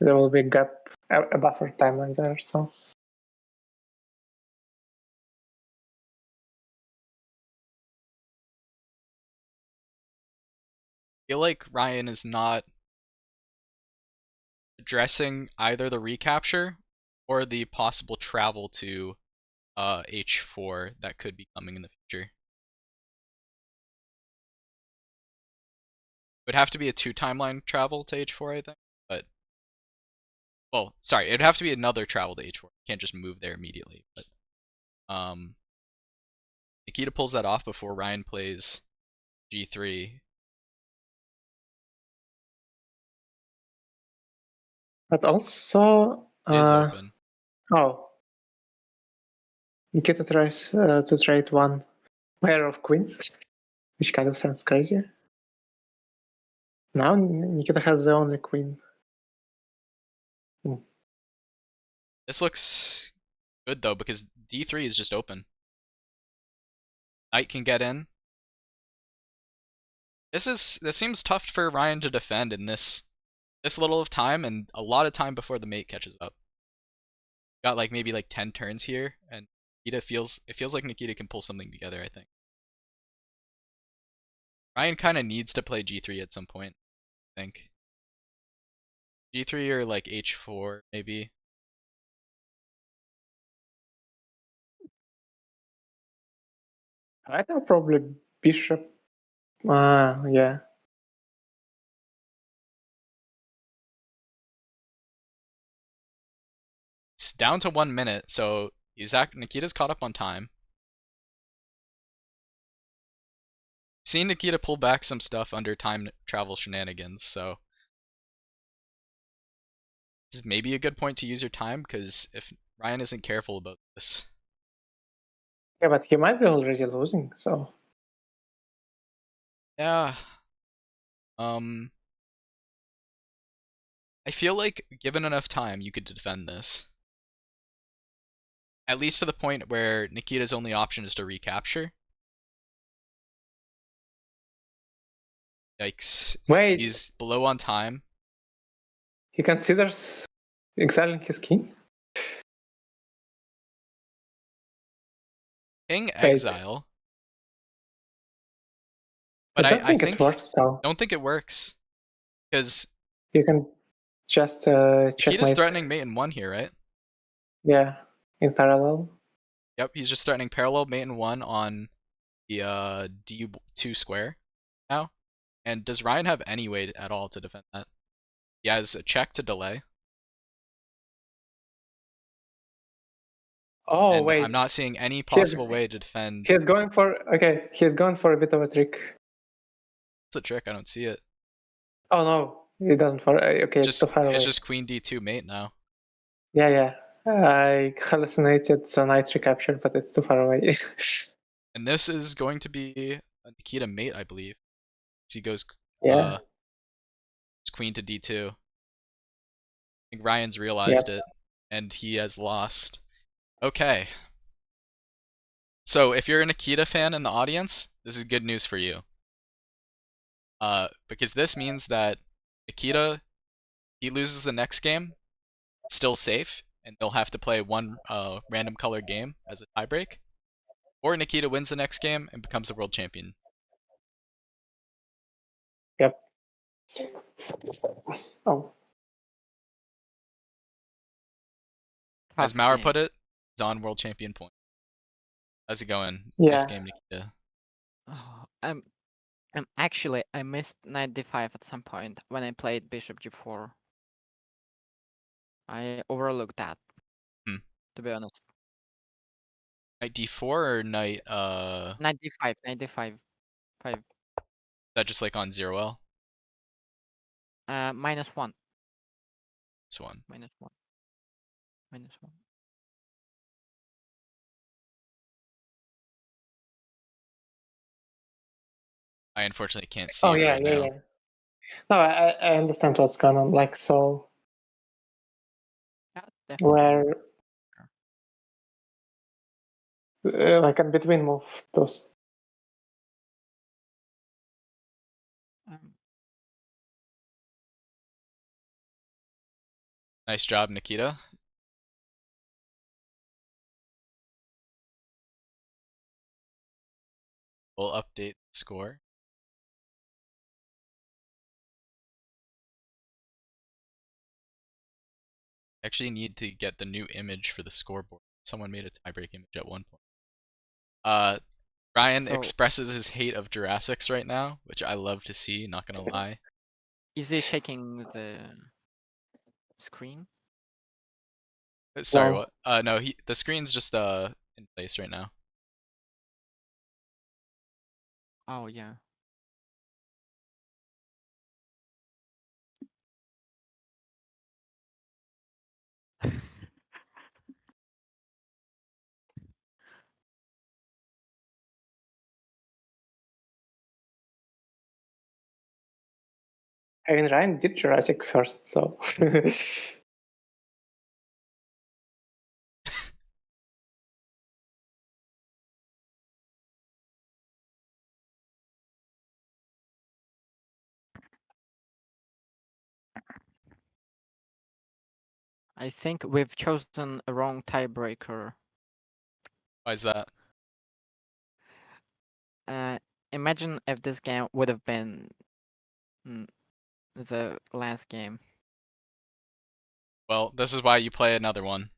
S2: will be a gap, a buffer timeline there. So
S1: I feel like Ryan is not addressing either the recapture or the possible travel to h4 that could be coming in the future. It would have to be a 2 timeline travel to h4, I think. But well, sorry, it'd have to be another travel to h4. You can't just move there immediately. But Nikita pulls that off before Ryan plays g3.
S2: but also
S1: It is open.
S2: Oh, Nikita tries to trade one pair of queens, which kind of sounds crazy. Now Nikita has the only queen.
S1: This looks good though because d3 is just open. Knight can get in. This seems tough for Ryan to defend in this little of time and a lot of time before the mate catches up. Got like maybe like 10 turns here, and it feels like Nikita can pull something together, I think. Ryan kind of needs to play g3 at some point, I think. g3 or like h4 maybe.
S2: I think probably bishop. Yeah.
S1: It's down to 1 minute, so Nikita's caught up on time. Seen Nikita pull back some stuff under time travel shenanigans, so this is maybe a good point to use your time, because if Ryan isn't careful about this.
S2: Yeah, but he might be already losing, so.
S1: Yeah. I feel like given enough time, you could defend this. At least to the point where Nikita's only option is to recapture. Yikes.
S2: Wait,
S1: He's below on time.
S2: he considers exiling his king?
S1: King
S2: Wait.
S1: exile. But
S2: I don't think
S1: think
S2: it works, so.
S1: don't think it works. Because
S2: You can just
S1: Nikita's
S2: checkmate.
S1: threatening mate in 1 here, right?
S2: Yeah, in parallel.
S1: Yep, he's just threatening parallel mate in 1 on the d2 square now. And does Ryan have any way at all to defend that? He has a check to delay.
S2: Oh,
S1: And
S2: wait.
S1: I'm not seeing any possible way to defend.
S2: He's going for a bit of a trick.
S1: It's a trick, I don't see it.
S2: Oh no, it doesn't for okay, it's too far away.
S1: It's just queen d2 mate now.
S2: Yeah. I hallucinated the knight recapture, but it's too far away.
S1: And this is going to be a Nikita mate, I believe. As he goes
S2: Yeah.
S1: queen to d2. I think Ryan's realized it, and he has lost. Okay. So if you're a Nikita fan in the audience, this is good news for you. Because this means that Nikita, he loses the next game, still safe, and they'll have to play 1 random color game as a tiebreak. Or Nikita wins the next game and becomes a world champion.
S2: Yep. Oh.
S1: As
S3: Tough
S1: Maurer
S3: game.
S1: put it, he's on world champion point. How's it going?
S2: Yeah.
S1: Nice game, Nikita.
S3: Oh, actually, I missed knight d5 at some point when I played bishop g4. I overlooked that. To be honest.
S1: Knight d4 or knight
S3: Knight d5, knight d5. 5.
S1: that just like on 0L?
S3: -1.
S1: This one.
S3: -1. -1.
S1: I unfortunately can't see
S2: Oh
S1: it
S2: yeah,
S1: right now.
S2: No, I understand what's going on. Like so
S3: Yeah, definitely.
S2: where like a between move those.
S1: Nice job, Nikita. We'll update the score. Actually need to get the new image for the scoreboard. Someone made a tiebreak image at one point. Ryan expresses his hate of Jurassics right now, which I love to see, not gonna lie.
S3: Is he shaking the screen?
S1: Sorry,
S2: No.
S1: what? No, the screen's just in place right now.
S3: Oh yeah.
S2: I mean, Ryan did Jurassic first, so
S3: I think we've chosen a wrong tiebreaker.
S1: Why is that?
S3: Imagine if this game would have been the last game.
S1: Well, this is why you play another one.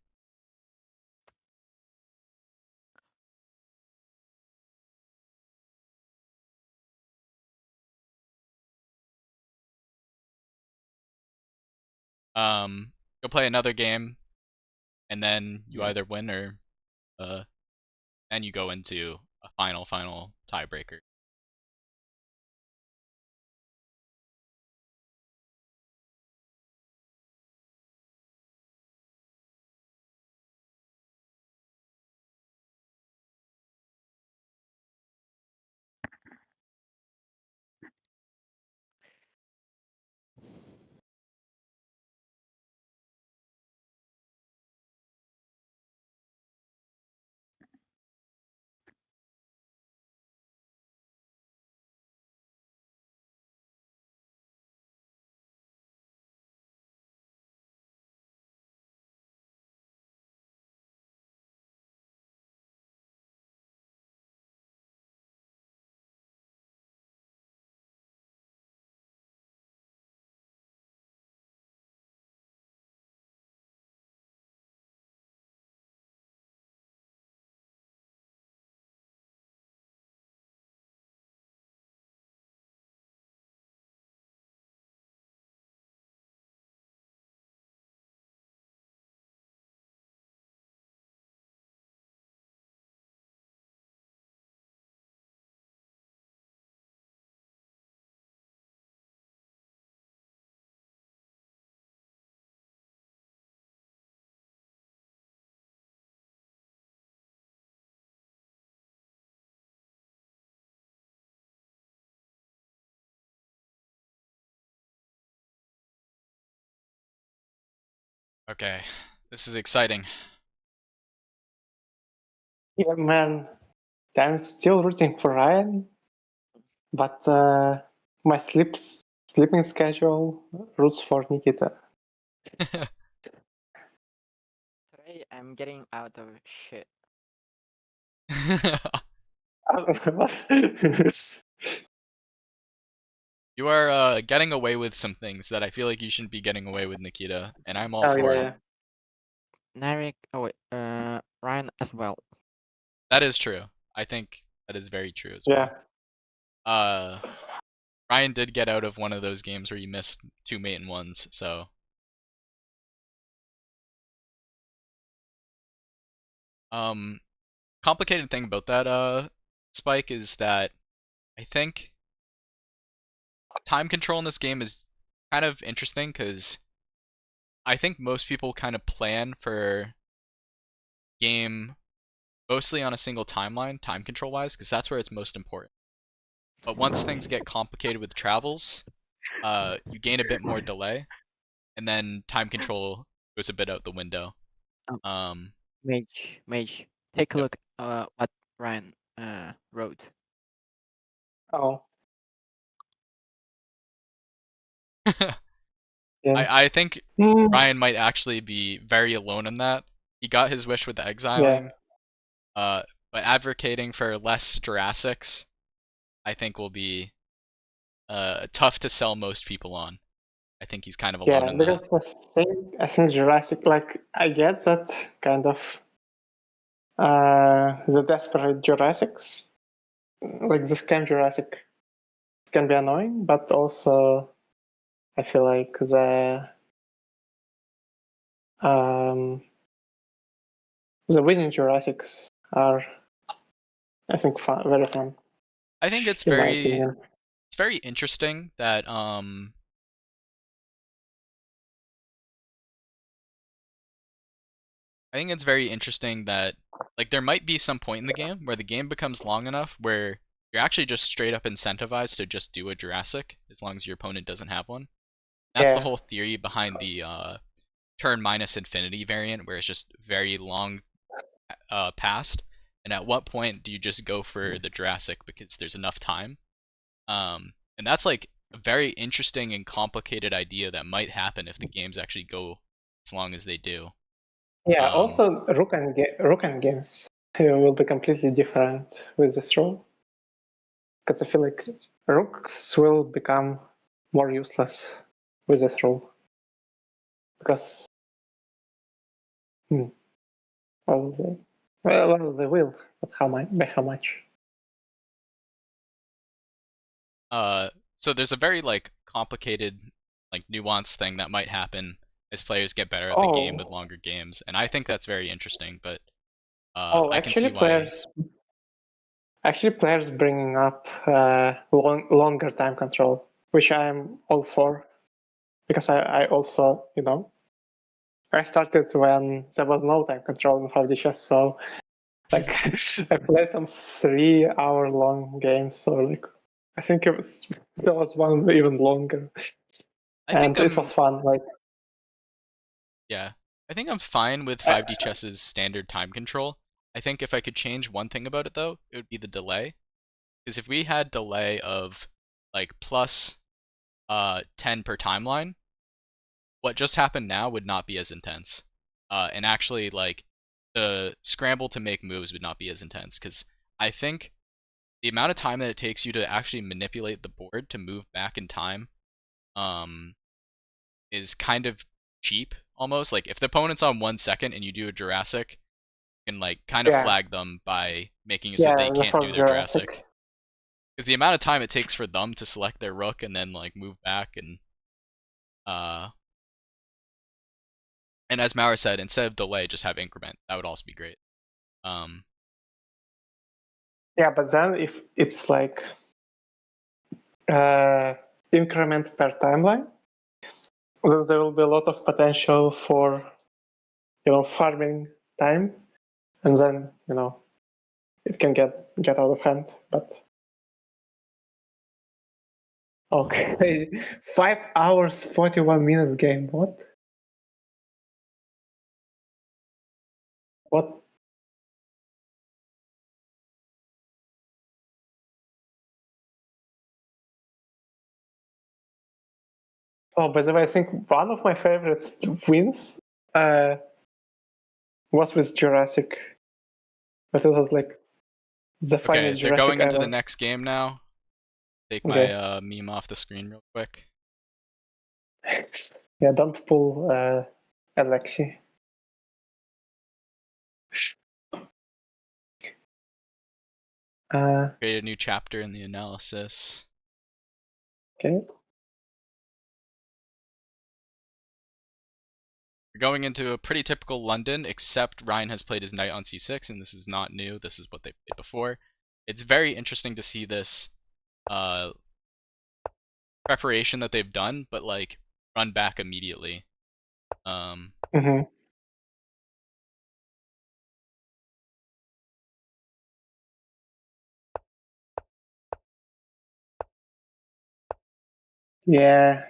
S1: Go play another game, and then you
S3: Yes.
S1: either win or, then you go into a final tiebreaker. Okay, this is exciting.
S2: Yeah, man. I'm still rooting for Ryan, but my sleeping schedule roots for Nikita.
S3: Today I'm getting out of shit.
S1: You are getting away with some things that I feel like you shouldn't be getting away with, Nikita, and I'm all
S2: Oh
S1: for
S2: yeah,
S1: it.
S2: yeah.
S3: Narek, oh wait, Ryan as well.
S1: That is true. I think that is very true as
S2: Yeah.
S1: well. Ryan did get out of one of those games where you missed 2 mate and ones, so. Complicated thing about that, Spike, is that I think time control in this game is kind of interesting because I think most people kind of plan for game mostly on a single timeline, time control wise, because that's where it's most important. But once things get complicated with travels, you gain a bit more delay, and then time control goes a bit out the window. Um,
S3: Mage, take a
S1: yep.
S3: look what Ryan wrote.
S2: Oh. Yeah.
S1: I think
S2: Mm,
S1: Ryan might actually be very alone in that. He got his wish with the
S2: yeah.
S1: exiling, but advocating for less Jurassics, I think will be tough to sell most people on. I think he's kind of alone
S2: Yeah,
S1: in that.
S2: because I think Jurassic, like, I get that kind of the desperate Jurassics, like the scam Jurassic, can be annoying, but also I feel like um, the winning Jurassics are, I think, very fun,
S1: I think
S2: in my opinion.
S1: it's very interesting that I think it's very interesting that like there might be some point in the game where the game becomes long enough where you're actually just straight up incentivized to just do a Jurassic as long as your opponent doesn't have one. That's the
S2: Yeah,
S1: whole theory behind the turn minus infinity variant, where it's just very long past. And at what point do you just go for the Jurassic because there's enough time? And that's like a very interesting and complicated idea that might happen if the games actually go as long as they do.
S2: Yeah, also rook and games will be completely different with this rule. Because I feel like rooks will become more useless with this rule. Because well, they will, but by how much?
S1: So there's a very like complicated, like nuanced thing that might happen as players get better at the game with longer games, and I think that's very interesting. But I can see why.
S2: Players bringing up longer time control, which I'm all for, because I also, I started when there was no time control in 5D chess, so like I played some 3-hour-long games, so like I think there was one even longer, and it was fun. Like,
S1: yeah, I think I'm fine with 5D chess's standard time control. I think if I could change one thing about it though, it would be the delay. Because if we had delay of like plus 10 per timeline, what just happened now would not be as intense. And actually, like, the scramble to make moves would not be as intense. Because I think the amount of time that it takes you to actually manipulate the board to move back in time is kind of cheap, almost. Like, if the opponent's on 1 second and you do a Jurassic, you can, like, kind of flag them by making it so they can't do their Jurassic. Because the amount of time it takes for them to select their rook and then, like, move back and as Maurer said, instead of delay, just have increment. That would also be great.
S2: Yeah, but then if it's like increment per timeline, then there will be a lot of potential for, farming time, and then, it can get out of hand. But okay, 5 hours, 41 minutes game. What? Oh, by the way, I think one of my favorite wins was with Jurassic, but it was like the finest Jurassic
S1: they're going into
S2: ever.
S1: the next game now. Take my meme off the screen real quick.
S2: Yeah, don't pull Alexi.
S1: Create a new chapter in the analysis.
S2: Okay.
S1: We're going into a pretty typical London, except Ryan has played his knight on c6, and this is not new. This is what they played before. It's very interesting to see this preparation that they've done, but like run back immediately.
S2: Yeah.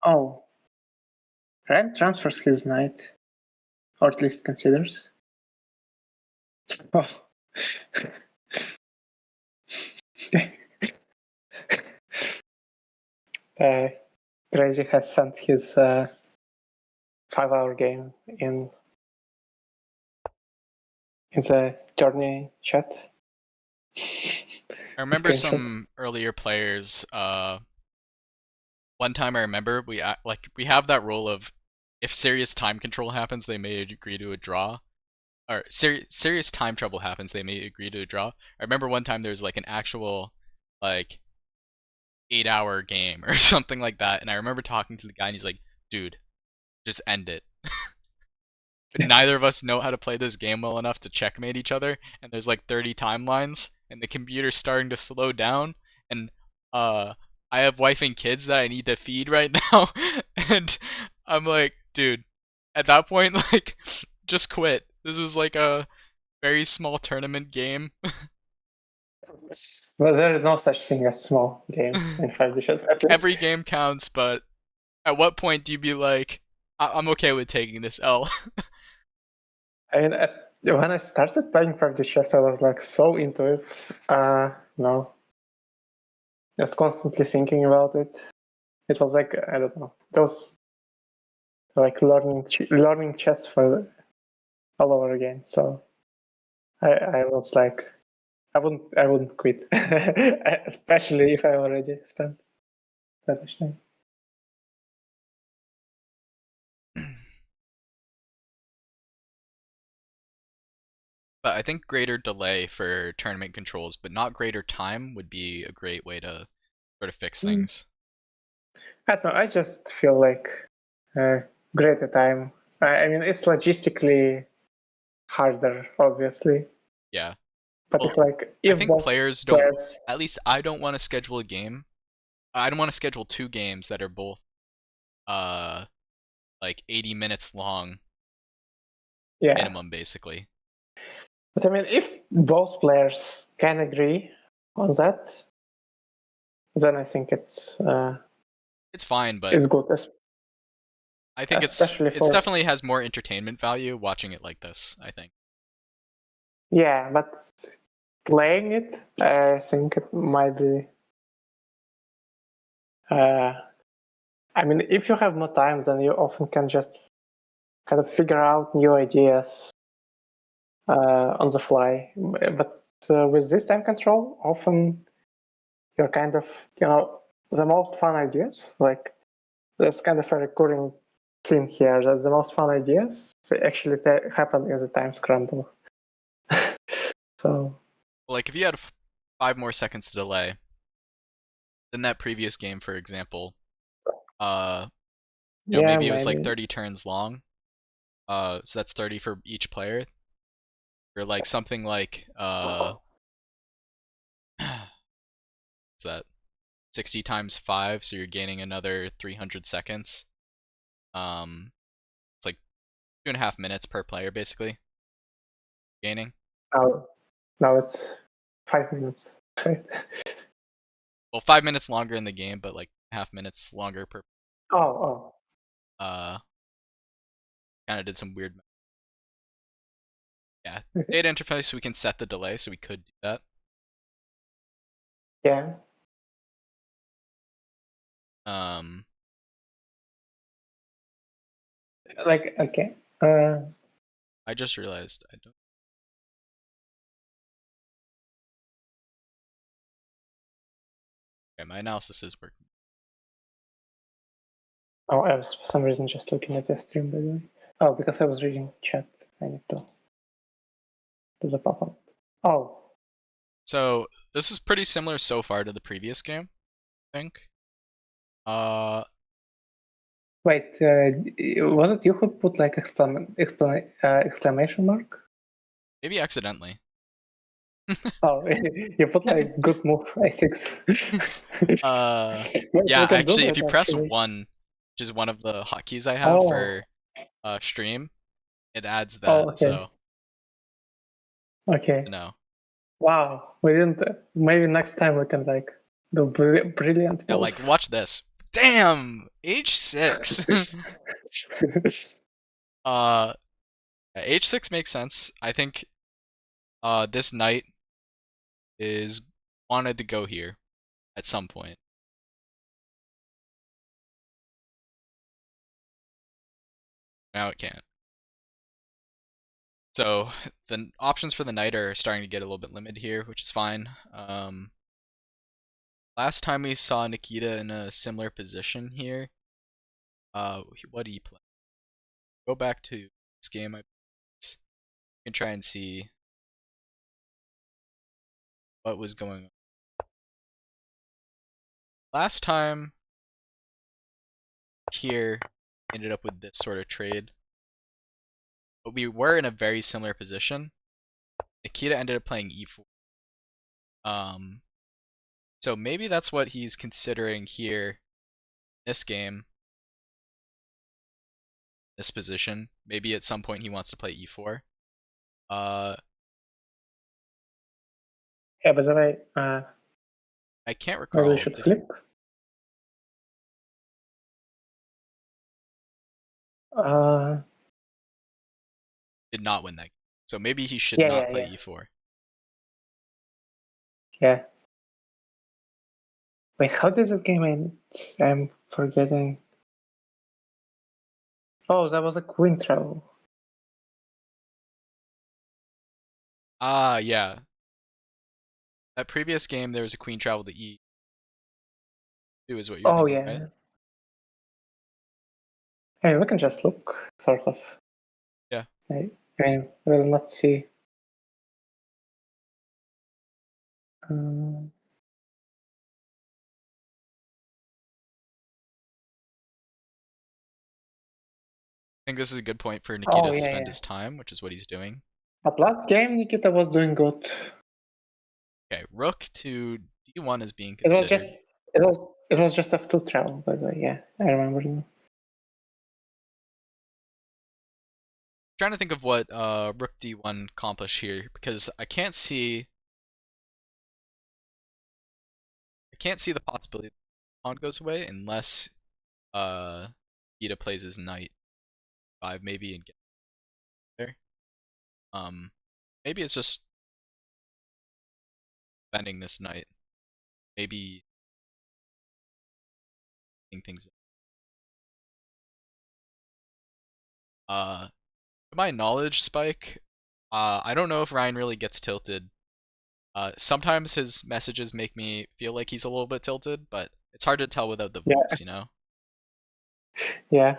S2: Oh. Ryan transfers his knight, or at least considers. Oh. Crazy has sent his 5-hour game in the tourney chat.
S1: I remember some earlier players. One time I remember we have that rule of if serious time control happens, they may agree to a draw. Or serious time trouble happens, they may agree to a draw. I remember one time there was like an actual like 8-hour game or something like that, and I remember talking to the guy and he's like, "Dude, just end it." But neither of us know how to play this game well enough to checkmate each other, and there's like 30 timelines, and the computer's starting to slow down, and I have wife and kids that I need to feed right now, and I'm like, dude, at that point, like, just quit. This was like a very small tournament game.
S2: Well, there is no such thing as small games in 5D chess.
S1: Every game counts, but at what point do you be like, I'm okay with taking this L?
S2: I mean, when I started playing 5D chess, I was like so into it. No, just constantly thinking about it. It was like, I don't know. It was like learning chess for all over again. So I was like, I wouldn't quit, especially if I already spent that much time.
S1: But I think greater delay for tournament controls, but not greater time would be a great way to sort of fix things.
S2: I don't know. I just feel like greater time. I mean, it's logistically harder, obviously.
S1: Yeah.
S2: But
S1: Well,
S2: it's like
S1: I
S2: if
S1: think
S2: both
S1: players don't,
S2: players,
S1: at least I don't want to schedule a game. I don't want to schedule two games that are both like 80 minutes long
S2: yeah.
S1: minimum basically.
S2: But I mean, if both players can agree on that, then I think it's
S1: fine, but
S2: it's good,
S1: I think
S2: especially
S1: it's
S2: for
S1: definitely has more entertainment value watching it like this, I think.
S2: yeah. But playing it, I think it might be. I mean, if you have more time, then you often can just kind of figure out new ideas on the fly. But with this time control, often you're kind of, the most fun ideas. Like, that's kind of a recurring theme here, that the most fun ideas they actually happen in the time scramble. So,
S1: Like if you had 5 more seconds to delay than that previous game, for example,
S2: yeah,
S1: maybe it was like
S2: maybe.
S1: 30 turns long. So that's 30 for each player. Or like something like what's that? 60 times 5, so you're gaining another 300 seconds. It's like 2.5 minutes per player basically gaining.
S2: Now it's 5 minutes, right?
S1: Well, 5 minutes longer in the game, but like half minutes longer per.
S2: Oh.
S1: Uh, kind of did some weird. Yeah,
S2: Okay.
S1: data interface. We can set the delay, so we could do that.
S2: Yeah. Like, okay.
S1: I just realized I don't. Okay, my analysis is working.
S2: Oh, I was for some reason just looking at the stream, by the way. Oh, because I was reading chat. I need to do the pop-up. Oh.
S1: So this is pretty similar so far to the previous game, I think.
S2: Wait, was it you who put like exclamation mark?
S1: Maybe accidentally.
S2: Oh, you put like good move A6. Wait,
S1: Yeah,
S2: we can do
S1: actually, if
S2: that
S1: you press
S2: actually.
S1: 1, which is one of the hotkeys I have
S2: Oh.
S1: for stream, it adds
S2: Oh,
S1: that.
S2: okay.
S1: So
S2: Okay.
S1: no.
S2: Wow, we didn't. Maybe next time we can like do brilliant
S1: Yeah,
S2: move.
S1: like watch this. Damn, H6. H6 makes sense. I think this knight is wanted to go here at some point. Now it can't. So the options for the knight are starting to get a little bit limited here, which is fine. Last time we saw Nikita in a similar position here, what did he play? Go back to this game. I can try and see what was going on. Last time here ended up with this sort of trade, but we were in a very similar position. Nikita ended up playing e4. So maybe that's what he's considering here, this game, this position. Maybe at some point he wants to play e4.
S2: Yeah, by the way,
S1: I can't
S2: maybe we
S1: recall.
S2: should flip.
S1: did not win that game. So maybe he should
S2: Yeah,
S1: not
S2: yeah,
S1: play
S2: yeah.
S1: e4.
S2: Yeah. Wait, how does that game end? I'm forgetting. Oh, that was a queen travel.
S1: Ah, yeah. That previous game, there was a queen travel to e2 is what you're
S2: Oh,
S1: thinking, right?
S2: yeah. Hey, we can just look, sort of.
S1: Yeah.
S2: I mean, we'll not see. Um,
S1: I think this is a good point for Nikita
S2: oh,
S1: to
S2: yeah,
S1: spend
S2: yeah.
S1: his time, which is what he's doing.
S2: But last game, Nikita was doing good.
S1: Okay, rook to d1 is being
S2: It was just,
S1: considered.
S2: it was just F2 travel, by the way. Yeah, I remember now.
S1: Trying to think of what rook d1 accomplish here because I can't see the possibility that the pawn goes away unless Nikita plays his knight 5 maybe and get there. Maybe it's just bending this knight. Maybe things. To my knowledge, Spike, I don't know if Ryan really gets tilted. Sometimes his messages make me feel like he's a little bit tilted, but it's hard to tell without the
S2: Yeah,
S1: voice, you know?
S2: yeah.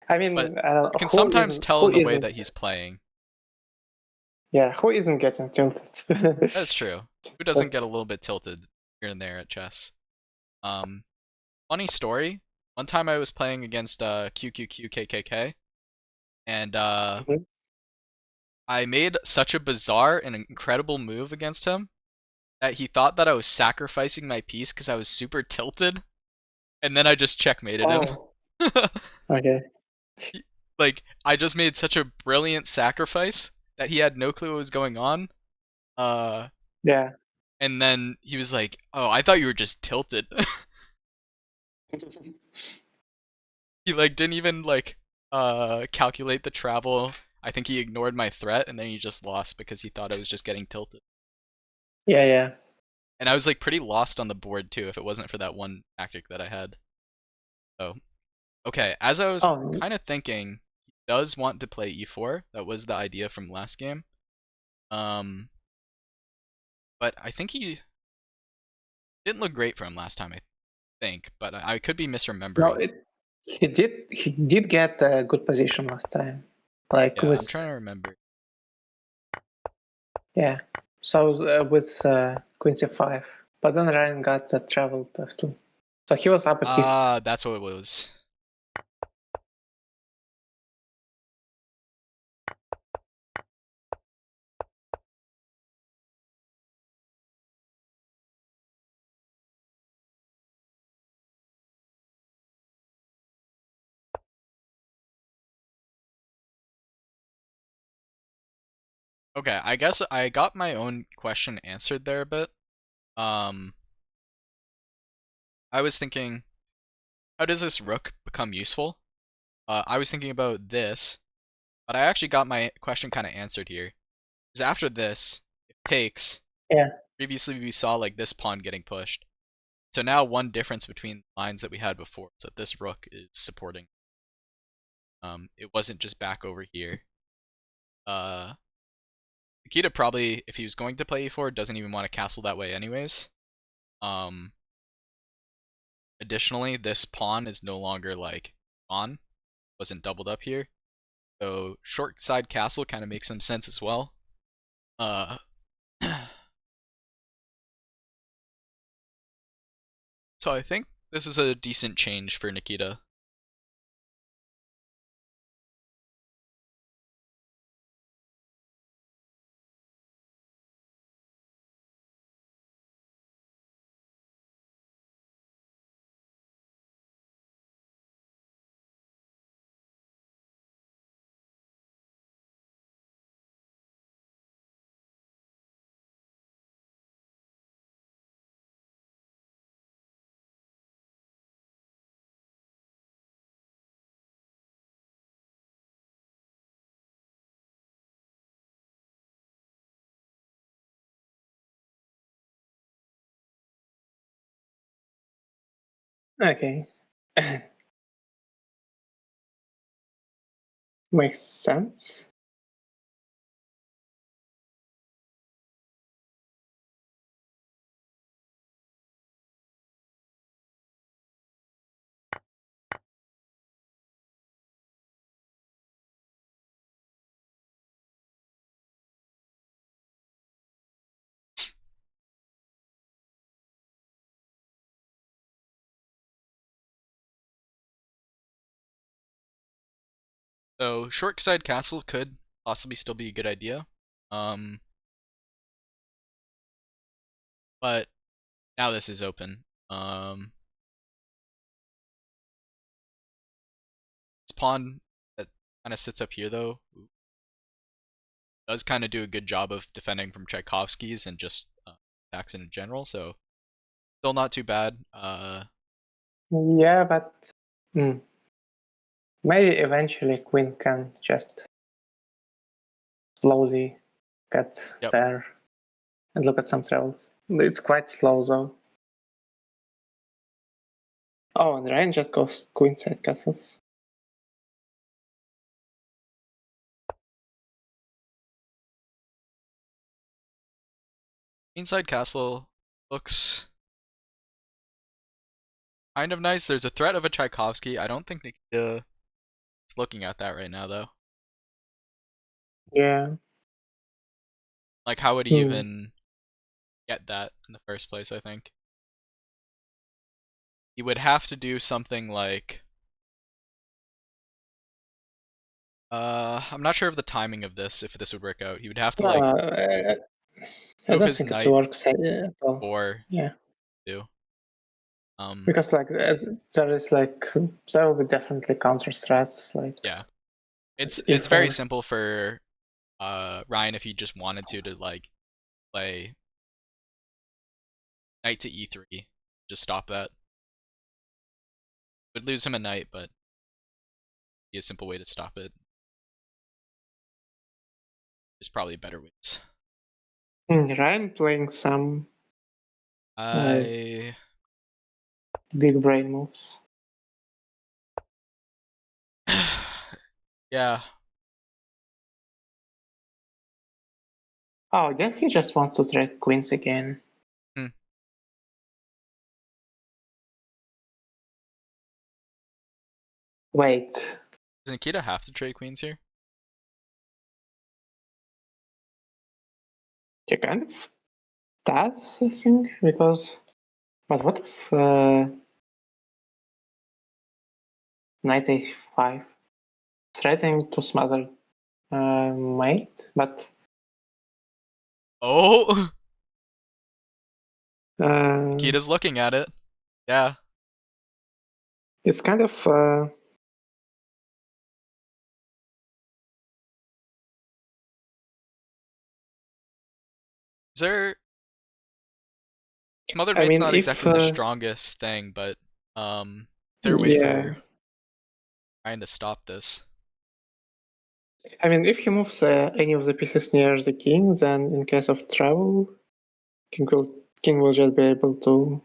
S2: I
S1: But
S2: mean, I don't
S1: you
S2: know
S1: can sometimes tell
S2: who
S1: in the way
S2: isn't.
S1: that he's playing.
S2: Yeah, who isn't getting tilted?
S1: That's true. Who doesn't get a
S2: But
S1: little bit tilted here and there at chess? Um, Funny story. One time I was playing against QQQKKK, and
S2: mhm.
S1: I made such a bizarre and incredible move against him that he thought that I was sacrificing my piece because I was super tilted, and then I just checkmated him.
S2: Oh, okay.
S1: Like, I just made such a brilliant sacrifice that he had no clue what was going on. Uh,
S2: Yeah.
S1: and then he was like, "Oh, I thought you were just tilted." He like didn't even like calculate the travel. I think he ignored my threat and then he just lost because he thought I was just getting tilted.
S2: Yeah, yeah.
S1: And I was like pretty lost on the board too if it wasn't for that one tactic that I had. So, okay, as I was
S2: Oh,
S1: kind of thinking, he does want to play e4. That was the idea from last game. Um, but I think he didn't look great for him last time, I think, but I could be
S2: no,
S1: misremembering.
S2: he did get a good position last time. Like
S1: Yeah, I'm trying
S2: with
S1: to remember.
S2: yeah. So with Queen C5, but then Ryan got travel to F2. So he was up a piece.
S1: Ah, that's what it was. Okay, I guess I got my own question answered there a bit. Um, I was thinking, how does this rook become useful? I was thinking about this, but I actually got my question kind of answered here. Because after this, it takes,
S2: Yeah.
S1: previously we saw like this pawn getting pushed. So now one difference between lines that we had before is that this rook is supporting. It wasn't just back over here. Nikita probably, if he was going to play e4, doesn't even want to castle that way anyways. Um, Additionally, this pawn is no longer like on, wasn't doubled up here. So short side castle kind of makes some sense as well. Uh, so I think this is a decent change for Nikita.
S2: Okay. Makes sense.
S1: So short side castle could possibly still be a good idea. But now this is open. This pawn that kind of sits up here though does kind of do a good job of defending from Tchaikovsky's and just attacks in general. So still not too bad.
S2: Yeah, but maybe eventually Queen can just slowly get
S1: Yep.
S2: there and look at some travels. It's quite slow though. Oh, and Ryan just goes queenside castles.
S1: Queenside castle looks kind of nice. There's a threat of a Tchaikovsky. I don't think Nikita is looking at that right now though.
S2: Yeah.
S1: Like how would he even get that in the first place, I think? He would have to do something like I'm not sure of the timing of this, if this would work out. He would have to like
S2: I
S1: move
S2: don't
S1: his
S2: think it
S1: knight
S2: works at all.
S1: or
S2: Yeah.
S1: do.
S2: Because like there is like there will be definitely counter threats like
S1: Yeah. It's
S2: if
S1: very simple for Ryan if he just wanted to like play knight to e3, just stop that. Would lose him a knight, but be a simple way to stop it. There's probably better ways.
S2: Ryan playing some
S1: I
S2: big brain moves.
S1: yeah.
S2: Oh, I guess he just wants to trade queens again. Wait.
S1: Does Nikita have to trade queens here?
S2: He kind of does, I think, because. But what if knight a5 threatening to smother mate, but
S1: Oh, Nikita's looking at it. Yeah.
S2: it's kind of
S1: Is there Smother
S2: I
S1: Mate's
S2: mean,
S1: not
S2: if
S1: exactly the strongest thing, but is there a way for Ryan to stop this?
S2: I mean, if he moves any of the pieces near the king, then in case of trouble, king will just be able to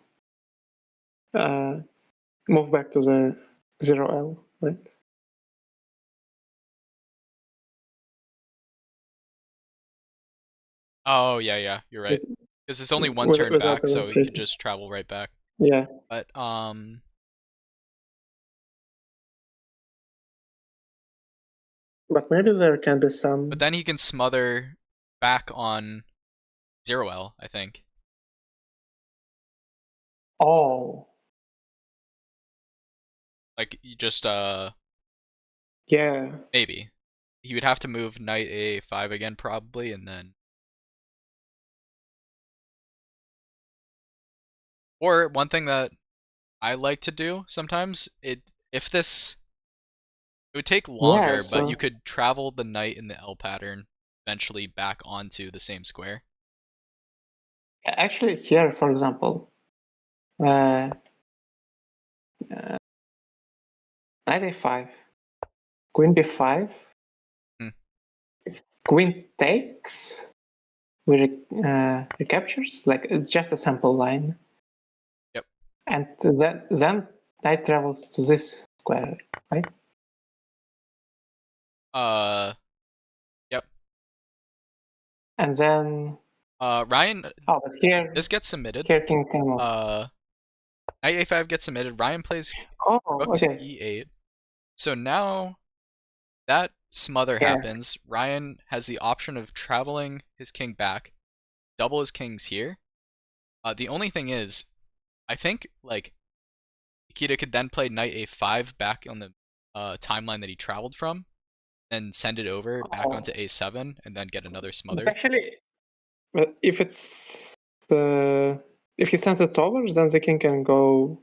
S2: move back to the 0L, right?
S1: Oh yeah, you're right. Because it's only one turn
S2: Without
S1: back, so he could
S2: retreating.
S1: just travel right back.
S2: Yeah.
S1: But
S2: But maybe there can be some.
S1: But then he can smother back on 0L, I think.
S2: Oh.
S1: Like you just
S2: Yeah.
S1: maybe. He would have to move knight a5 again probably, and then or one thing that I like to do sometimes, it would take longer,
S2: Yeah,
S1: but
S2: so
S1: you could travel the knight in the L pattern eventually back onto the same square.
S2: actually here, for example, knight a5, queen b5. If queen takes, we recaptures. Like it's just a sample line.
S1: Yep.
S2: And then knight travels to this square, right?
S1: Yep.
S2: And then
S1: Ryan,
S2: but here
S1: this gets submitted.
S2: king can move.
S1: Knight a5 gets submitted. Ryan plays
S2: Oh,
S1: rook to
S2: okay.
S1: e8. So now that smother
S2: Yeah.
S1: happens, Ryan has the option of traveling his king back, double his kings here. The only thing is, I think like Nikita could then play knight a5 back on the timeline that he traveled from, then send it over back onto a7, and then get another smother.
S2: Actually, if it's if he sends it over, then the king can go.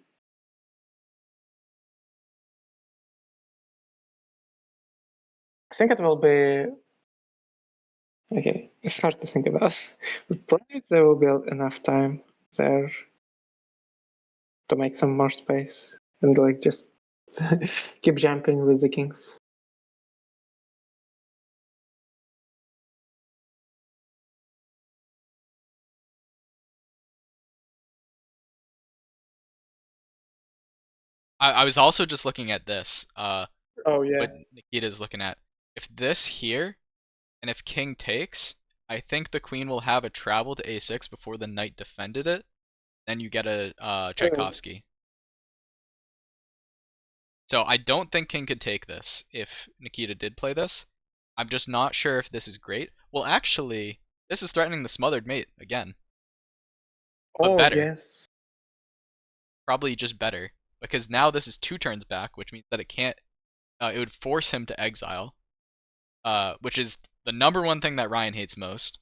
S2: I think it will be. Okay, it's hard to think about. But probably there will be enough time there to make some more space and like just keep jumping with the kings.
S1: I was also just looking at this.
S2: Oh yeah.
S1: What Nikita's looking at. If this here, and if king takes, I think the queen will have a travel to a6 before the knight defended it. Then you get a Tchaikovsky. So I don't think king could take this if Nikita did play this. I'm just not sure if this is great. Well, actually, this is threatening the smothered mate again. But better.
S2: Yes.
S1: Probably just better. Because now this is 2 turns back, which means that it can't... it would force him to exile. Which is the #1 thing that Ryan hates most.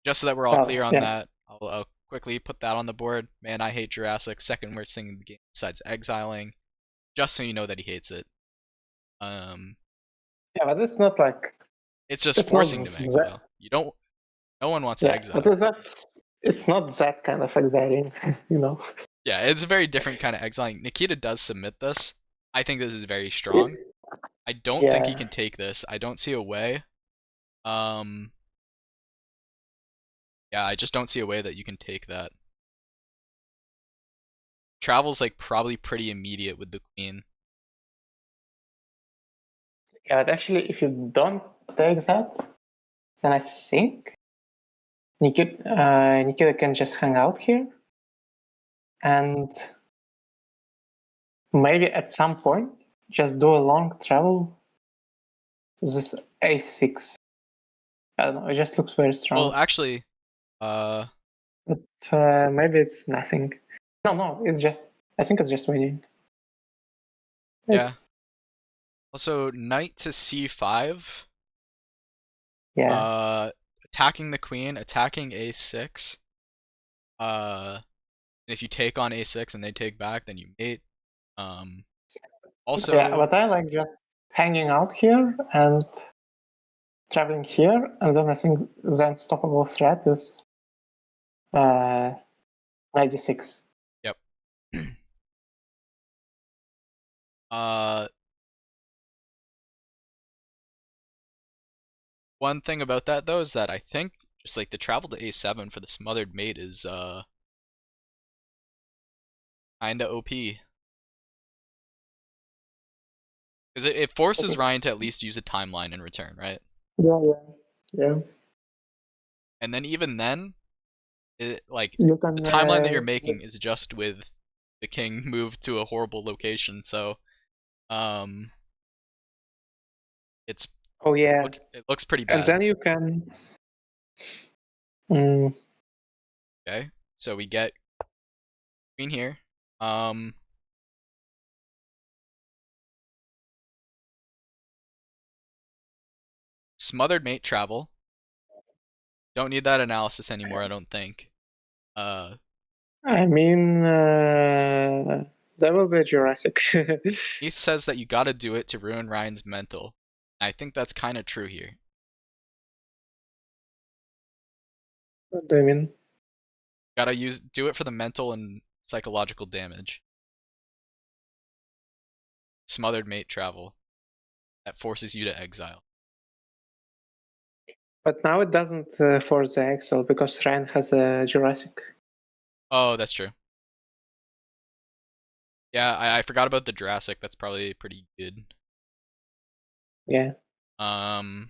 S1: Just so that we're all clear on that, I'll quickly put that on the board. Man, I hate Jurassic. Second worst thing in the game besides exiling. Just so you know that he hates it.
S2: Yeah, but it's not like...
S1: It's just forcing to exile. You don't... No one wants to exile.
S2: But it's not that kind of exiling, you know?
S1: Yeah, it's a very different kind of exiling. Nikita does submit this. I think this is very strong. I don't think he can take this. I don't see a way. Yeah, I just don't see a way that you can take that. Travel's like probably pretty immediate with the queen.
S2: Yeah, but actually, if you don't take that, then I think Nikita can just hang out here, and maybe at some point just do a long travel to this a6. I don't know. It just looks very strong.
S1: Well, actually,
S2: but maybe it's nothing. No, it's just. I think it's just winning.
S1: Yeah. Also, knight to c5.
S2: Yeah.
S1: Attacking the queen, attacking a6. And if you take on a6 and they take back, then you mate. Also.
S2: Yeah, but I like just hanging out here and traveling here, and then I think the unstoppable threat is 96.
S1: Yep. One thing about that though is that I think just like the travel to a7 for the smothered mate is kinda OP. Because it forces Ryan to at least use a timeline in return, right?
S2: Yeah.
S1: And then even then, like
S2: You can,
S1: the timeline that you're making is just with the king moved to a horrible location, so it's it looks pretty bad.
S2: And then you can
S1: Okay, so we get queen here. Smothered mate travel. Don't need that analysis anymore, I don't think.
S2: I mean, that will be Jurassic.
S1: Heath says that you gotta do it to ruin Ryan's mental. I think that's kind of true here.
S2: What do you mean?
S1: Gotta do it for the mental and psychological damage. Smothered mate travel. That forces you to exile.
S2: But now it doesn't force the exile because Ryan has a Jurassic.
S1: Oh, that's true. Yeah, I forgot about the Jurassic. That's probably pretty good.
S2: Yeah.
S1: And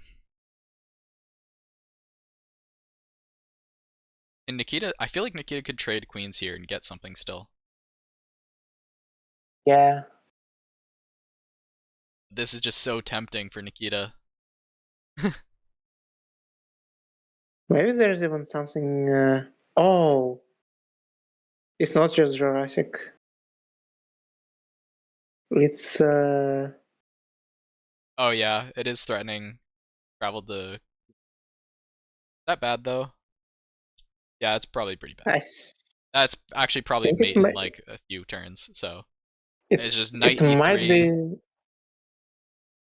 S1: Nikita, I feel like Nikita could trade queens here and get something still.
S2: Yeah.
S1: This is just so tempting for Nikita.
S2: Maybe there's even something. Oh, it's not just Jurassic. It's
S1: Oh yeah, it is threatening. Travel to that bad though. Yeah, it's probably pretty bad.
S2: I
S1: That's actually probably
S2: think
S1: mate in like a few turns. So it's just knight
S2: it might
S1: e3,
S2: be,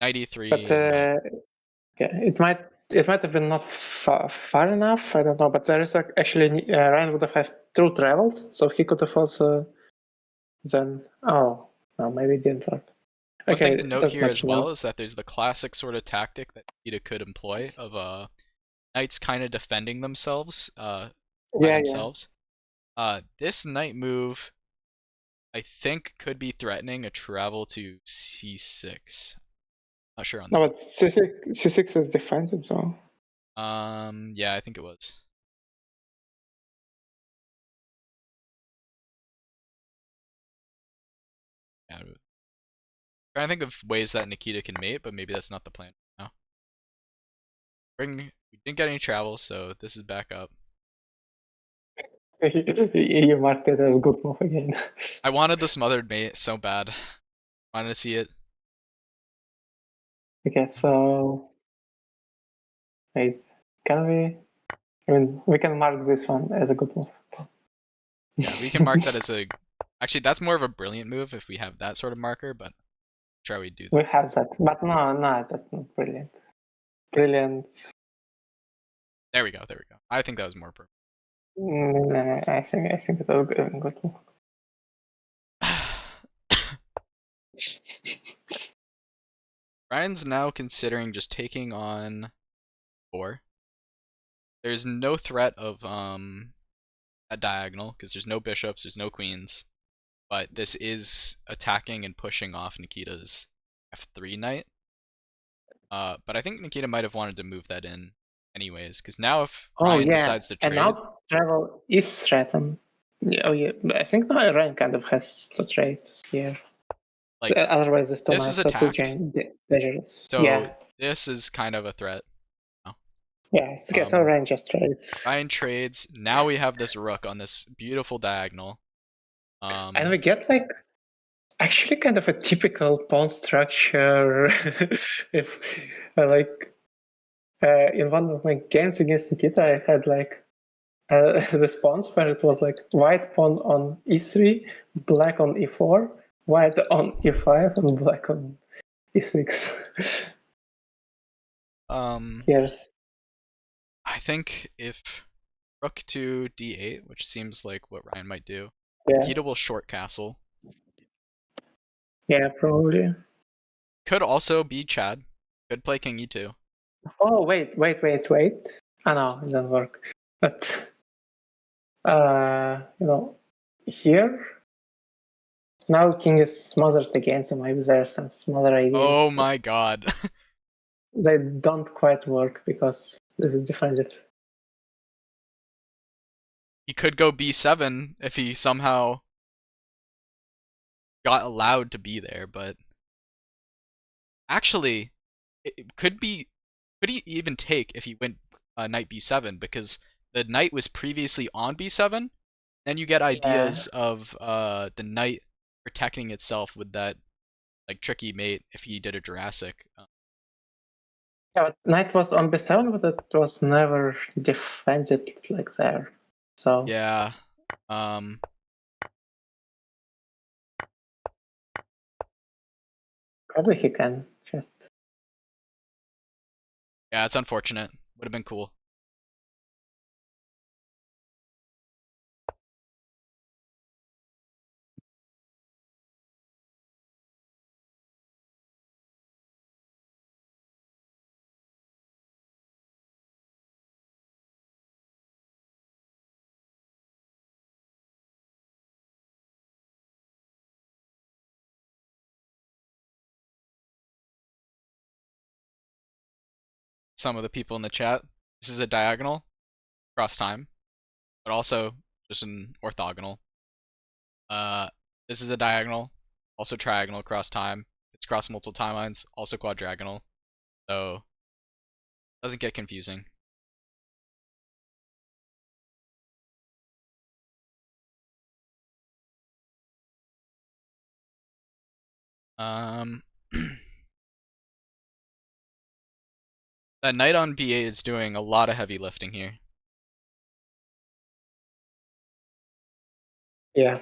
S1: knight
S2: but
S1: e3, and knight.
S2: yeah, it might have been not far enough. I don't know, but there is actually Ryan would have had two travels, so he could have also then. Oh no, maybe it didn't work.
S1: One thing
S2: Okay,
S1: to note
S2: that
S1: here
S2: much
S1: as well
S2: now.
S1: is that there's the classic sort of tactic that Nikita could employ of knights kind of defending themselves by
S2: Yeah, yeah.
S1: themselves. This knight move I think could be threatening a travel to c6. Not sure on
S2: No,
S1: that.
S2: but C6 is defended, so.
S1: Yeah, I think it was. Yeah, trying to think of ways that Nikita can mate, but maybe that's not the plan now. We didn't get any travel, so this is back up.
S2: You marked it as good move again.
S1: I wanted the smothered mate so bad. Wanted to see it.
S2: Okay, so wait, can we? I mean, we can mark this one as a good move.
S1: Yeah, we can mark that as a. Actually, that's more of a brilliant move if we have that sort of marker, but try we do
S2: We
S1: that.
S2: have that, but no, that's not brilliant. Brilliant.
S1: There we go. There we go. I think that was more perfect.
S2: I think it's a good move.
S1: Ryan's now considering just taking on 4. There's no threat of a diagonal because there's no bishops, there's no queens, but this is attacking and pushing off Nikita's f3 knight. But I think Nikita might have wanted to move that in anyways, because now if
S2: Oh
S1: Ryan
S2: yeah,
S1: decides to
S2: and
S1: trade,
S2: now travel is threatened. Yeah, oh yeah, but I think now Ryan kind of has to trade here.
S1: like
S2: Otherwise, the two
S1: this is
S2: knights are too
S1: attacked,
S2: dangerous.
S1: so
S2: Yeah,
S1: this is kind of a threat. now.
S2: yeah. So Ryan just trades.
S1: Ryan trades. Now we have this rook on this beautiful diagonal.
S2: And we get like actually kind of a typical pawn structure. If I like in one of my games against Nikita, I had like this pawns where it was like white pawn on e3, black on e4, white on e5, and black on e6. Here's
S1: I think if rook to d8, which seems like what Ryan might do,
S2: yeah,
S1: Nikita will short castle.
S2: yeah, probably.
S1: Could also be Chad. Could play king e2.
S2: Oh wait. Oh no, it doesn't work. But here now king is smothered again, so maybe there are some smother ideas.
S1: Oh my god.
S2: They don't quite work because this is defended.
S1: He could go b7 if he somehow got allowed to be there, but actually, it could be. Could he even take if he went knight b7 because the knight was previously on b7? Then you get
S2: Yeah.
S1: ideas of the knight protecting itself with that like tricky mate if he did a Jurassic.
S2: Yeah, but knight was on b7, but it was never defended like there. So
S1: Yeah.
S2: probably he can just.
S1: Yeah, it's unfortunate. Would have been cool. some of the people in the chat. This is a diagonal cross time, but also just an orthogonal. This is a diagonal, also triagonal cross time. It's cross multiple timelines, also quadriagonal. So it doesn't get confusing. That knight on b8 is doing a lot of heavy lifting here.
S2: Yeah.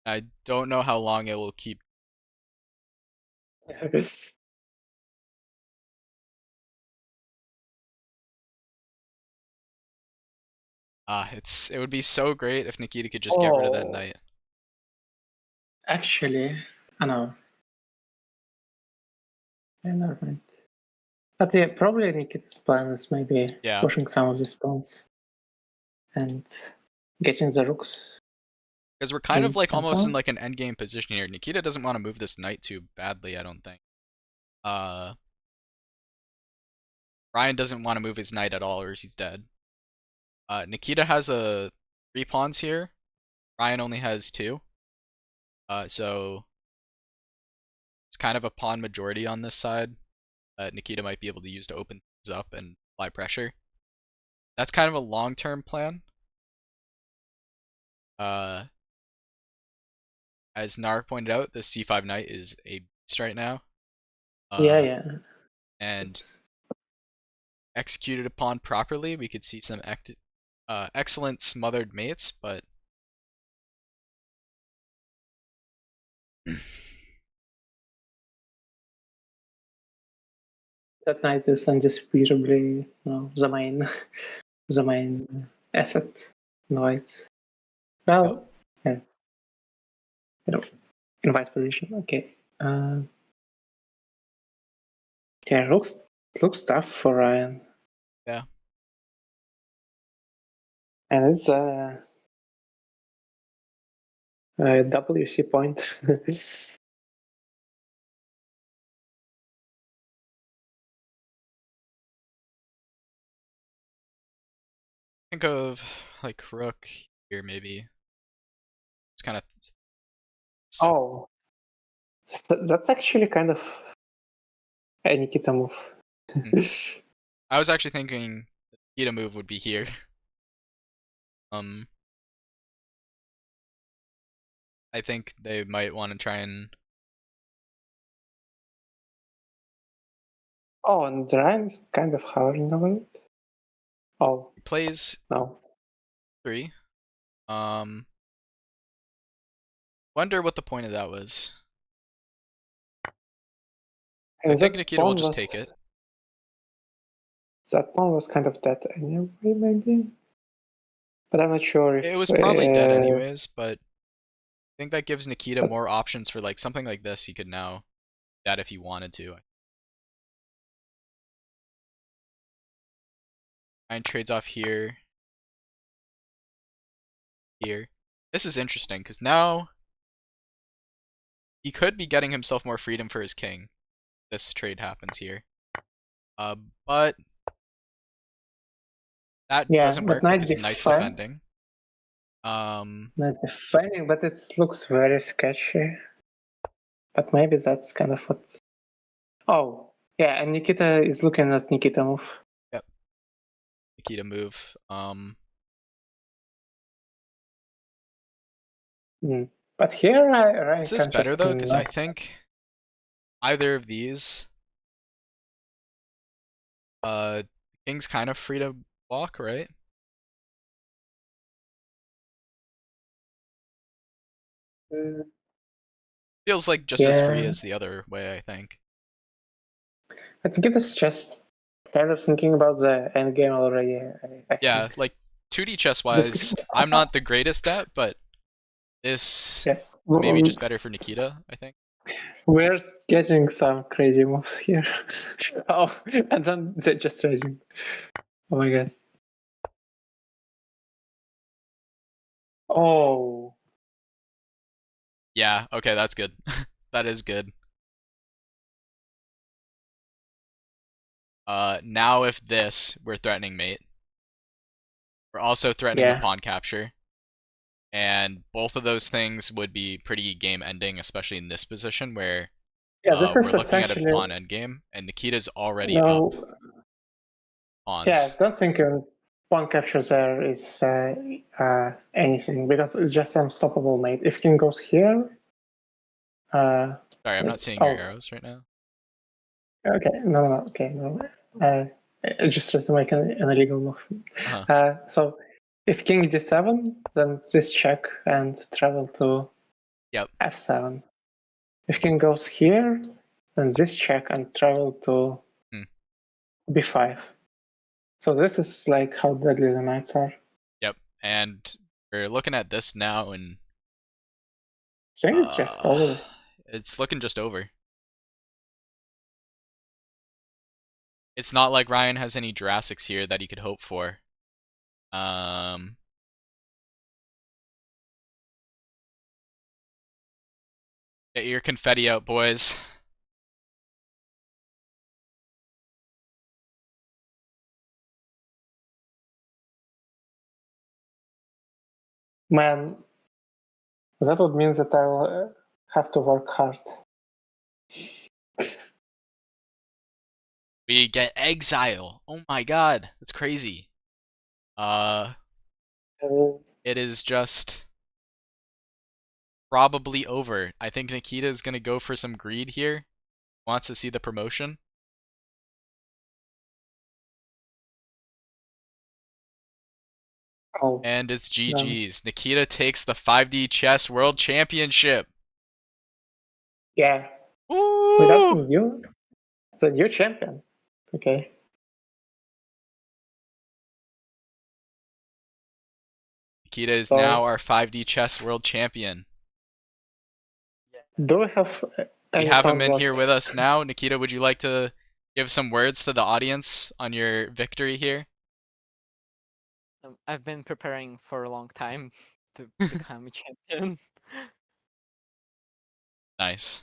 S1: I don't know how long it will keep. It would be so great if Nikita could just get rid of that
S2: Oh.
S1: knight.
S2: Actually, I know. Yeah, never mind. But yeah, probably Nikita's plan is maybe
S1: Yeah.
S2: pushing some of these pawns and getting the rooks.
S1: Because we're kind of like
S2: somehow.
S1: almost in like an endgame position here. Nikita doesn't want to move this knight too badly, I don't think. Ryan doesn't want to move his knight at all or he's dead. Nikita has 3 pawns here. Ryan only has 2. So it's kind of a pawn majority on this side that Nikita might be able to use to open things up and apply pressure. That's kind of a long-term plan. As Nar pointed out, the c5 knight is a beast right now.
S2: Yeah.
S1: And executed upon properly, we could see some excellent smothered mates, but
S2: That knight is indisputably the main asset in white. Well, yeah. In white's position. Okay. Yeah, looks tough for Ryan.
S1: yeah.
S2: And it's a WC point.
S1: Think of like rook here maybe. It's kind of
S2: Oh, that's actually kind of a Nikita move.
S1: I was actually thinking the Nikita move would be here. I think they might want to try and
S2: Oh, and Ryan's kind of hovering over it. Oh,
S1: plays
S2: no.
S1: 3. Wonder what the point of that was. So I think Nikita will just take it.
S2: That pawn was kind of dead anyway, maybe. But I'm not sure if
S1: It was probably dead anyways, but I think that gives Nikita more options for like something like this. He could now do that if he wanted to. Ryan trades off here. Here. This is interesting because now he could be getting himself more freedom for his king. This trade happens here. But that doesn't work because the knight's defending.
S2: Not defending, but it looks very sketchy. But maybe that's kind of what. Oh, yeah, and Nikita is looking at Nikita move.
S1: Yep. Nikita move.
S2: But here, Ryan
S1: Is this better though? Because I think either of these, king's kind of free to walk, right? Feels like just as free as the other way, I think.
S2: I think it is just kind of thinking about the end game already.
S1: Yeah, like 2D chess wise, I'm not the greatest at, but this is maybe just better for Nikita, I think.
S2: We're getting some crazy moves here. Oh, and then they're just raising. Oh my god. Oh.
S1: Yeah, okay, that's good. That is good. Now if this, we're threatening mate. We're also threatening a
S2: Yeah.
S1: pawn capture. And both of those things would be pretty game ending, especially in this position where
S2: Yeah, this
S1: we're
S2: is
S1: looking at a
S2: essentially
S1: pawn endgame, and Nikita's already up
S2: no.
S1: pawns.
S2: Yeah, I don't think pawn capture there is anything because it's just unstoppable mate. If king goes here,
S1: Sorry, I'm not seeing your arrows right now.
S2: Okay, no, okay, no. I just tried to make an illegal move. So if king d7, then this check and travel to f7. If king goes here, then this check and travel to b5. So this is like how deadly the knights are.
S1: Yep, and we're looking at this now, and
S2: I think it's just over.
S1: It's looking just over. It's not like Ryan has any Jurassics here that he could hope for. Get your confetti out, boys.
S2: Man, that would mean that I will have to work hard.
S1: We get exile. Oh my god, that's crazy. It is just probably over. I think Nikita is gonna go for some greed here. Wants to see the promotion.
S2: Oh,
S1: and it's GG's. No. Nikita takes the 5D Chess World Championship.
S2: Yeah.
S1: Woo!
S2: Wait, that's the new champion. Okay.
S1: Nikita is now our 5D Chess World Champion.
S2: Do we have
S1: we have him in here with us now. Nikita, would you like to give some words to the audience on your victory here?
S3: I've been preparing for a long time to become a champion.
S1: Nice.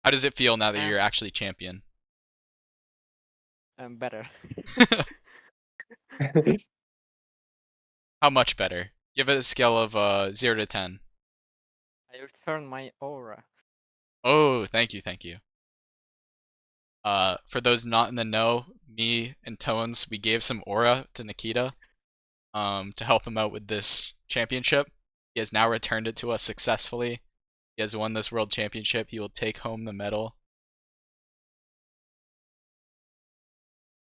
S1: How does it feel now that you're actually champion?
S3: Better.
S1: How much better? Give it a scale of 0 to 10.
S3: I returned my aura.
S1: Oh, thank you, thank you. For those not in the know, me and Tones, we gave some aura to Nikita to help him out with this championship. He has now returned it to us successfully. He has won this world championship. He will take home the medal.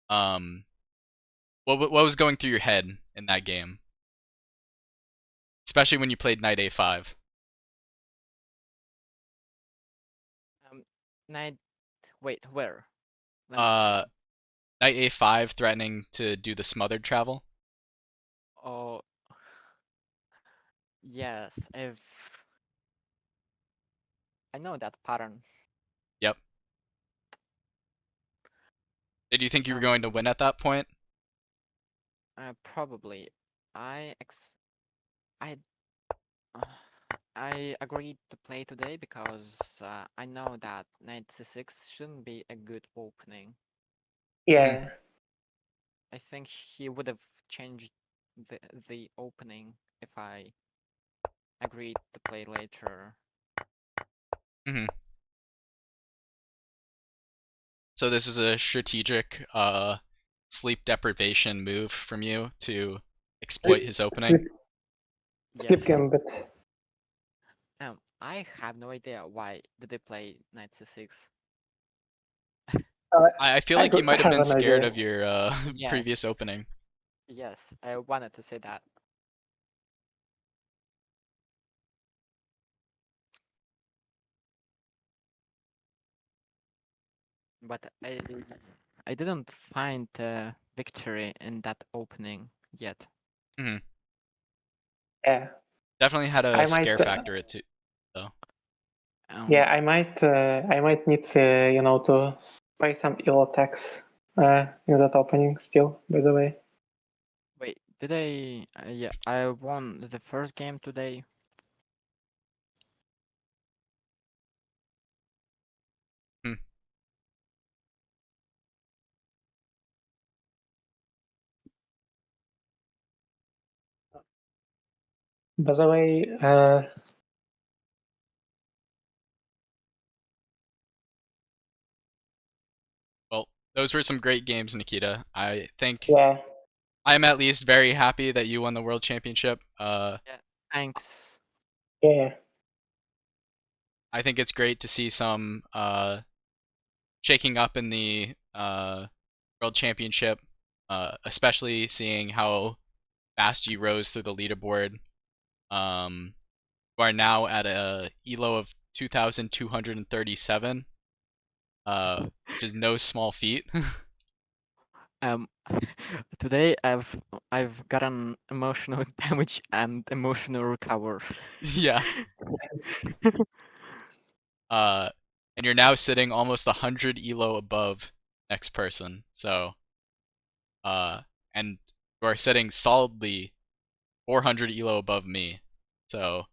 S1: What was going through your head in that game? Especially when you played knight a5.
S3: Wait, where?
S1: Knight a5 threatening to do the smothered travel.
S3: Oh, yes. I know that pattern.
S1: Yep. Did you think you were going to win at that point?
S3: Probably. I agreed to play today because I know that knight c6 shouldn't be a good opening.
S2: Yeah.
S3: I think he would have changed the opening if I agreed to play later.
S1: So this was a strategic sleep deprivation move from you to exploit his opening?
S2: Sleep gambit.
S3: I have no idea why did they play knight c6.
S1: I feel like you might have been scared of your previous opening.
S3: Yes, I wanted to say that. But I didn't find victory in that opening yet.
S2: Yeah.
S1: Definitely had a scare factor it too, though.
S2: Yeah, I might need to pay some ill attacks in that opening still, by the way.
S3: Wait, did I? Yeah, I won the first game today.
S2: By the way,
S1: Well, those were some great games, Nikita. I think
S2: yeah,
S1: I'm at least very happy that you won the world championship.
S3: Yeah, thanks.
S2: yeah,
S1: I think it's great to see some shaking up in the world championship, especially seeing how fast you rose through the leaderboard. You are now at a elo of 2,237, which is no small feat.
S3: Um, today I've gotten emotional damage and emotional recover.
S1: Yeah. And you're now sitting almost 100 elo above next person. So, and you are sitting solidly 400 elo above me. So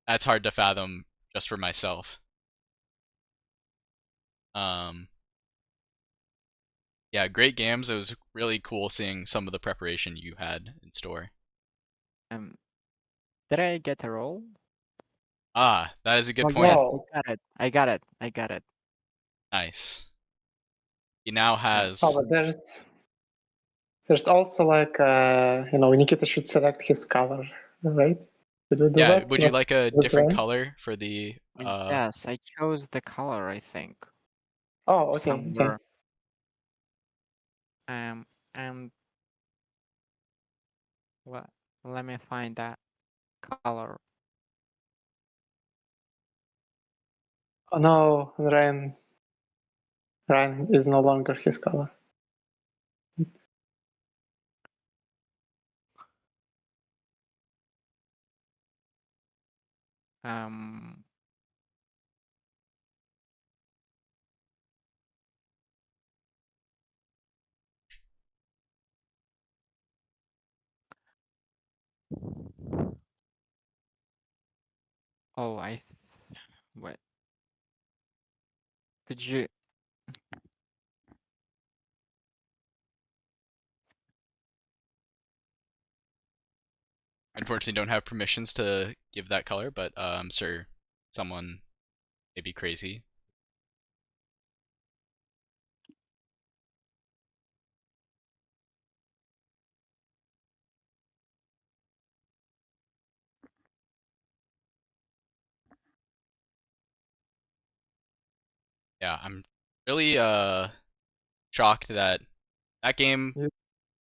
S1: that's hard to fathom just for myself. Um, yeah, great games. It was really cool seeing some of the preparation you had in store.
S3: Um, did I get a roll?
S1: Ah, that is a good
S3: Oh
S1: point.
S3: yes,
S2: wow.
S3: I got it. I got it. I got it.
S1: Nice. He now
S3: Uh,
S2: Oh,
S1: has.
S2: but there's also like Nikita should select his color, right? Did you do
S1: Yeah,
S2: that?
S1: would you like a
S2: Was
S1: different
S2: right?
S1: color for the
S3: yes, I chose the color, I think,
S2: Oh, okay, okay.
S3: somewhere. And what? Let me find that color.
S2: Oh no, Ryan is no longer his color.
S3: Um, oh, wait. Could you?
S1: unfortunately don't have permissions to give that color, but I'm sure someone may be crazy. Yeah, I'm really shocked that that game
S4: Yeah.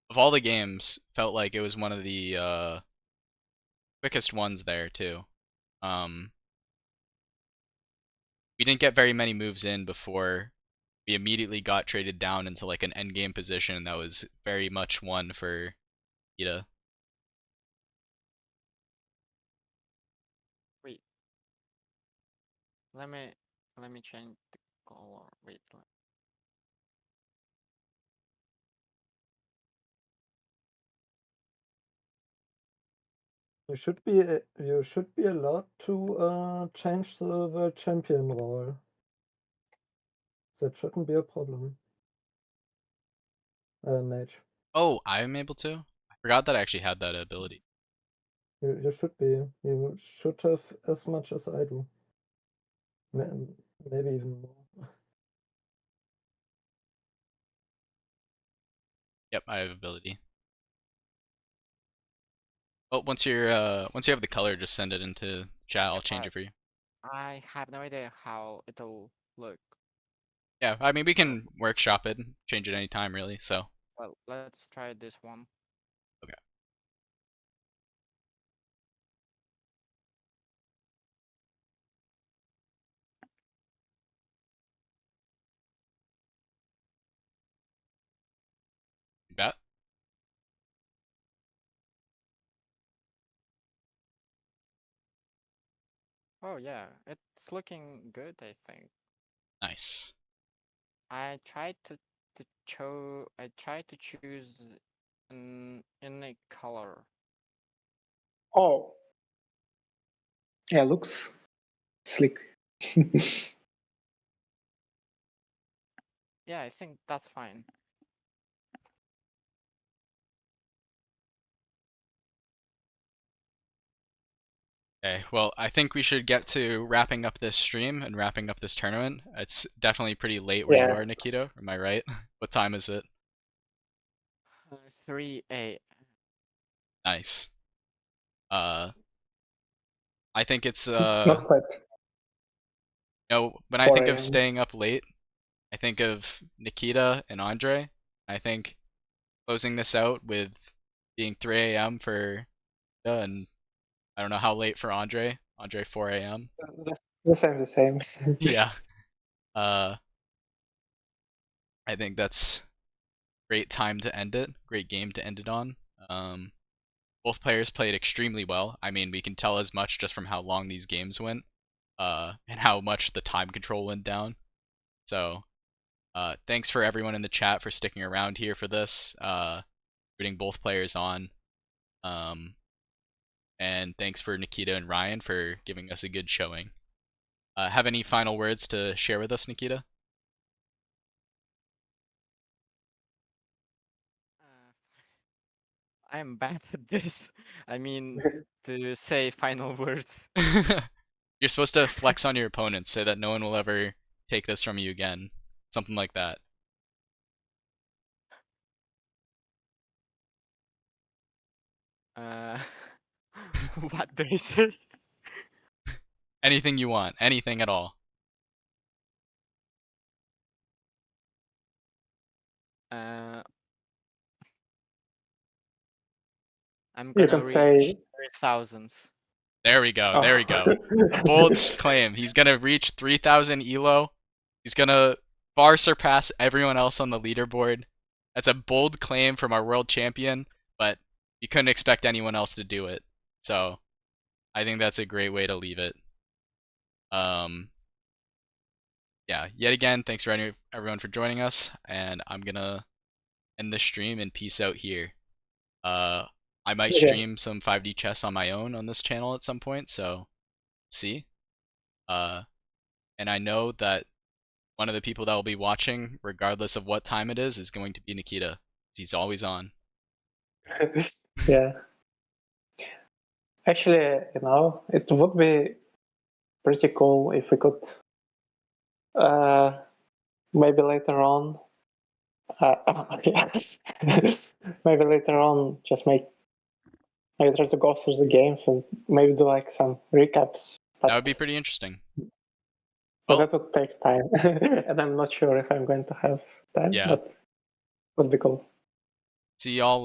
S1: of all the games felt like it was one of the quickest ones there too. Um, we didn't get very many moves in before we immediately got traded down into like an end game position that was very much one for Ida.
S3: Wait. Let me change the color. Wait.
S4: You should be allowed to change the world champion role. That shouldn't be a problem. Mage.
S1: Oh, I'm able to? I forgot that I actually had that ability.
S4: You should be. You should have as much as I do. Maybe even more.
S1: Yep, I have ability. Well, once you have the color, just send it into chat. I'll
S3: Yeah,
S1: change it
S3: but
S1: for you.
S3: I have no idea how it'll look.
S1: Yeah, I mean we
S3: So,
S1: can workshop it, change it anytime really. So
S3: well, let's try this one.
S1: okay, bet.
S3: Oh yeah, it's looking good, I think.
S1: Nice.
S3: I tried to choose in a color.
S2: Oh, yeah, looks slick.
S3: Yeah, I think that's fine.
S1: Okay, well, I think we should get to wrapping up this stream and wrapping up this tournament. It's definitely pretty late where you
S2: Yeah.
S1: are, Nikita. Am I right? What time is it?
S3: 3 a.
S1: Nice. I think it's
S2: Not quite
S1: when I
S2: 4
S1: think of
S2: a.m.
S1: staying up late, I think of Nikita and Andre. I think closing this out with being 3 a.m. for and I don't know how late for Andre. Andre 4 a.m.
S2: The same.
S1: Yeah. I think that's great time to end it. Great game to end it on. Both players played extremely well. I mean, we can tell as much just from how long these games went, and how much the time control went down. So, thanks for everyone in the chat for sticking around here for this, rooting both players on. And thanks for Nikita and Ryan for giving us a good showing. Have any final words to share with us, Nikita?
S3: I'm bad at this. I mean, to say final words.
S1: You're supposed to flex on your opponents, say that no one will ever take this from you again. Something like that.
S3: What do I say?
S1: Anything you want, anything at all.
S3: I'm
S2: You
S3: gonna
S2: can
S3: reach
S2: say
S3: 3,000s.
S1: There we go,
S2: oh.
S1: there we go. A bold claim. He's gonna reach 3,000 elo. He's gonna far surpass everyone else on the leaderboard. That's a bold claim from our world champion, but you couldn't expect anyone else to do it. So, I think that's a great way to leave it. Yeah, yet again, thanks for everyone for joining us, and I'm gonna end the stream and peace out here. I might
S2: Yeah.
S1: stream some 5D chess on my own on this channel at some point, so see. And I know that one of the people that will be watching, regardless of what time it is going to be Nikita. He's always on.
S2: Yeah. Actually, it would be pretty cool if we could maybe later on maybe later on just maybe try to go through the games and maybe do like some recaps.
S1: That would be pretty interesting.
S2: But
S1: Well,
S2: that would take time. And I'm not sure if I'm going to have time,
S1: yeah.
S2: but it would be cool.
S1: See y'all